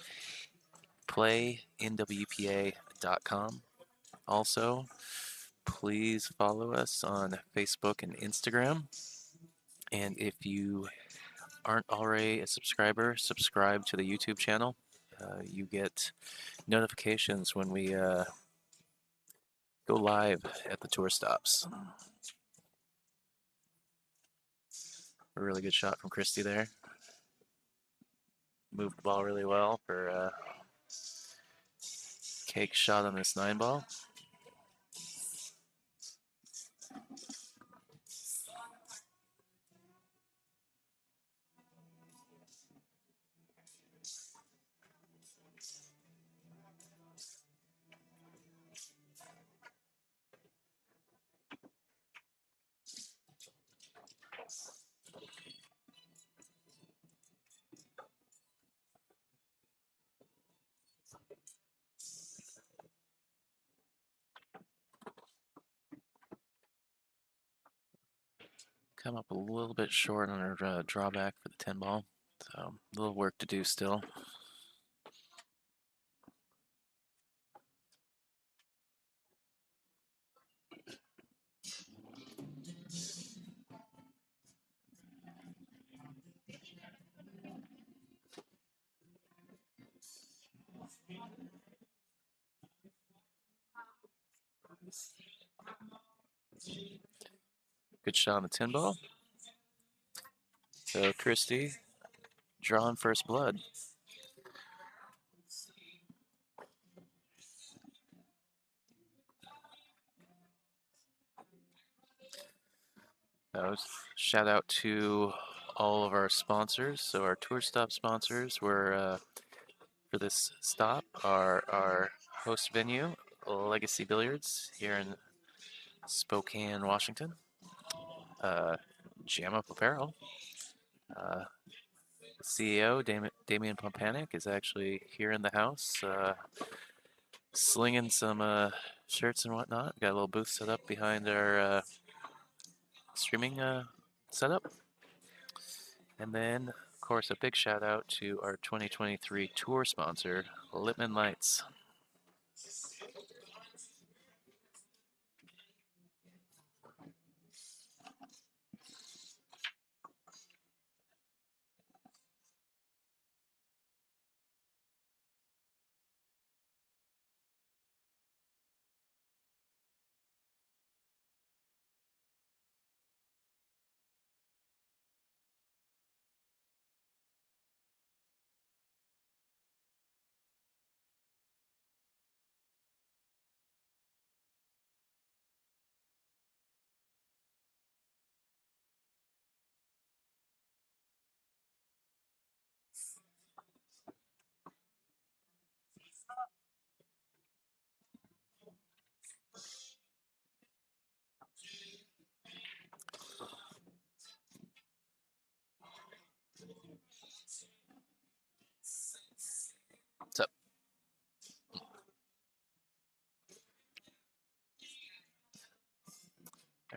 playnwpa.com. Also, please follow us on Facebook and Instagram. And if you aren't already a subscriber, subscribe to the YouTube channel. You get notifications when we go live at the tour stops. A really good shot from Christy there. Moved the ball really well for a cake shot on this 9-ball. Come up a little bit short on our drawback for the 10-ball. So a little work to do still. Good shot on the 10-ball. So Christy drawing first blood. Shout out to all of our sponsors. So our tour stop sponsors were for this stop are our host venue, Legacy Billiards, here in Spokane, Washington. Jam Up Apparel. CEO Damian Pompanic is actually here in the house, slinging some shirts and whatnot. Got a little booth set up behind our streaming setup. And then, of course, a big shout out to our 2023 tour sponsor, Lippman Lights.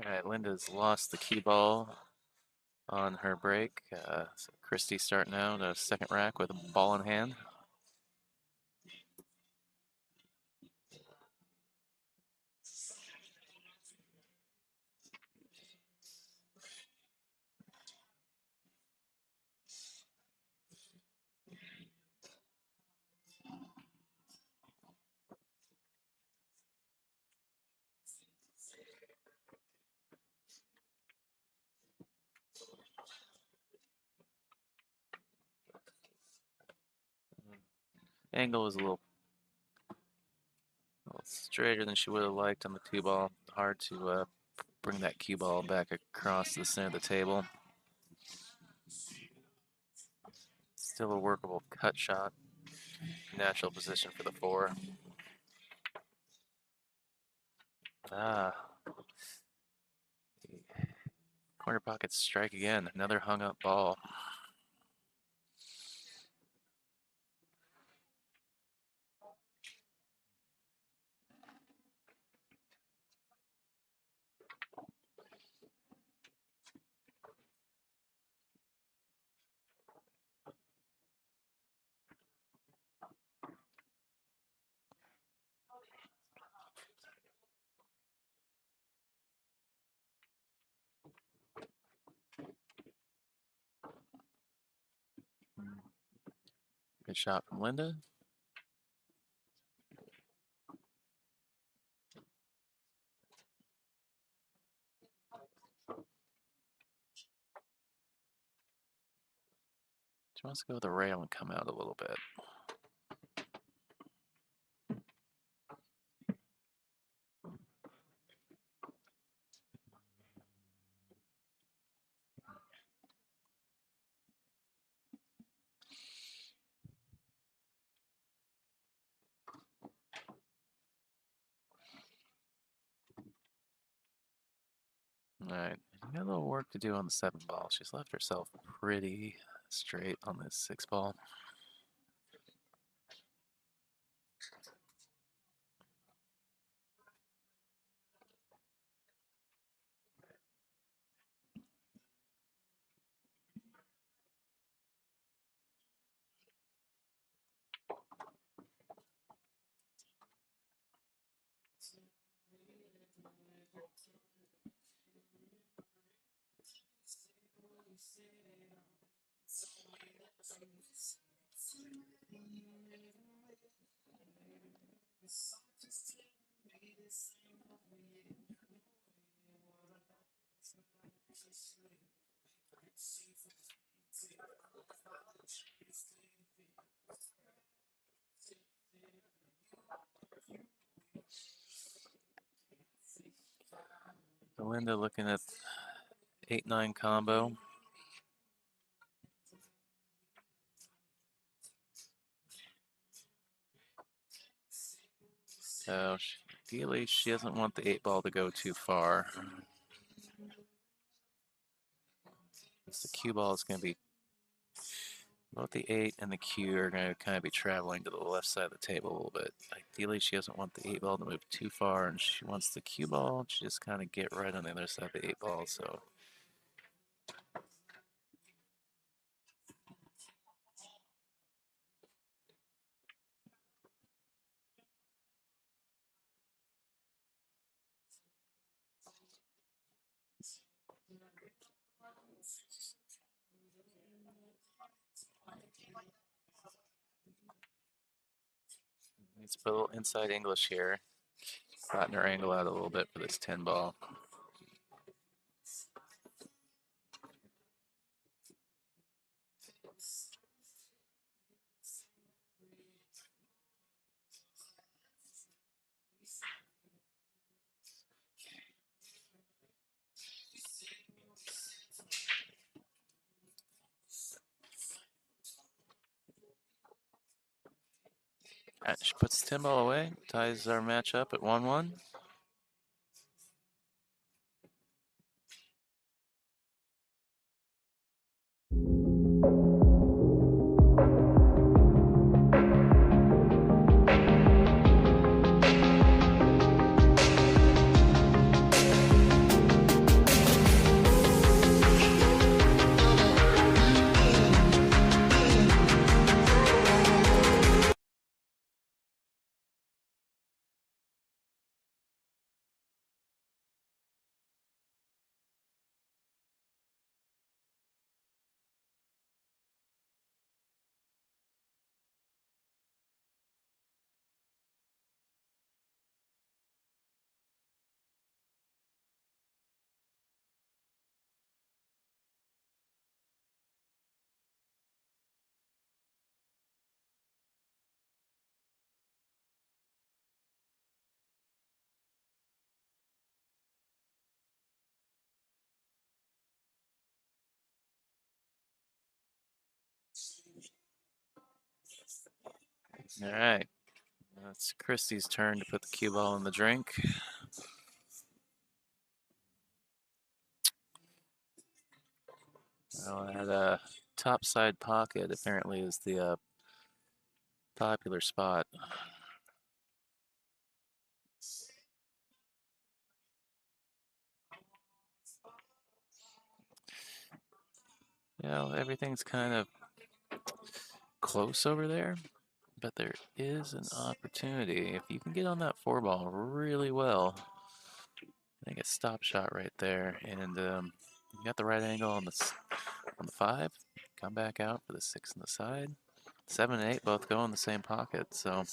All right, Linda's lost the cue ball on her break. So Christy starting out a second rack with a ball in hand. Angle was a little straighter than she would have liked on the cue ball. Hard to bring that cue ball back across the center of the table. Still a workable cut shot. Natural position for the 4. Corner pocket strike again. Another hung up ball. Good shot from Linda. She wants to go with the rail and come out a little bit. All right, got a little work to do on the 7 ball. She's left herself pretty straight on this 6 ball. Linda looking at 8-9 combo. So ideally, she doesn't want the 8 ball to go too far. The cue ball is going to be, both the 8 and the cue are going to kind of be traveling to the left side of the table a little bit. Ideally, she doesn't want the 8 ball to move too far, and she wants the cue ball to just kind of get right on the other side of the 8 ball. So let's put a little inside English here. Flatten her angle out a little bit for this 10 ball. All right, she puts the 10 ball away, ties our match up at 1-1. All right. It's Christy's turn to put the cue ball in the drink. Well, that top side pocket apparently is the popular spot. You know, everything's kind of close over there, but there is an opportunity. If you can get on that 4-ball really well, I think a stop shot right there, and you got the right angle on the 5. Come back out for the 6 on the side. 7 and 8 both go in the same pocket, so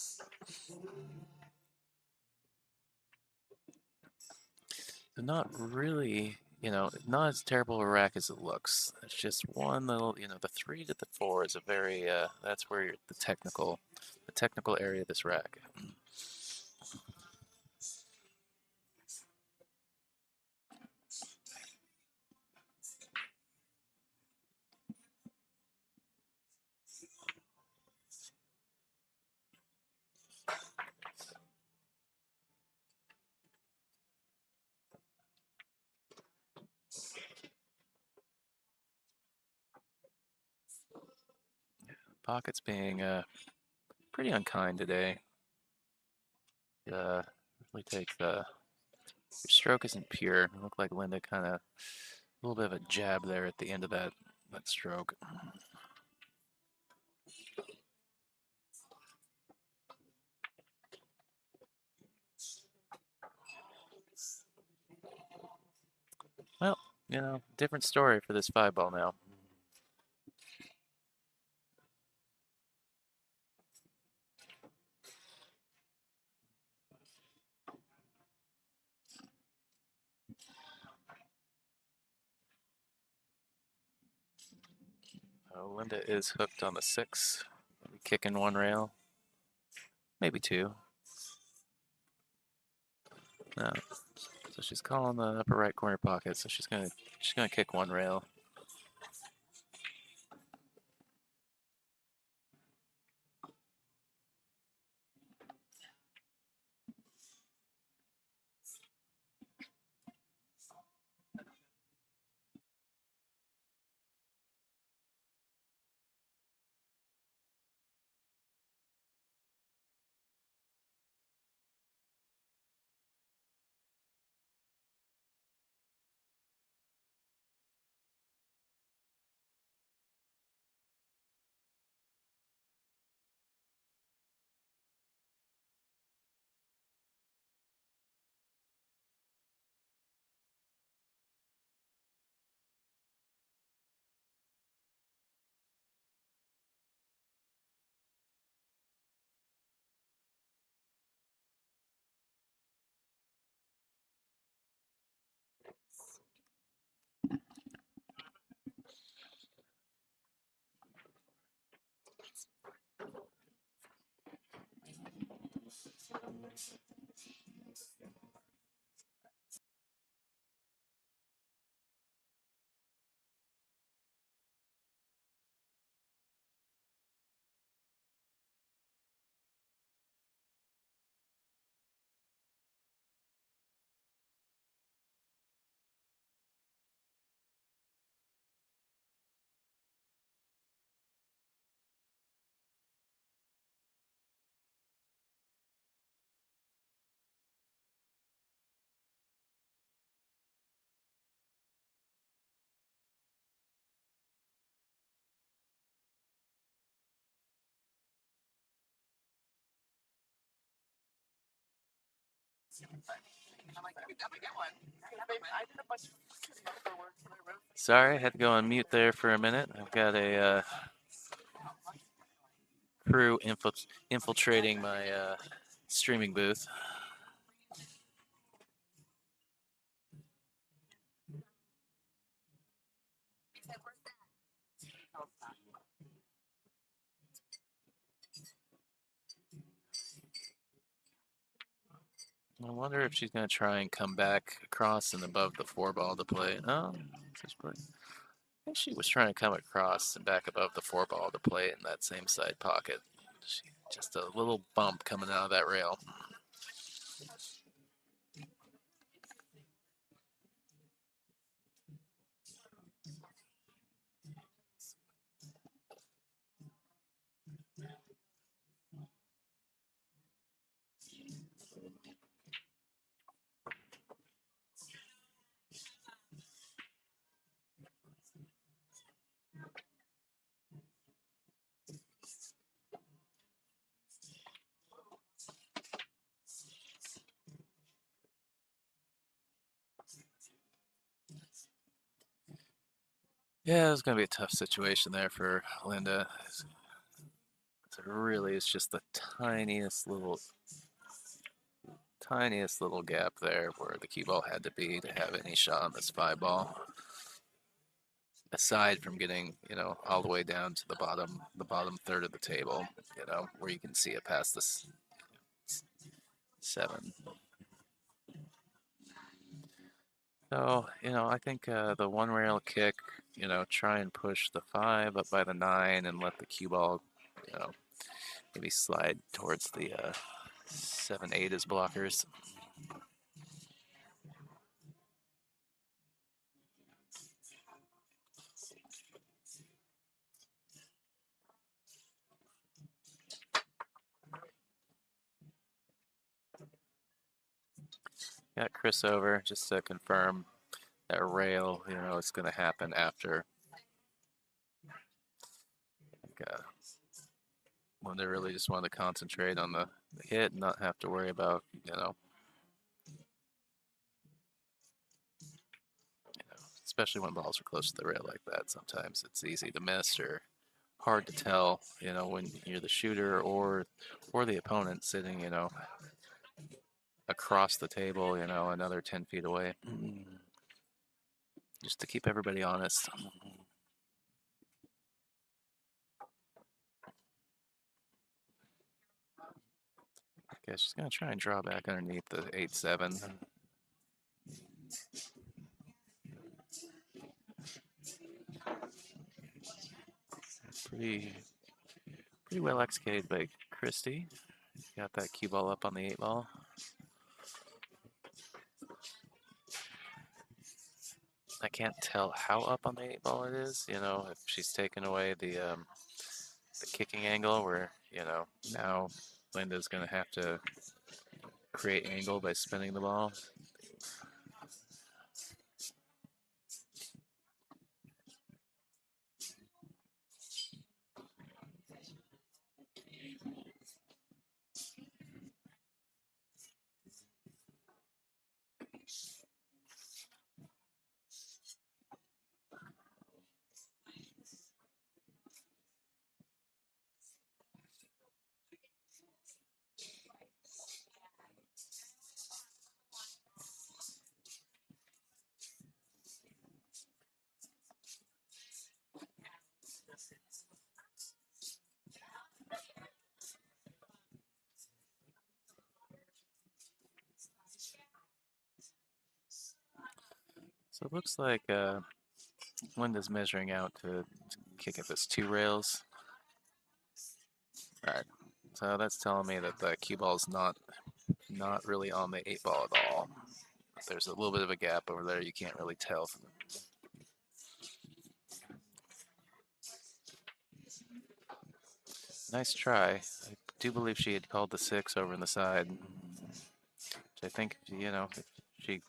they're not really, you know, not as terrible a rack as it looks. It's just one little, you know, the 3 to the 4 is a very, that's where the technical area of this rack. Pocket's being pretty unkind today. Really take your stroke isn't pure. It looked like Linda kind of a little bit of a jab there at the end of that stroke. Well, you know, different story for this 5-ball now. Linda is hooked on the 6. Maybe kicking 1 rail, maybe 2. No. So she's calling the upper right corner pocket. So she's gonna kick 1 rail. Sorry, I had to go on mute there for a minute. I've got a crew infiltrating my streaming booth. I wonder if she's going to try and come back across and above the 4-ball to play. Oh, I think she was trying to come across and back above the 4-ball to play it in that same side pocket. She Just a little bump coming out of that rail. Yeah, it's going to be a tough situation there for Linda. It really is just the tiniest little gap there where the cue ball had to be to have any shot on this 5-ball. Aside from getting, all the way down to the bottom third of the table, where you can see it past this 7. So, I think the one rail kick, try and push the 5 up by the 9 and let the cue ball, maybe slide towards the 7, 8 as blockers. Got Chris over just to confirm that rail, it's going to happen after. When they really just want to concentrate on the hit and not have to worry about, especially when balls are close to the rail like that. Sometimes it's easy to miss or hard to tell, when you're the shooter or the opponent sitting, across the table, another 10 feet away. Just to keep everybody honest. Okay, she's going to try and draw back underneath the 8-7. Pretty well executed by Christie. Got that cue ball up on the 8-ball. I can't tell how up on the 8-ball it is, if she's taken away the kicking angle where, now Linda's going to have to create angle by spinning the ball. So it looks like Linda's measuring out to kick at this 2 rails. All right, so that's telling me that the cue ball is not really on the 8-ball at all. There's a little bit of a gap over there. You can't really tell. Nice try. I do believe she had called the 6 over in the side. Which I think, if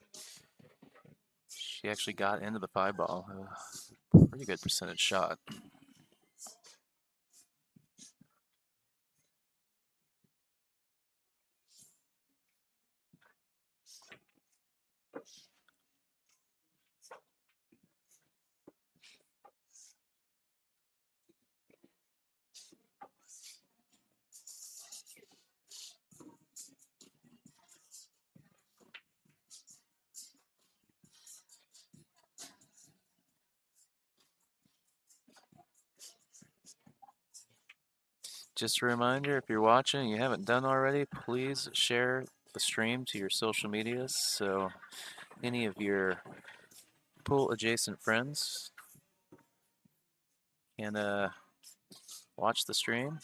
she actually got into the 5-ball. Pretty good percentage shot. Just a reminder, if you're watching and you haven't done already, please share the stream to your social medias so any of your pool adjacent friends can watch the stream,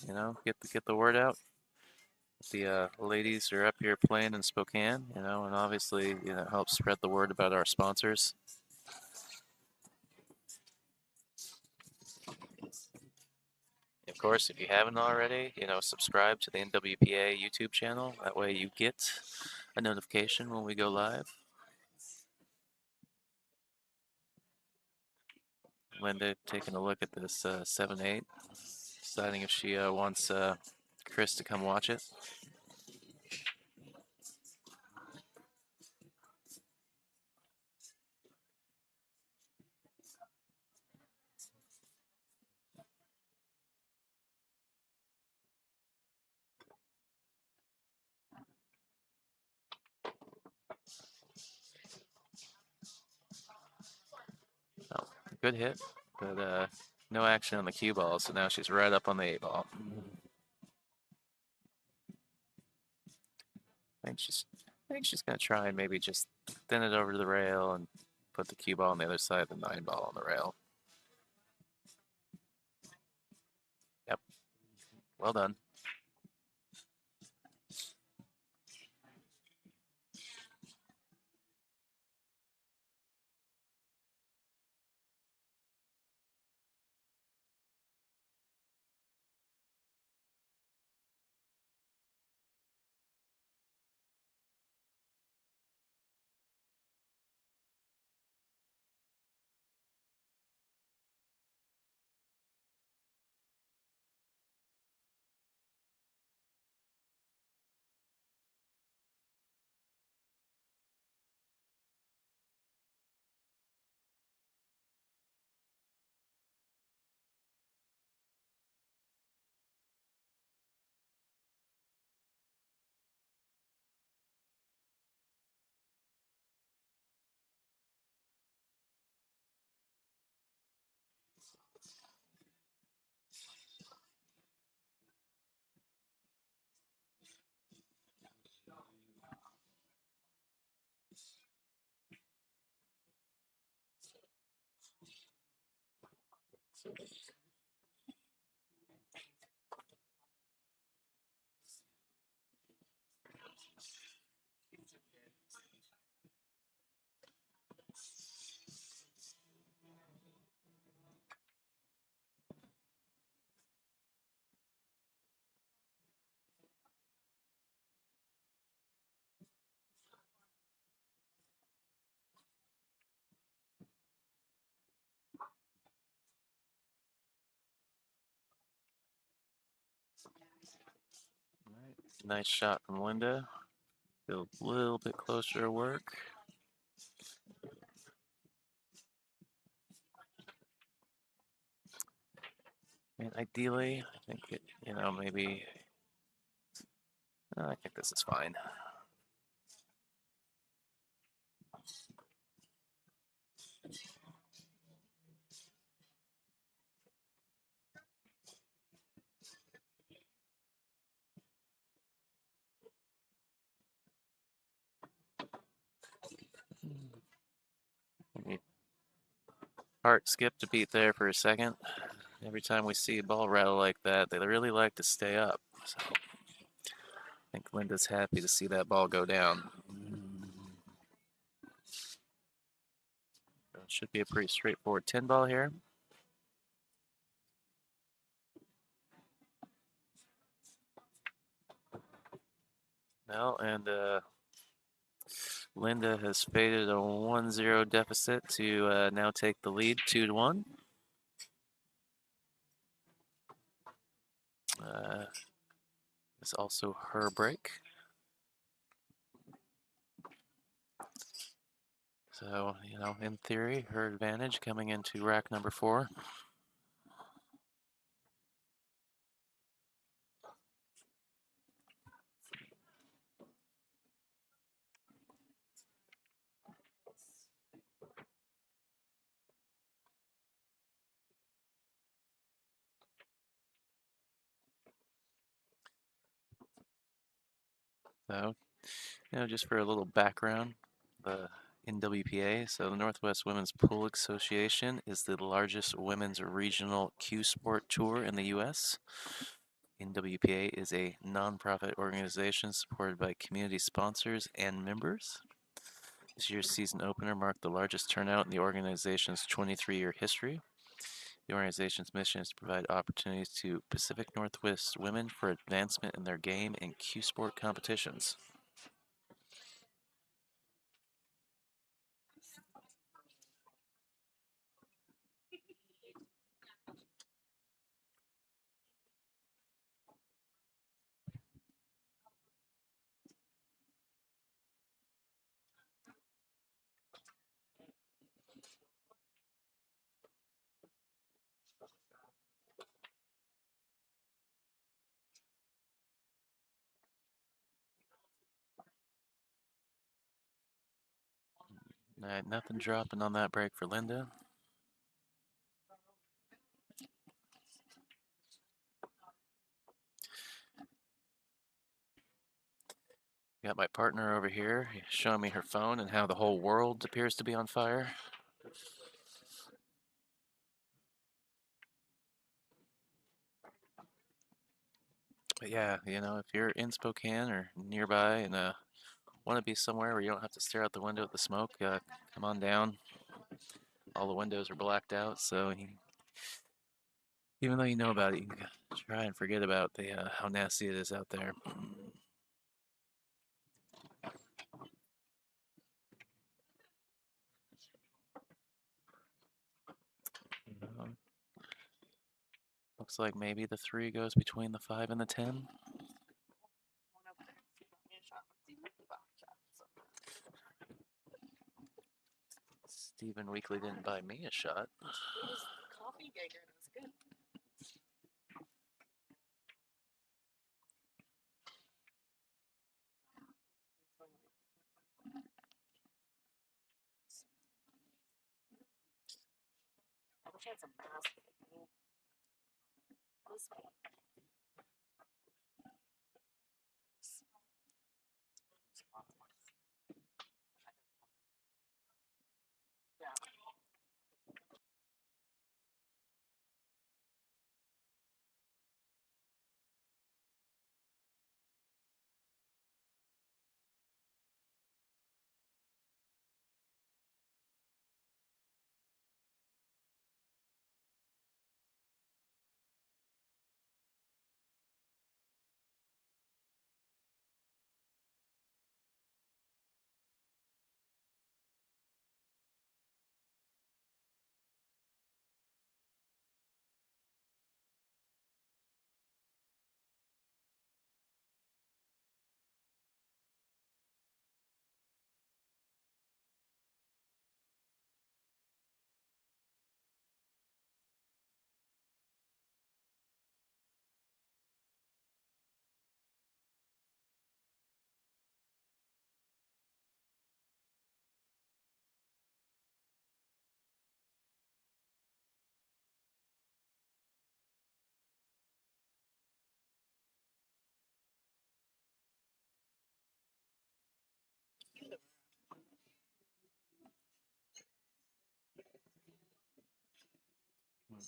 get the word out. the ladies are up here playing in Spokane, and obviously, it helps spread the word about our sponsors. Of course, if you haven't already, subscribe to the NWPA YouTube channel. That way you get a notification when we go live. Linda taking a look at this 7-8, deciding if she wants Chris to come watch it. Oh, good hit, but no action on the cue ball, so now she's right up on the 8 ball. I think she's gonna try and maybe just thin it over to the rail and put the cue ball on the other side, the 9 ball on the rail. Yep. Well done. Nice shot from Linda. Feel a little bit closer to work. And ideally, I think it, maybe. I think this is fine. Heart skipped a beat there for a second. Every time we see a ball rattle like that, they really like to stay up. So I think Linda's happy to see that ball go down. It should be a pretty straightforward 10 ball here. No, and Linda has faded a 1-0 deficit to now take the lead 2-1. It's also her break. So, in theory, her advantage coming into rack number 4. So, just for a little background, the NWPA, so the Northwest Women's Pool Association, is the largest women's regional cue sport tour in the U.S. NWPA is a nonprofit organization supported by community sponsors and members. This year's season opener marked the largest turnout in the organization's 23-year history. The organization's mission is to provide opportunities to Pacific Northwest women for advancement in their game and cue sport competitions. All right, nothing dropping on that break for Linda. Got my partner over here showing me her phone and how the whole world appears to be on fire. But yeah, you know, if you're in Spokane or nearby and want to be somewhere where you don't have to stare out the window at the smoke, come on down. All the windows are blacked out, so even though you know about it, you can try and forget about the how nasty it is out there. Um, Looks like maybe the 3 goes between the 5 and the 10. One over there. Steve bought me a shot. Steve bought me a shot. So. Stephen Weekly didn't buy me a shot. It was coffee Jaeger and it was good. I wish I had some masks. This one. Yeah.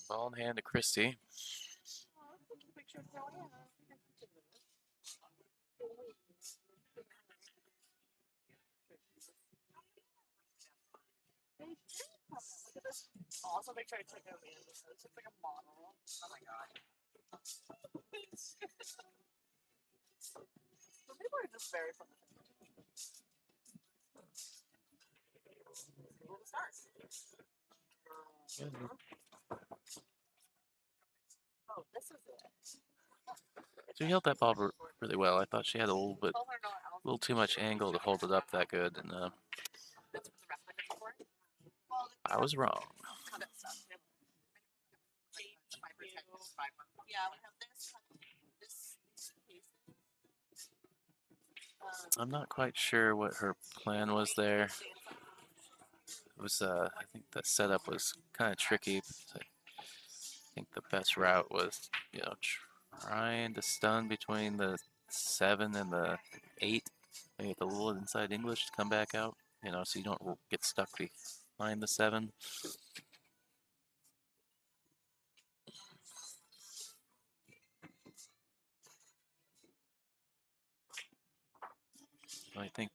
Ball in hand to Christie. Oh, let's take a picture of Joanna. They did come out. Look at this. Oh, also make sure I check out Amanda. This looks like a model. Oh my god. Some people are just very fun. People to start. Oh, this is it. She held that ball really well. I thought she had a little too much angle to hold it up that good, and I was wrong. Yeah, we have this I'm not quite sure what her plan was there. It was, I think the setup was kind of tricky. I think the best route was, you know, trying to stun between the 7 and the 8. Maybe with a little inside English to come back out, you know, so you don't get stuck behind the 7. I think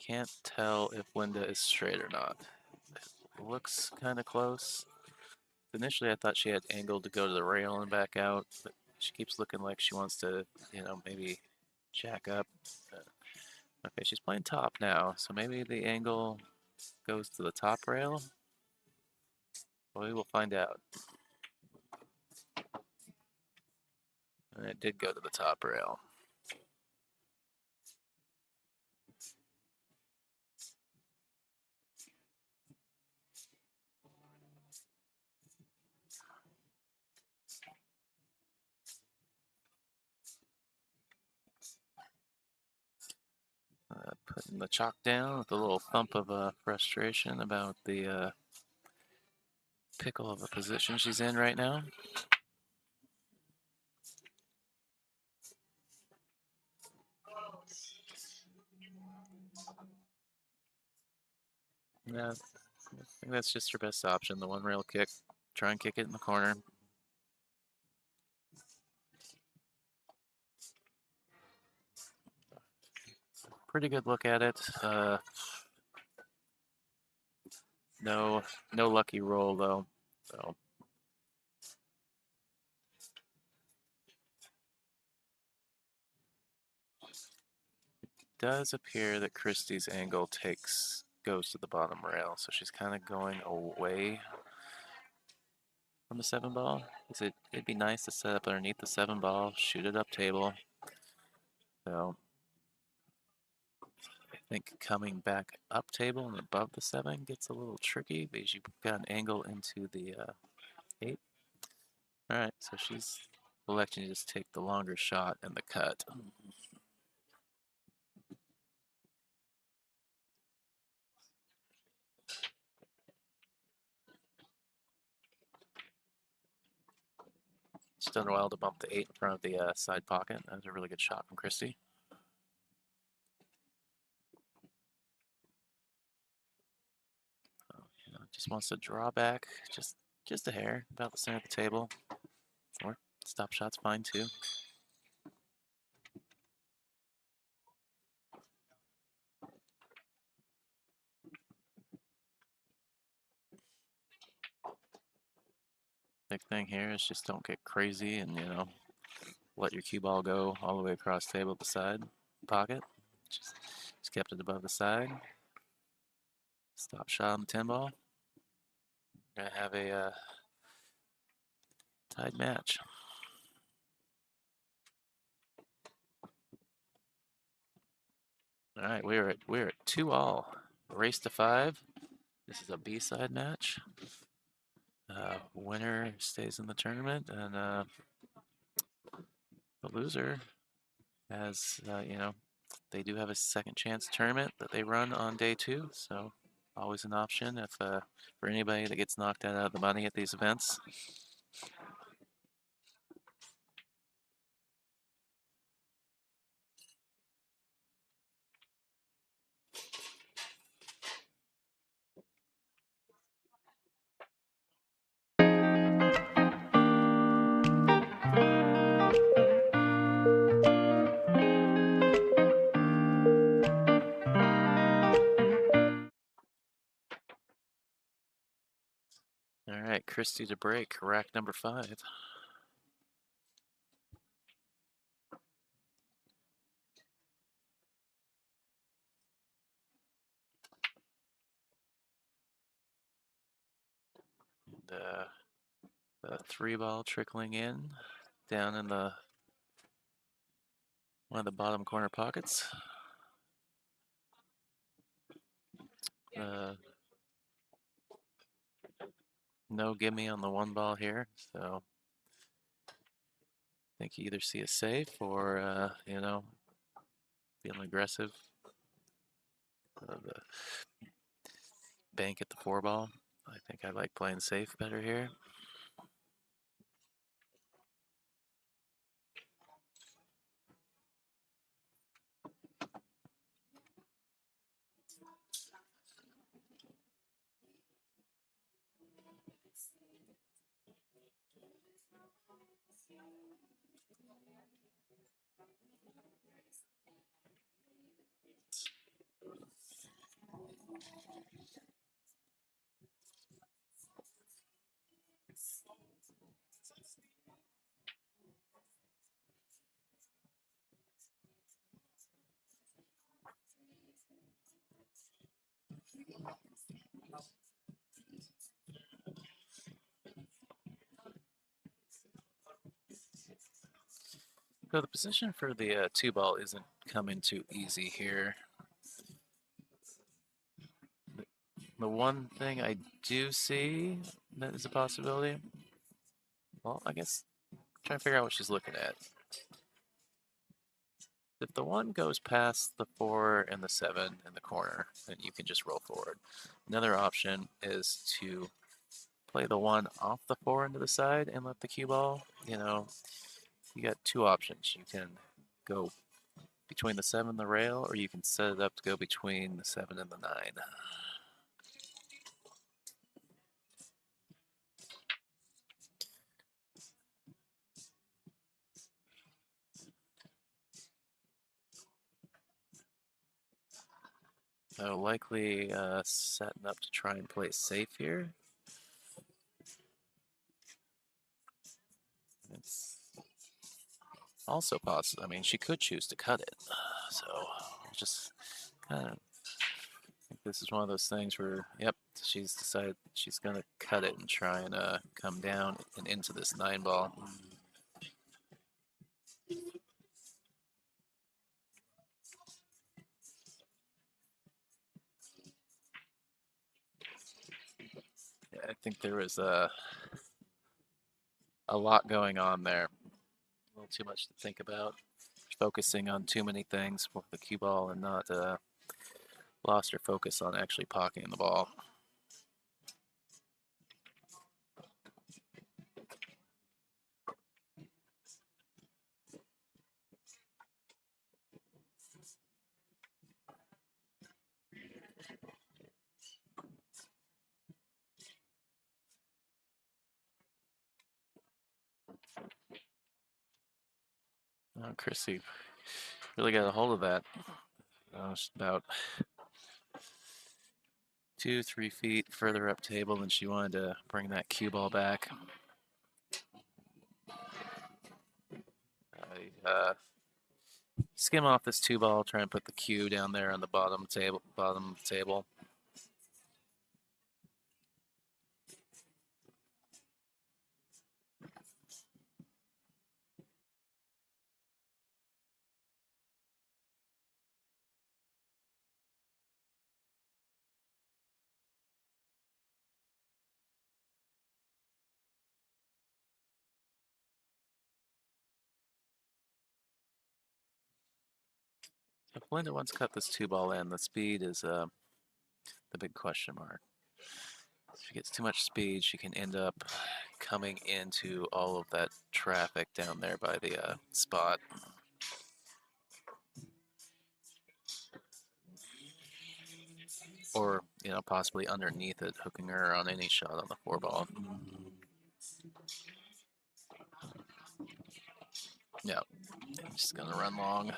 can't tell if Linda is straight or not. It looks kind of close. Initially, I thought she had angled to go to the rail and back out, but she keeps looking like she wants to, maybe jack up. Okay, she's playing top now, so maybe the angle goes to the top rail. Well, we will find out. And it did go to the top rail. Putting the chalk down with a little thump of frustration about the pickle of a position she's in right now. Yeah, I think that's just her best option. The one rail kick. Try and kick it in the corner. Pretty good look at it. No lucky roll though. So does appear that Christie's angle goes to the bottom rail, so she's kind of going away from the 7-ball. It'd be nice to set up underneath the 7-ball, shoot it up table. So I think coming back up table and above the 7 gets a little tricky because you've got an angle into the 8. All right, so she's electing to just take the longer shot and the cut. It's done well to bump the 8 in front of the side pocket. That was a really good shot from Christie. Just wants to draw back just a hair, about the center of the table. Or stop shot's fine too. Big thing here is just don't get crazy and let your cue ball go all the way across the table to the side pocket. Just kept it above the side. Stop shot on the 10-ball. Gonna have a tied match. All right, we're at 2-all. Race to 5. This is a B-side match. Winner stays in the tournament, and the loser has, they do have a second chance tournament that they run on day 2, so always an option if for anybody that gets knocked out of the money at these events. All right, Christie to break, rack number 5. And the 3-ball trickling in down in one of the bottom corner pockets. No gimme on the 1-ball here, so I think you either see a safe or feeling aggressive. The bank at the 4-ball. I think I like playing safe better here. So the position for the two ball isn't coming too easy here. The one thing I do see that is a possibility, well, I guess trying to figure out what she's looking at. If the one goes past the 4 and the 7 in the corner, then you can just roll forward. Another option is to play the 1 off the 4 into the side and let the cue ball, you know, you got two options. You can go between the 7 and the rail, or you can set it up to go between the 7 and the 9. So likely setting up to try and play safe here. It's also possible. I mean, she could choose to cut it. So just kind of think this is one of those things where, yep, she's decided she's going to cut it and try and come down and into this 9 ball. Yeah, I think there was a lot going on there. A little too much to think about. Focusing on too many things with the cue ball and not lost her focus on actually pocketing the ball. Oh, Chrissy really got a hold of that. It's about 2-3 feet further up table, and she wanted to bring that cue ball back. I skim off this 2 ball, try and put the cue down there on the bottom table. If Linda wants to cut this 2 ball in, the speed is the big question mark. If she gets too much speed, she can end up coming into all of that traffic down there by the spot. Or, you know, possibly underneath it, hooking her on any shot on the 4 ball. Yeah, just gonna run long.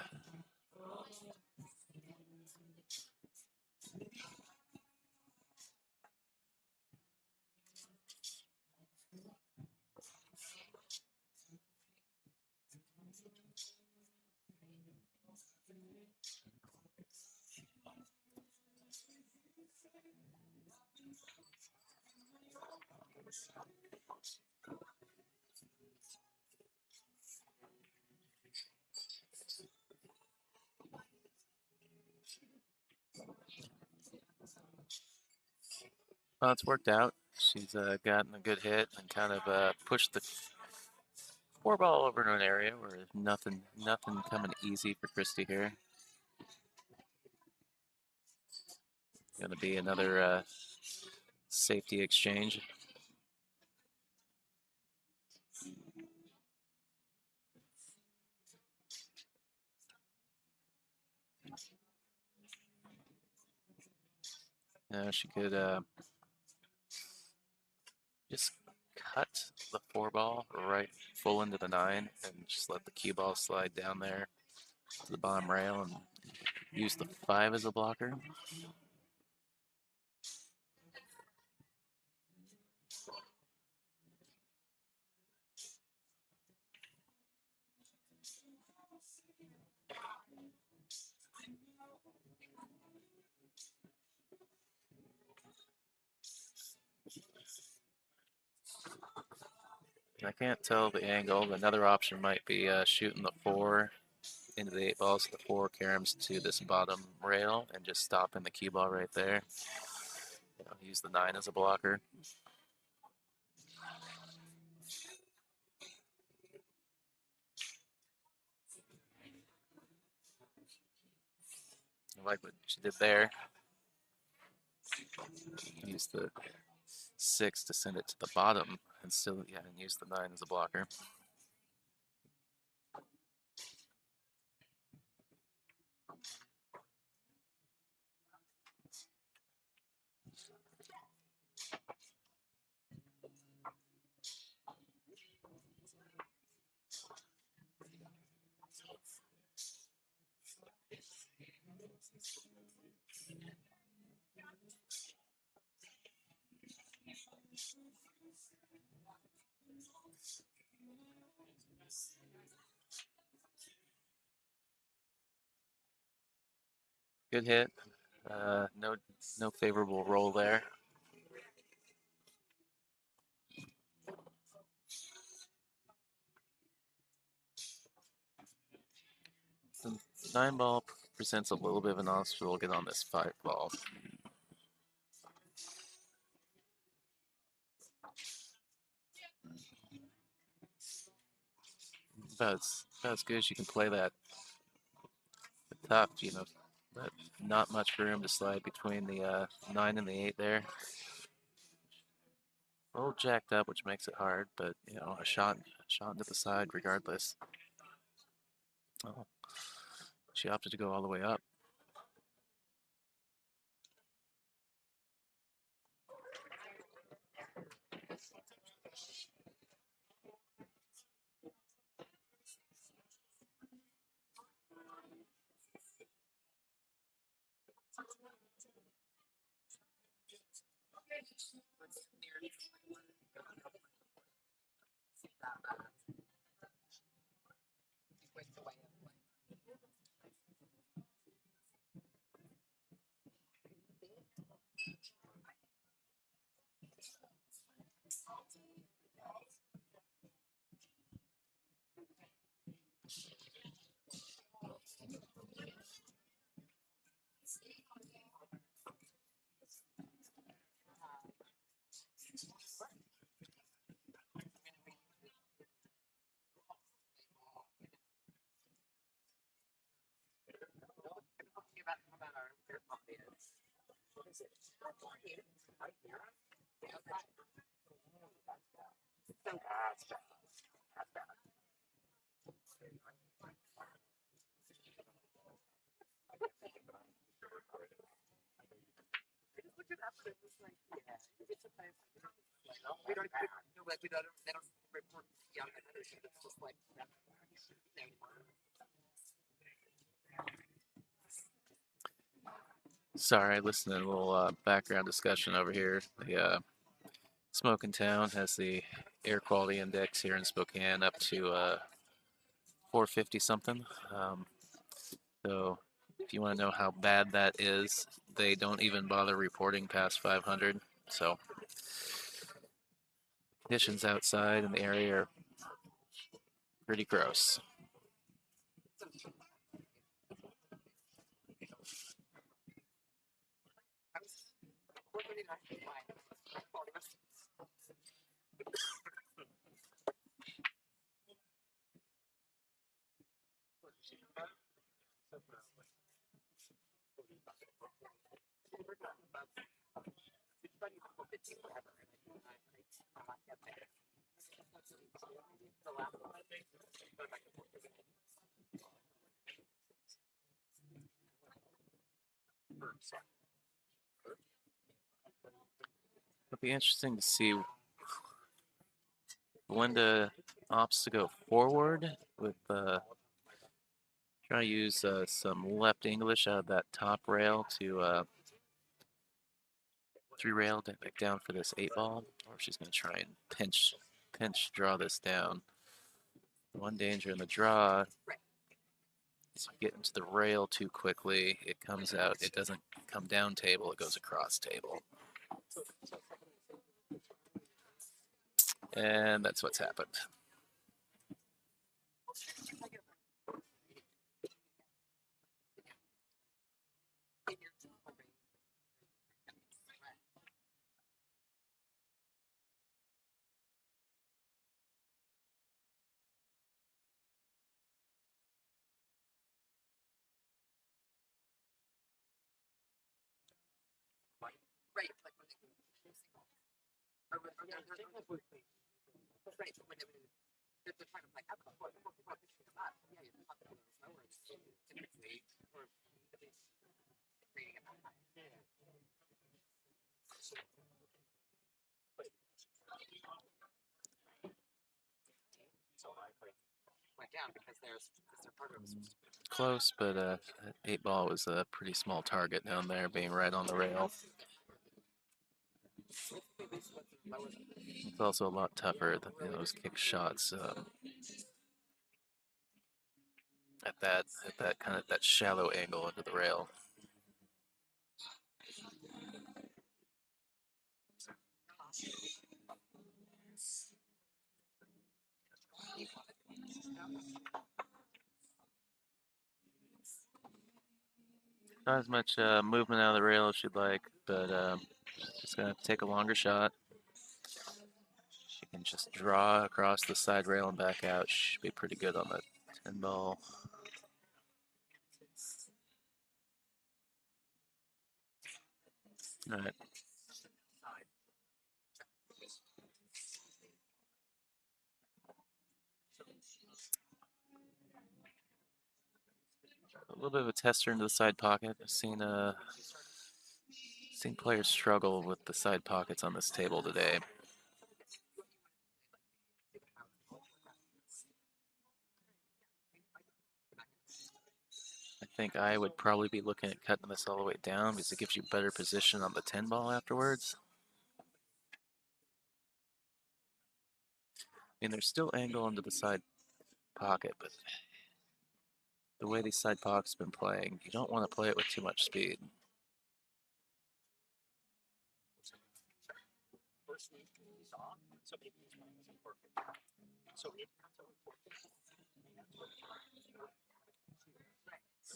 Well, it's worked out. She's gotten a good hit and kind of pushed the 4 ball over to an area where there's nothing coming easy for Christy here. Going to be another safety exchange. Now she could just cut the 4 ball right full into the 9 and just let the cue ball slide down there to the bottom rail and use the 5 as a blocker. I can't tell the angle. Another option might be shooting the 4 into the 8 ball, so the 4 caroms to this bottom rail and just stopping the cue ball right there. You know, use the 9 as a blocker. I like what she did there. Use the 6 to send it to the bottom and still, yeah, and use the 9 as a blocker. Good hit. No favorable roll there. The 9 ball presents a little bit of an obstacle get on this 5 ball. About as good as you can play that. Tough, you know, but not much room to slide between the 9 and the 8 there. A little jacked up, which makes it hard, but you know, a shot into the side regardless. Oh, she opted to go all the way up. Sorry, listening to a little background discussion over here. The Smoke in Town has the air quality index here in Spokane up to 450 something. So if you want to know how bad that is, they don't even bother reporting past 500. So conditions outside in the area are pretty gross. It'll be interesting to see Linda opts to go forward with try to use some left English out of that top rail to 3 rail back down for this 8-ball, or she's going to try and pinch draw this down. One danger in the draw is you get into the rail too quickly, it comes out, it doesn't come down table, it goes across table. And that's what's happened. Right, like when they or when they're right, but when they're trying to like before people are picking them up, yeah, you're talking about those lowers typically, or at least reading about that. Went down because their partner was supposed to be Close, but that 8-ball was a pretty small target down there, being right on the rail. It's also a lot tougher than those kick shots at that kind of that shallow angle into the rail. Not as much movement out of the rail as she'd like, but just gonna take a longer shot. She can just draw across the side rail and back out. Should be pretty good on the 10-ball. All right. A little bit of a tester into the side pocket. I've seen players struggle with the side pockets on this table today. I think I would probably be looking at cutting this all the way down because it gives you better position on the 10-ball afterwards. I mean, there's still angle into the side pocket, but the way these side pockets have been playing, you don't want to play it with too much speed.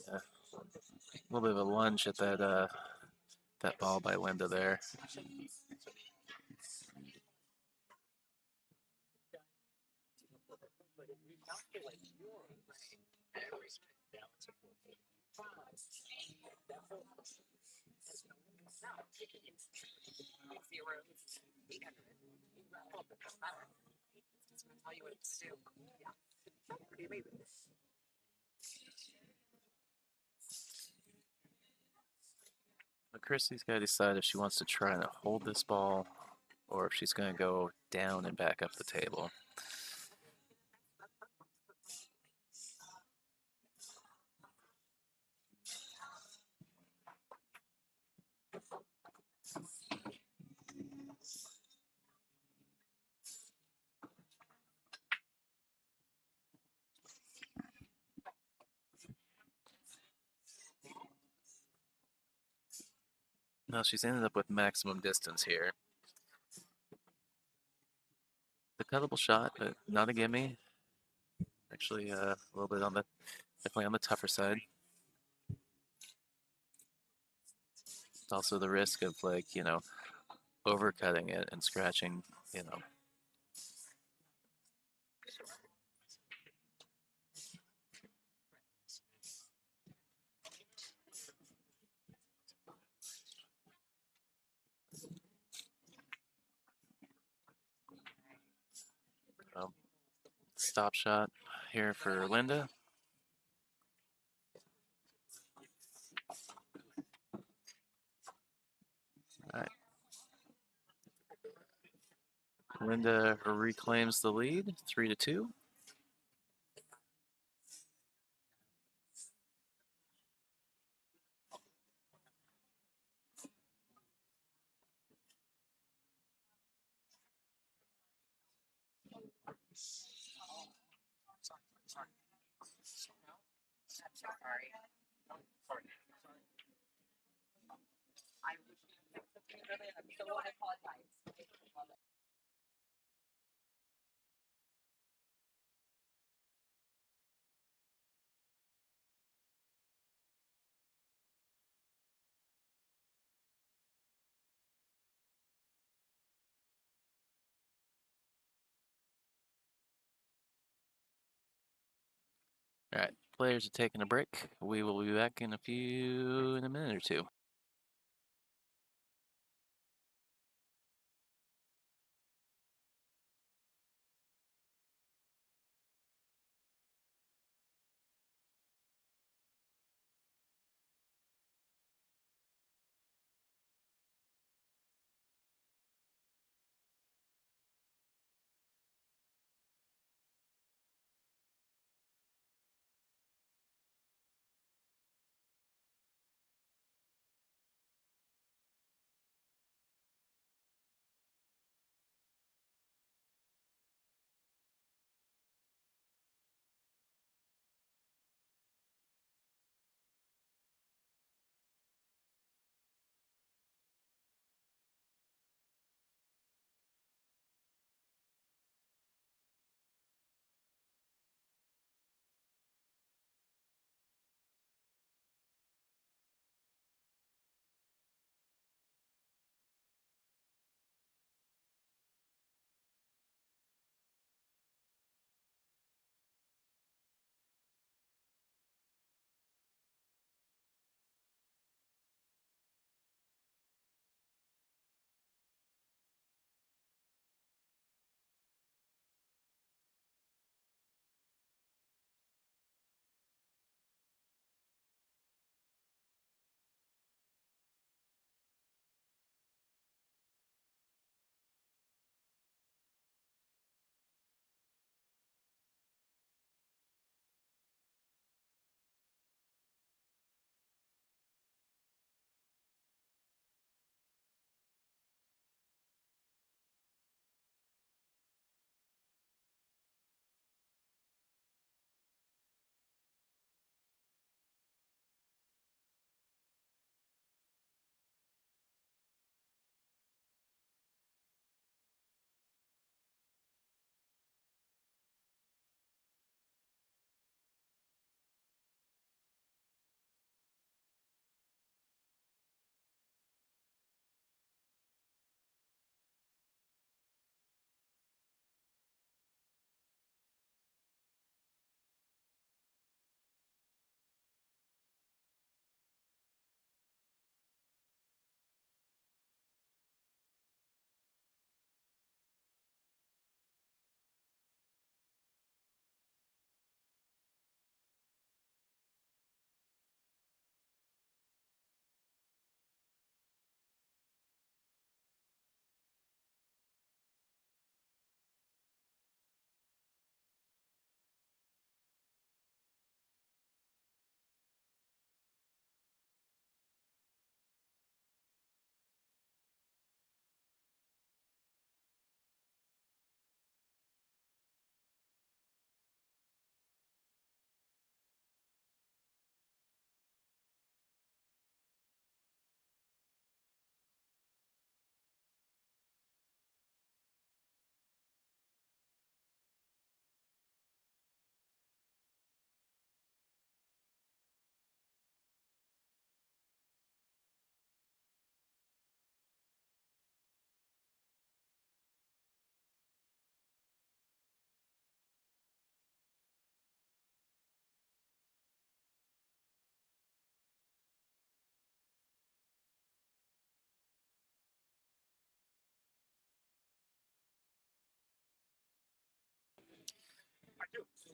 Yeah. A little bit of a lunge at that ball by Linda there. But Chrissy's got to decide if she wants to try and hold this ball or if she's going to go down and back up the table. No, she's ended up with maximum distance here. The cuttable shot, but not a gimme. Actually, a little bit on the, definitely on the tougher side. It's also the risk of like, overcutting it and scratching, Stop shot here for Linda. All right. Linda reclaims the lead, 3-2. Sorry. I so I apologize. All right, players are taking a break. We will be back in a minute or two.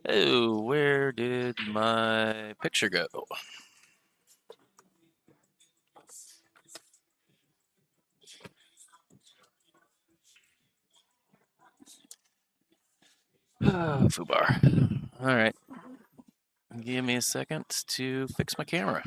Oh, where did my picture go? Fubar. All right. Give me a second to fix my camera.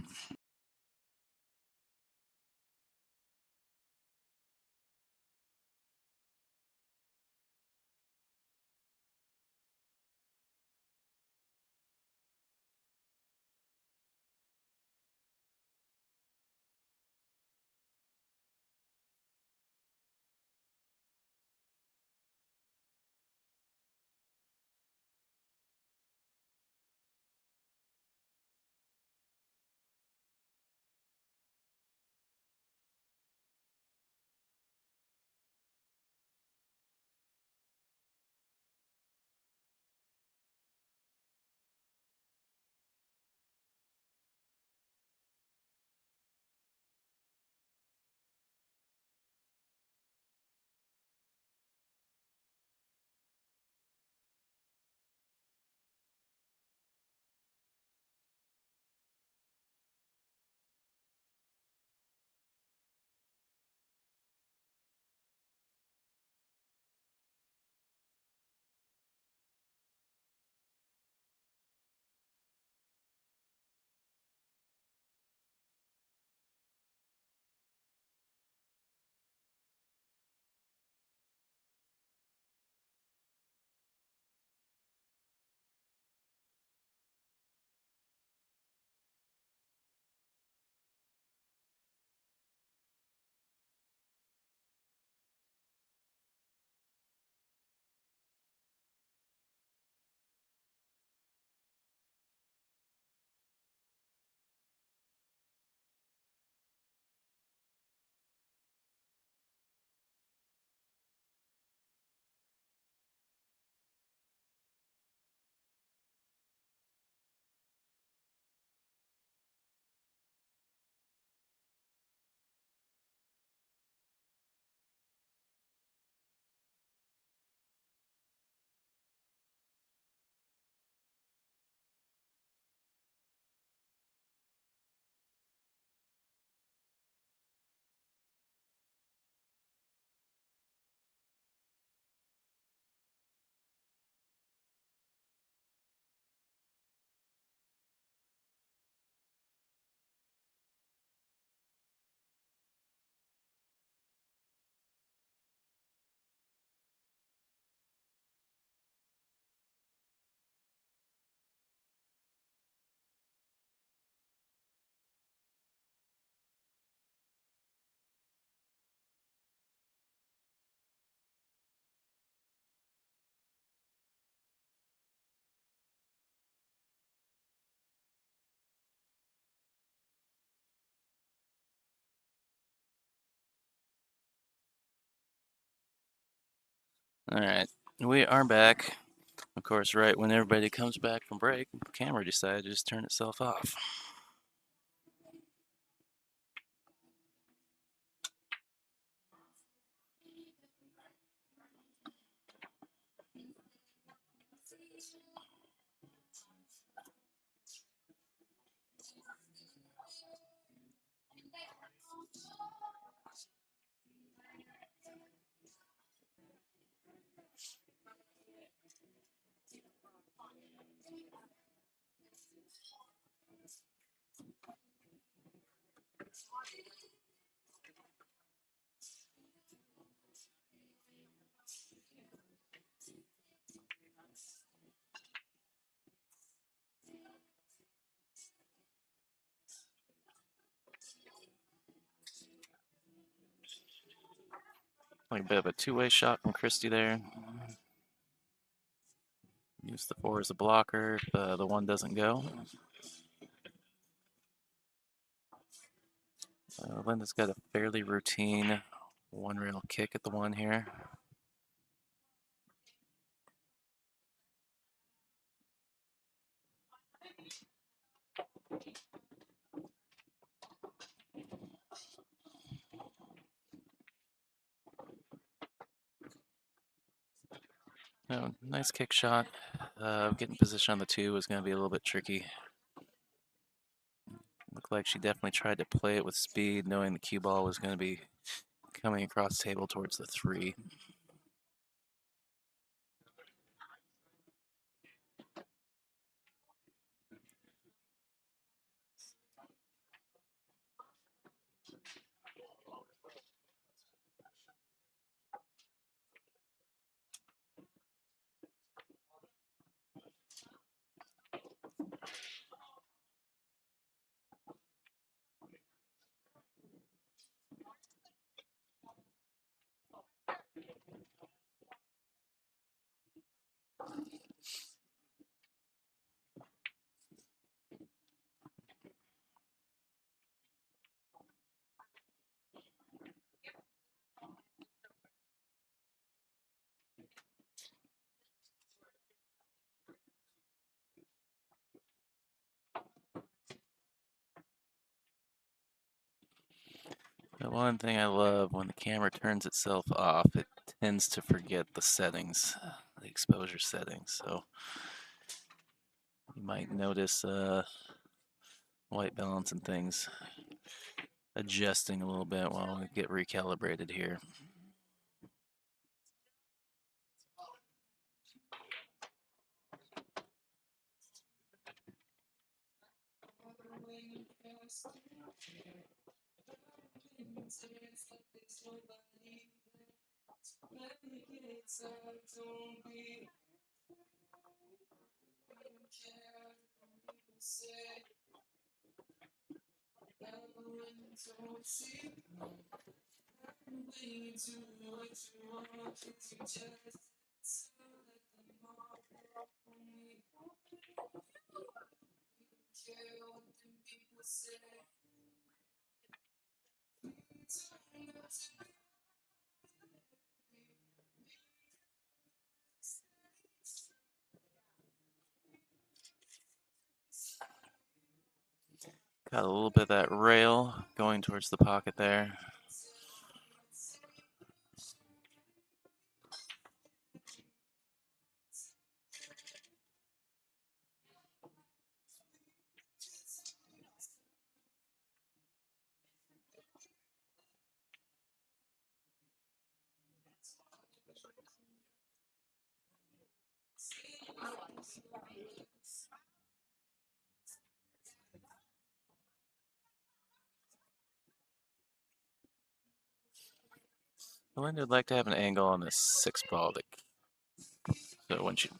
All right, we are back. Of course, right when everybody comes back from break, the camera decided to just turn itself off. Like a bit of a two-way shot from Christie there. Use the 4 as a blocker if the 1 doesn't go. Linda's got a fairly routine 1-rail kick at the 1 here. Nice kick shot. Getting position on the 2 is going to be a little bit tricky. Looked like she definitely tried to play it with speed, knowing the cue ball was going to be coming across the table towards the 3. one thing I love when the camera turns itself off, it tends to forget the settings, the exposure settings. So you might notice white balance and things adjusting a little bit while we get recalibrated here. Got a little bit of that rail going towards the pocket there. Linda would like to have an angle on this 6-ball. So when she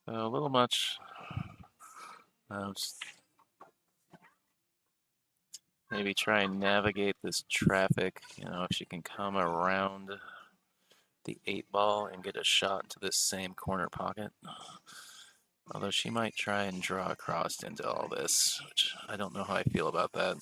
a little much. Just maybe try and navigate this traffic. You know, if she can come around the 8-ball and get a shot into this same corner pocket. Although she might try and draw across into all this, which I don't know how I feel about that.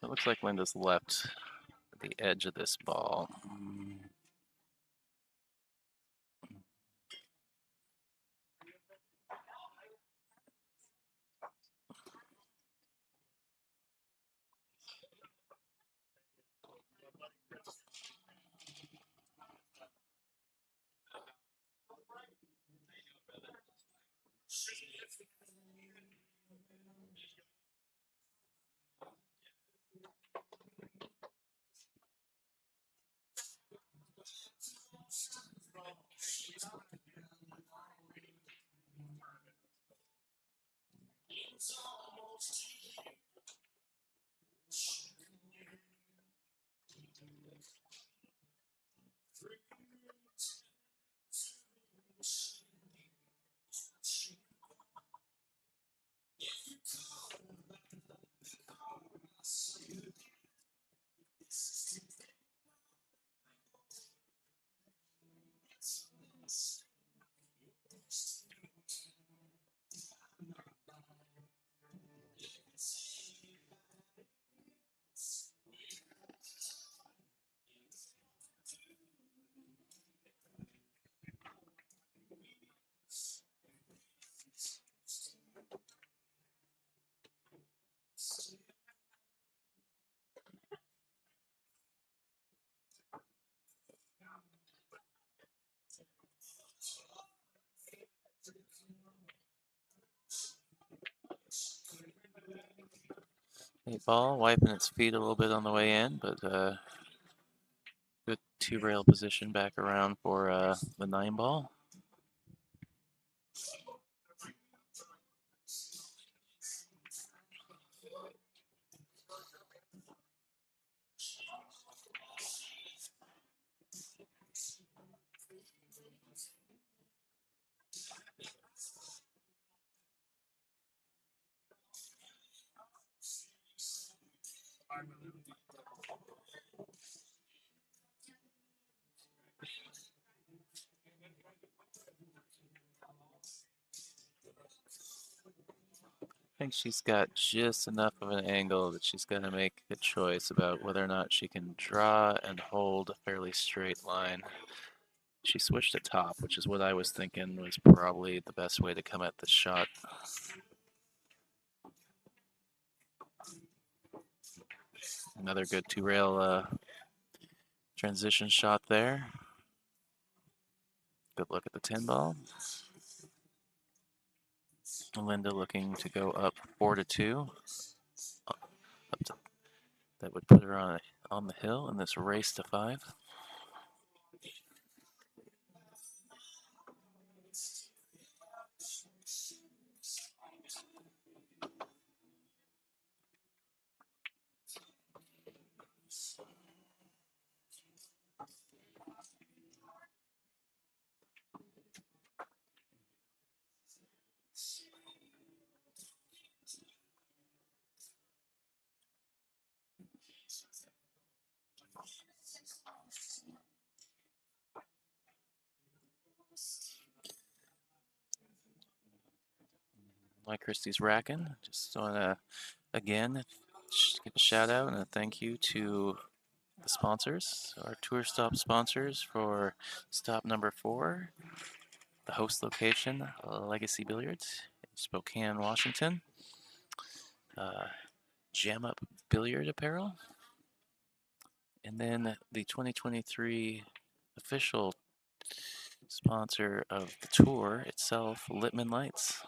It looks like Linda's left the edge of this ball. 8 ball, wiping its feet a little bit on the way in, but good 2-rail position back around for the 9 ball. I think she's got just enough of an angle that she's going to make a choice about whether or not she can draw and hold a fairly straight line. She switched to top, which is what I was thinking was probably the best way to come at this shot. Another good 2-rail transition shot there. Good look at the 10 ball. Linda looking to go up 4-2. That would put her on the hill in this race to 5. Like Christie's racking. Just want to, again, give a shout out and a thank you to the sponsors, our tour stop sponsors for stop number 4, the host location, Legacy Billiards in Spokane, Washington. Jam Up Billiard Apparel. And then the 2023 official sponsor of the tour itself, Littman Lights.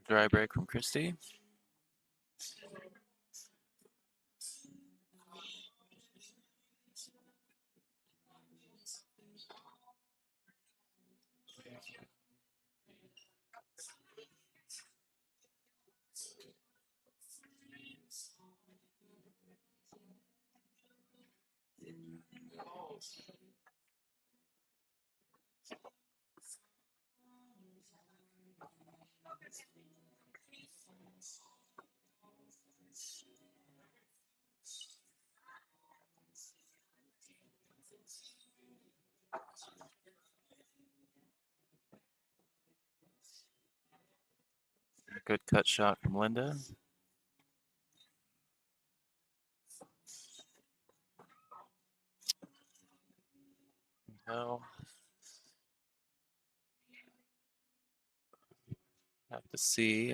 Dry break from Christie. Good cut shot from Linda. No. Have to see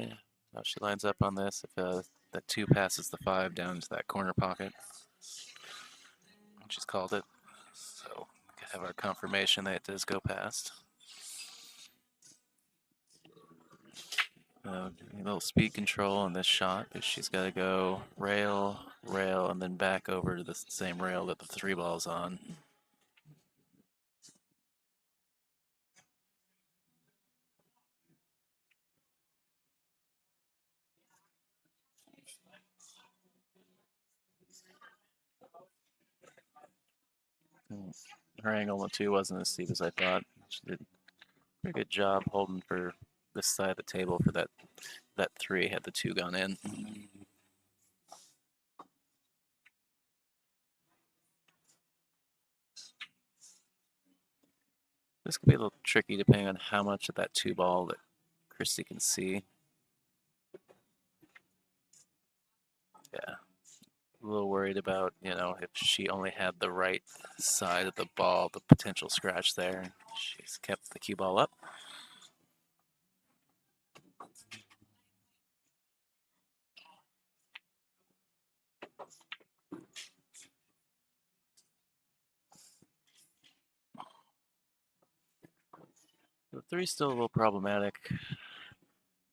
how she lines up on this. If that 2 passes the 5 down into that corner pocket. She's called it. So we can have our confirmation that it does go past. A little speed control on this shot, because she's got to go rail, rail, and then back over to the same rail that the 3 ball's on. Her angle on 2 wasn't as steep as I thought. She did a pretty good job holding for this side of the table for that 3 had the 2 gone in. This could be a little tricky depending on how much of that 2 ball that Christie can see. Yeah. A little worried about, if she only had the right side of the ball, the potential scratch there. She's kept the cue ball up. The 3's still a little problematic.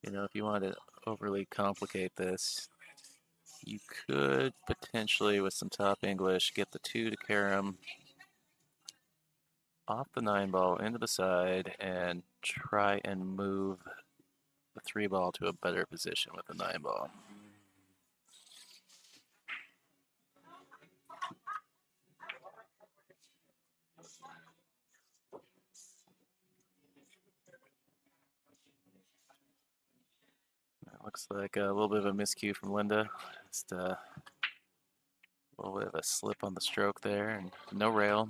You know, if you wanted to overly complicate this, you could potentially, with some top English, get the 2 to carom off the 9 ball into the side and try and move the 3 ball to a better position with the 9 ball. That looks like a little bit of a miscue from Linda. Just a little bit of a slip on the stroke there and no rail.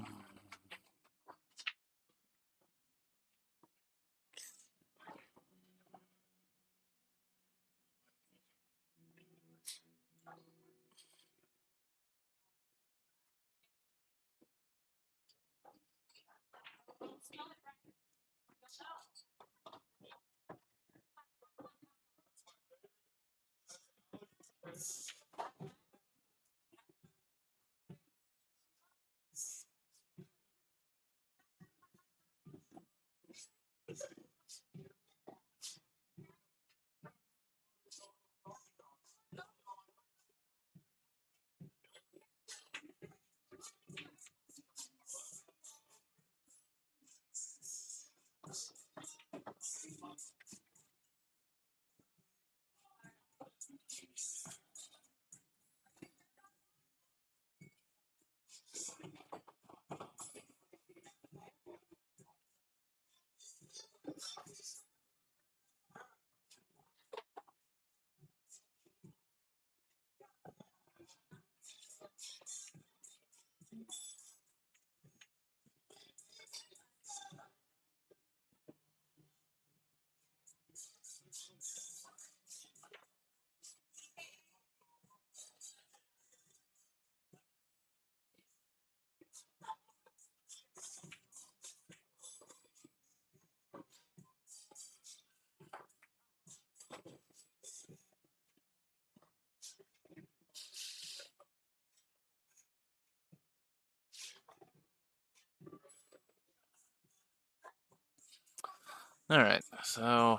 All right, so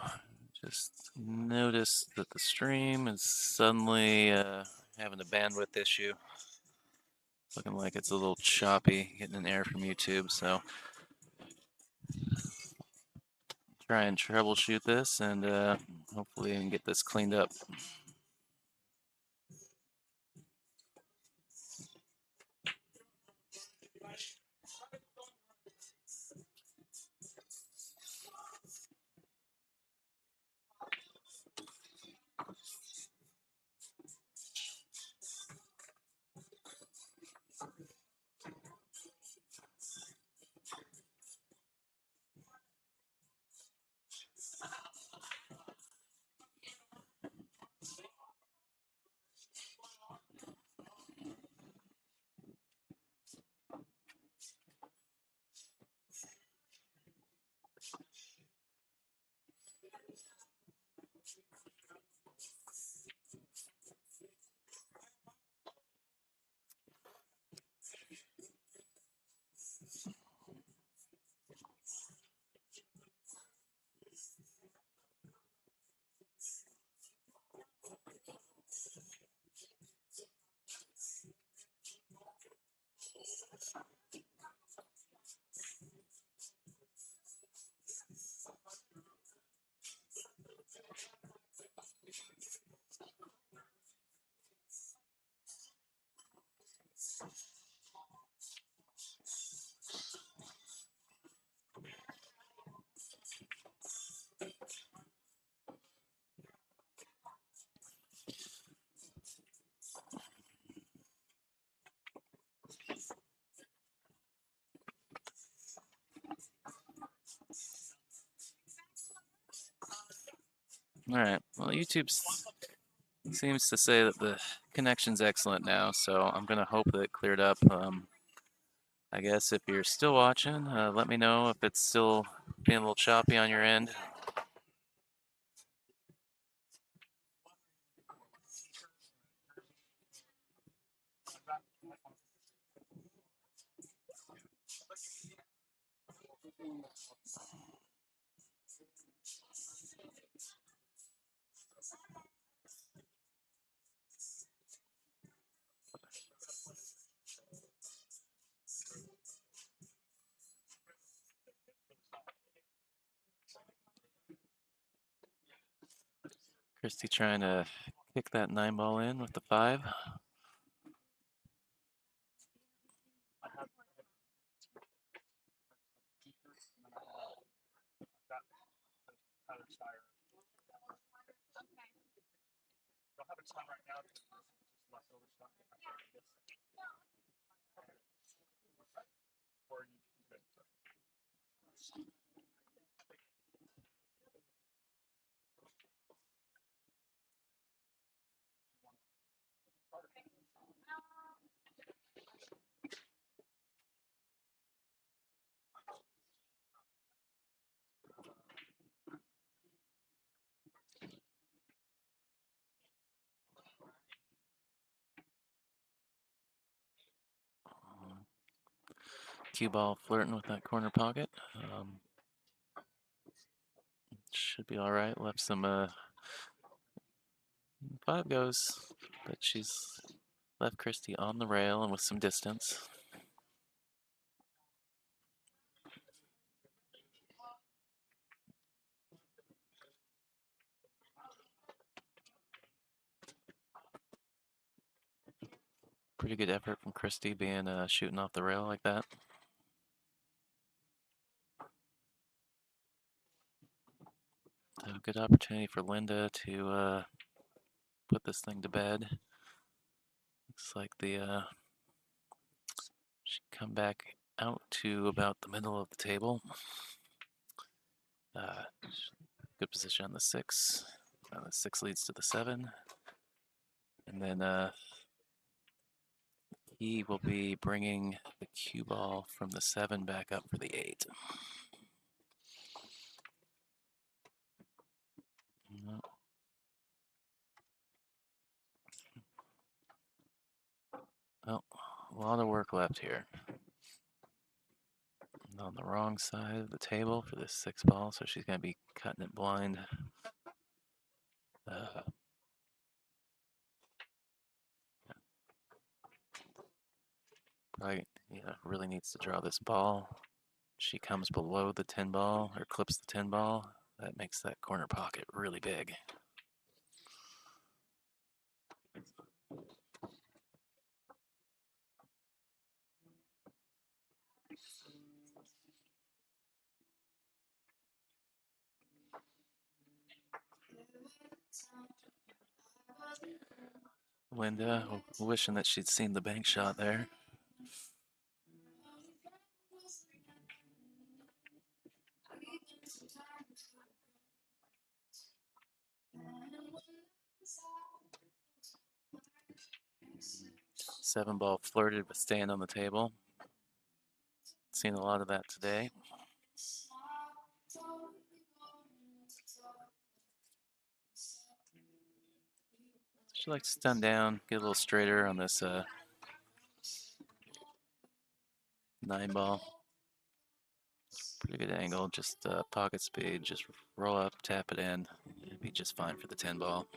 just notice that the stream is suddenly having a bandwidth issue. Looking like it's a little choppy, getting an error from YouTube, so try and troubleshoot this and hopefully we can get this cleaned up. All right, well, YouTube seems to say that the connection's excellent now, so I'm gonna hope that it cleared up. I guess if you're still watching, let me know if it's still being a little choppy on your end. Christy trying to kick that 9 ball in with the 5. I have teachers, and then I've got Tyler Shire. Don't have a ton right now because this is just leftover stuff. Or you could. Cue ball flirting with that corner pocket. Should be all right. Left some 5 goes, but she's left Christy on the rail and with some distance. Pretty good effort from Christy being shooting off the rail like that. So good opportunity for Linda to put this thing to bed. Looks like the should come back out to about the middle of the table. Good position on the 6. The 6 leads to the 7. And then he will be bringing the cue ball from the 7 back up for the 8. No. Well, a lot of work left here. On the wrong side of the table for this 6 ball, so she's going to be cutting it blind. Probably, really needs to draw this ball. She comes below the 10 ball or clips the 10 ball. That makes that corner pocket really big. Linda wishing that she'd seen the bank shot there. Seven ball flirted with staying on the table. Seen a lot of that today. She likes to stun down, get a little straighter on this 9 ball. Pretty good angle, just pocket speed, just roll up, tap it in. It'd be just fine for the 10 ball.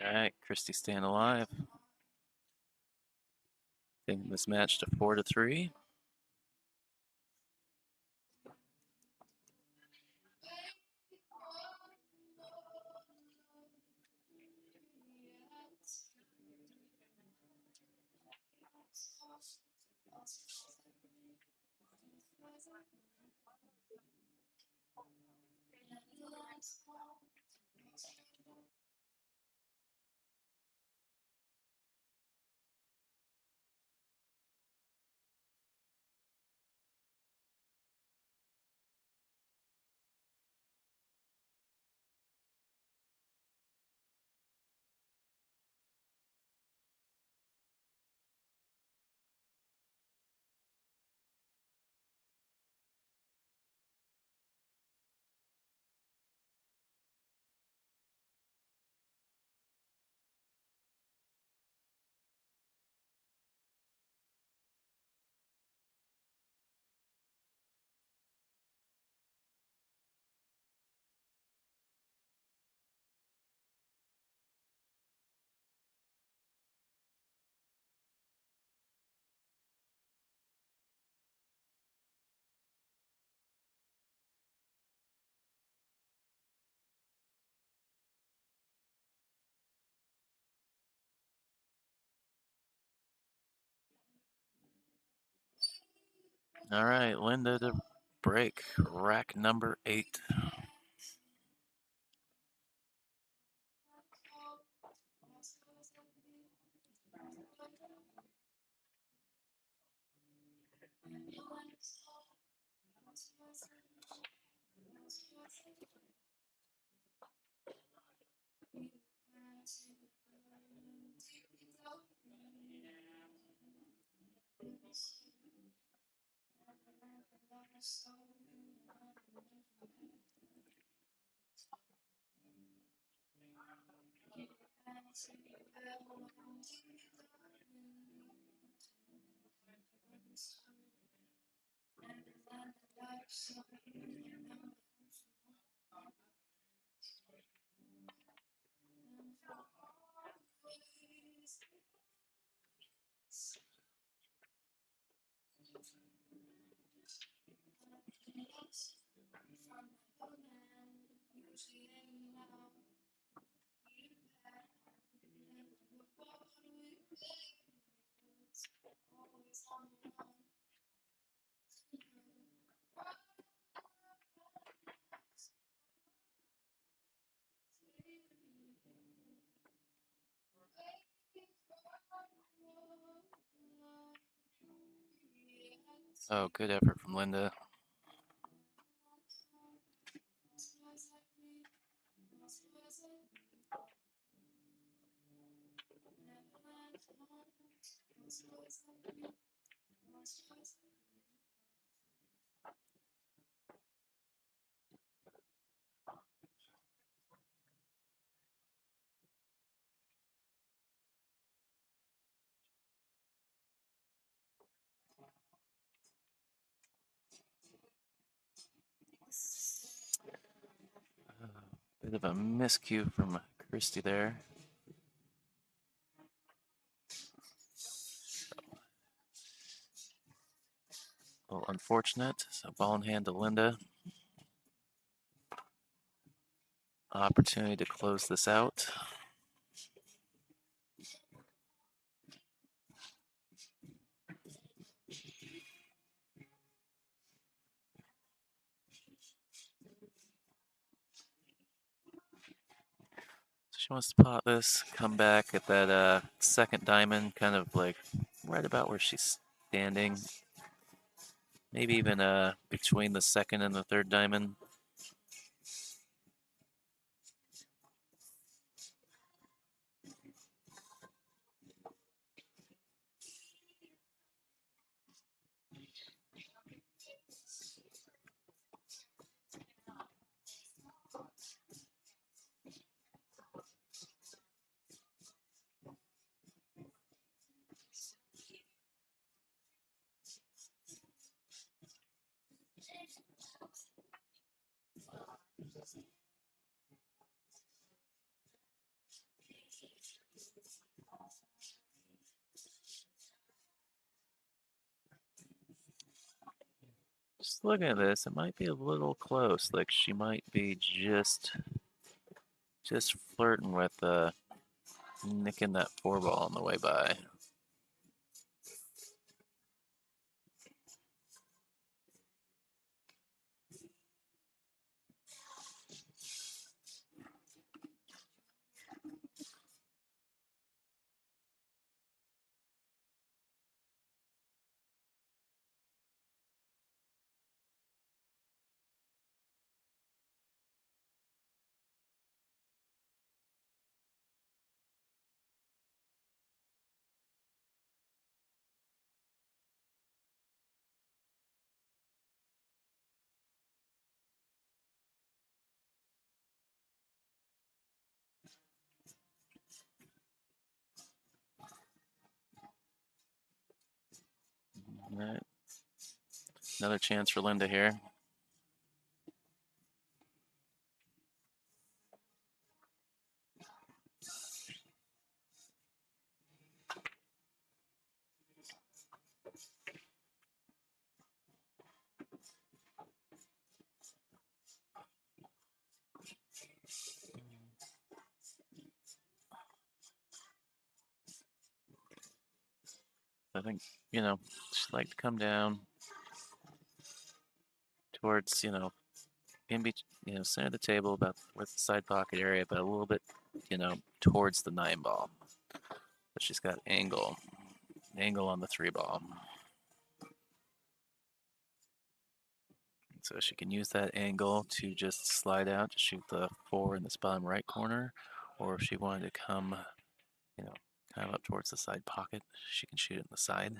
All right, Christy staying alive. Taking this match to 4-3. All right, Linda to break rack number 8. Oh, good effort from Linda. Bit of a miscue from Christie there. A little unfortunate. So ball in hand to Linda. Opportunity to close this out. She wants to pot this, come back at that second diamond, kind of like right about where she's standing. Maybe even between the second and the third diamond. Just looking at this, it might be a little close. Like she might be just flirting with nicking that 4-ball on the way by. All right. Another chance for Linda here. I think, she'd like to come down, towards, center of the table, about with the side pocket area, but a little bit, towards the 9 ball. But she's got angle on the 3 ball. So she can use that angle to just slide out to shoot the 4 in this bottom right corner, or if she wanted to come, kind of up towards the side pocket, she can shoot it in the side.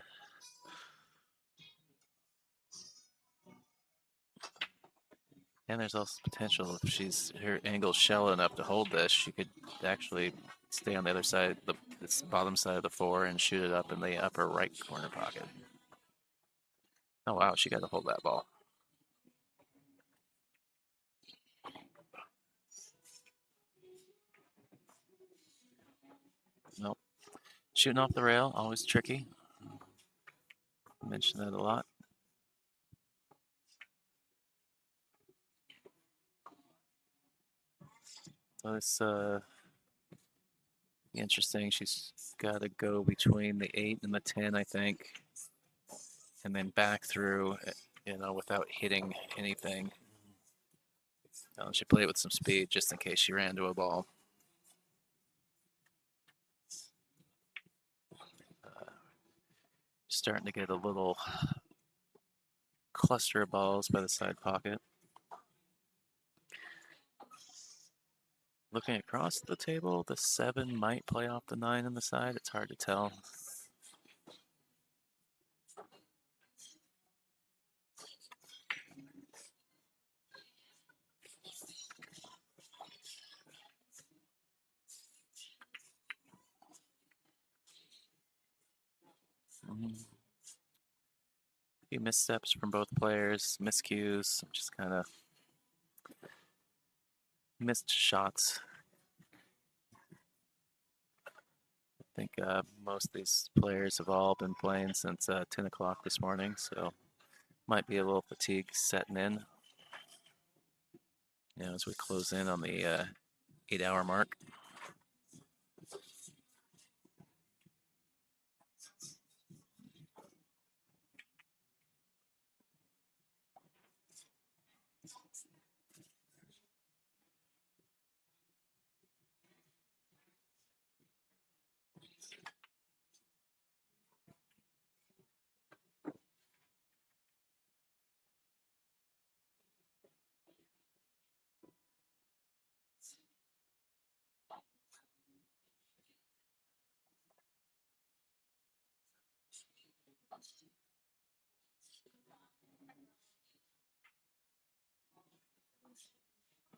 And there's also potential if her angle's shallow enough to hold this, she could actually stay on the other side, this bottom side of the 4, and shoot it up in the upper right corner pocket. Oh wow, she got to hold that ball. Nope. Shooting off the rail, always tricky. I mention that a lot. So it's interesting. She's got to go between the 8 and the 10, I think, and then back through, without hitting anything. She played with some speed just in case she ran into a ball. Starting to get a little cluster of balls by the side pocket. Looking across the table, the 7 might play off the 9 on the side. It's hard to tell. A few missteps from both players, miscues, just kind of missed shots. I think most of these players have all been playing since 10 o'clock this morning, so might be a little fatigue setting in. As we close in on the 8-hour mark.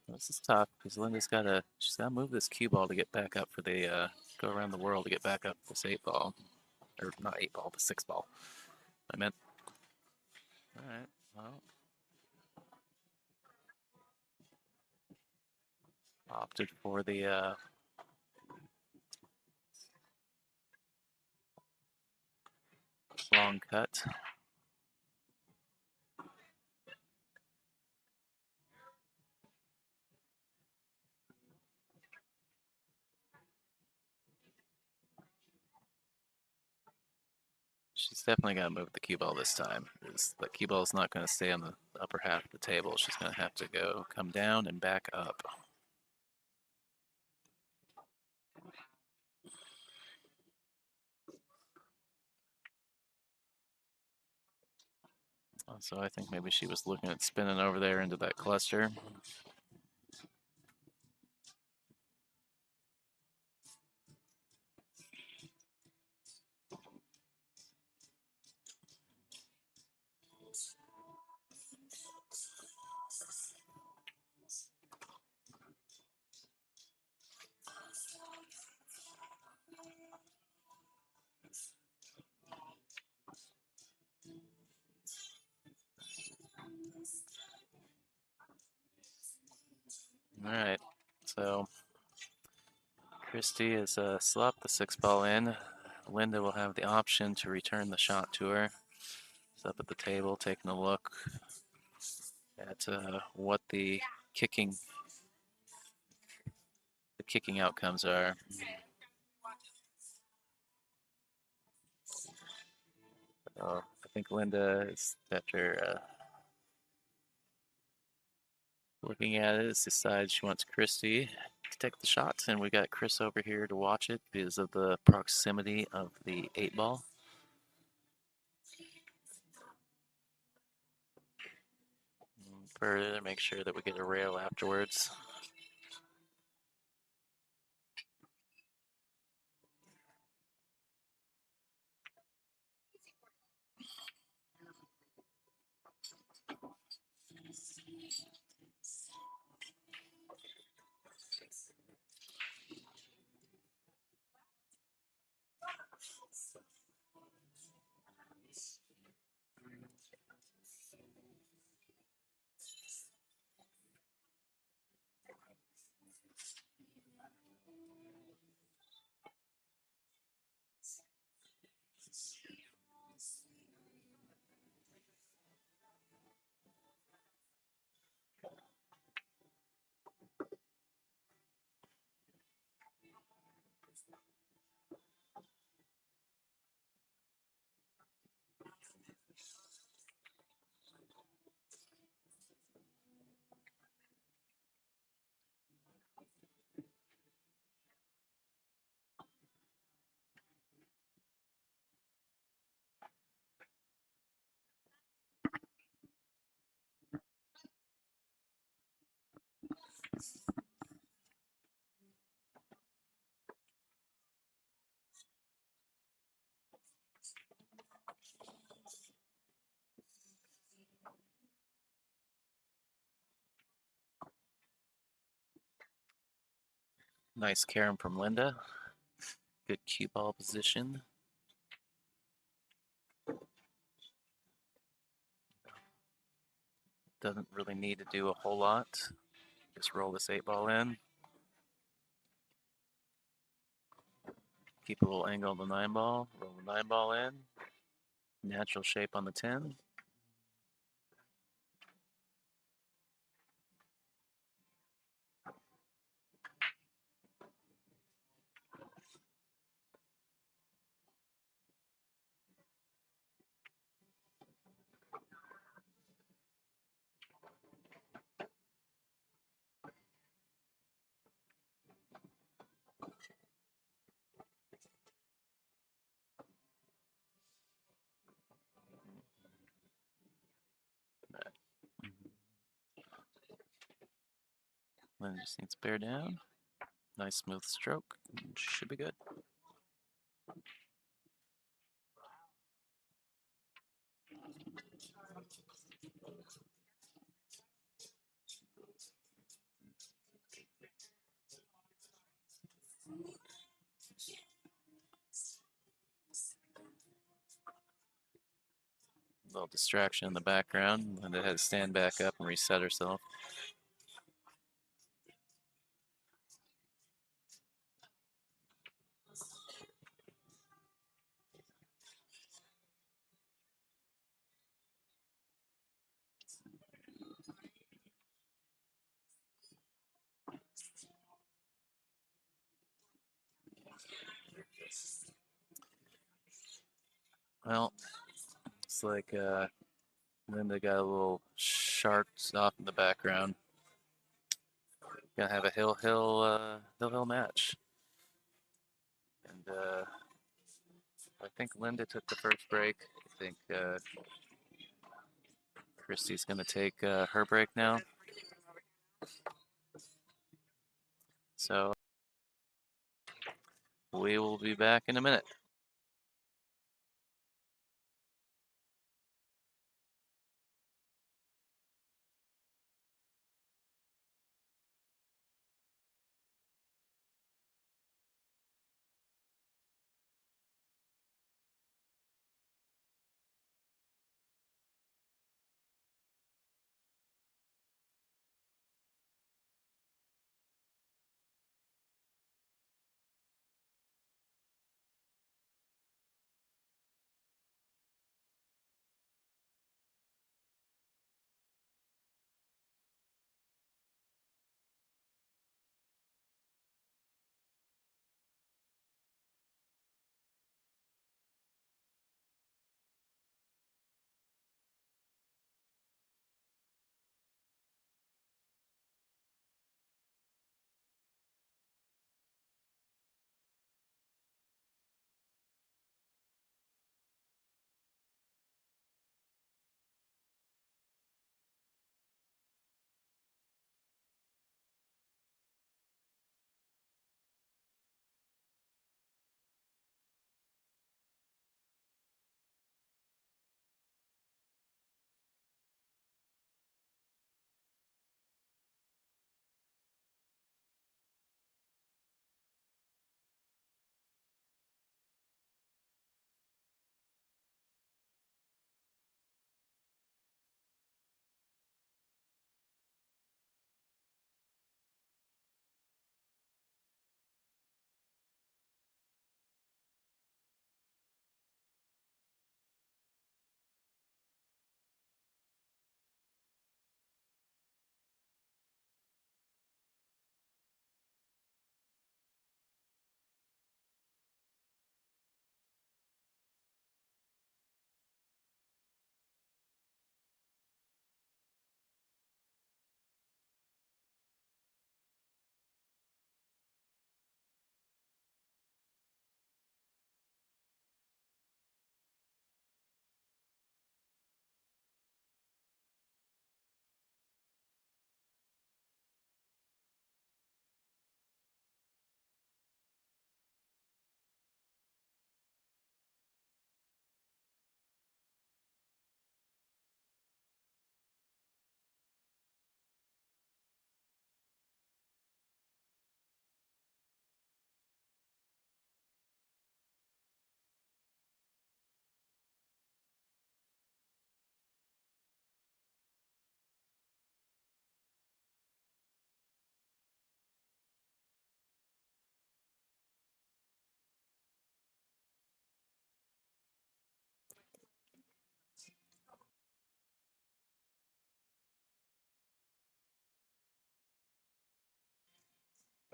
This is tough because Linda's she's got to move this cue ball to get back up for the go around the world to get back up this 8 ball, or not 8 ball, the 6 ball. I meant. All right. Well, opted for the long cut. She's definitely got to move the cue ball this time. The cue ball is not going to stay on the upper half of the table. She's going to have to come down and back up. So I think maybe she was looking at spinning over there into that cluster. All right, so Christy has slapped the 6 ball in. Linda will have the option to return the shot to her. She's up at the table taking a look at what the kicking outcomes are. I think Linda is after looking at it, has decided she wants Christy to take the shot, and we got Chris over here to watch it because of the proximity of the 8-ball. Further, make sure that we get a rail afterwards. Nice carom from Linda. Good cue ball position. Doesn't really need to do a whole lot. Just roll this 8-ball in. Keep a little angle on the 9-ball. Roll the 9-ball in. Natural shape on the 10. Then it just needs to bear down. Nice smooth stroke. Should be good. Little distraction in the background. Linda had to stand back up and reset herself. Well, it's like Linda got a little sharks off in the background. Gonna have a hill match. And I think Linda took the first break. I think Christy's gonna take her break now. So we will be back in a minute.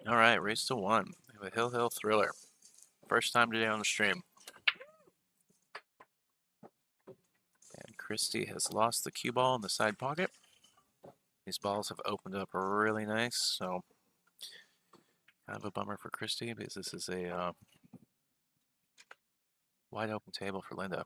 All right, race to one. We have a Hill Hill Thriller. First time today on the stream. And Christy has lost the cue ball in the side pocket. These balls have opened up really nice, so kind of a bummer for Christy because this is a wide open table for Linda.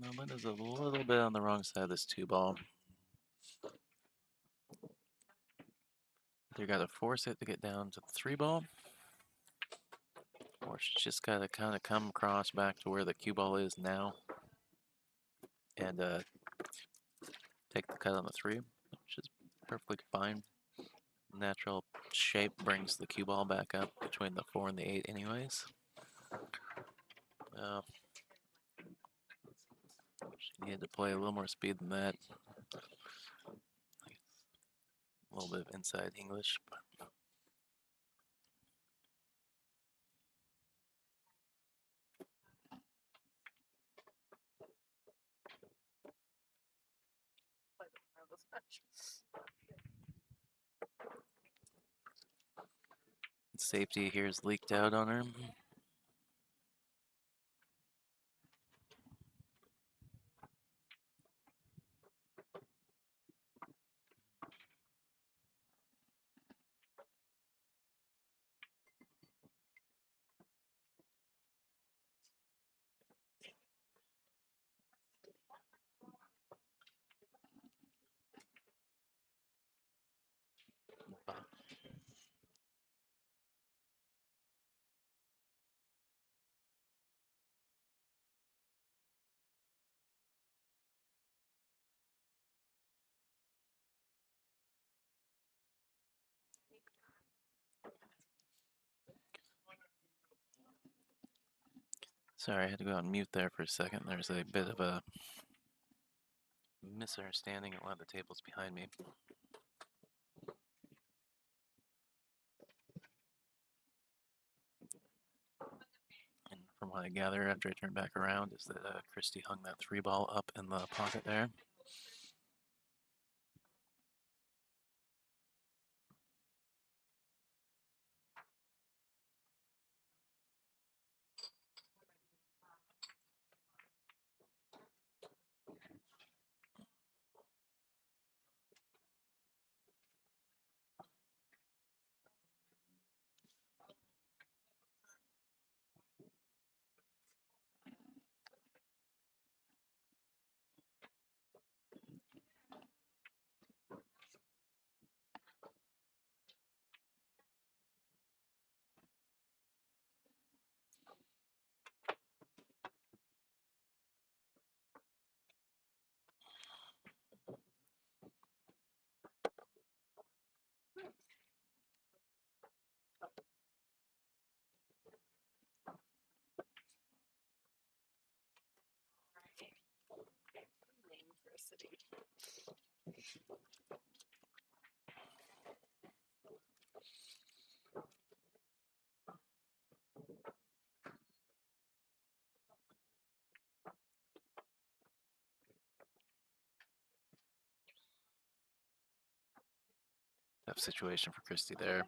No, Linda's a little bit on the wrong side of this two ball. Either got to force it to get down to the three ball, or she's just got to kind of come across back to where the cue ball is now and take the cut on the three, which is perfectly fine. Natural shape brings the cue ball back up between the 4 and the 8 anyways. She needed to play a little more speed than that. A little bit of inside English. But safety here is leaked out on her. Sorry, I had to go on mute there for a second. There's a bit of a misunderstanding at one of the tables behind me. And from what I gather after I turned back around is that Christy hung that three ball up in the pocket there. Tough situation for Christy there.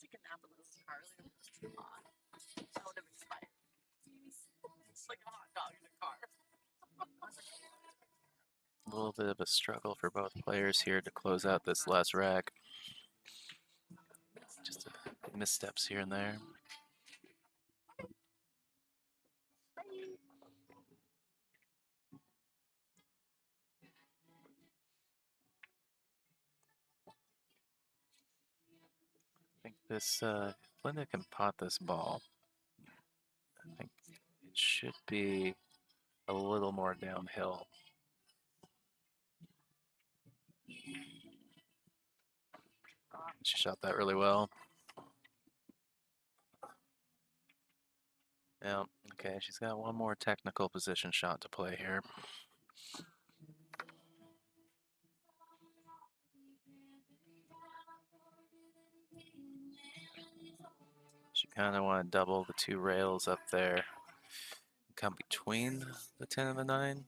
Take a nap in this car. It was too hot. I would have expired. It's like a hot dog in a car. A little bit of a struggle for both players here to close out this last rack. Just missteps here and there. I think this, Linda can pot this ball. I think it should be a little more downhill. She shot that really well. Yeah, okay, she's got one more technical position shot to play here. She kind of want to double the two rails up there. Come between the 10 and the 9.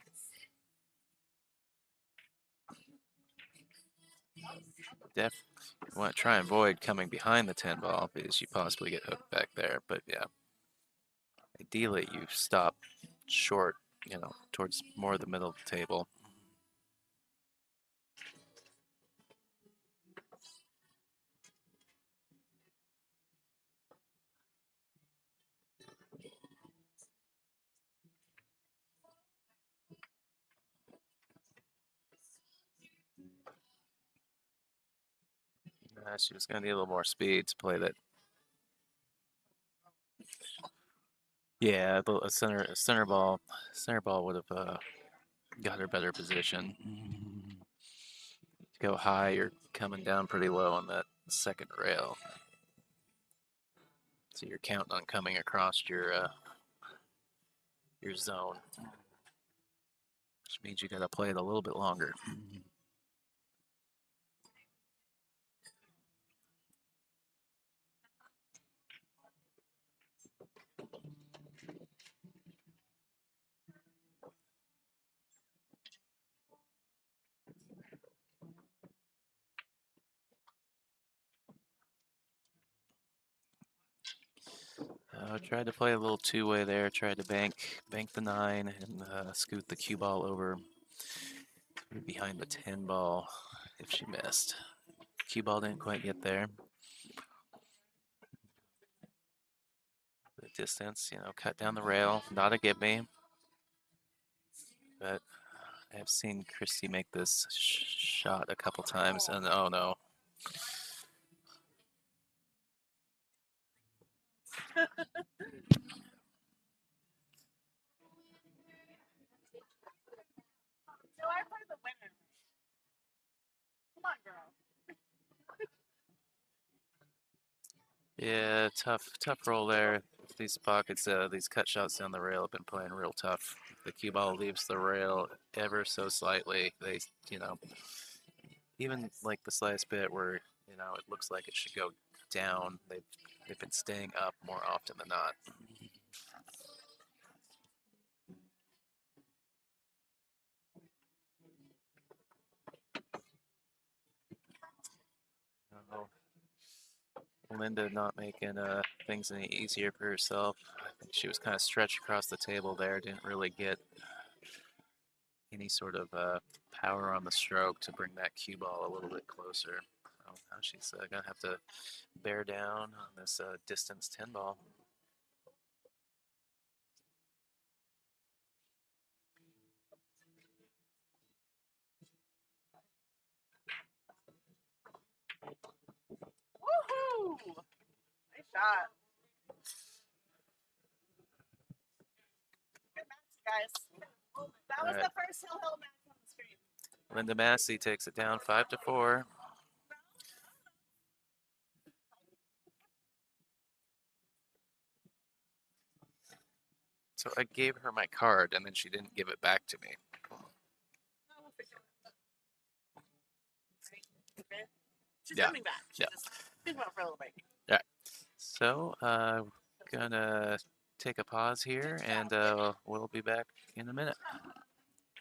Want to try and avoid coming behind the 10 ball because you possibly get hooked back there. But yeah, ideally you stop short, you know, towards more the middle of the table. She was going to need a little more speed to play that. Yeah, a center ball would have got her better position. To go high, you're coming down pretty low on that second rail, so you're counting on coming across your zone, which means you got to play it a little bit longer. Tried to play a little two-way there. Tried to bank the 9 and scoot the cue ball over behind the 10 ball if she missed. Cue ball didn't quite get there. The distance, you know, cut down the rail. Not a give me. But I've seen Christy make this shot a couple times, and oh no. So I play the winner. Come on, girl. Yeah, tough roll there. These pockets, these cut shots down the rail have been playing real tough. The cue ball leaves the rail ever so slightly. They, you know, even like the slightest bit where, you know, it looks like it should go down, they've been staying up more often than not. Oh, Linda not making things any easier for herself. I think she was kind of stretched across the table there, didn't really get any sort of power on the stroke to bring that cue ball a little bit closer. Oh, now she's gonna have to bear down on this distance 10 ball. Woohoo! Nice shot. Good match, guys. That was All right. the first hill match on the stream. Linda Massey takes it down 5-4. So I gave her my card and then she didn't give it back to me. Okay. She's Yeah. coming back. Yeah. Just think about it for a little break. Yeah. So gonna take a pause here and we'll be back in a minute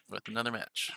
with another match.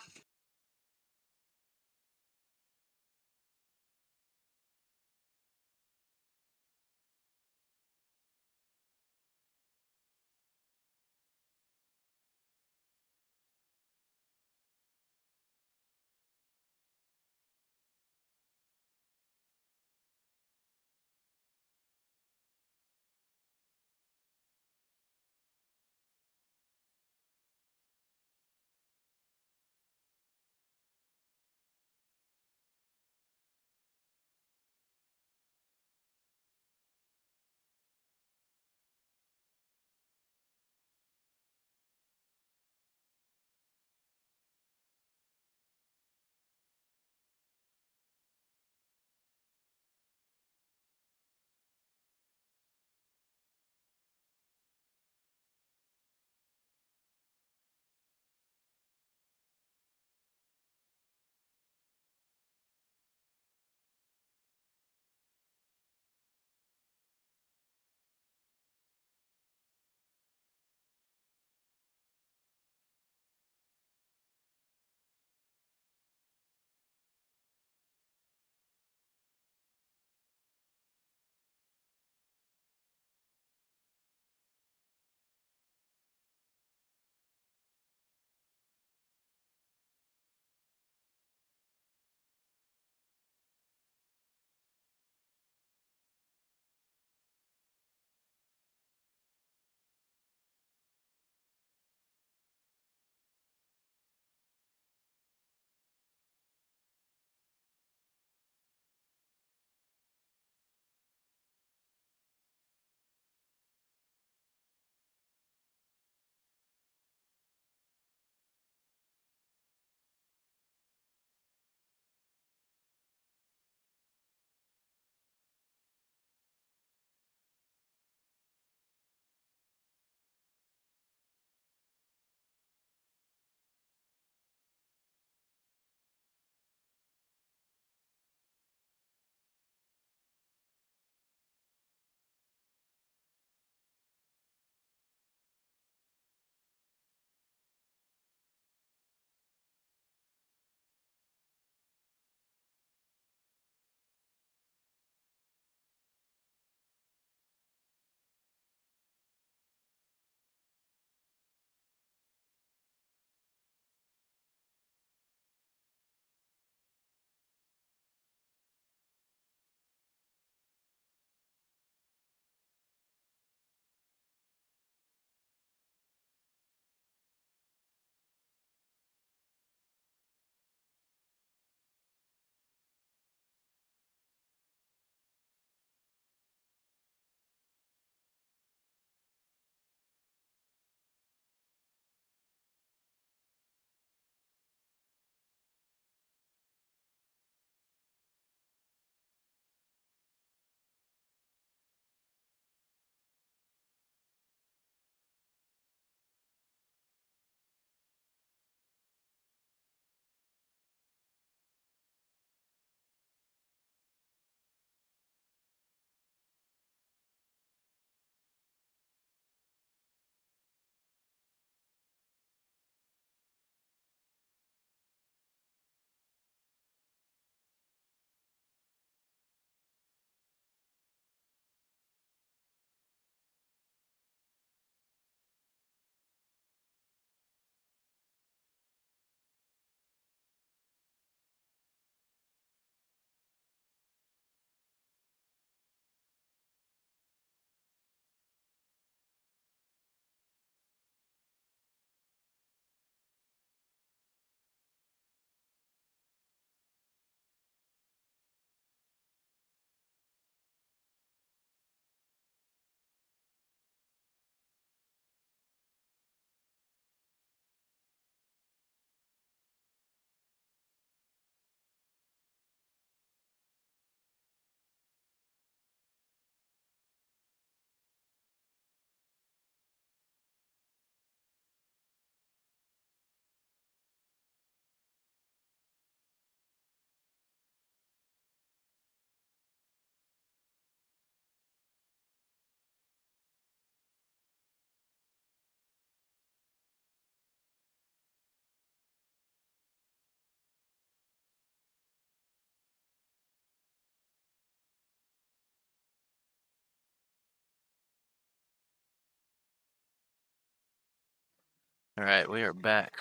All right, we are back.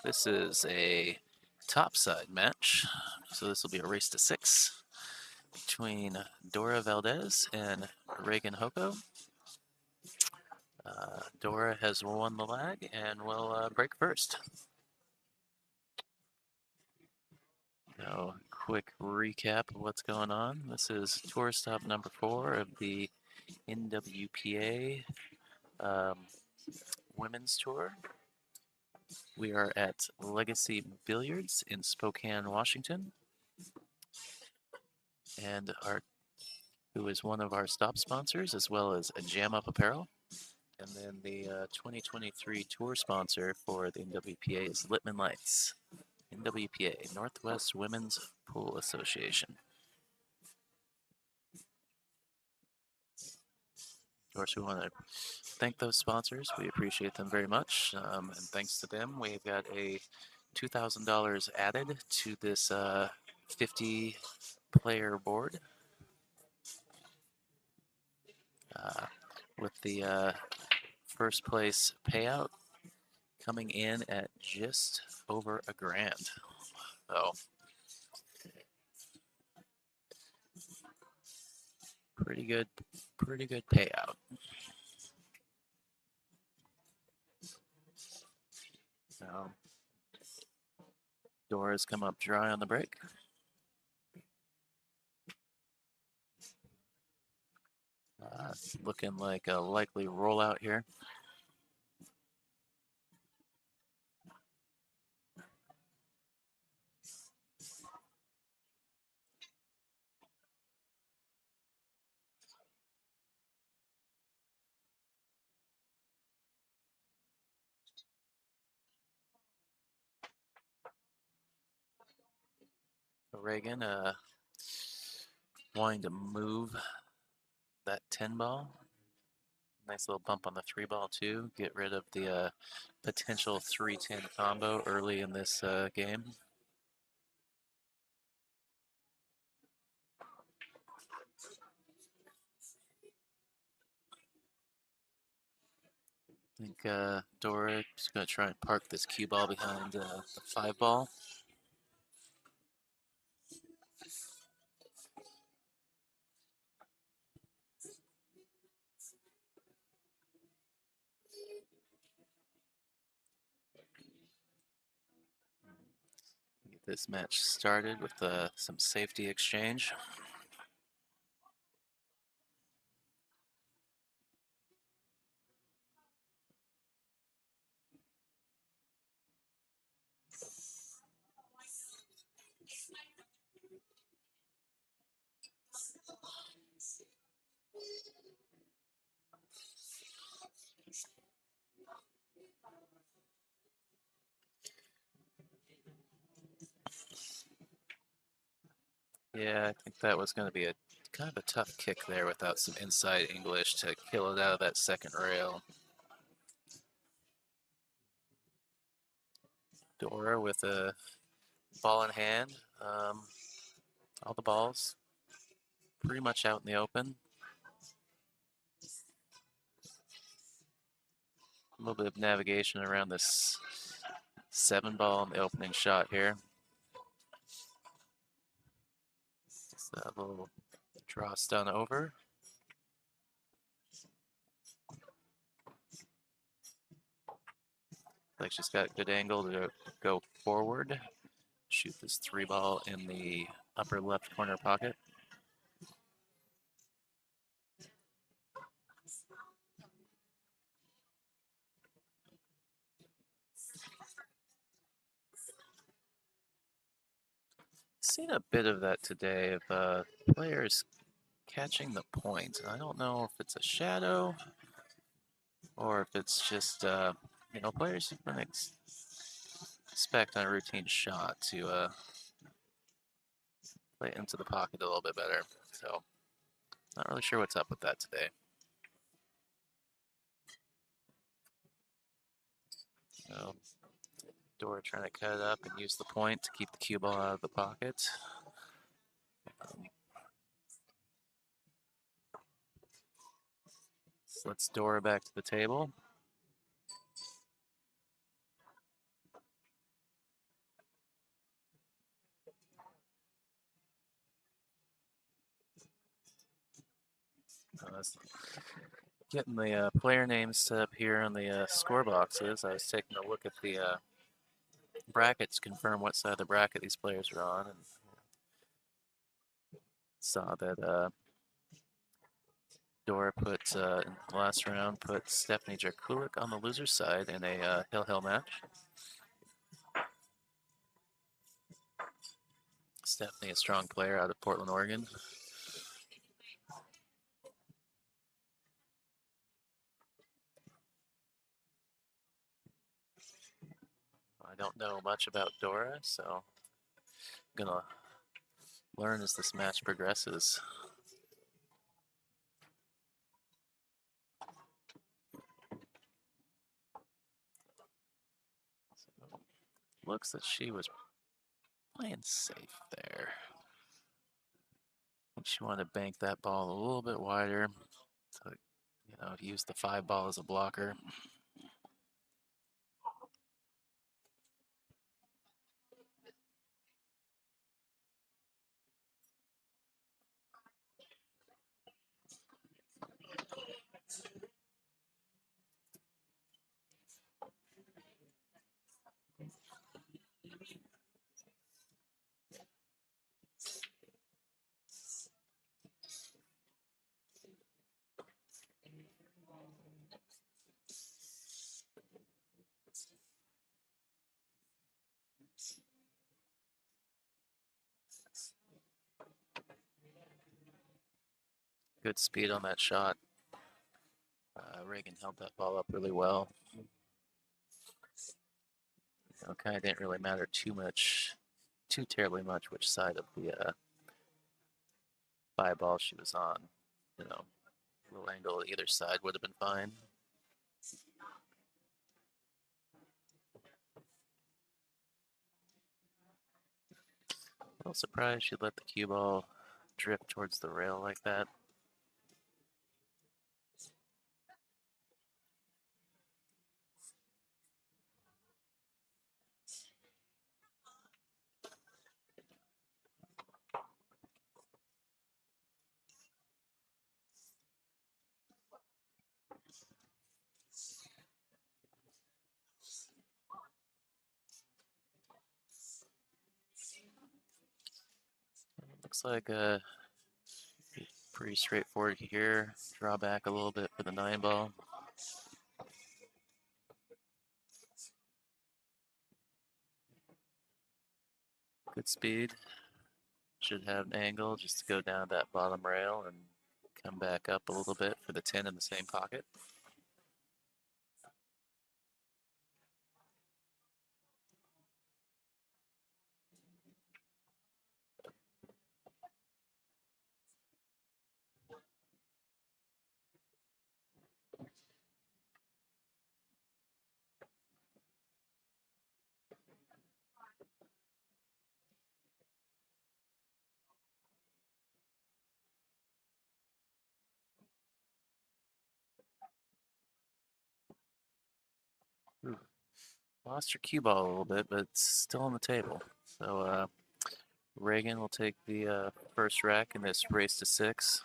This is a topside match, so this will be a race to 6 between Dora Valdez and Reagan Hoko. Dora has won the lag and will break first. Now, quick recap of what's going on. This is tour stop number 4 of the NWPA Women's Tour. We are at Legacy Billiards in Spokane, Washington, and who is one of our stop sponsors, as well as a Jam Up Apparel. And then the 2023 tour sponsor for the NWPA is Littman Lights. NWPA, Northwest Women's Pool Association. Of course, we want to thank those sponsors. We appreciate them very much. And thanks to them, we've got a $2,000 added to this 50-player board. With the first place payout coming in at just over $1,000. So pretty good payout. So Dora's come up dry on the break. Looking like a likely rollout here. Reagan wanting to move that 10 ball. Nice little bump on the 3 ball too. Get rid of the potential 3-10 combo early in this game. I think Dora is going to try and park this cue ball behind the 5 ball. Get this match started with some safety exchange. Yeah, I think that was going to be a kind of a tough kick there without some inside English to kill it out of that second rail. Dora with a ball in hand. All the balls pretty much out in the open. A little bit of navigation around this 7 ball in the opening shot here. Just a little draw stun over. Like she's got good angle to go forward. Shoot this 3 ball in the upper left corner pocket. Seen a bit of that today of players catching the point. I don't know if it's a shadow or if it's just, players you can expect on a routine shot to play into the pocket a little bit better. So, not really sure what's up with that today. So, Dora trying to cut it up and use the point to keep the cue ball out of the pocket. So let's Dora back to the table. That's getting the player names set up here on the score boxes. I was taking a look at the brackets, confirm what side of the bracket these players are on, and saw that Dora put in the last round put Stephanie Jarkulik on the loser's side in a hill match. Stephanie, a strong player out of Portland, Oregon. I don't know much about Dora, so I'm gonna learn as this match progresses. So, looks that she was playing safe there. I think she wanted to bank that ball a little bit wider to, use the 5 ball as a blocker. Good speed on that shot. Reagan held that ball up really well. Kind of didn't really matter too terribly much which side of the 5 ball she was on. A little angle either side would have been fine. A little surprised she let the cue ball drift towards the rail like that. Looks like pretty straightforward here. Draw back a little bit for the 9 ball. Good speed. Should have an angle just to go down that bottom rail and come back up a little bit for the 10 in the same pocket. Ooh. Lost her cue ball a little bit, but it's still on the table. So Reagan will take the first rack in this race to 6.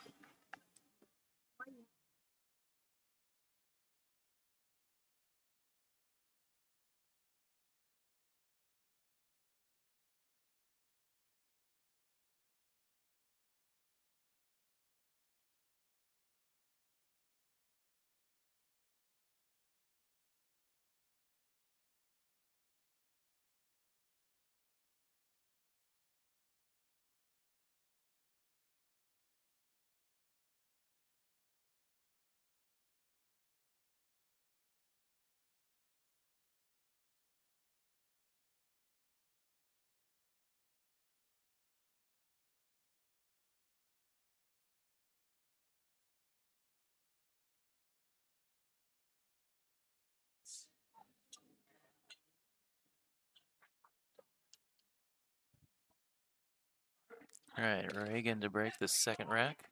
All right, Reagan to break the second rack.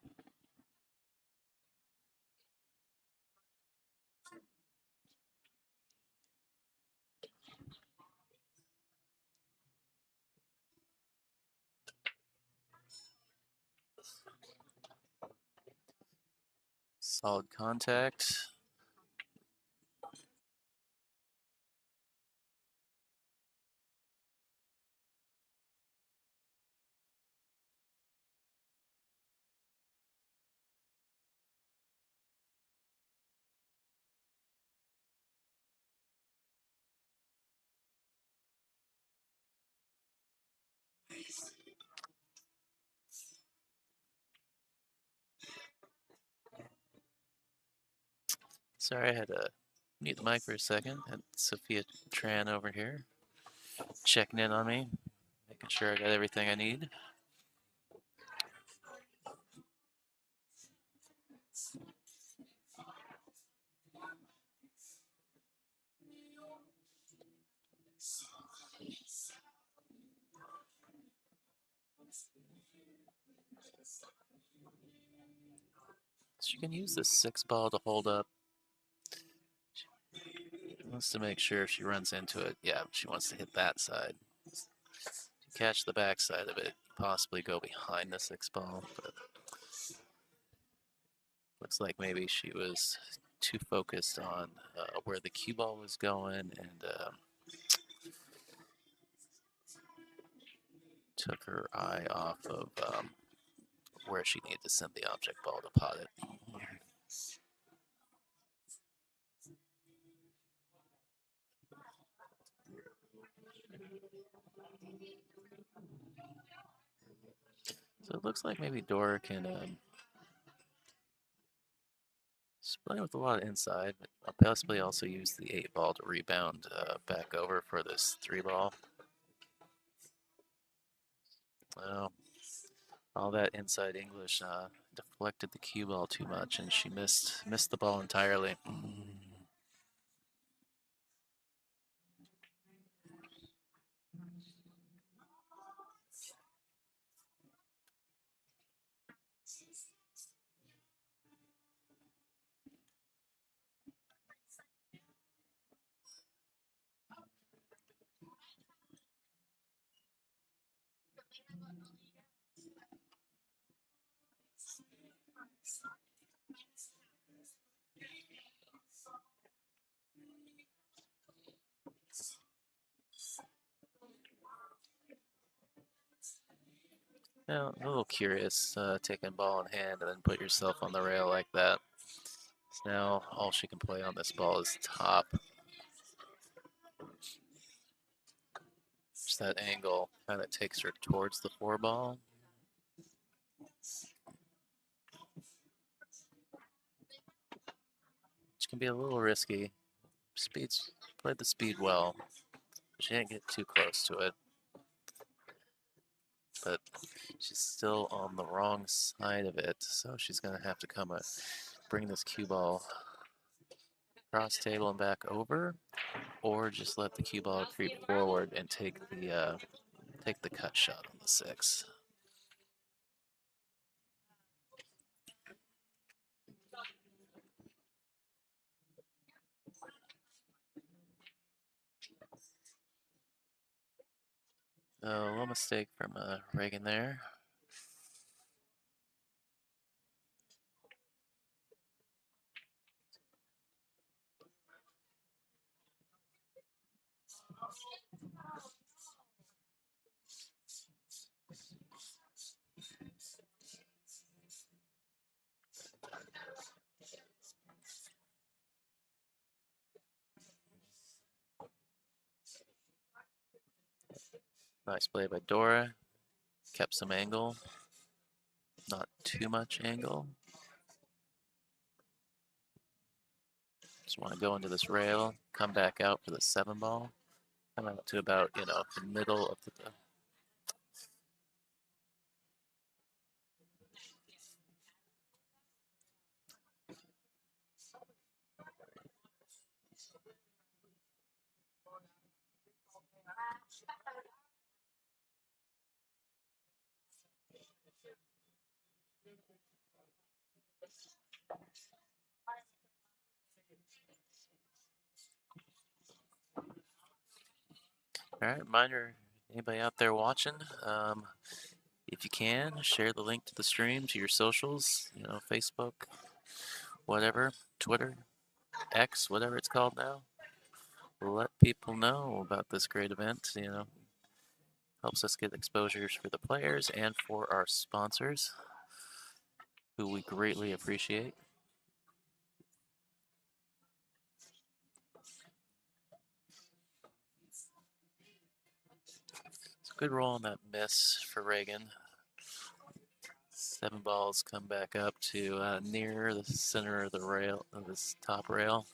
Solid contact. Sorry, I had to mute the mic for a second. Had Sophia Tran over here checking in on me, making sure I got everything I need. She can use the 6-ball to hold up. She wants to make sure if she runs into it, yeah, she wants to hit that side. To catch the back side of it, possibly go behind the 6-ball, but looks like maybe she was too focused on where the cue ball was going and took her eye off of where she needed to send the object ball to pot it. So it looks like maybe Dora can she's playing with a lot of inside, but I'll possibly also use the 8-ball to rebound back over for this 3-ball. Well, all that inside English deflected the cue ball too much, and she missed the ball entirely. Now, I'm a little curious, taking ball in hand and then put yourself on the rail like that. So now all she can play on this ball is top. Just that angle kind of takes her towards the 4-ball. Which can be a little risky. Speed's played the speed well. She didn't get too close to it. But she's still on the wrong side of it, so she's going to have to come bring this cue ball cross table and back over, or just let the cue ball creep forward and take the cut shot on the 6. A little mistake from Reagan there. Nice play by Dora. Kept some angle. Not too much angle. Just want to go into this rail, come back out for the 7-ball. Come out to about, the middle of the... All right, reminder, anybody out there watching, if you can, share the link to the stream to your socials, Facebook whatever, Twitter, X, whatever it's called now. Let people know about this great event. Helps us get exposures for the players and for our sponsors, who we greatly appreciate. It's a good roll on that miss for Reagan. 7 balls come back up to near the center of the rail, of this top rail.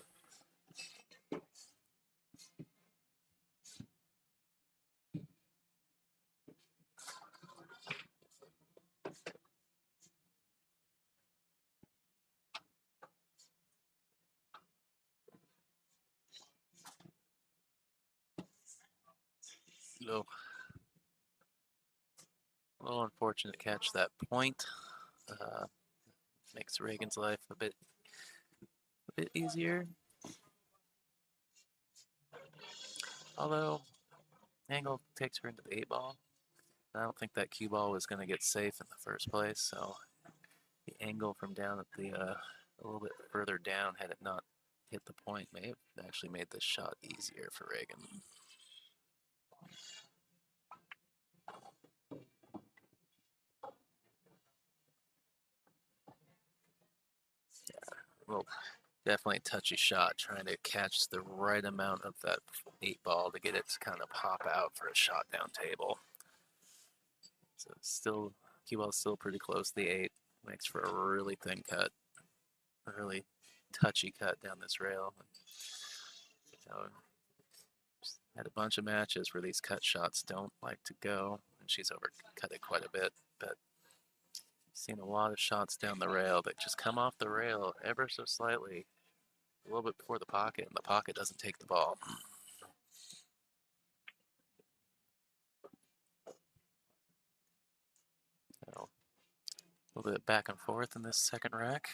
So, a little unfortunate catch that point. Makes Reagan's life a bit easier. Although, angle takes her into the 8 ball. I don't think that cue ball was going to get safe in the first place, so the angle from down at the a little bit further down, had it not hit the point, may have actually made this shot easier for Reagan. Well, definitely a touchy shot, trying to catch the right amount of that 8 ball to get it to kind of pop out for a shot down table. So still, cue ball's still pretty close to the 8. Makes for a really thin cut, a really touchy cut down this rail. Had a bunch of matches where these cut shots don't like to go, and she's overcut it quite a bit, but seen a lot of shots down the rail that just come off the rail ever so slightly, a little bit before the pocket, and the pocket doesn't take the ball. So, a little bit back and forth in this second rack.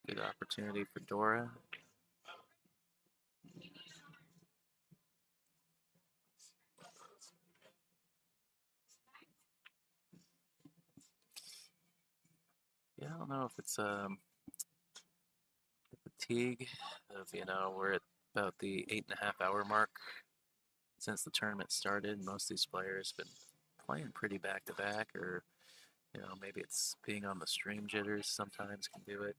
Good opportunity for Dora. Yeah, I don't know if it's fatigue of, we're at about the 8.5 hour mark since the tournament started. Most of these players have been playing pretty back to back, or maybe it's being on the stream jitters sometimes can do it.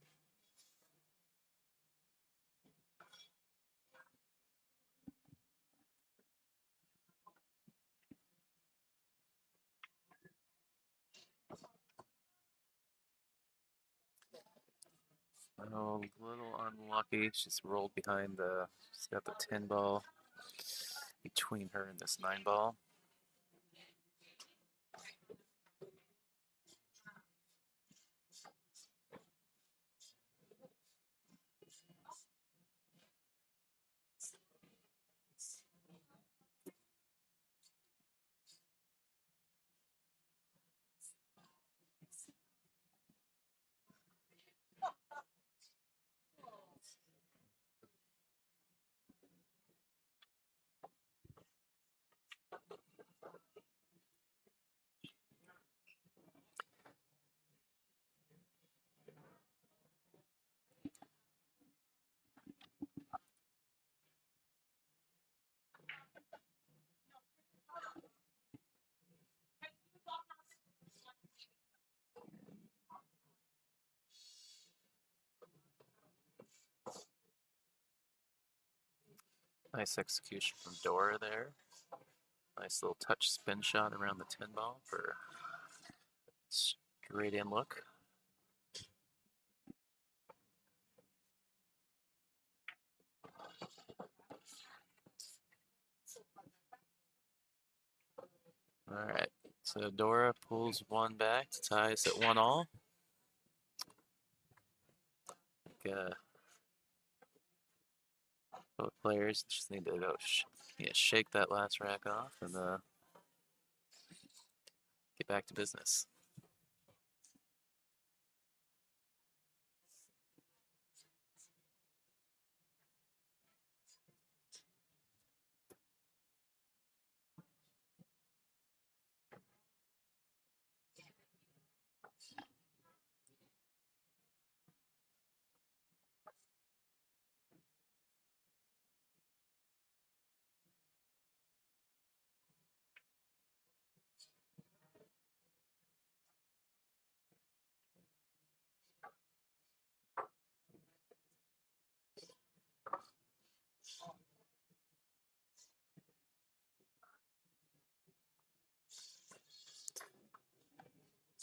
Oh, a little unlucky. She's rolled behind she's got the 10 ball between her and this 9 ball. Nice execution from Dora there. Nice little touch spin shot around the 10 ball for straight in look. All right, so Dora pulls one back to tie us at 1-all. Both players just need to go shake that last rack off and get back to business.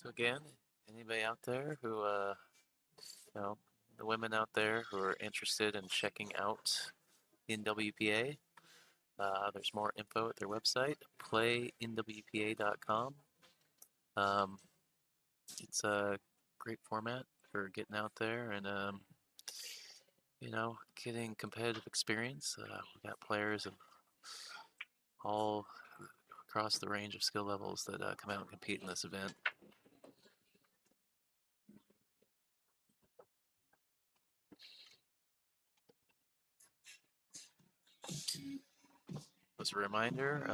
So again, anybody out there who, the women out there who are interested in checking out NWPA, there's more info at their website, playnwpa.com. It's a great format for getting out there and, getting competitive experience. We got players of all across the range of skill levels that come out and compete in this event. As a reminder,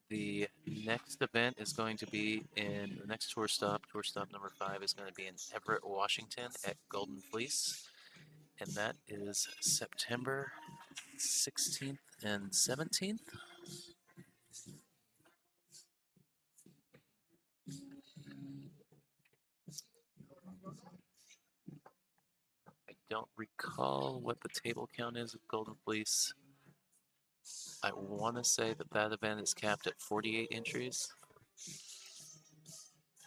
the next event is going to be in the next tour stop number 5 is going to be in Everett, Washington at Golden Fleece, and that is September 16th and 17th. I don't recall what the table count is at Golden Fleece. I want to say that that event is capped at 48 entries.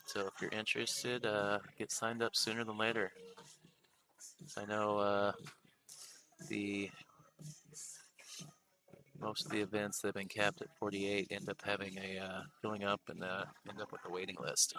So if you're interested, get signed up sooner than later. I know most of the events that have been capped at 48 end up having a filling up and end up with a waiting list.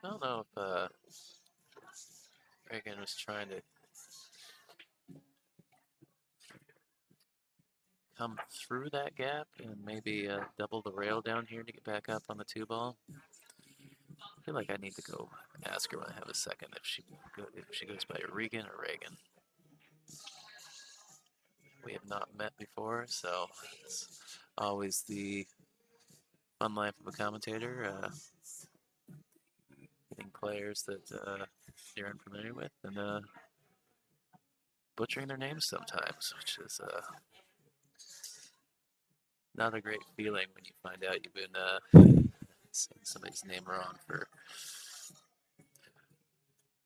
I don't know if Reagan was trying to come through that gap and maybe double the rail down here to get back up on the 2-ball. I feel like I need to go ask her when I have a second if she goes by Regan or Reagan. We have not met before, so it's always the fun life of a commentator, getting players that you're unfamiliar with and butchering their names sometimes, which is not a great feeling when you find out you've been saying somebody's name wrong for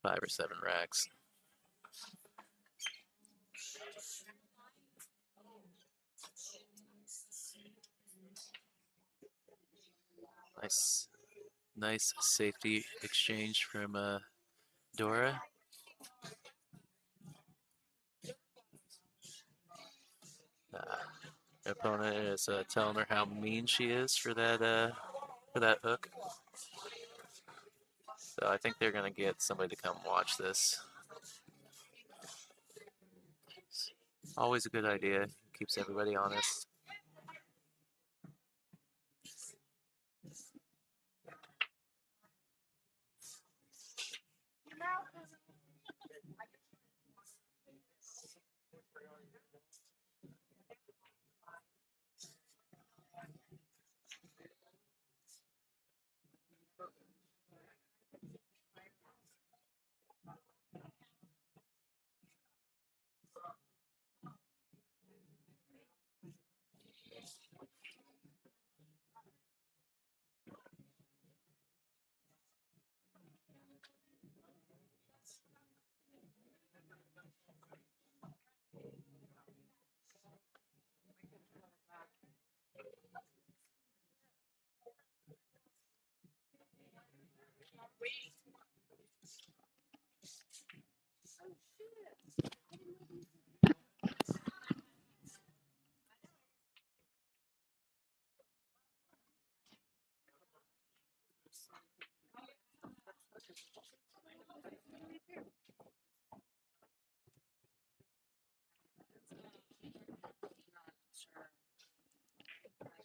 5 or 7 racks. Nice safety exchange from Dora. Her opponent is telling her how mean she is for that hook. So I think they're gonna get somebody to come watch this. Always a good idea. Keeps everybody honest.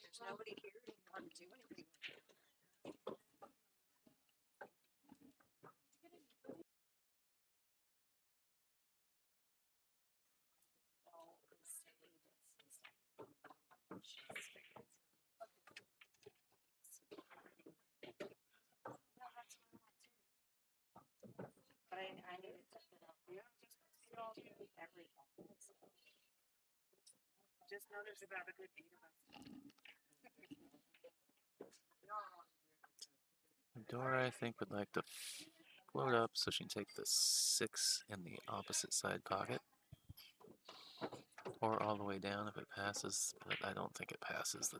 There's nobody here to want to do anything. But I Just know there's about a good 8 of us. Dora, I think, would like to float up so she can take the 6 in the opposite side pocket. Or all the way down if it passes, but I don't think it passes the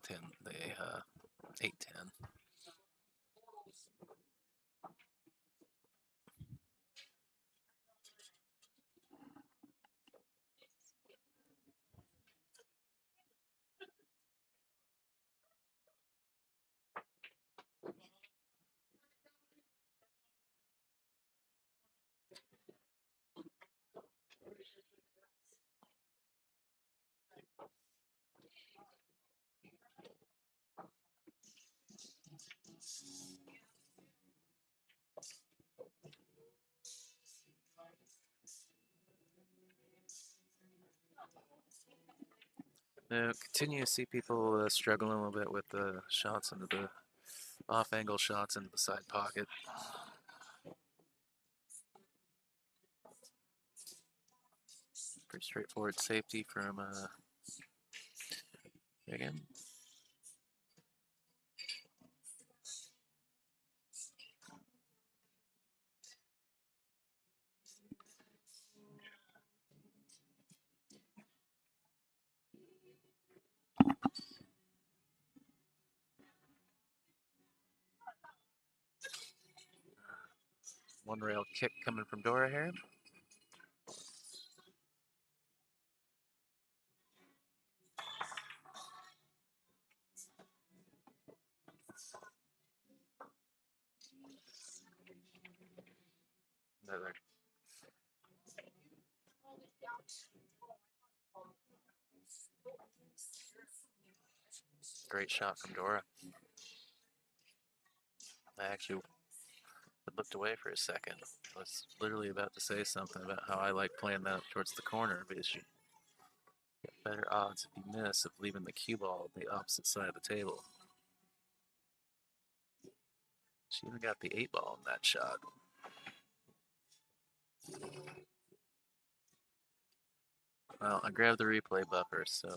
8-10. Now, continue to see people struggling a little bit with the shots into the off-angle shots into the side pocket. Pretty straightforward safety from again. One rail kick coming from Dora here. Another. Great shot from Dora. I actually looked away for a second. I was literally about to say something about how I like playing that towards the corner because you get better odds if you miss of leaving the cue ball on the opposite side of the table. She even got the 8-ball in that shot. Well, I grabbed the replay buffer, so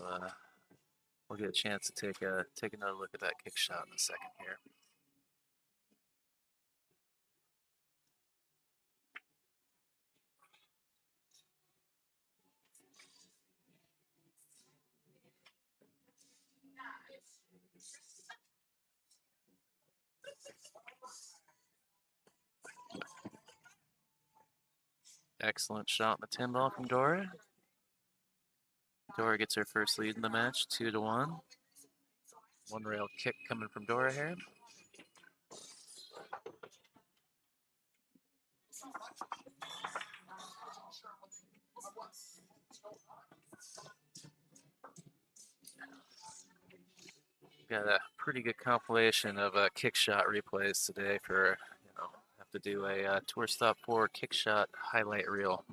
we'll get a chance to take another look at that kick shot in a second here. Excellent shot in the 10-ball from Dora. Dora gets her first lead in the match, 2-1. One rail kick coming from Dora here. Got a pretty good compilation of kick shot replays today for, have to do a Tour Stop 4 kick shot highlight reel.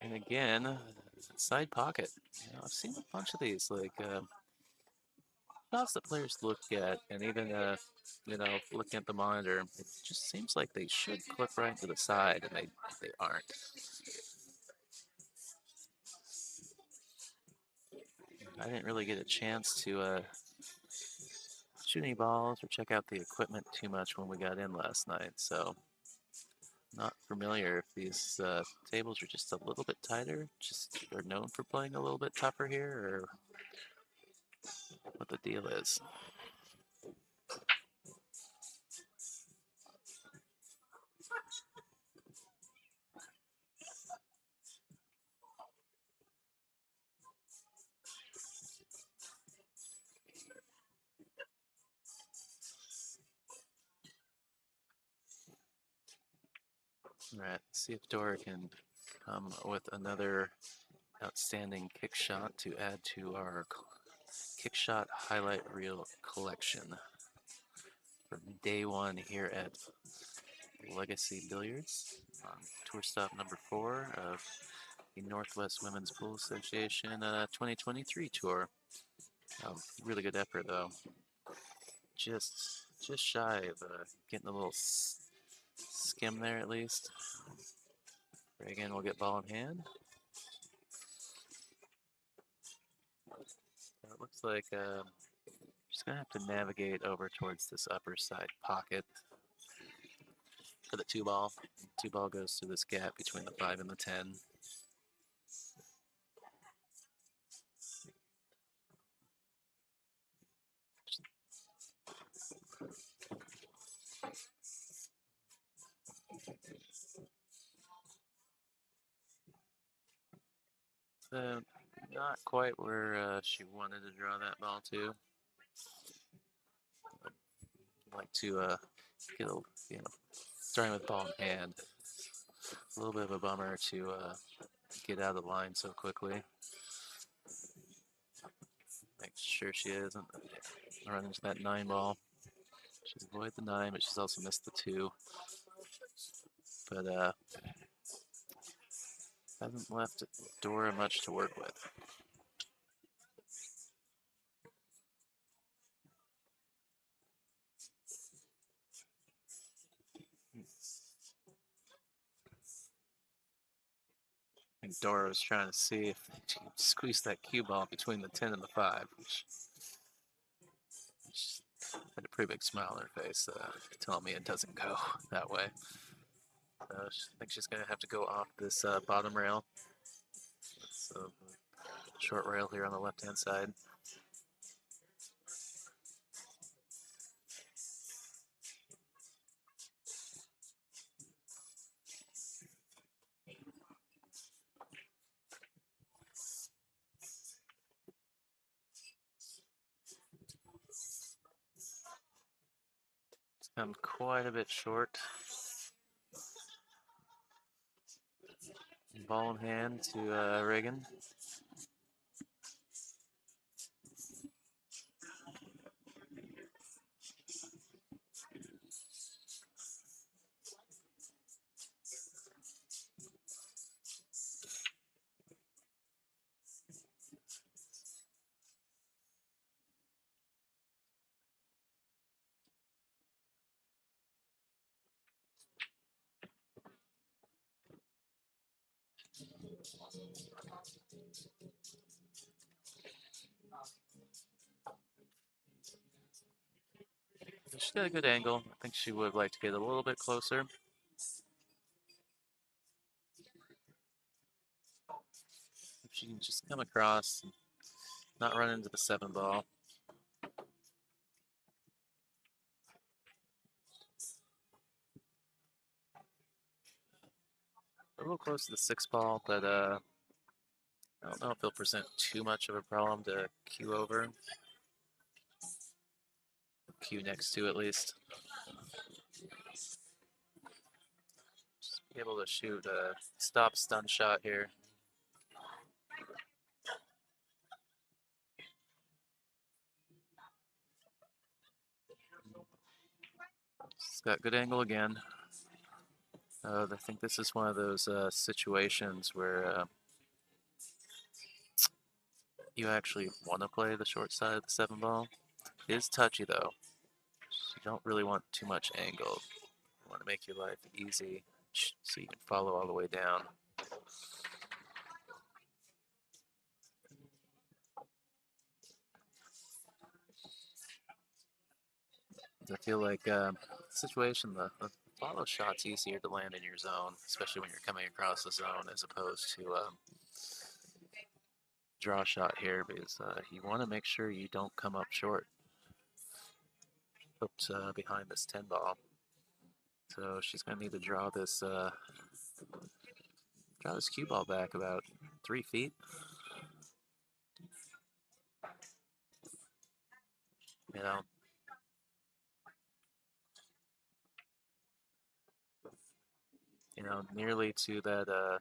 And again, side pocket. I've seen a bunch of these, like shots that players look at, and even looking at the monitor, it just seems like they should clip right to the side, and they aren't. I didn't really get a chance to shoot any balls or check out the equipment too much when we got in last night, so Not familiar if these tables are just a little bit tighter, just are known for playing a little bit tougher here, or what the deal is. All right, see if Dora can come with another outstanding kick shot to add to our kick shot highlight reel collection from day one here at Legacy Billiards on tour stop number 4 of the Northwest Women's Pool Association 2023 tour. Really good effort though. Just shy of getting a little skim there at least. Reagan will get ball in hand. So it looks like she's gonna have to navigate over towards this upper side pocket for the 2-ball. 2-ball goes through this gap between the 5 and the 10. So not quite where she wanted to draw that ball to. I'd like to get a, starting with ball in hand. A little bit of a bummer to get out of the line so quickly. Make sure she isn't run into that 9-ball. She's avoided the 9, but she's also missed the 2. But hasn't left Dora much to work with. I think Dora was trying to see if she could squeeze that cue ball between the 10 and the 5, which had a pretty big smile on her face, telling me it doesn't go that way. So I think she's going to have to go off this bottom rail. So short rail here on the left-hand side. It's come quite a bit short. Ball in hand to Reagan. She's got a good angle. I think she would like to get a little bit closer. If she can just come across and not run into the 7-ball. A little close to the 6-ball, but I don't know if it'll present too much of a problem to cue over. Cue next to at least. Just be able to shoot a stop stun shot here. It's got good angle again. I think this is one of those situations where you actually want to play the short side of the 7-ball. It is touchy though. You don't really want too much angle. You want to make your life easy so you can follow all the way down. I feel like situation, the follow shot's easier to land in your zone, especially when you're coming across the zone, as opposed to draw shot here, because you want to make sure you don't come up short. Hooked behind this 10 ball. So she's going to need to draw this cue ball back about 3 feet. Nearly to that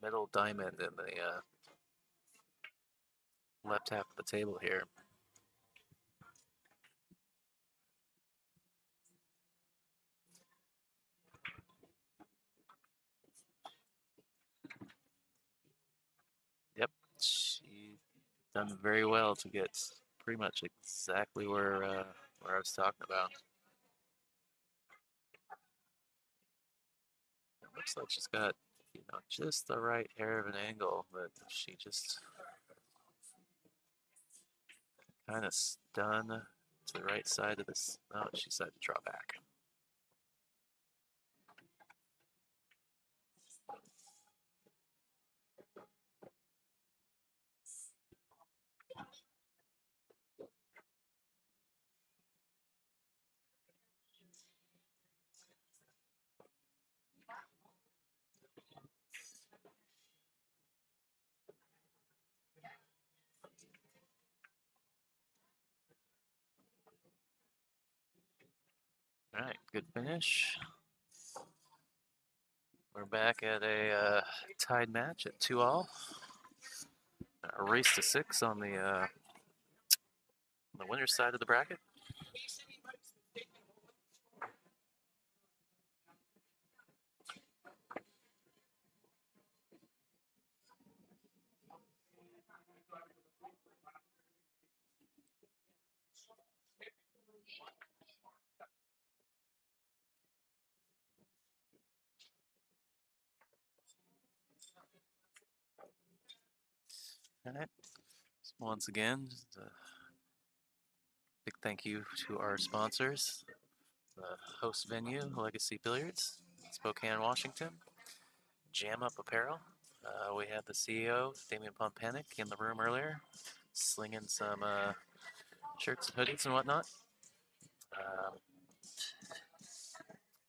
middle diamond in the left half of the table here. Yep, she done very well to get pretty much exactly where I was talking about. It looks like she's got, just the right hair of an angle, but she just kind of stun to the right side of this. Oh, she decided to draw back. All right, good finish. We're back at a tied match at 2-all. A race to 6 on the winner's side of the bracket. All right. So once again, just a big thank you to our sponsors, the host venue, Legacy Billiards, Spokane, Washington, Jam Up Apparel. We had the CEO, Damian Pompanic, in the room earlier, slinging some shirts and hoodies and whatnot.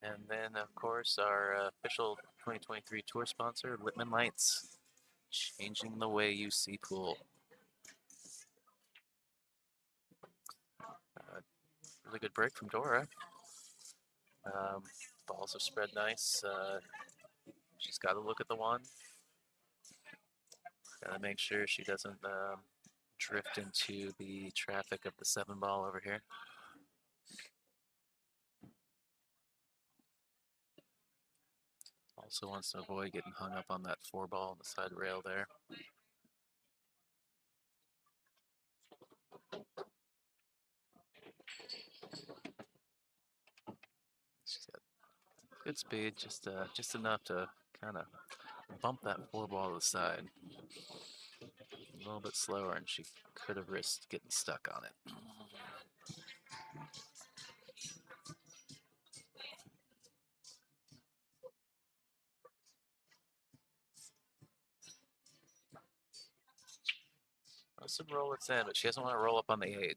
And then, of course, our official 2023 tour sponsor, Littman Lights, changing the way you see pool. Really good break from Dora. Balls have spread nice. She's got to look at the one. Got to make sure she doesn't drift into the traffic of the 7 ball over here. Also wants to avoid getting hung up on that 4 ball on the side rail there. She's got good speed, just enough to kind of bump that 4 ball to the side. A little bit slower, and she could have risked getting stuck on it. Wants to roll it in, but she doesn't want to roll up on the 8.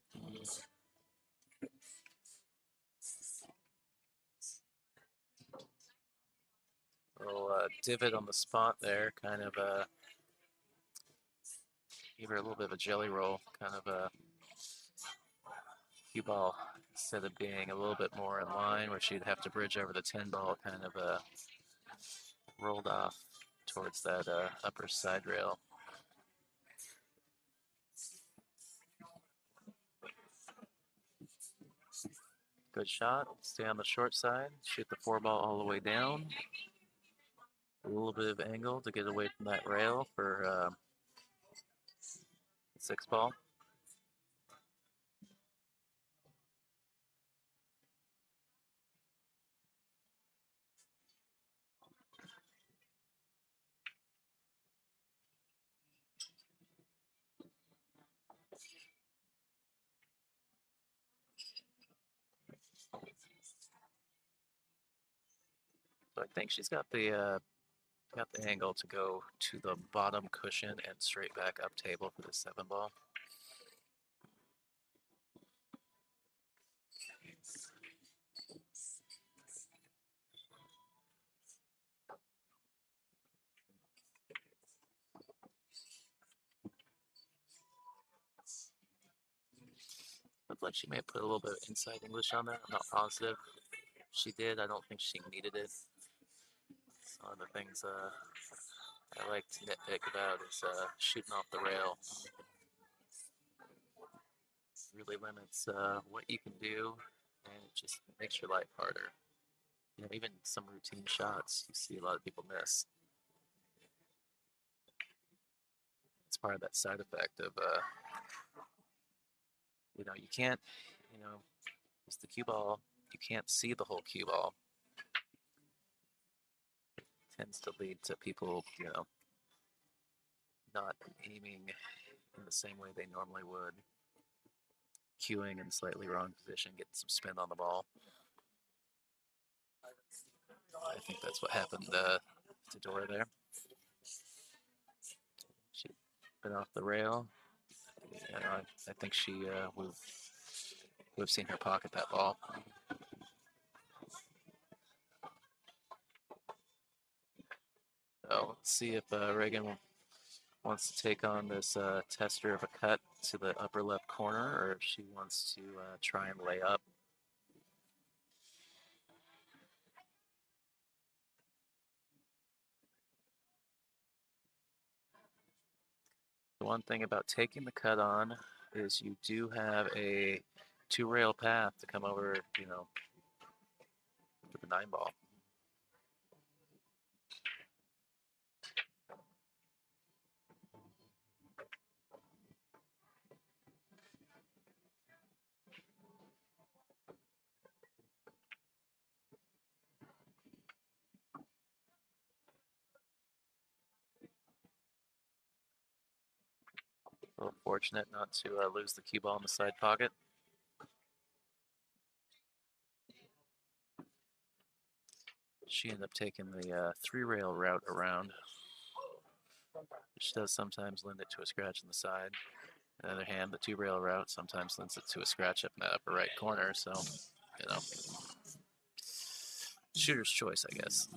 Little divot on the spot there, kind of give her a little bit of a jelly roll, kind of a cue ball, instead of being a little bit more in line where she'd have to bridge over the 10 ball, kind of rolled off towards that upper side rail. Good shot, stay on the short side, shoot the 4 ball all the way down. A little bit of angle to get away from that rail for 6 ball. So I think she's got the angle to go to the bottom cushion and straight back up table for the 7 ball. Looked like she may have put a little bit of inside English on that. I'm not positive. She did. I don't think she needed it. One of the things I like to nitpick about is shooting off the rail. Really limits what you can do, and it just makes your life harder. You know, even some routine shots you see a lot of people miss. It's part of that side effect of you know, you can't, you know, it's the cue ball. You can't see the whole cue ball. It tends to lead to people, you know, not aiming in the same way they normally would. Cueing in slightly wrong position, getting some spin on the ball. I think that's what happened to Dora there. She'd been off the rail. You know, I think she we've seen her pocket that ball. So let's see if Reagan wants to take on this tester of a cut to the upper left corner, or if she wants to try and lay up. The one thing about taking the cut on is you do have a 2-rail path to come over, you know, to the 9-ball. A little fortunate not to lose the cue ball in the side pocket. She ended up taking the 3-rail route around, which does sometimes lend it to a scratch in the side. On the other hand, the 2-rail route sometimes lends it to a scratch up in that upper right corner. So, you know, shooter's choice, I guess.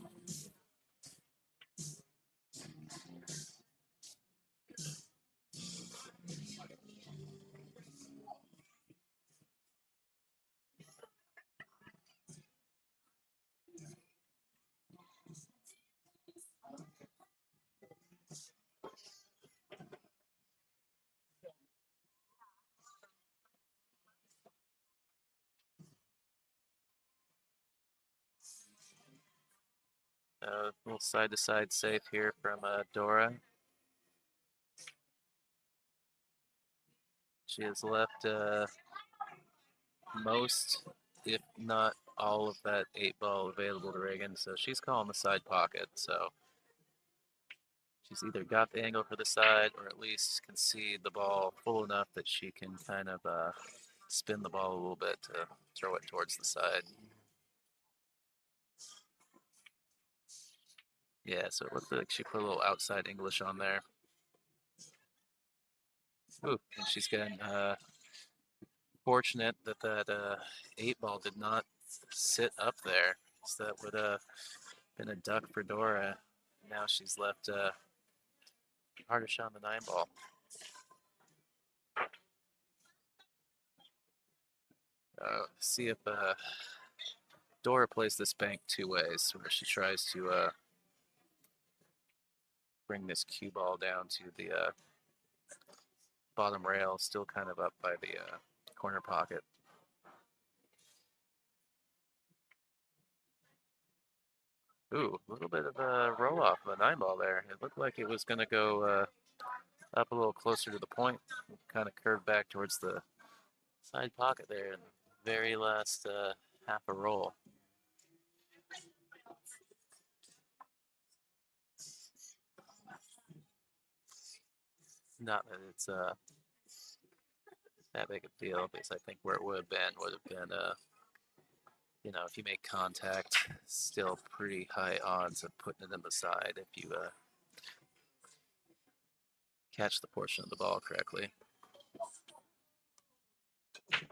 A little side-to-side save here from Dora. She has left most, if not all of that 8-ball available to Reagan, so she's calling the side pocket. So she's either got the angle for the side or at least can see the ball full enough that she can kind of spin the ball a little bit to throw it towards the side. Yeah, so it looked like she put a little outside English on there. Ooh, and she's getting fortunate that that 8-ball did not sit up there. So that would have been a duck for Dora. Now she's left harder shot on the 9-ball. See if Dora plays this bank 2 ways, where she tries to bring this cue ball down to the bottom rail, still kind of up by the corner pocket. Ooh, a little bit of a roll off of the 9-ball there. It looked like it was going to go up a little closer to the point, kind of curved back towards the side pocket there in the very last half a roll. Not that it's that big a deal, because I think where it would have been you know, if you make contact, still pretty high odds of putting it in the side if you catch the portion of the ball correctly.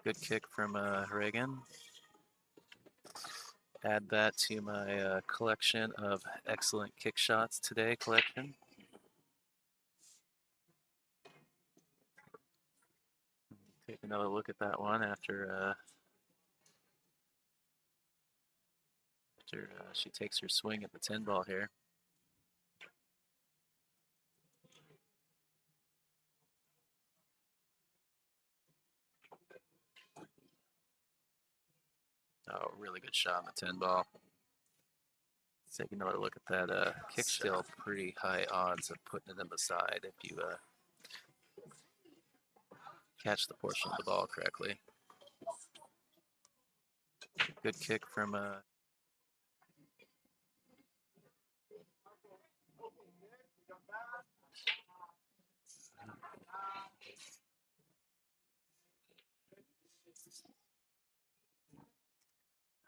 Good kick from Reagan. Add that to my collection of excellent kick shots today collection. Take another look at that one after she takes her swing at the 10 ball here. Oh, really good shot on the 10 ball. Let's take another look at that kick. Still pretty high odds of putting it in the side if you catch the portion of the ball correctly. Good kick from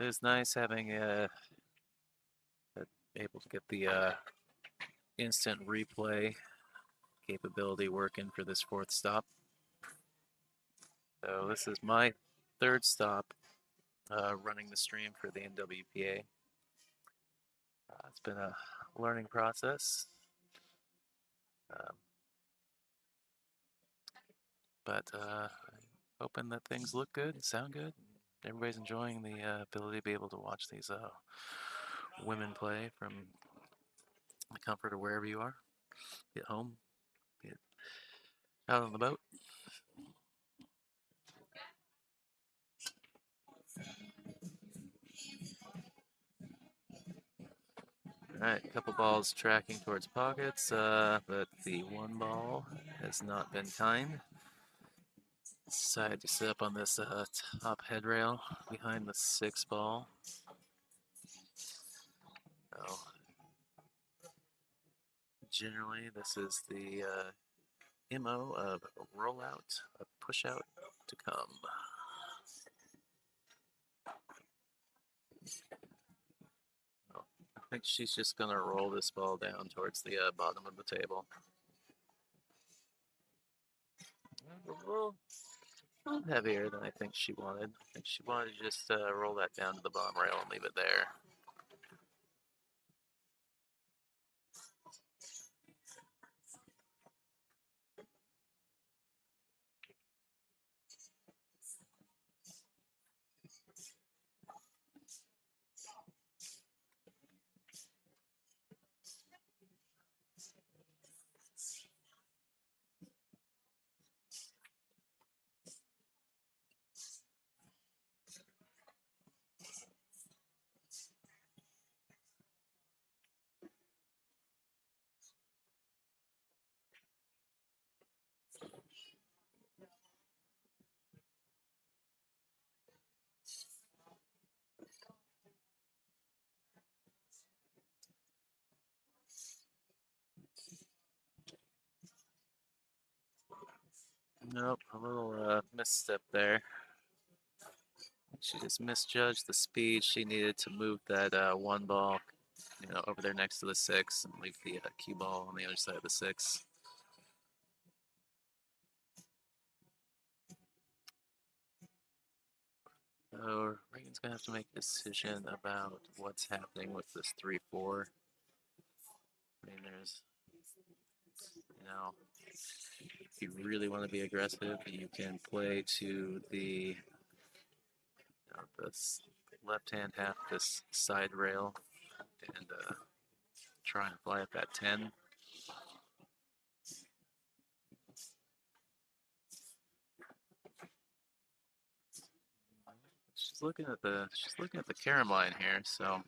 it was nice having able to get the instant replay capability working for this fourth stop. So this is my third stop running the stream for the NWPA. It's been a learning process, but hoping that things look good and sound good. Everybody's enjoying the ability to be able to watch these women play from the comfort of wherever you are, be at home, be it out on the boat. All right, a couple balls tracking towards pockets, but the one ball has not been kind. Decided to sit up on this top headrail behind the 6 ball. So, generally, this is the MO of rollout, a push out to come. Oh, I think she's just gonna roll this ball down towards the bottom of the table. A little heavier than I think she wanted. I think she wanted to just roll that down to the bottom rail and leave it there. Nope, a little misstep there. She just misjudged the speed she needed to move that one ball, you know, over there next to the 6 and leave the cue ball on the other side of the 6. So Reagan's gonna have to make a decision about what's happening with this 3-4. I mean, there's, you know, if you really want to be aggressive, you can play to the this left-hand half, this side rail, and try and fly up that 10. She's looking at the carom line here, so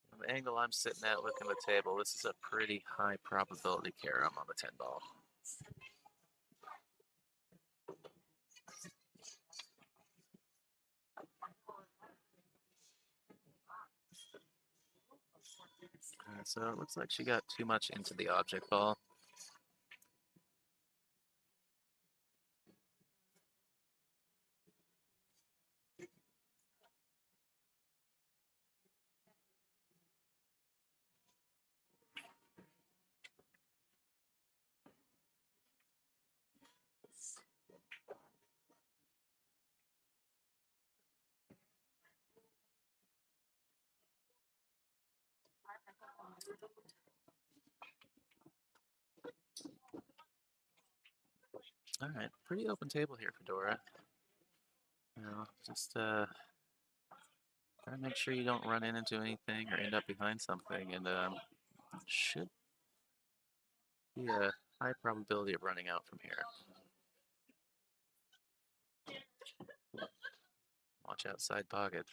from the angle I'm sitting at looking at the table, this is a pretty high probability carom on the 10 ball. So it looks like she got too much into the object ball. All right, pretty open table here for Dora. You know, just try to make sure you don't run into anything or end up behind something, and should be a high probability of running out from here. Watch outside pocket.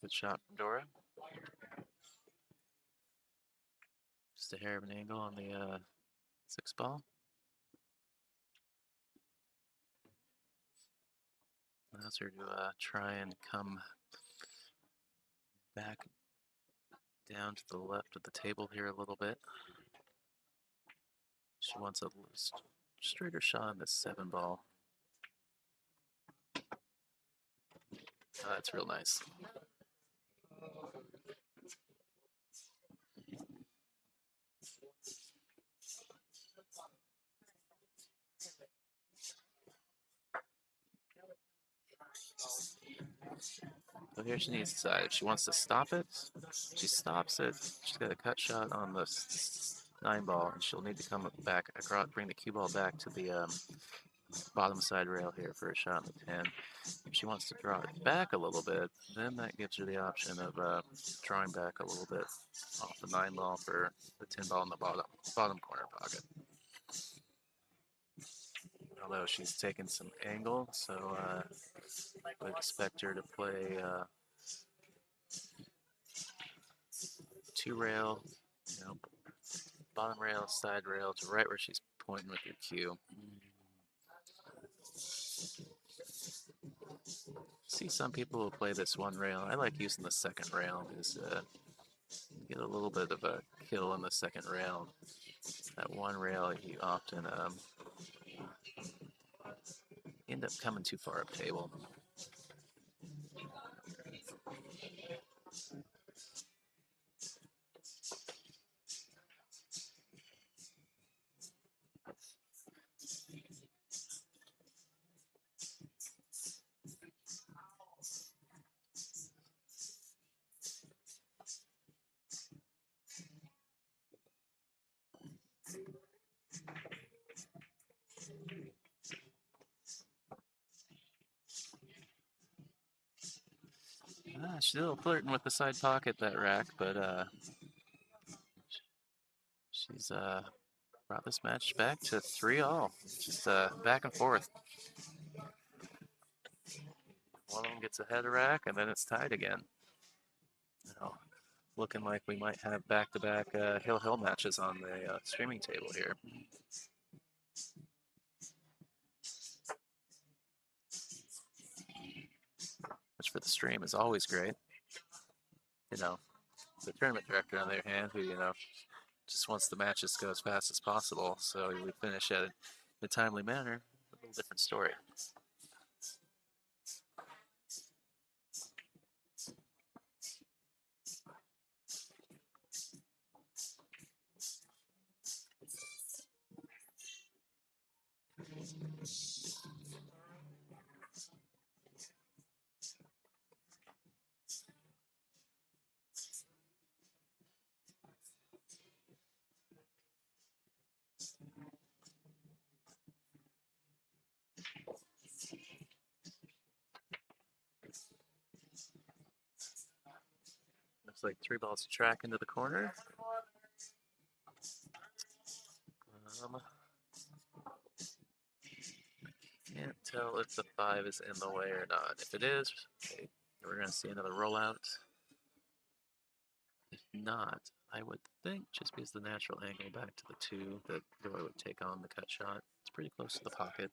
Good shot from Dora. Just a hair of an angle on the 6 ball. Allows her to try and come back down to the left of the table here a little bit. She wants a straighter shot on this 7 ball. Oh, that's real nice. So here she needs to decide if she wants to stop it. She stops it. She's got a cut shot on the 9 ball, and she'll need to come back across, bring the cue ball back to the bottom side rail here for a shot in the 10. If she wants to draw it back a little bit, then that gives her the option of drawing back a little bit off the 9 ball for the 10 ball in the bottom corner pocket. Although she's taken some angle, so I would expect her to play 2 rail, you know, bottom rail, side rail to right where she's pointing with your cue. See, some people will play this 1 rail. I like using the 2nd rail because you get a little bit of a kill in the 2nd rail. That 1 rail, you often end up coming too far up table. She's a little flirting with the side pocket, that rack, but she's brought this match back to 3-all. Just back and forth. One of them gets ahead of rack, and then it's tied again. Now, looking like we might have back-to-back hill-hill matches on the streaming table here. Which for the stream is always great. You know, the tournament director on the other hand, who, you know, just wants the matches to go as fast as possible, so we finish at a timely manner. A little different story. Looks like 3 balls to track into the corner. Can't tell if the 5 is in the way or not. If it is, okay, we're going to see another rollout. If not, I would think just because the natural angle back to the 2 that Dora would take on the cut shot. It's pretty close to the pocket.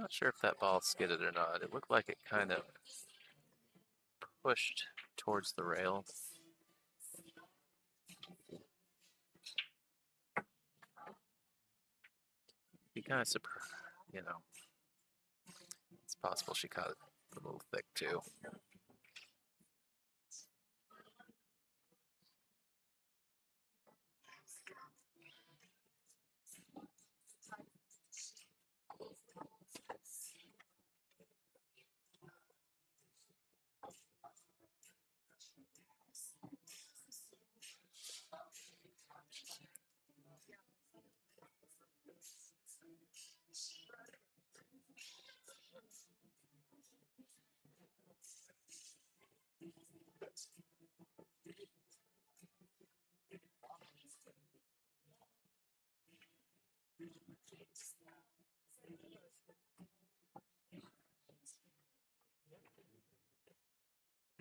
Not sure if that ball skidded or not. It looked like it kind of pushed towards the rail. Be kind of surprised, you know. It's possible she caught it a little thick too.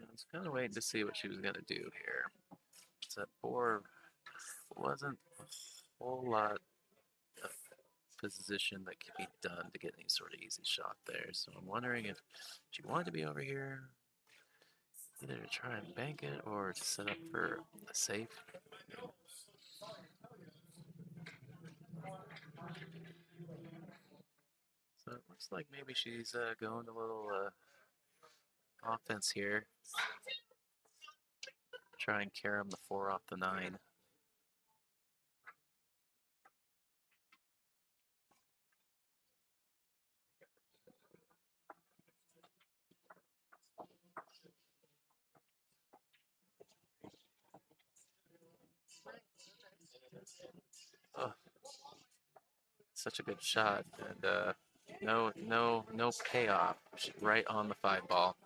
I was kind of waiting to see what she was going to do here. Set 4 wasn't a whole lot of position that could be done to get any sort of easy shot there. So I'm wondering if she wanted to be over here, either to try and bank it or to set up for a safe. So it looks like maybe she's going a little offense here. Try and carom the 4 off the 9. Oh, such a good shot, and no payoff. She's right on the 5 ball.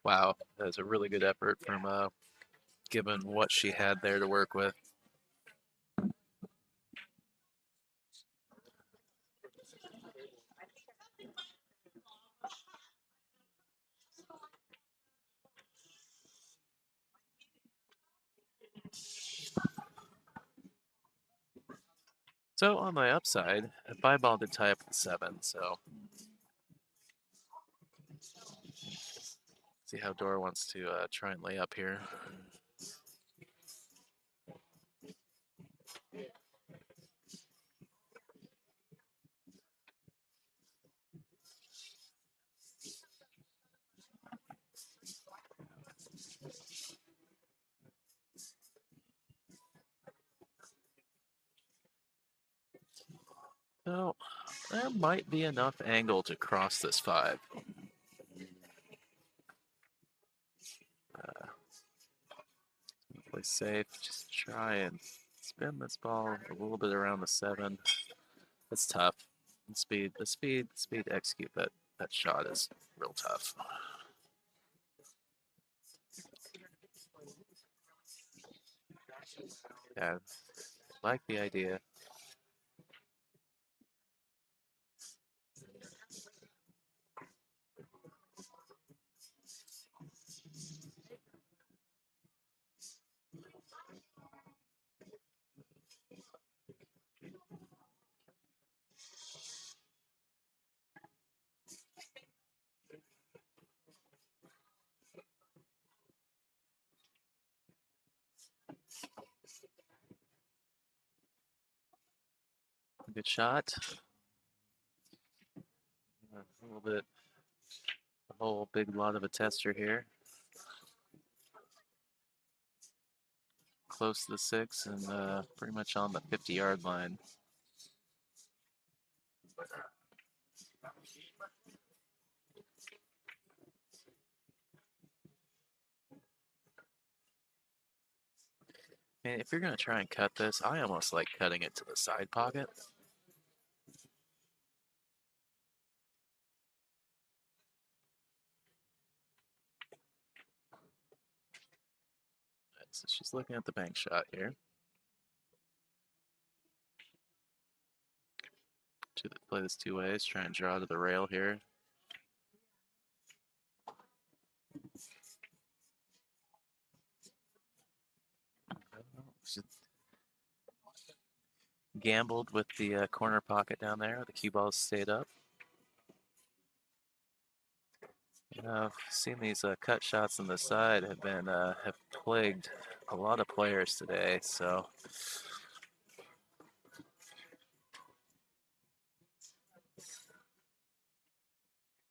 Wow, that was a really good effort from given what she had there to work with. So on my upside, a 5 ball did tie up with 7, so see how Dora wants to try and lay up here. So there might be enough angle to cross this 5. Play safe, just try and spin this ball a little bit around the 7. It's tough. The speed to execute that shot is real tough. Yeah, like the idea. Good shot. A little bit, a whole big lot of a tester here. Close to the 6 and pretty much on the 50-yard line. And if you're going to try and cut this, I almost like cutting it to the side pocket. So she's looking at the bank shot here. Play this two ways, try and draw to the rail here. She gambled with the corner pocket down there. The cue balls stayed up. I've seen these cut shots on the side have plagued a lot of players today. So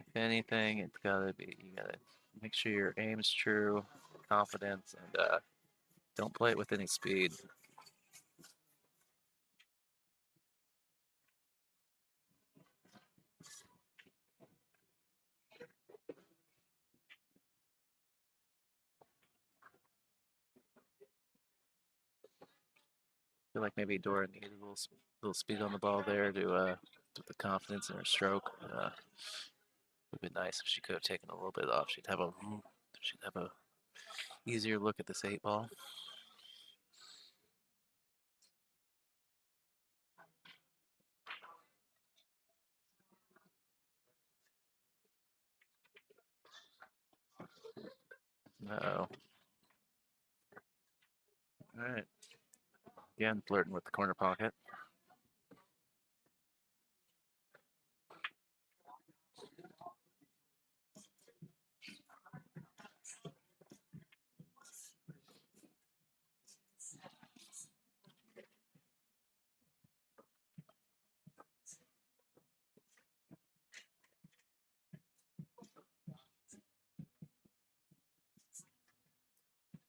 if anything, it's gotta be, you gotta make sure your aim's true, confidence, and don't play it with any speed. I feel like maybe Dora needed a little speed on the ball there to with the confidence in her stroke. Would be nice if she could have taken a little bit off. She'd have a easier look at this 8-ball. Uh-oh. All right. Again, flirting with the corner pocket.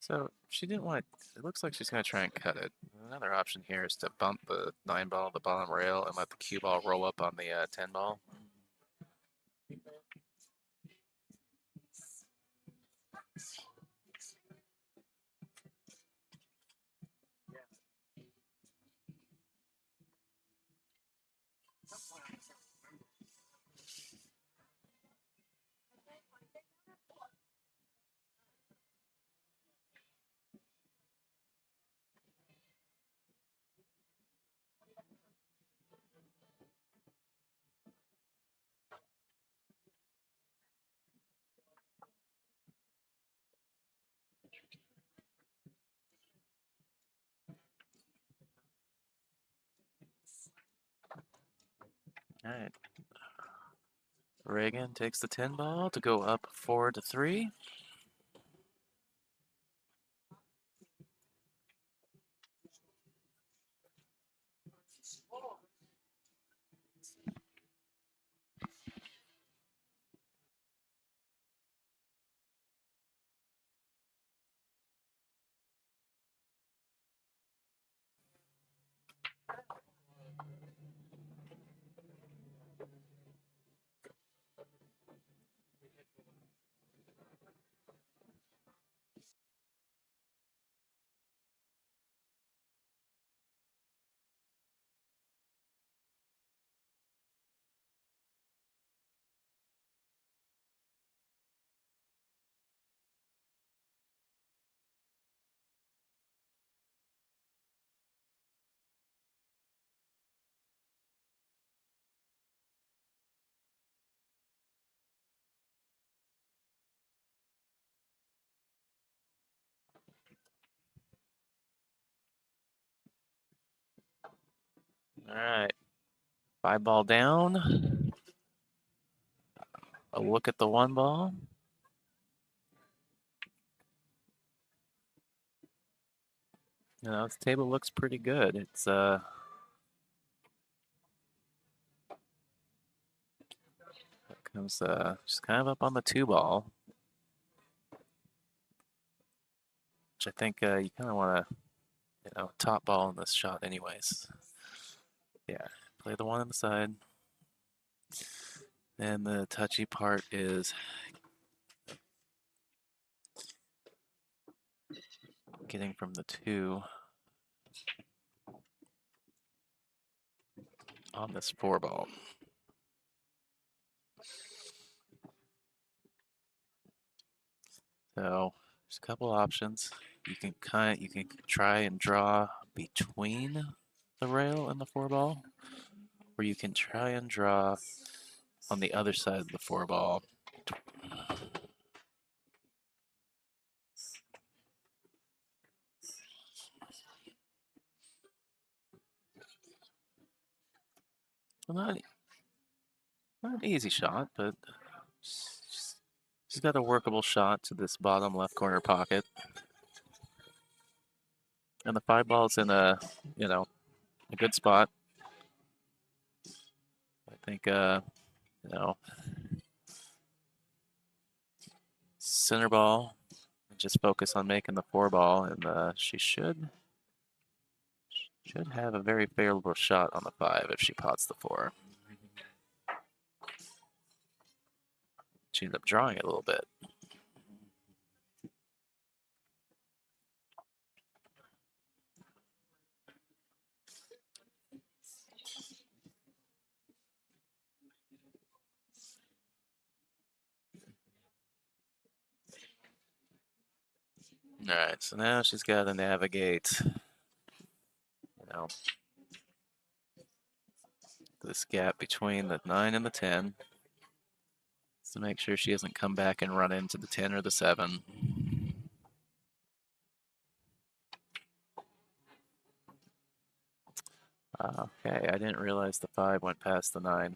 So she didn't want it looks like she's going to try and cut it. Another option here is to bump the 9-ball at the bottom rail and let the cue ball roll up on the 10-ball. All right. Reagan takes the 10-ball to go up 4-3. All right. 5-ball down. A look at the 1-ball. You know, this table looks pretty good. It's comes just kind of up on the 2-ball, which I think you kind of want to, top ball in this shot anyways. Yeah, play the 1 on the side. And the touchy part is getting from the 2 on this 4-ball. So there's a couple options. You can try and draw between the rail and the 4-ball, or you can try and draw on the other side of the 4-ball. Well, not an easy shot, but she's got a workable shot to this bottom left corner pocket. And the 5-ball's in a good spot. I think, center ball, just focus on making the 4-ball, and she should have a very favorable shot on the 5 if she pots the 4. She ended up drawing it a little bit. All right, so now she's got to navigate, this gap between the 9 and the 10 to make sure she doesn't come back and run into the 10 or the 7. Okay, I didn't realize the 5 went past the 9. I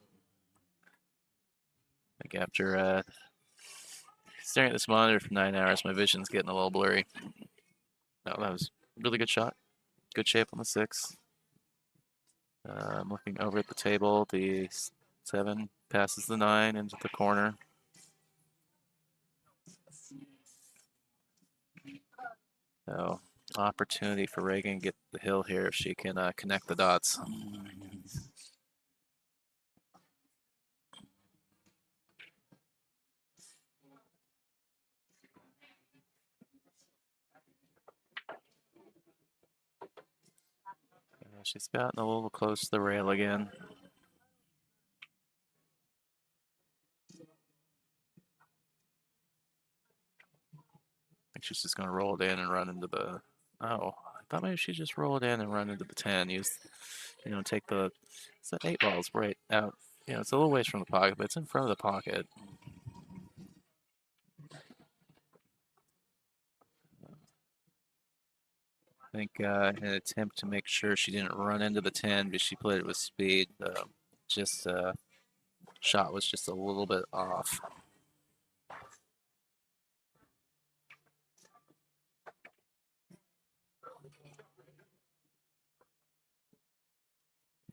think after staring at this monitor for 9 hours, my vision's getting a little blurry. No, that was a really good shot. Good shape on the 6. I'm looking over at the table. The 7 passes the 9 into the corner. So, opportunity for Reagan to get the hill here if she can connect the dots. She's gotten a little close to the rail again. I think she's just going to roll it in and run into the... Oh, I thought maybe she just roll it in and run into the 10. Use, take the... It's the 8-ball's right out. It's a little ways from the pocket, but it's in front of the pocket. I think in an attempt to make sure she didn't run into the 10, but she played it with speed. Shot was just a little bit off.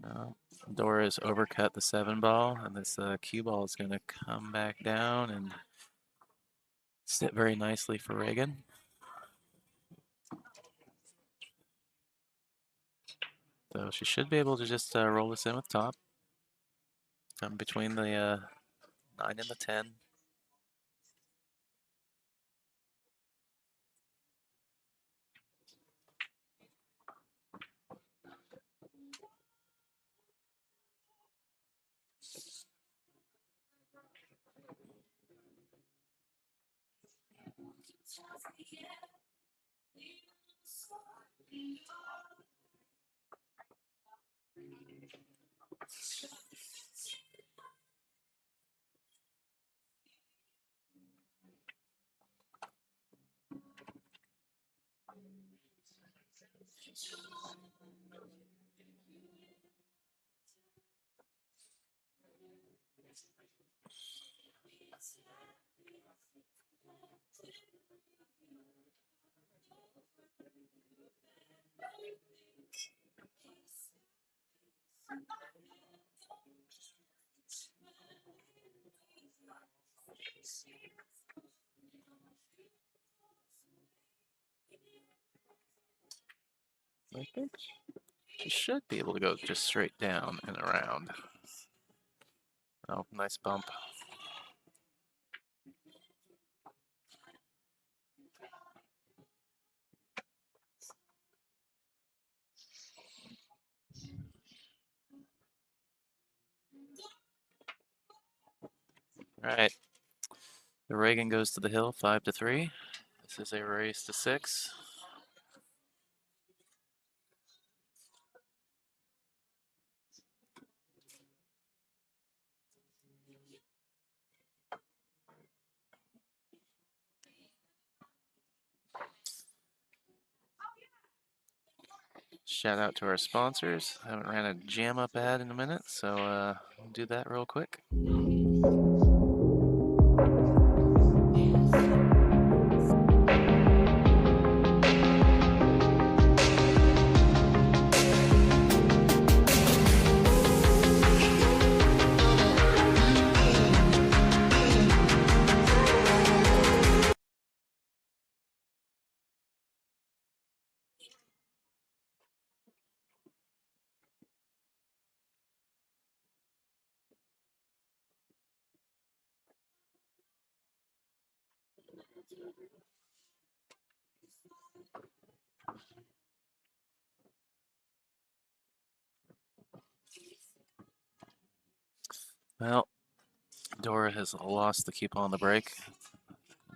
No, Dora's overcut the 7-ball, and this cue ball is going to come back down and sit very nicely for Reagan. So she should be able to just roll this in with top. Come between the 9 and the 10. I think she should be able to go just straight down and around. Oh, nice bump. All right. The Reagan goes to the hill, 5-3. This is a race to 6. Shout out to our sponsors. I haven't ran a jam up ad in a minute, so we'll do that real quick. Well, Dora has lost the keep on the break.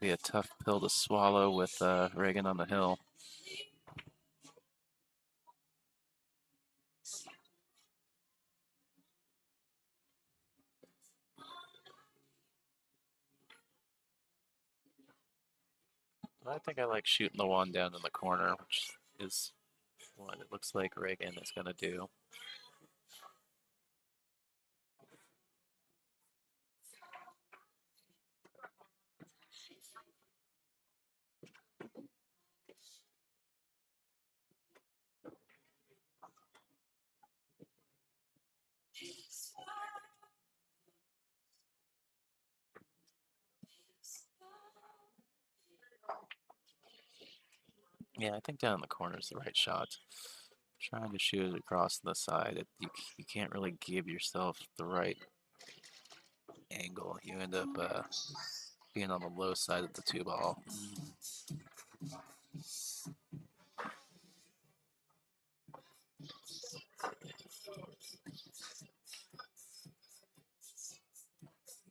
Be a tough pill to swallow with Reagan on the hill. I think I like shooting the one down in the corner, which is what it looks like Reagan is going to do. Yeah, I think down in the corner is the right shot. Trying to shoot it across the side, you can't really give yourself the right angle. You end up being on the low side of the two ball.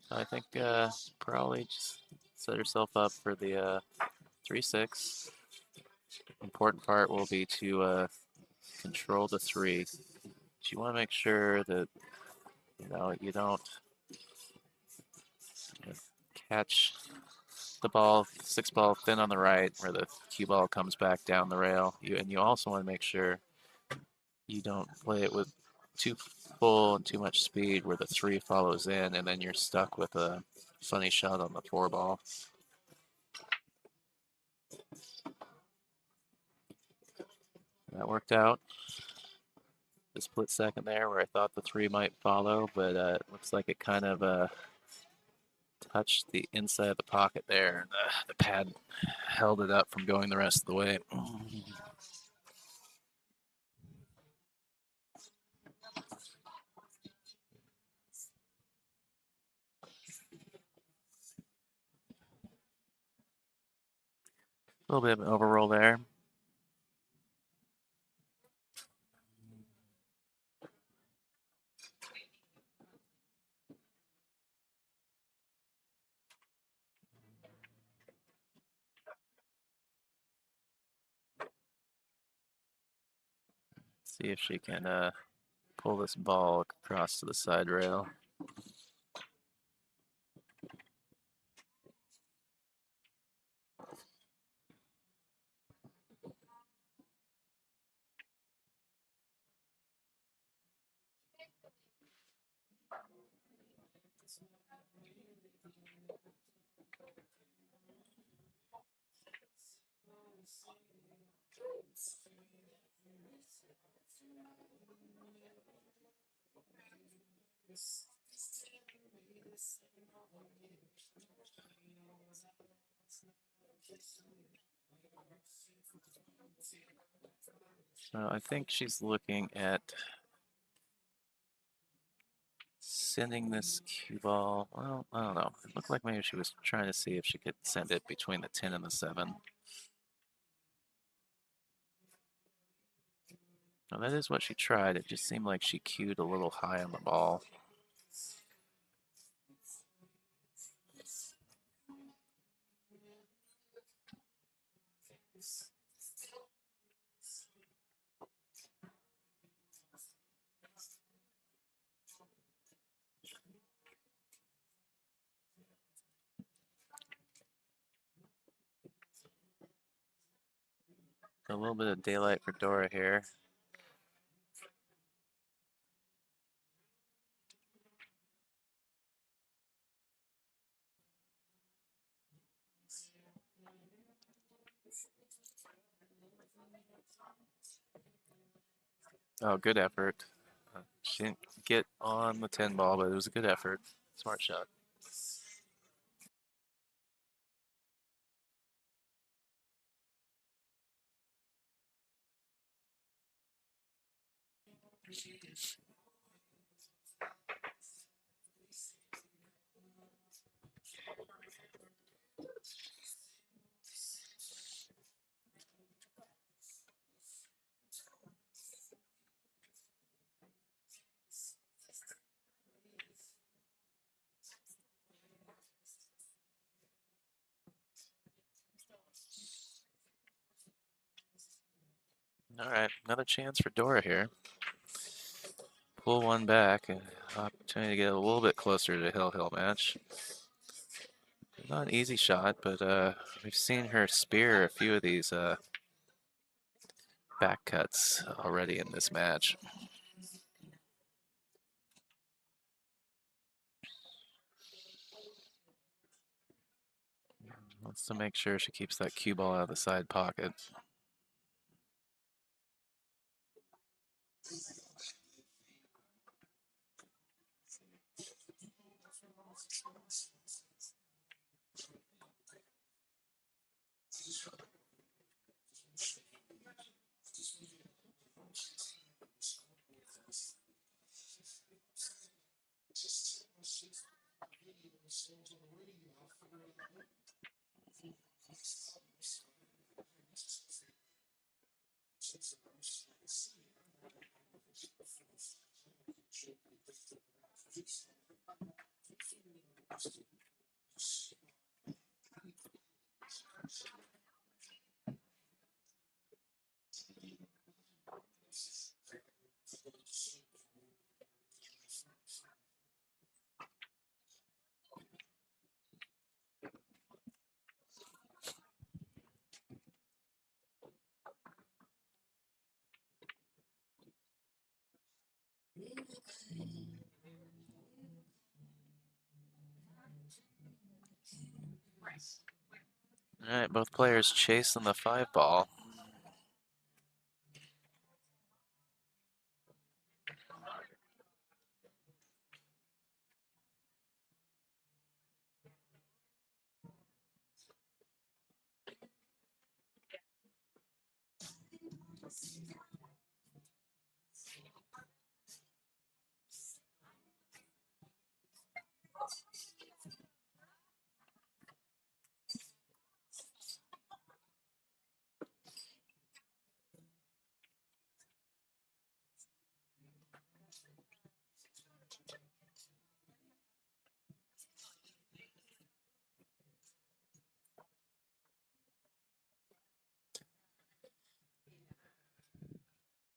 I think probably just set herself up for the 3-6. Important part will be to control the 3. But you want to make sure that you don't catch the ball, 6 ball thin on the right where the cue ball comes back down the rail. You also want to make sure you don't play it with too full and too much speed where the 3 follows in and then you're stuck with a funny shot on the 4 ball. That worked out. The split second there where I thought the 3 might follow, but it looks like it kind of touched the inside of the pocket there. And the pad held it up from going the rest of the way. A little bit of an overroll there. See if she can pull this ball across to the side rail. So I think she's looking at sending this cue ball. Well, I don't know. It looked like maybe she was trying to see if she could send it between the 10 and the 7. Now that is what she tried. It just seemed like she cued a little high on the ball. A little bit of daylight for Dora here. Oh, good effort. She didn't get on the 10 ball, but it was a good effort. Smart shot. All right, another chance for Dora here. Pull one back, and opportunity to get a little bit closer to Hill match. Not an easy shot, but we've seen her spear a few of these back cuts already in this match. Wants to make sure she keeps that cue ball out of the side pocket. All right, both players chasing the 5 ball.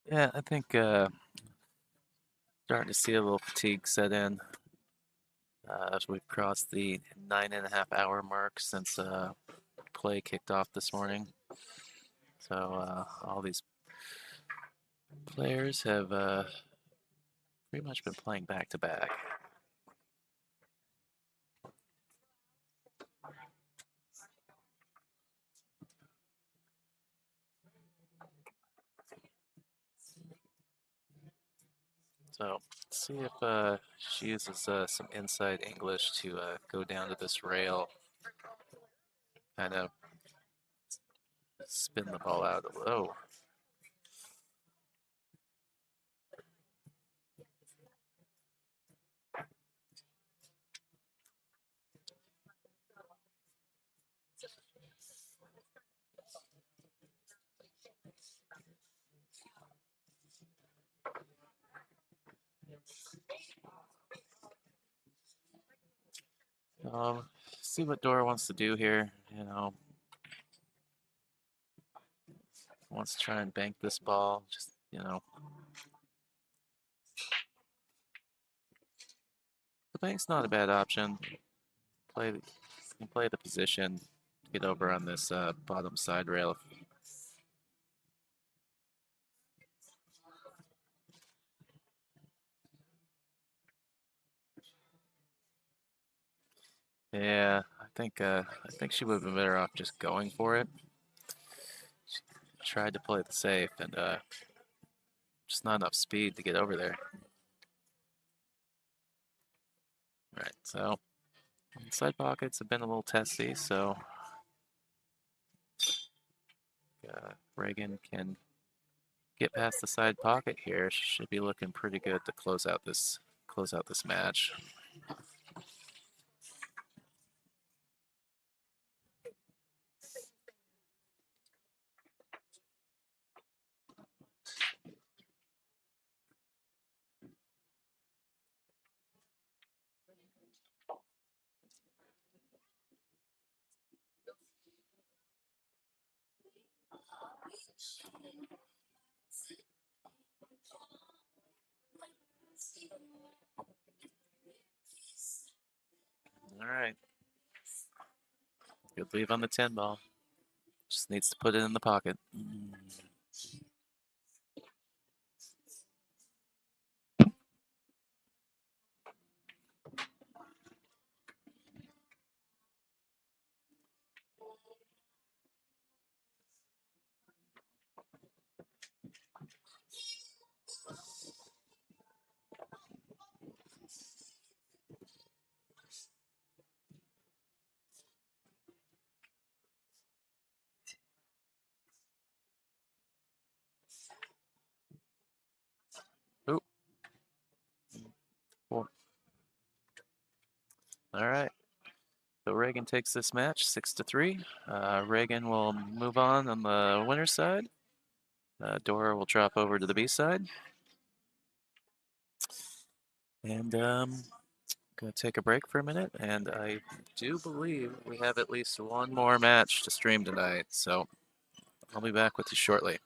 Yeah, I think starting to see a little fatigue set in as we've crossed the 9.5-hour mark since play kicked off this morning. So all these players have pretty much been playing back to back. So let's see if she uses some inside English to go down to this rail, kind of spin the ball out. Oh, see what Dora wants to do here. You know, wants to try and bank this ball. Just the bank's not a bad option. You can play the position, get over on this bottom side rail. Yeah, I think she would have been better off just going for it. She tried to play it safe, and Just not enough speed to get over there. Right, so side pockets have been a little testy, so Reagan can get past the side pocket here. She should be looking pretty good to close out this match. All right. Good leave on the 10 ball. Just needs to put it in the pocket. Ooh. Four. All right. So Reagan takes this match 6-3. Reagan will move on the winner's side. Dora will drop over to the B side. And gonna take a break for a minute. And I do believe we have at least one more match to stream tonight. So I'll be back with you shortly.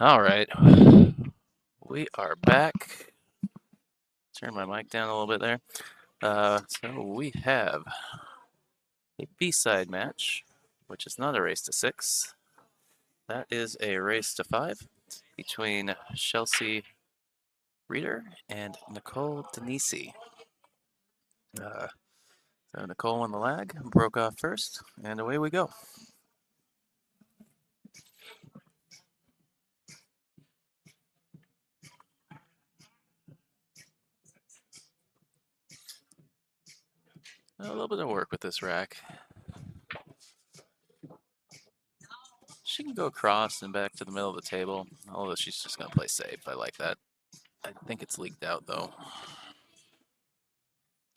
All right. We are back. Turn my mic down a little bit there. So we have a B-side match, which is not a race to 6. That is a race to 5 between Chelsea Reeder and Nicole Denisi. So Nicole won the lag, broke off first, and away we go. A little bit of work with this rack. She can go across and back to the middle of the table, although she's just going to play safe. I like that. I think it's leaked out, though.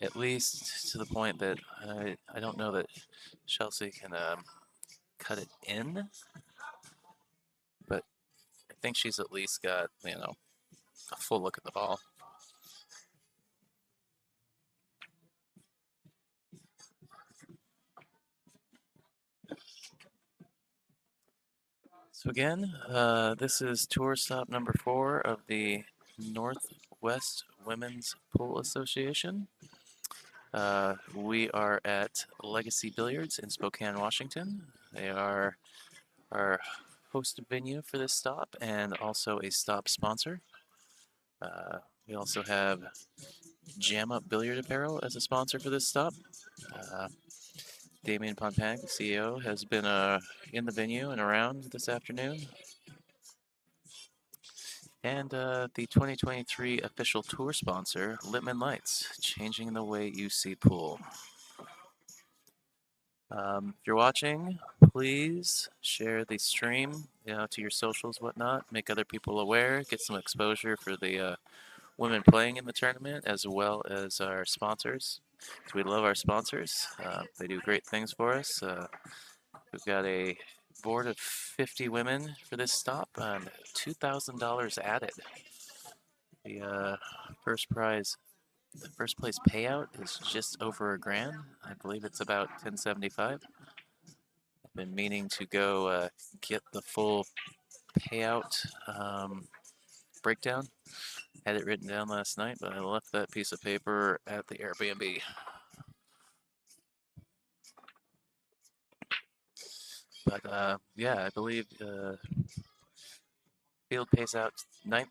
At least to the point that I don't know that Chelsea can cut it in, but I think she's at least got, a full look at the ball. So again, this is tour stop number 4 of the Northwest Women's Pool Association. We are at Legacy Billiards in Spokane, Washington. They are our host venue for this stop and also a stop sponsor. We also have Jam Up Billiard Apparel as a sponsor for this stop. Damien Pontag, the CEO, has been in the venue and around this afternoon. And the 2023 official tour sponsor, Littman Lights, changing the way you see pool. If you're watching, please share the stream, to your socials, whatnot. Make other people aware. Get some exposure for the women playing in the tournament, as well as our sponsors. So we love our sponsors. They do great things for us. We've got a board of 50 women for this stop, and $2,000 added. The first prize, the first place payout is just over $1,000. I believe it's about $1,075. I've been meaning to go get the full payout breakdown. Had it written down last night, but I left that piece of paper at the Airbnb. But yeah, I believe field pays out 9th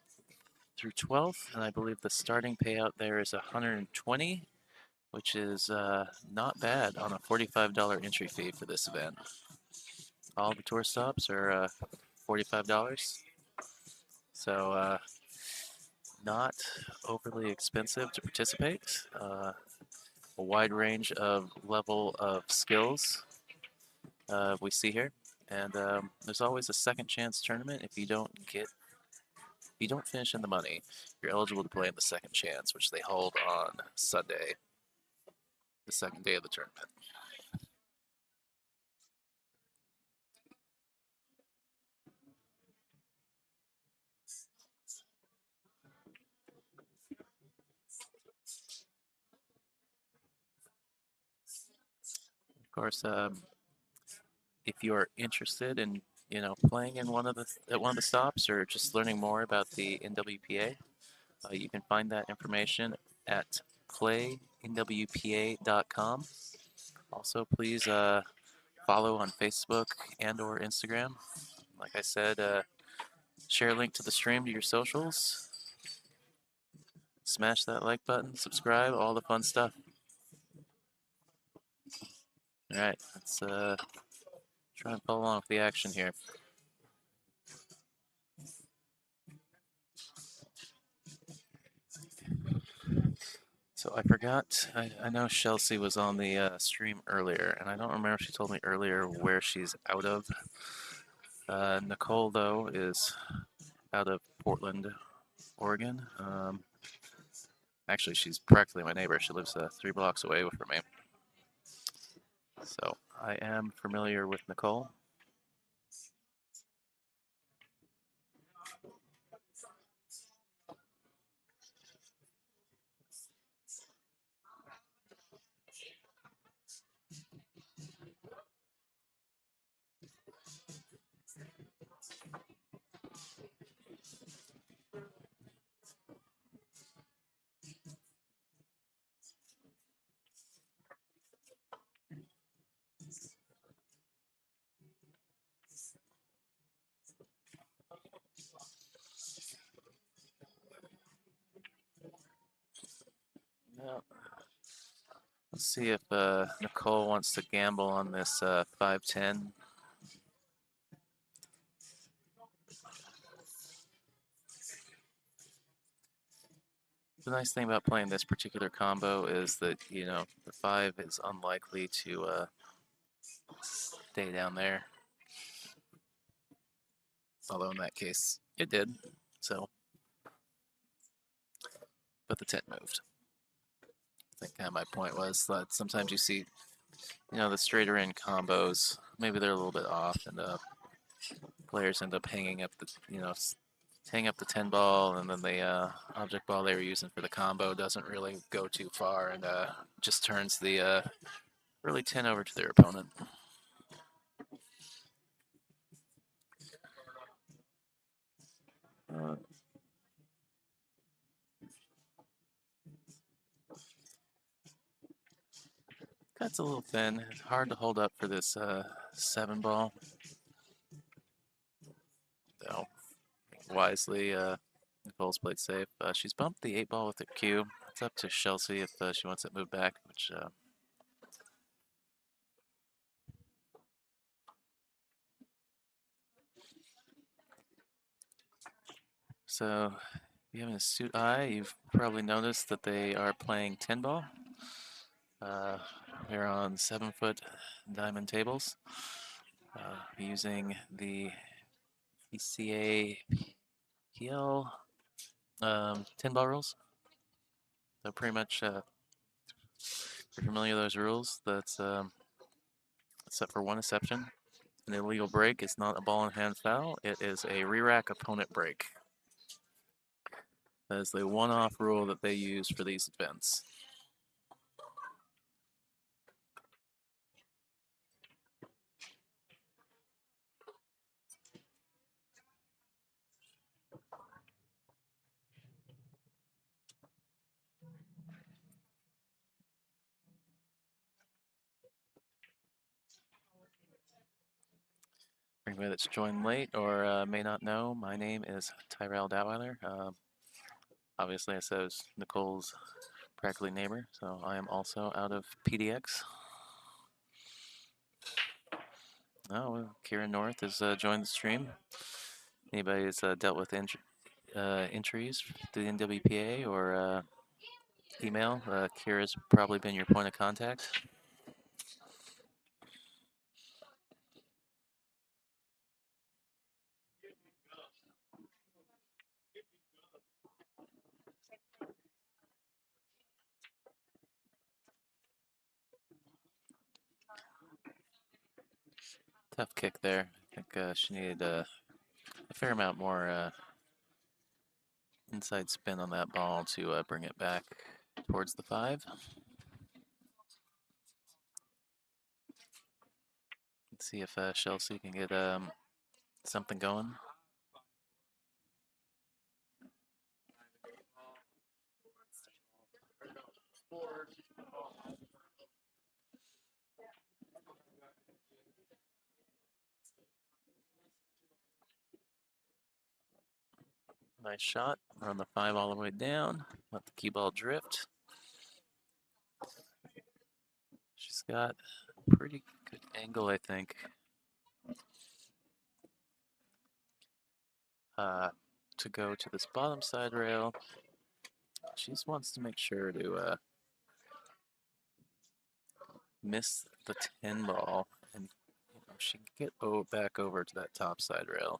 through 12th, and I believe the starting payout there is $120, which is not bad on a $45 entry fee for this event. All the tour stops are $45, so not overly expensive to participate. A wide range of level of skills we see here, and there's always a second chance tournament. If you don't finish in the money, you're eligible to play in the second chance, which they hold on Sunday, the second day of the tournament. Of course, if you're interested in playing in one of the stops or just learning more about the NWPA, you can find that information at playnwpa.com. Also, please follow on Facebook and/or Instagram. Like I said, share a link to the stream to your socials. Smash that like button, subscribe, all the fun stuff. All right, let's try and follow along with the action here. So I forgot, I know Chelsea was on the stream earlier, and I don't remember if she told me earlier where she's out of. Nicole, though, is out of Portland, Oregon. Actually, she's practically my neighbor. She lives 3 blocks away from me. So I am familiar with Nicole. Well, let's see if Nicole wants to gamble on this 5-10. The nice thing about playing this particular combo is that, you know, the 5 is unlikely to stay down there. Although in that case, it did. So, but the 10 moved. I think my point was that sometimes you see, you know, the straighter in combos, maybe they're a little bit off, and players end up hanging up the, you know, hang up the 10 ball, and then the object ball they were using for the combo doesn't really go too far, and just turns the early 10 over to their opponent. That's a little thin. It's hard to hold up for this 7 ball. So, wisely, Nicole's played safe. She's bumped the 8 ball with the cue. It's up to Chelsea if she wants it moved back, which so if you have a suit eye, you've probably noticed that they are playing 10 ball. They're on 7-foot diamond tables using the ECA PL 10 ball rules. So pretty much, if you're familiar with those rules, that's except for one exception. An illegal break is not a ball in hand foul. It is a re-rack opponent break. That is the one-off rule that they use for these events. For anybody that's joined late or may not know, my name is Tyrell Datweiler. Obviously, I said I was Nicole's practically neighbor, so I am also out of PDX. Oh, Kieran North has joined the stream. Anybody that's dealt with entries through the NWPA or email, Kira's probably been your point of contact. Tough kick there. I think she needed a fair amount more inside spin on that ball to bring it back towards the 5. Let's see if Chelsea can get something going. Nice shot. Run the 5 all the way down. Let the cue ball drift. She's got a pretty good angle, I think. To go to this bottom side rail. She just wants to make sure to miss the 10 ball, and you know, she can get back over to that top side rail.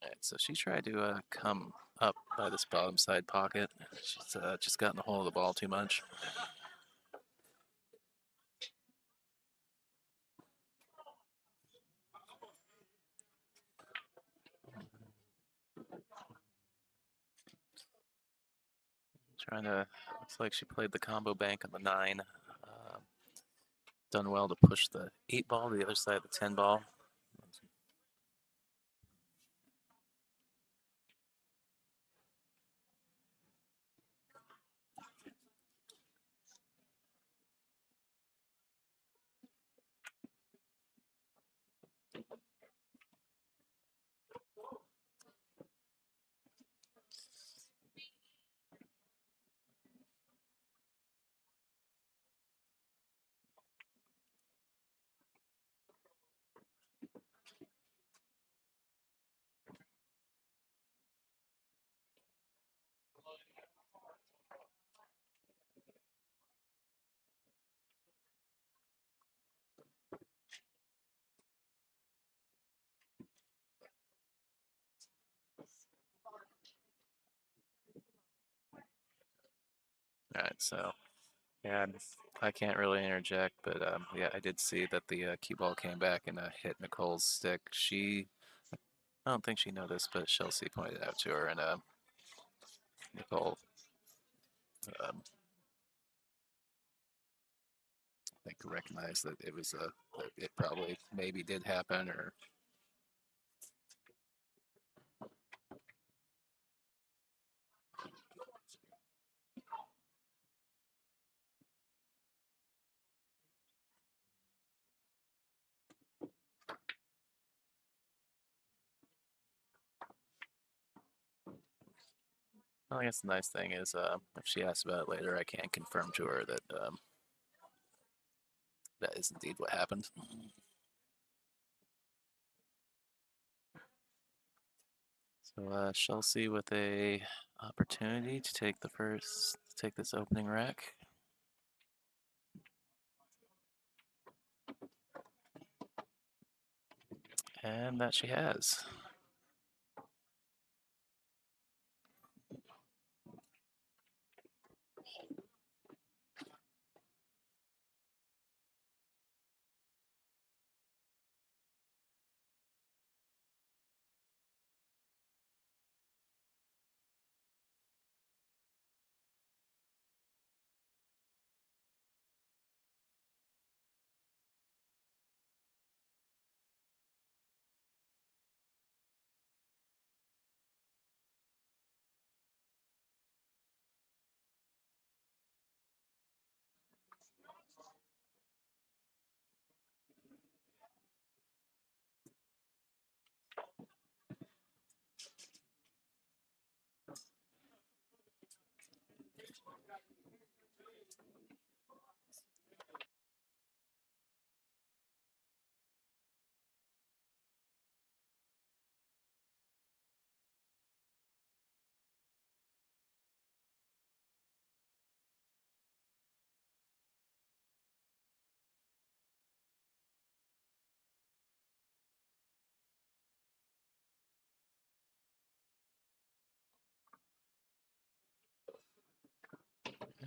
Alright, so she tried to come up by this bottom side pocket. She's just gotten a hold of the ball too much. Trying to, looks like she played the combo bank on the 9. Done well to push the 8 ball to the other side of the 10 ball. All right, so yeah, I can't really interject, but yeah, I did see that the cue ball came back and hit Nicole's stick. I don't think she noticed, but Chelsea pointed out to her, and Nicole, um, I think, recognized that it was that it probably maybe did happen, or well, I guess the nice thing is if she asks about it later, I can confirm to her that that is indeed what happened. So Chelsea with a opportunity to take this opening rack. And that she has.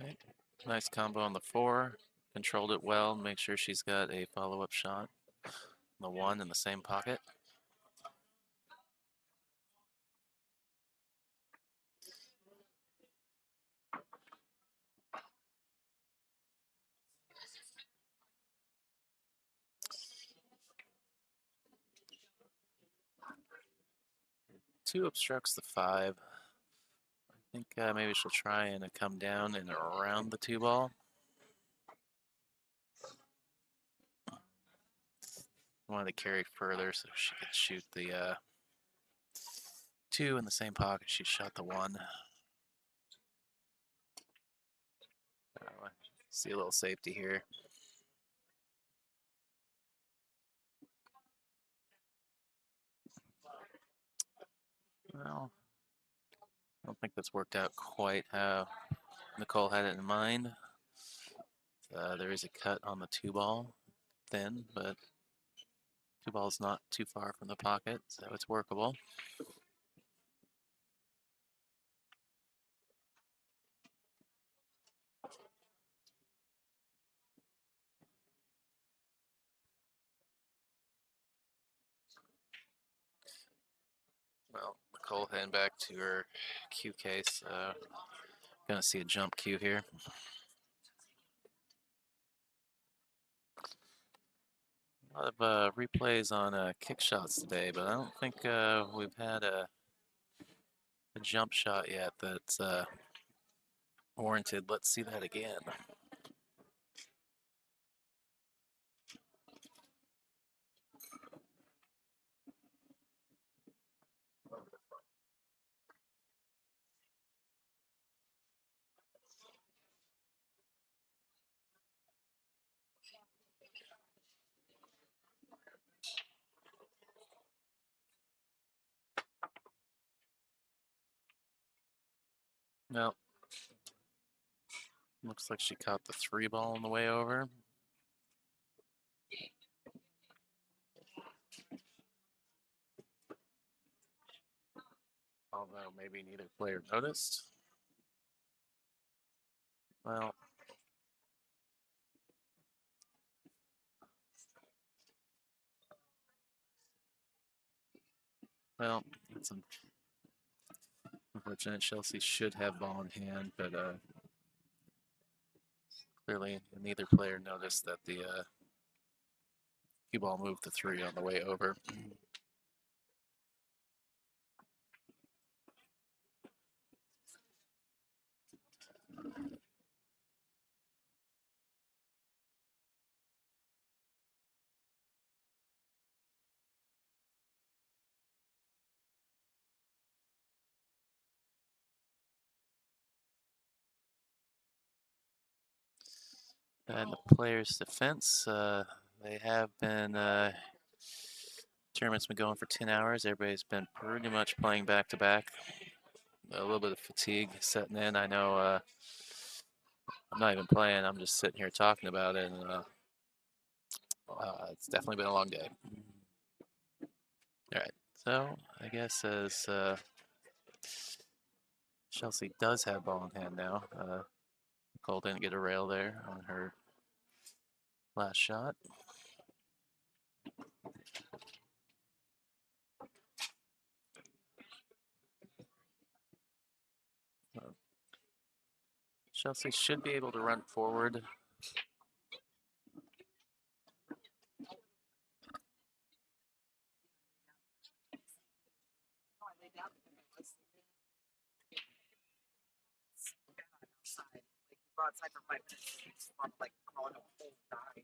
Right. Nice combo on the 4. Controlled it well. Make sure she's got a follow-up shot. The 1 in the same pocket. Two obstructs the 5. I think maybe she'll try and come down and around the 2 ball. Wanted to carry further so she could shoot the 2 in the same pocket. She shot the 1. See a little safety here. Well, I don't think that's worked out quite how Nicole had it in mind. There is a cut on the 2 ball, thin, but 2 ball's not too far from the pocket, so it's workable. Well, Nicole heading back to her cue case. Gonna see a jump cue here. A lot of replays on kick shots today, but I don't think we've had a jump shot yet that's warranted. Let's see that again. No. Looks like she caught the 3 ball on the way over. Although maybe neither player noticed. Well, it's unfortunate. Chelsea should have ball in hand, but clearly neither player noticed that the cue ball moved to 3 on the way over. And the players' defense, they have been, tournament's been going for 10 hours. Everybody's been pretty much playing back to back. A little bit of fatigue setting in. I know I'm not even playing, I'm just sitting here talking about it. And it's definitely been a long day. All right, so I guess as Chelsea does have ball in hand now, Nicole didn't get a rail there on her last shot. Chelsea should be able to run forward. Outside. Like, you go outside for 5 minutes, you just want to, like, crawl in a hole and die.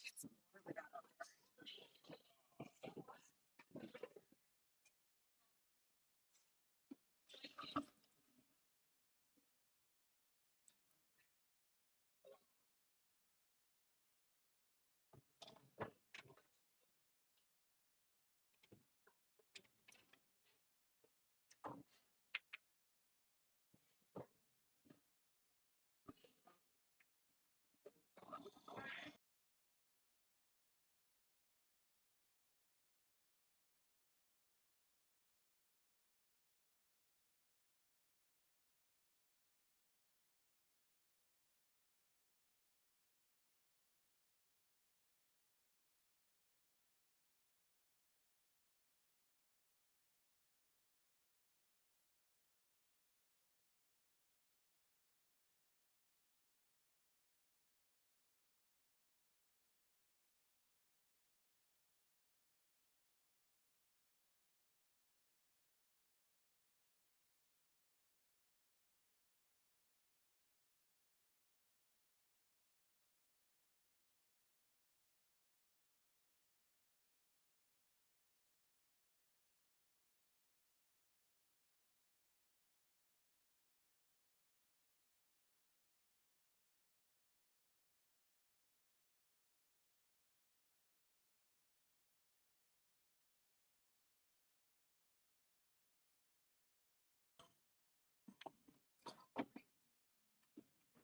It's really bad out there.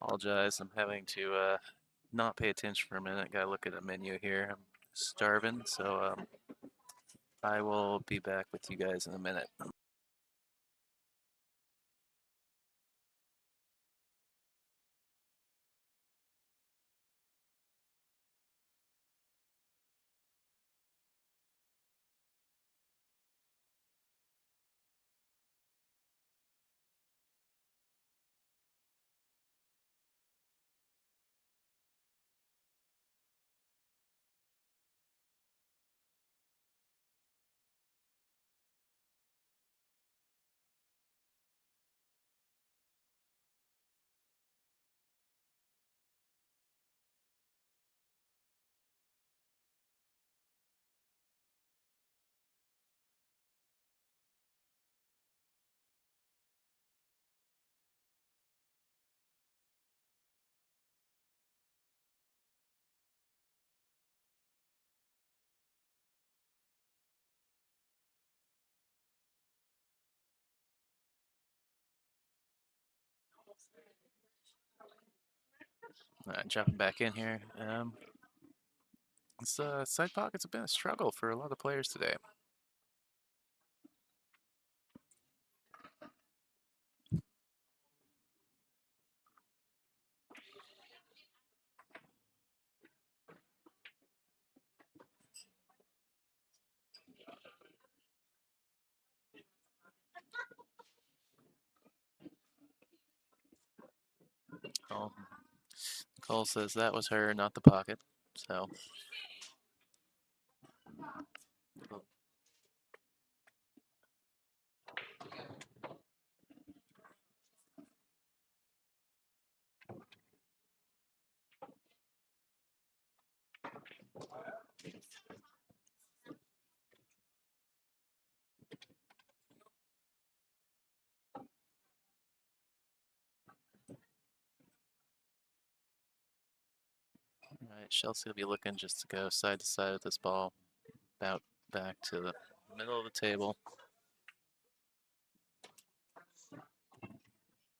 Apologize, I'm having to not pay attention for a minute. Gotta look at a menu here. I'm starving, so I will be back with you guys in a minute. All right, jumping back in here. This side pockets have been a struggle for a lot of players today. Well, Nicole says that was her, not the pocket. So. All right, Chelsea will be looking just to go side to side with this ball, about back to the middle of the table. A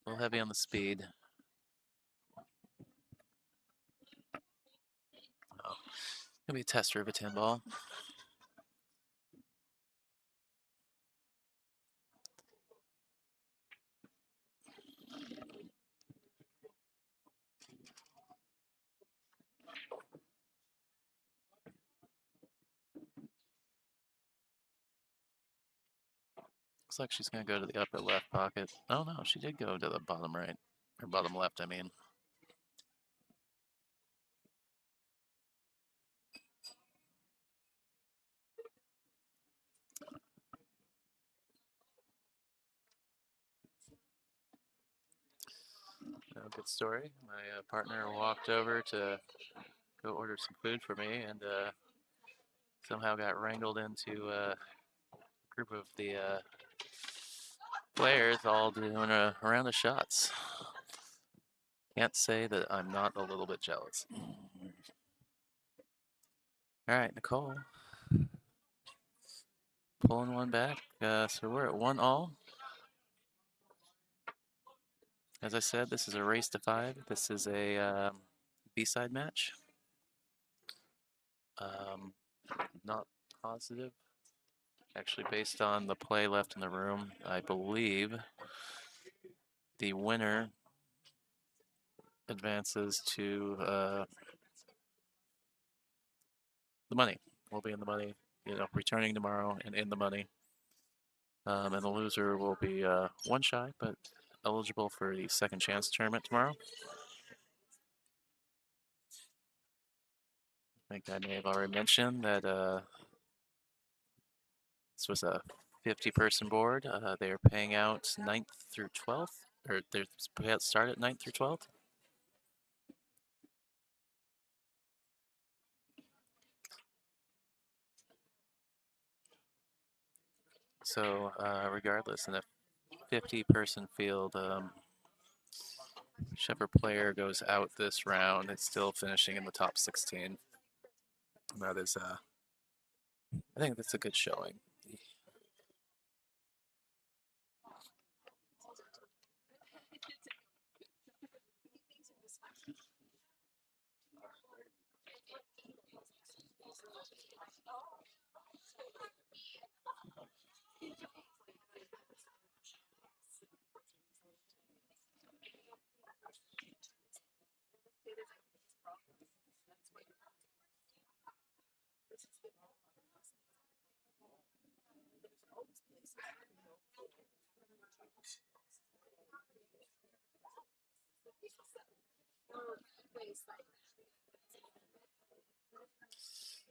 little heavy on the speed. Oh, gonna be a tester of a 10 ball. Looks like she's gonna go to the upper left pocket. Oh no, she did go to the bottom right, or bottom left, I mean. Oh, good story. My partner walked over to go order some food for me and somehow got wrangled into a group of the players all doing a round of shots. Can't say that I'm not a little bit jealous. All right, Nicole. Pulling one back. So we're at 1-all. As I said, this is a race to 5. This is a B-side match. Not positive. Actually, based on the play left in the room, I believe the winner advances to the money. We'll be in the money, returning tomorrow and in the money. And the loser will be one shy, but eligible for the second chance tournament tomorrow. I think I may have already mentioned that this was a 50-person board. They are paying out 9th through 12th, or their payouts start at 9th through 12th. So regardless, in a 50-person field, whichever player goes out this round, it's still finishing in the top 16. That is, I think that's a good showing.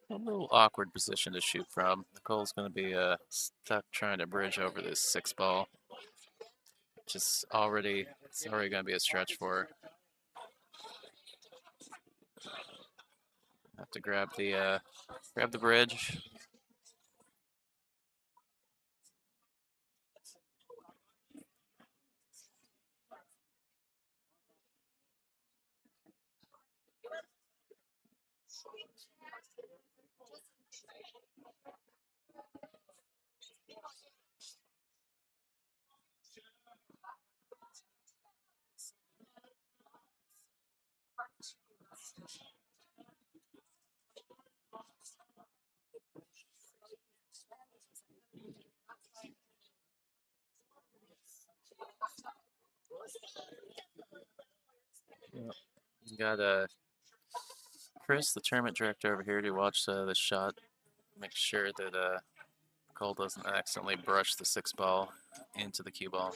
A little awkward position to shoot from. Nicole's going to be stuck trying to bridge over this 6 ball. It's already going to be a stretch for her. Have to grab the bridge. Got Chris, the tournament director over here, to watch the shot. Make sure that Cole doesn't accidentally brush the 6 ball into the cue ball.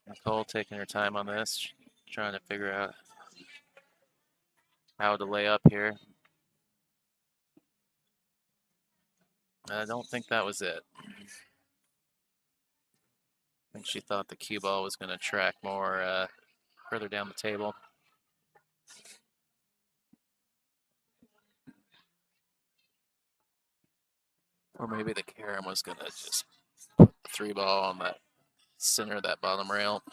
Nicole taking her time on this, trying to figure out how to lay up here. I don't think that was it. I think she thought the cue ball was going to track more further down the table. Or maybe the carom was going to just put the 3-ball on that center of that bottom rail.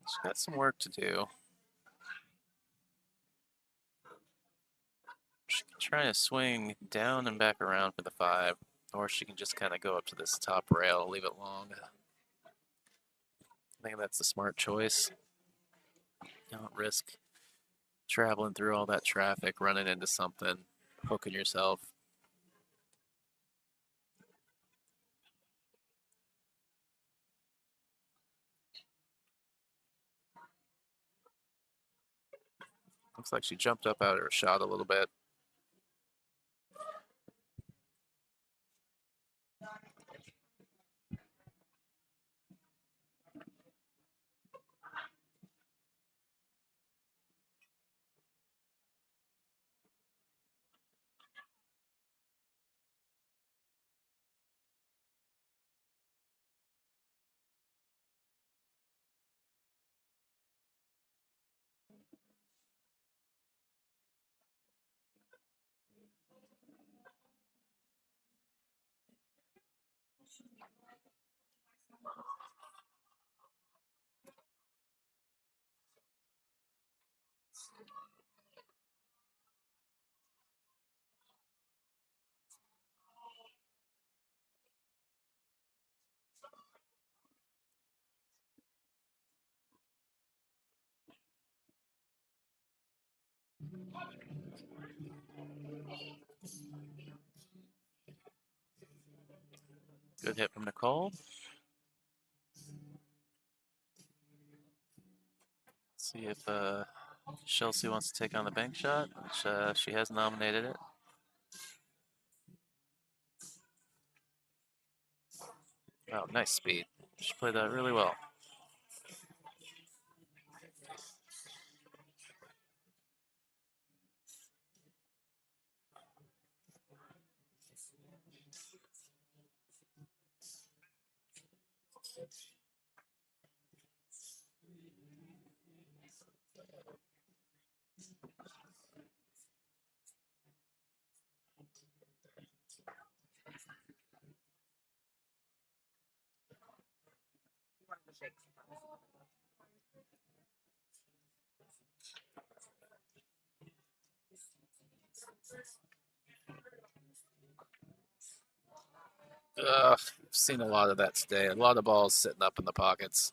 She's got some work to do. She can try to swing down and back around for the 5, or she can just kind of go up to this top rail, leave it long. I think that's the smart choice. Don't risk traveling through all that traffic, running into something, hooking yourself. Looks like she jumped up out of her shot a little bit. Good hit from Nicole. See if Chelsea wants to take on the bank shot, which she has nominated it. Oh, nice speed. She played that really well. Ugh, I've seen a lot of that today. A lot of balls sitting up in the pockets.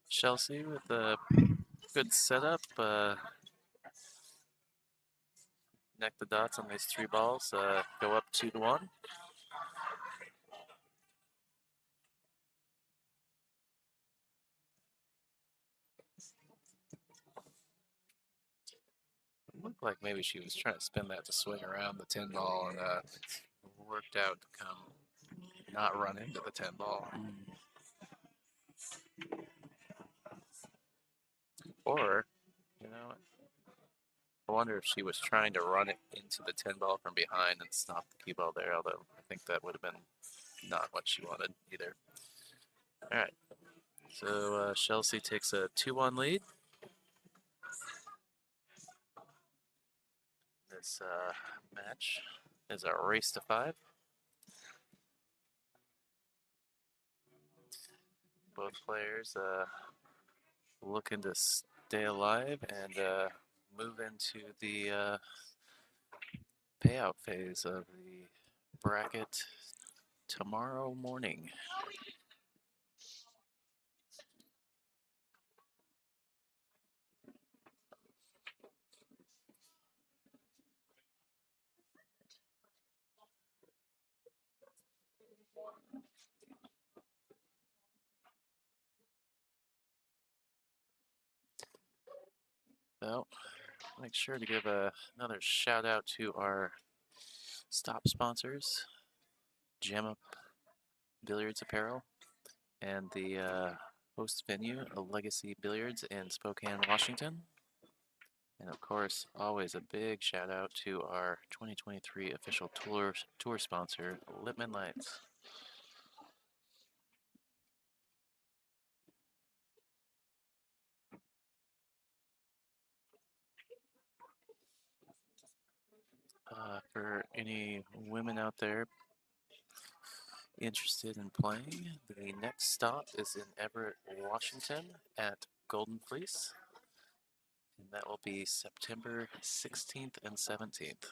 Chelsea with a good setup. Connect the dots on these 3 balls. Go up 2-1. Looked like maybe she was trying to spin that to swing around the 10 ball, and worked out to come not run into the 10 ball. Or, you know, I wonder if she was trying to run it into the 10 ball from behind and stop the cue ball there, although I think that would have been not what she wanted either. All right, so Chelsea takes a 2-1 lead. This match is a race to 5. Both players looking to stay alive and move into the payout phase of the bracket tomorrow morning. So, make sure to give another shout out to our stop sponsors, Jam Up Billiards Apparel, and the host venue, Legacy Billiards in Spokane, Washington. And of course, always a big shout out to our 2023 official tour sponsor, Lipman Lights. For any women out there interested in playing, the next stop is in Everett, Washington at Golden Fleece, and that will be September 16th and 17th.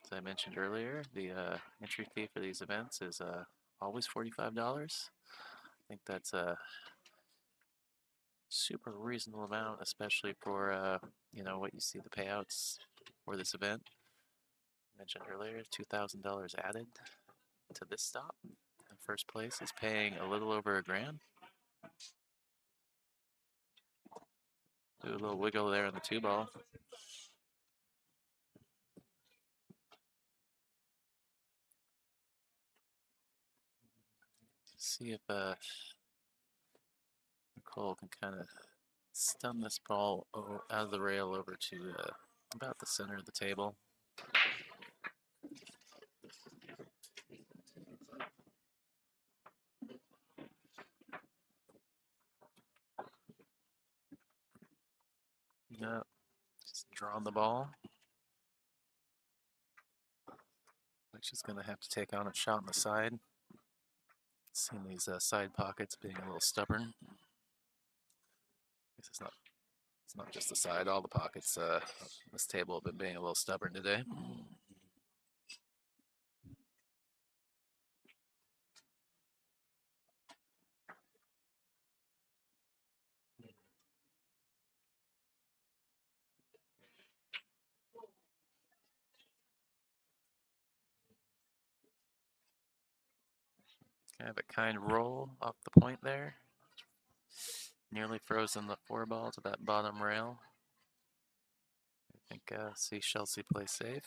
As I mentioned earlier, the entry fee for these events is always $45. I think that's a super reasonable amount, especially for you know, what you see the payouts for this event. Mentioned earlier, $2,000 added to this stop. The first place is paying a little over $1,000. Do a little wiggle there on the 2 ball. See if Nicole can kind of stun this ball out of the rail over to about the center of the table. No, just drawing the ball. Like she's going to have to take on a shot on the side. Seeing these side pockets being a little stubborn. Guess it's not just the side. All the pockets on this table have been being a little stubborn today. Kind of a kind roll off the point there. Nearly frozen the 4 ball to that bottom rail. I think see Chelsea play safe.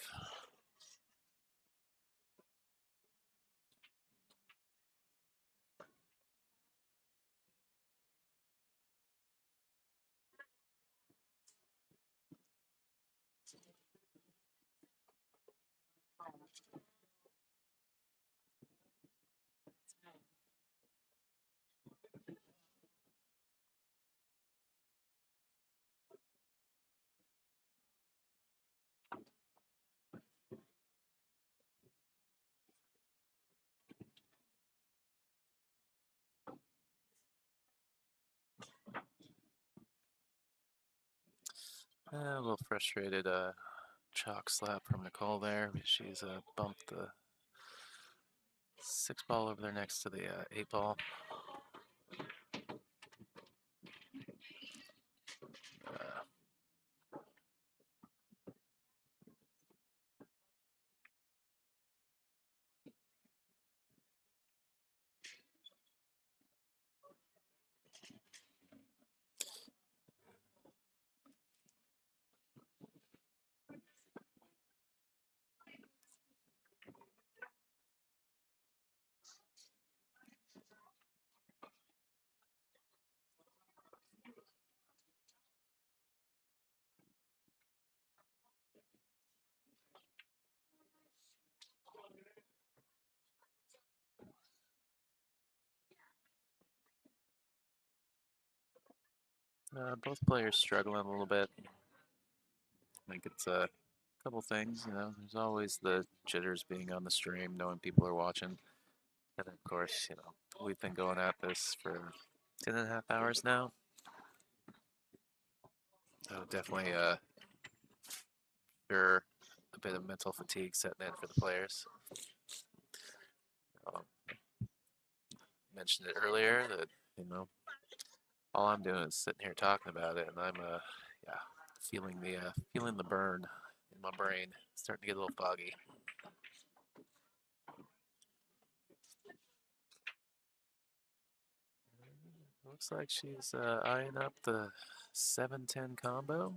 A little frustrated chalk slap from Nicole there. She's bumped the 6 ball over there next to the 8 ball. Both players struggling a little bit. I think it's a couple things, you know. There's always the jitters being on the stream, knowing people are watching. And of course, you know, we've been going at this for 10.5 hours now. So definitely sure a bit of mental fatigue setting in for the players. Mentioned it earlier that, you know, all I'm doing is sitting here talking about it, and I'm yeah, feeling the burn in my brain. Starting to get a little foggy. Looks like she's eyeing up the 7-10 combo.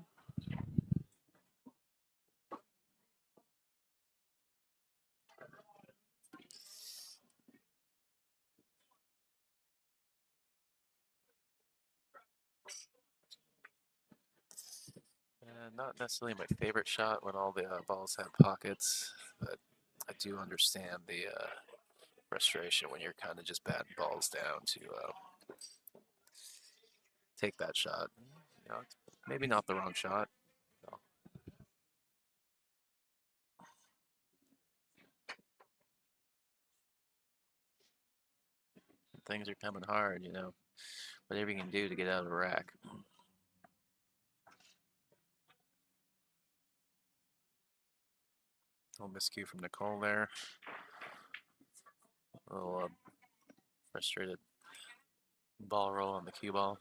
Not necessarily my favorite shot when all the balls have pockets, but I do understand the frustration when you're kind of just batting balls down to take that shot. You know, it's maybe not the wrong shot. No. Things are coming hard, you know. Whatever you can do to get out of the rack. Little miscue from Nicole there. A little frustrated ball roll on the cue ball.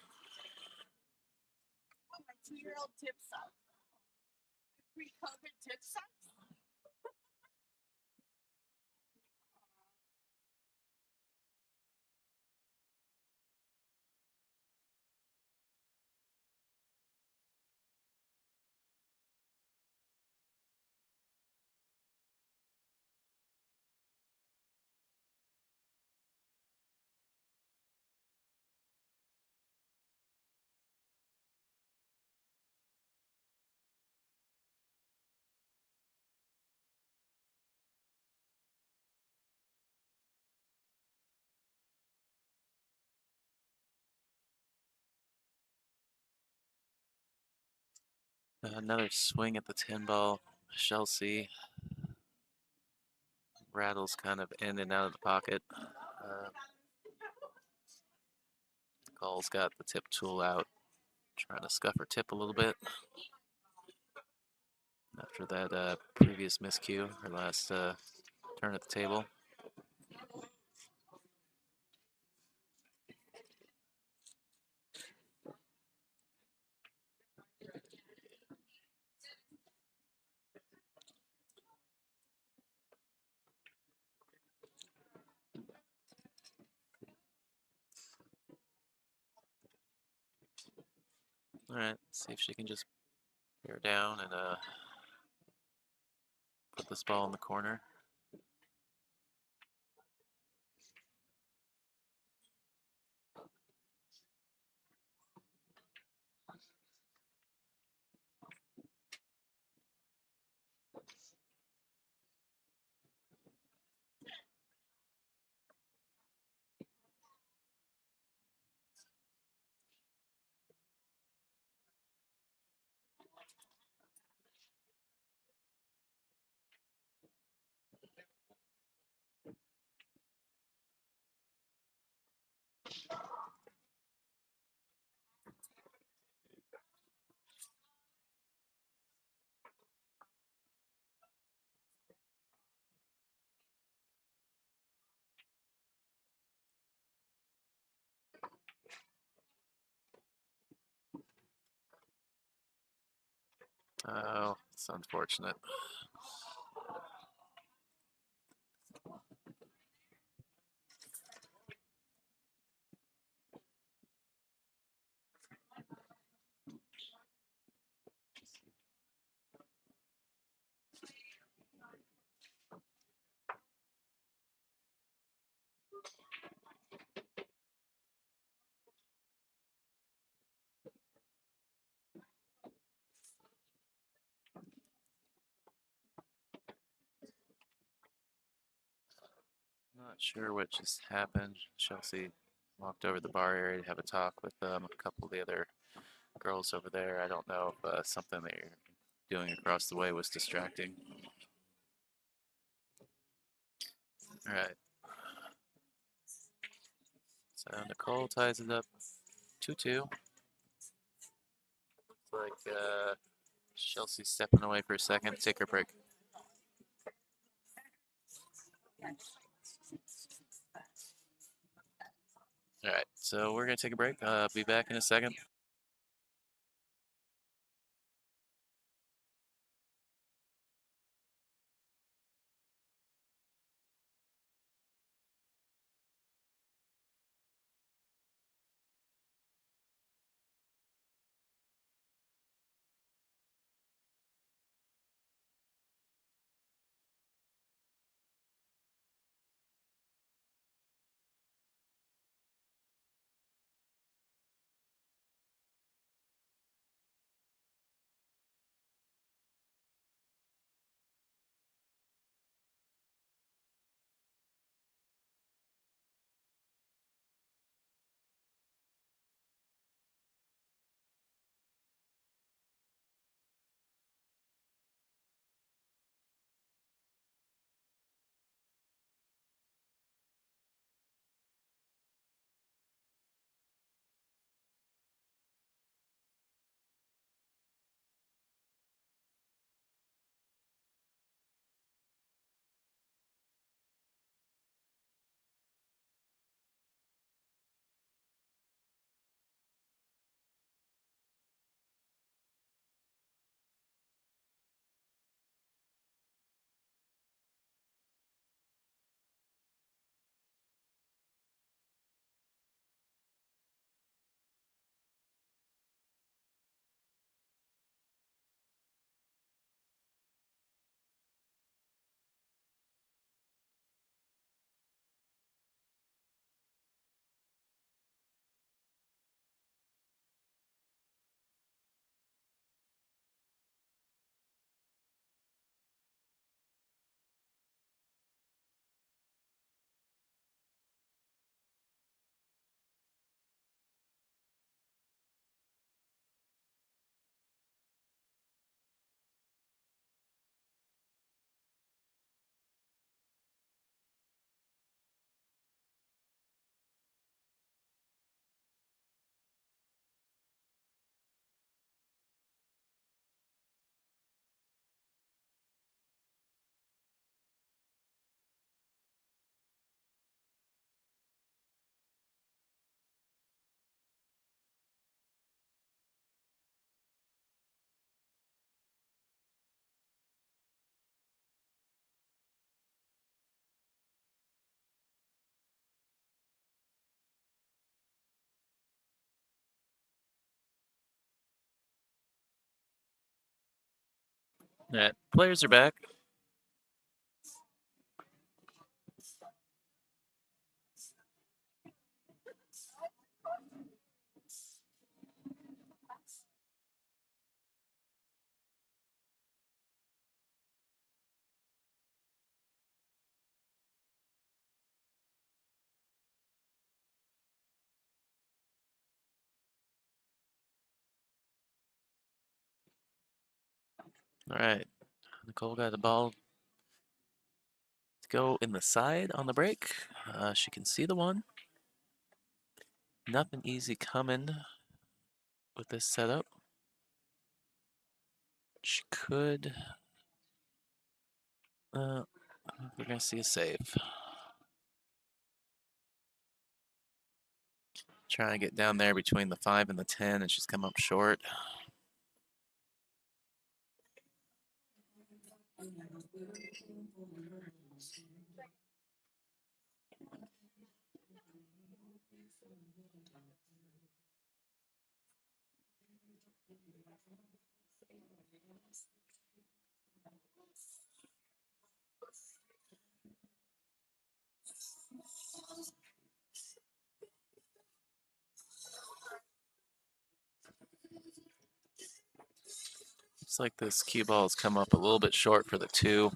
Oh, my 2-year-old tip sucks. Pre-COVID tip sucks. Another swing at the 10 ball. Chelsea rattles kind of in and out of the pocket. Cole's got the tip tool out, trying to scuff her tip a little bit. After that previous miscue, her last turn at the table. All right, see if she can just bear down and put this ball in the corner. Oh, it's unfortunate. Not sure what just happened. Chelsea walked over the bar area to have a talk with a couple of the other girls over there. I don't know if something they're doing across the way was distracting. All right. So Nicole ties it up 2-2. Looks like Chelsea's stepping away for a second. Take her break. All right, so we're going to take a break. Be back in a second. All right, players are back. All right, Nicole got the ball to go in the side on the break. She can see the one. Nothing easy coming with this setup. She could. We're gonna see a save. Trying to get down there between the 5 and the 10, and she's come up short. Looks like this cue ball has come up a little bit short for the 2.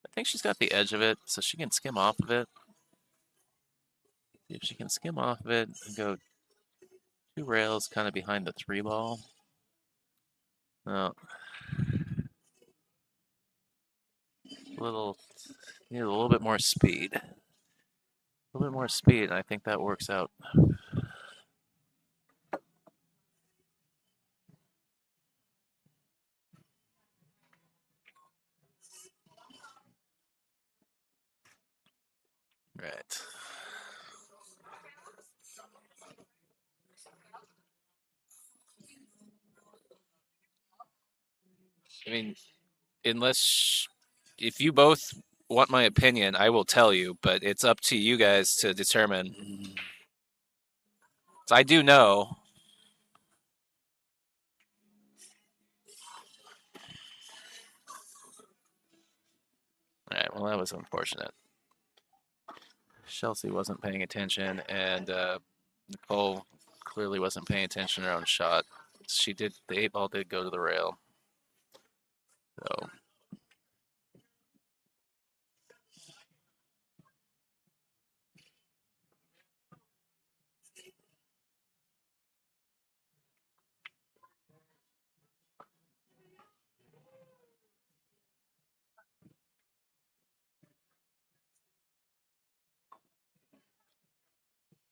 I think she's got the edge of it, so she can skim off of it. See if she can skim off of it and go 2 rails kind of behind the 3 ball. No. Need a little bit more speed. A little bit more speed, and I think that works out. Right. I mean, if you both want my opinion, I will tell you, but it's up to you guys to determine. So I do know. All right, well, that was unfortunate. Chelsea wasn't paying attention, and Nicole clearly wasn't paying attention to her own shot. The 8 ball did go to the rail. So.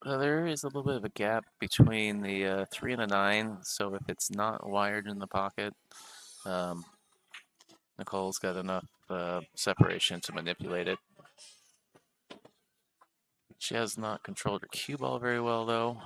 There is a little bit of a gap between the 3 and a 9, so if it's not wired in the pocket, Nicole's got enough separation to manipulate it. She has not controlled her cue ball very well, though.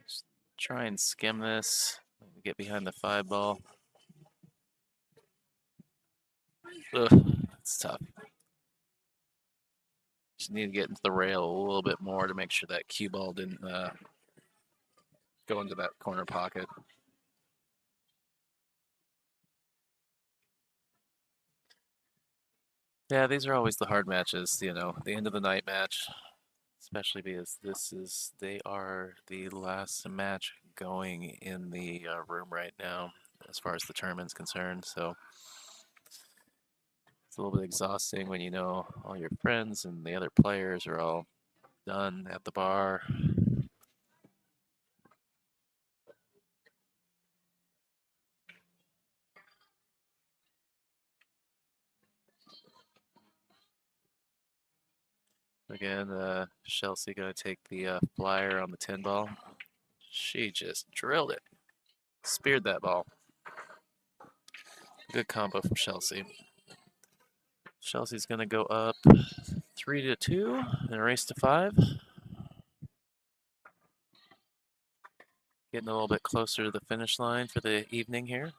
Just try and skim this, get behind the 5 ball. Ugh, it's tough. Just need to get into the rail a little bit more to make sure that cue ball didn't go into that corner pocket. Yeah, these are always the hard matches, the end of the night match, especially because they are the last match going in the room right now as far as the tournament's concerned. So it's a little bit exhausting when you know all your friends and the other players are all done at the bar. Again, Chelsea going to take the flyer on the 10 ball. She just drilled it. Speared that ball. Good combo from Chelsea. Chelsea's going to go up 3-2 and a race to 5. Getting a little bit closer to the finish line for the evening here.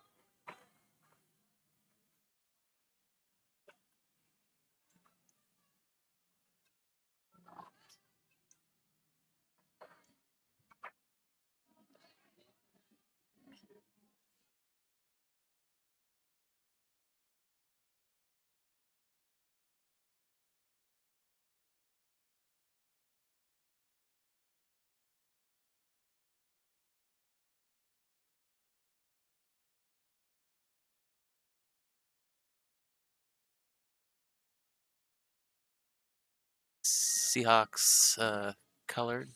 Seahawks colored.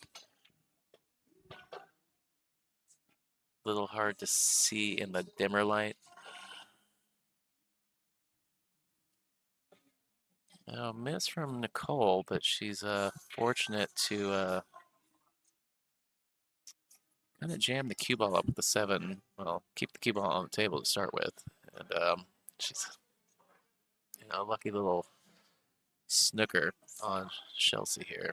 A little hard to see in the dimmer light. Miss from Nicole, but she's fortunate to kind of jam the cue ball up with the 7. Well, keep the cue ball on the table to start with, And she's a lucky little snooker on Chelsea here.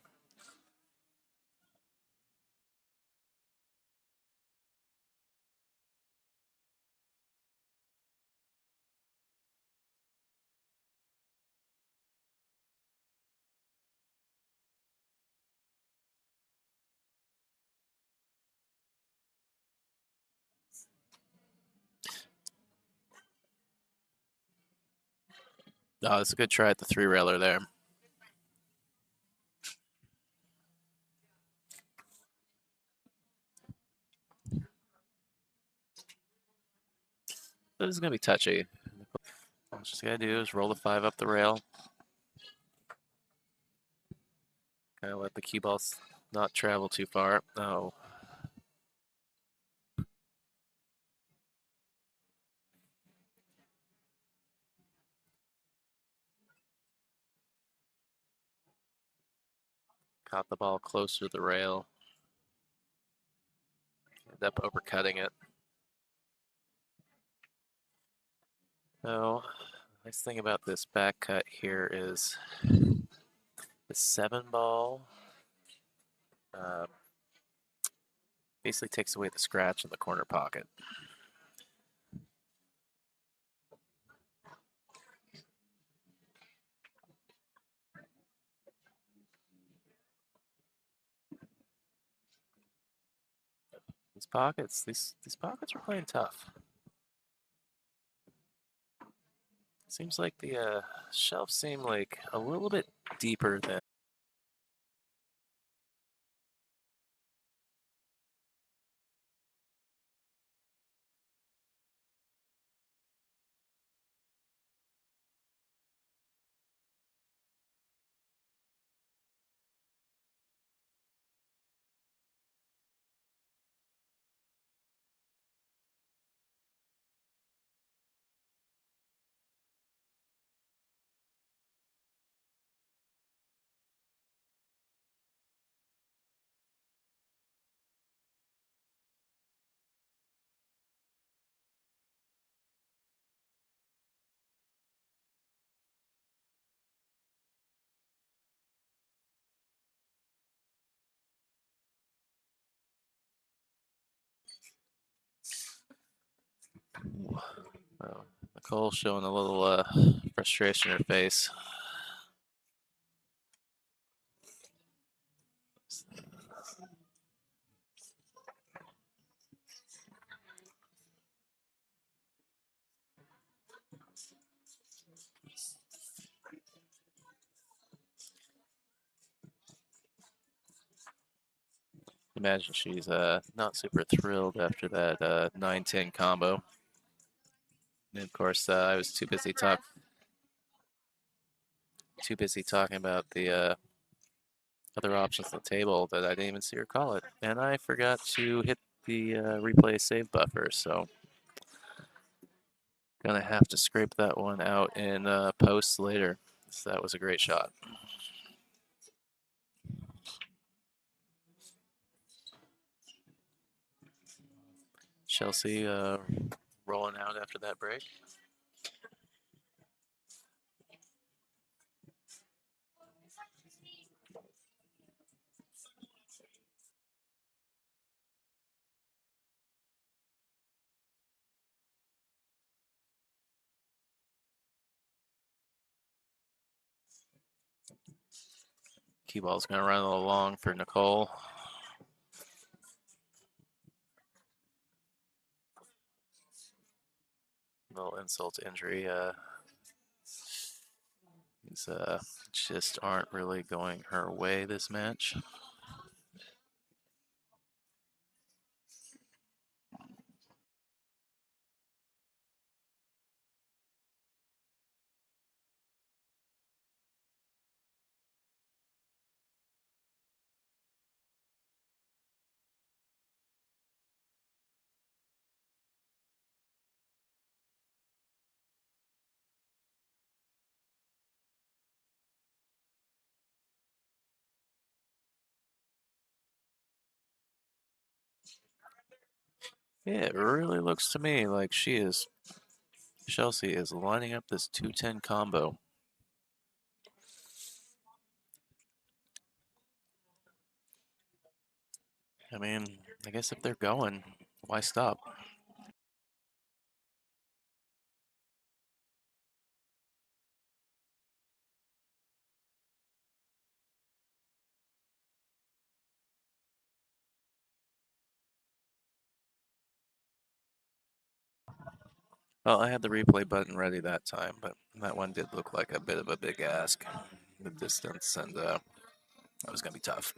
Oh, it's a good try at the three railer there. This is going to be touchy. All she's got to do is roll the 5 up the rail. Kind of let the cue balls not travel too far. Oh. Caught the ball closer to the rail. Ended up overcutting it. So, nice thing about this back cut here is the 7 ball basically takes away the scratch in the corner pocket. These pockets are playing tough. Seems like the shelves seem like a little bit deeper than. Well, Nicole showing a little frustration in her face. Imagine she's not super thrilled after that 9-10 combo. And of course, I was too busy talking about the other options on the table that I didn't even see her call it, and I forgot to hit the replay save buffer. So gonna have to scrape that one out in post later. So that was a great shot. Chelsea rolling out after that break. Cue ball's gonna run a little long for Nicole. Little insult to injury. These just aren't really going her way this match. Yeah, it really looks to me like she is Chelsea is lining up this 210 combo. I mean, I guess if they're going, why stop? Well, I had the replay button ready that time, but that one did look like a bit of a big ask, the distance, and that was going to be tough.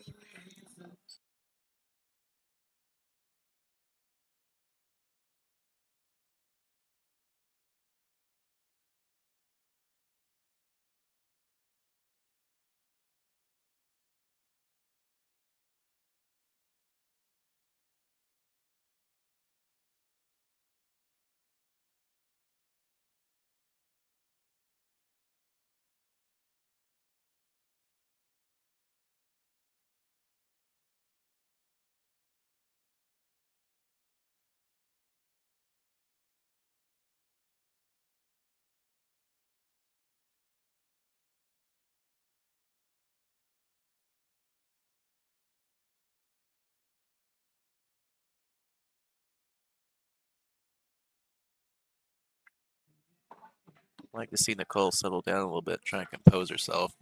I'd like to see Nicole settle down a little bit, try and compose herself.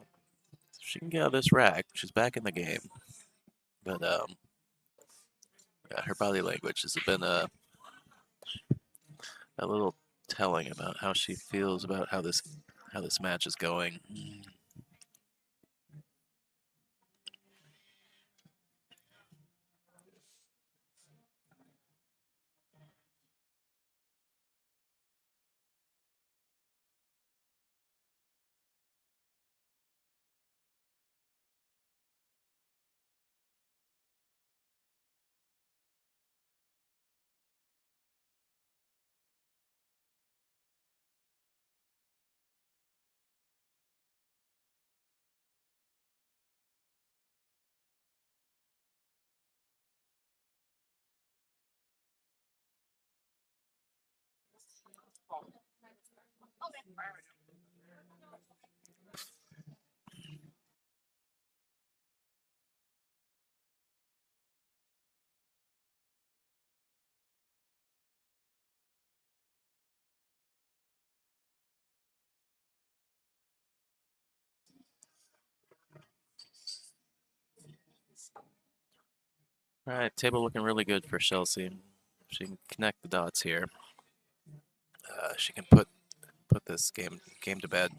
If she can get out of this rack, she's back in the game. But yeah, her body language has been a little telling about how she feels about how this match is going. All right, table looking really good for Chelsea. She can connect the dots here. She can put this game to bed.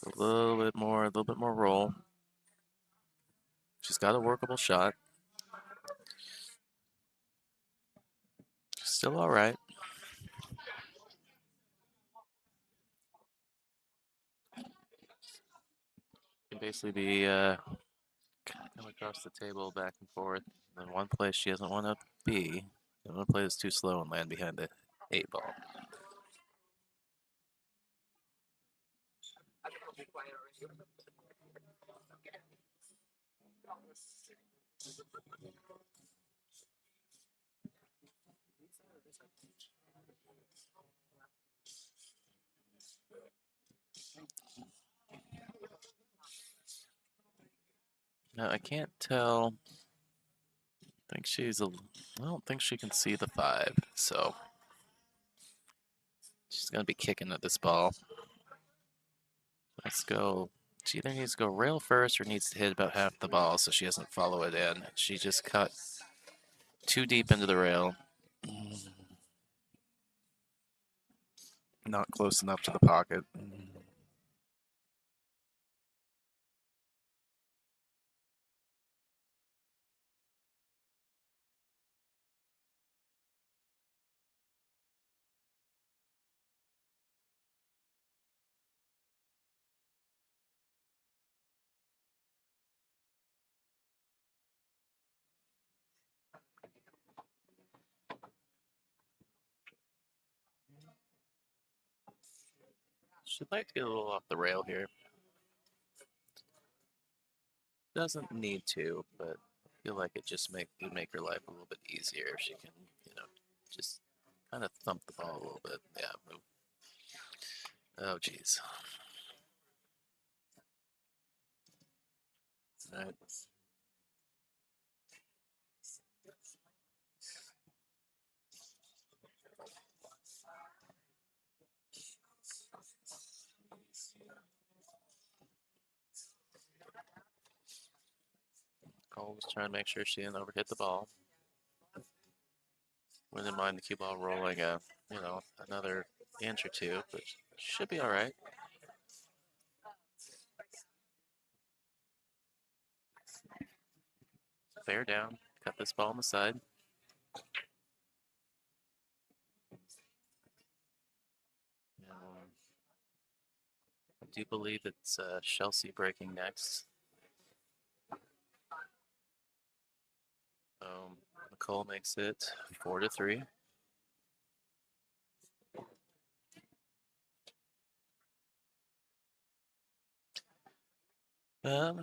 A little bit more roll. She's got a workable shot. Still all right. Can basically be come across the table back and forth. In one place she doesn't want to be. Doesn't want to play this too slow and land behind the 8 ball. Now I can't tell. I think I don't think she can see the 5, so she's gonna be kicking at this ball. Let's go. She either needs to go rail first or needs to hit about half the ball so she doesn't follow it in. She just cut too deep into the rail. Not close enough to the pocket. She'd like to get a little off the rail here. Doesn't need to, but feel like it just would make her life a little bit easier if she can, you know, just kind of thump the ball a little bit. Yeah, move. Oh, jeez. All right. Cole was trying to make sure she didn't overhit the ball. Wouldn't mind the cue ball rolling you know, another inch or two, but should be all right. Fair down. Cut this ball on the side. I do believe it's Chelsea breaking next. Nicole makes it 4-3.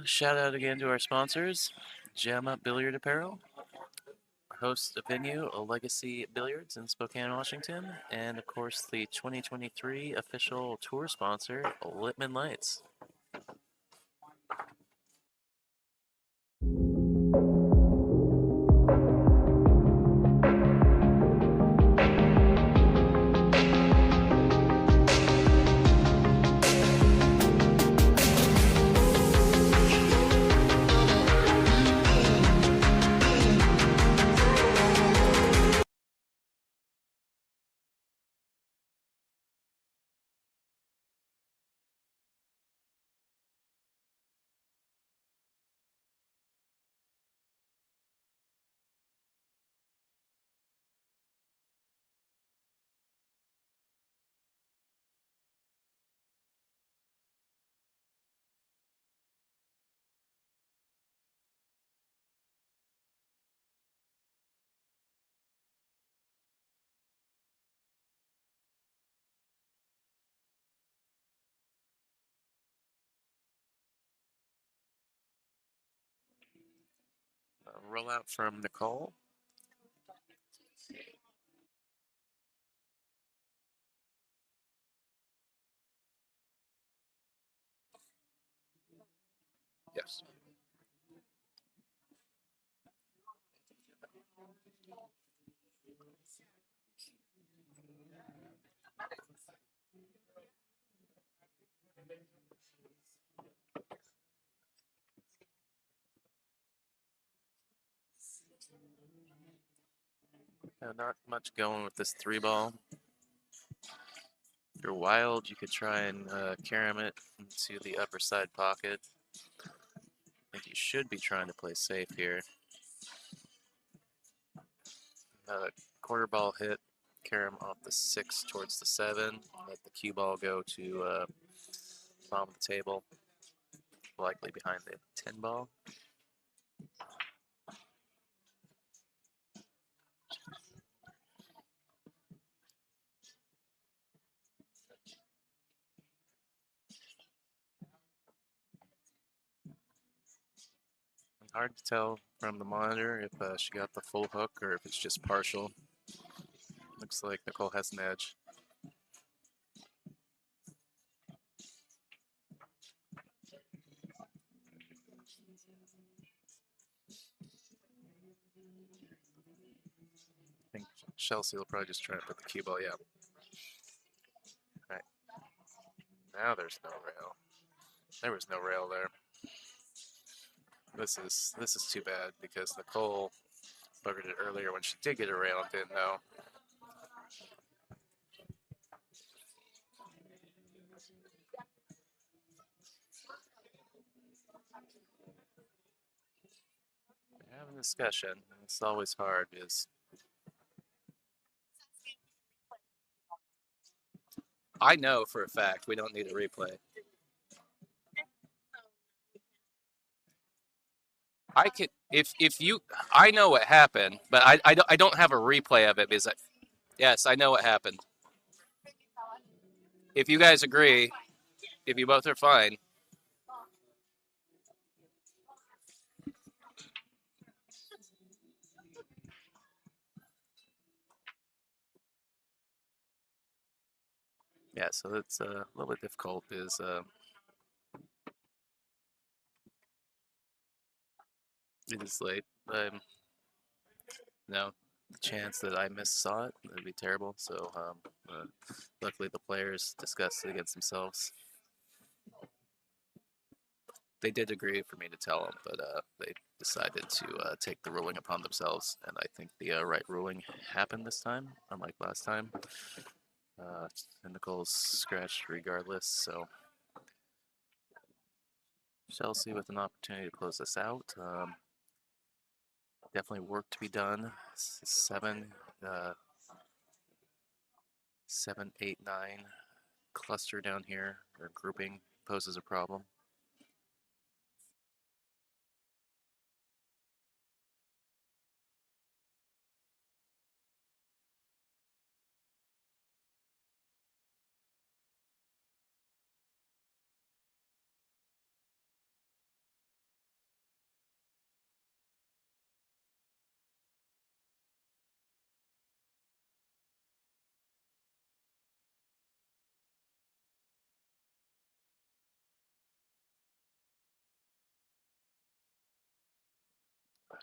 Shout out again to our sponsors, Jam Up Billiard Apparel, host of venue, Legacy Billiards in Spokane, Washington, and of course the 2023 official tour sponsor, Littman Lights. Rollout from Nicole. Yes. Not much going with this 3-ball. If you're wild, you could try and carom it into the upper side pocket. I think you should be trying to play safe here. Quarter ball hit, carom off the 6 towards the 7. Let the cue ball go to bottom of the table, likely behind the 10 ball. Hard to tell from the monitor if she got the full hook or if it's just partial. Looks like Nicole has an edge. I think Chelsea will probably just try to put the cue ball, yeah. Right. Now there's no rail. There was no rail there. This is too bad because Nicole buggered it earlier when she did get a rail and didn't know. We're having a discussion. It's always hard because I know for a fact we don't need a replay. I can if you I know what happened, but I don't have a replay of it because yes, I know what happened. If you guys agree, if you both are fine. Yeah, so it's a little bit difficult is it is late. No, the chance that I missaw it would be terrible. So luckily the players discussed it against themselves. They did agree for me to tell them, but they decided to take the ruling upon themselves, and I think the right ruling happened this time, unlike last time. And Nicole's scratched regardless, so Chelsea with an opportunity to close this out. Definitely work to be done. 7, 7, 8, 9 cluster down here, or grouping poses a problem.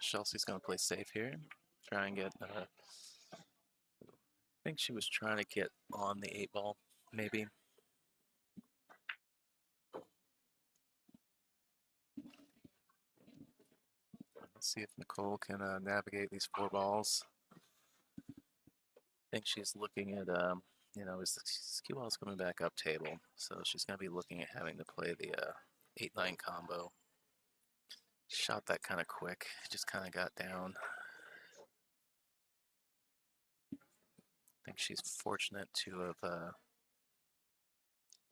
Chelsea's going to play safe here. Try and get, I think she was trying to get on the 8 ball, maybe. Let's see if Nicole can navigate these 4 balls. I think she's looking at, you know, is the cue ball's coming back up table, so she's going to be looking at having to play the 8-9 combo. Shot that kind of quick, just kind of got down. I think she's fortunate to have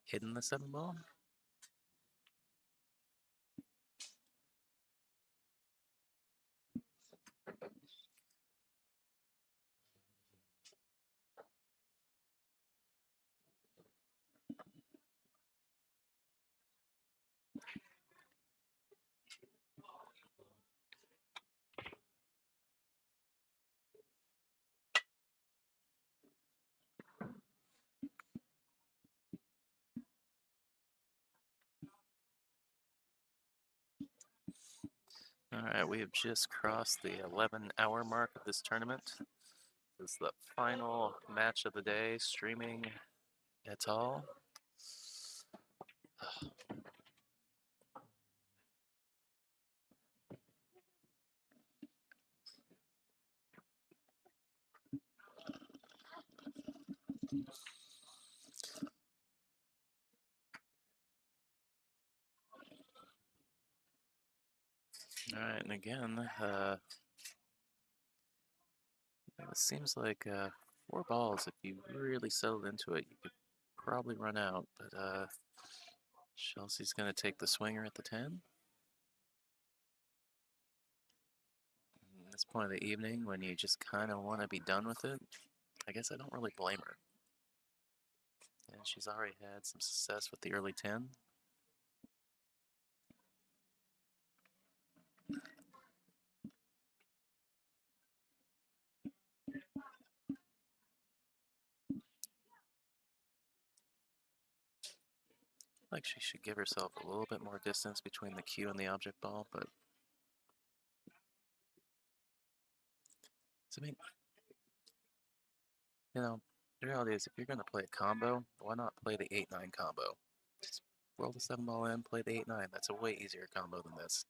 hidden the 7 ball. All right, we have just crossed the 11-hour mark of this tournament. This is the final match of the day, streaming et al. All right, and again, it seems like 4 balls, if you really settled into it, you could probably run out, but Chelsea's going to take the swinger at the 10. At this point of the evening, when you just kind of want to be done with it, I guess I don't really blame her. And she's already had some success with the early 10. Like she should give herself a little bit more distance between the cue and the object ball, but so, I mean, you know, the reality is if you're going to play a combo, why not play the 8-9 combo? Just roll the 7 ball in, play the 8-9. That's a way easier combo than this.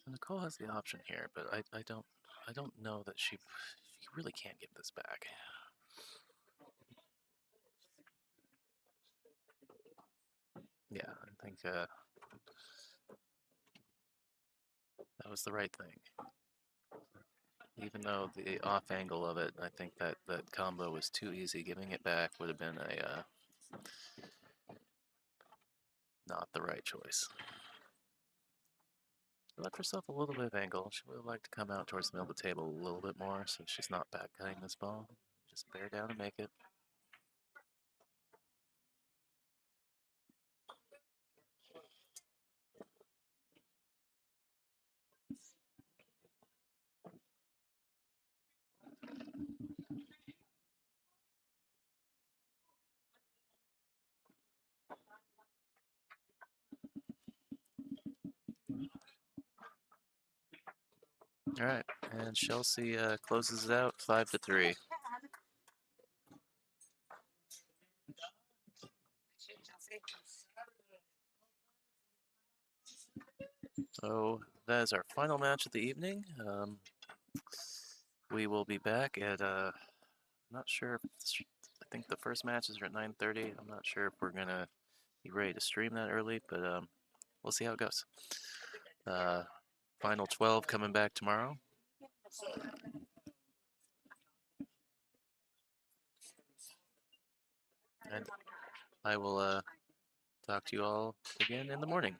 So Nicole has the option here, but I don't know that she really can't give this back. Yeah, I think that was the right thing. Even though the off angle of it, I think that combo was too easy. Giving it back would have been a Not the right choice. She left herself a little bit of angle. She would have liked to come out towards the middle of the table a little bit more so she's not back cutting this ball. Just bear down and make it. All right, and Chelsea closes it out 5-3. So that is our final match of the evening. We will be back at not sure. I think the first matches are at 9:30. I'm not sure if we're gonna be ready to stream that early, but we'll see how it goes. Final 12 coming back tomorrow. And I will talk to you all again in the morning.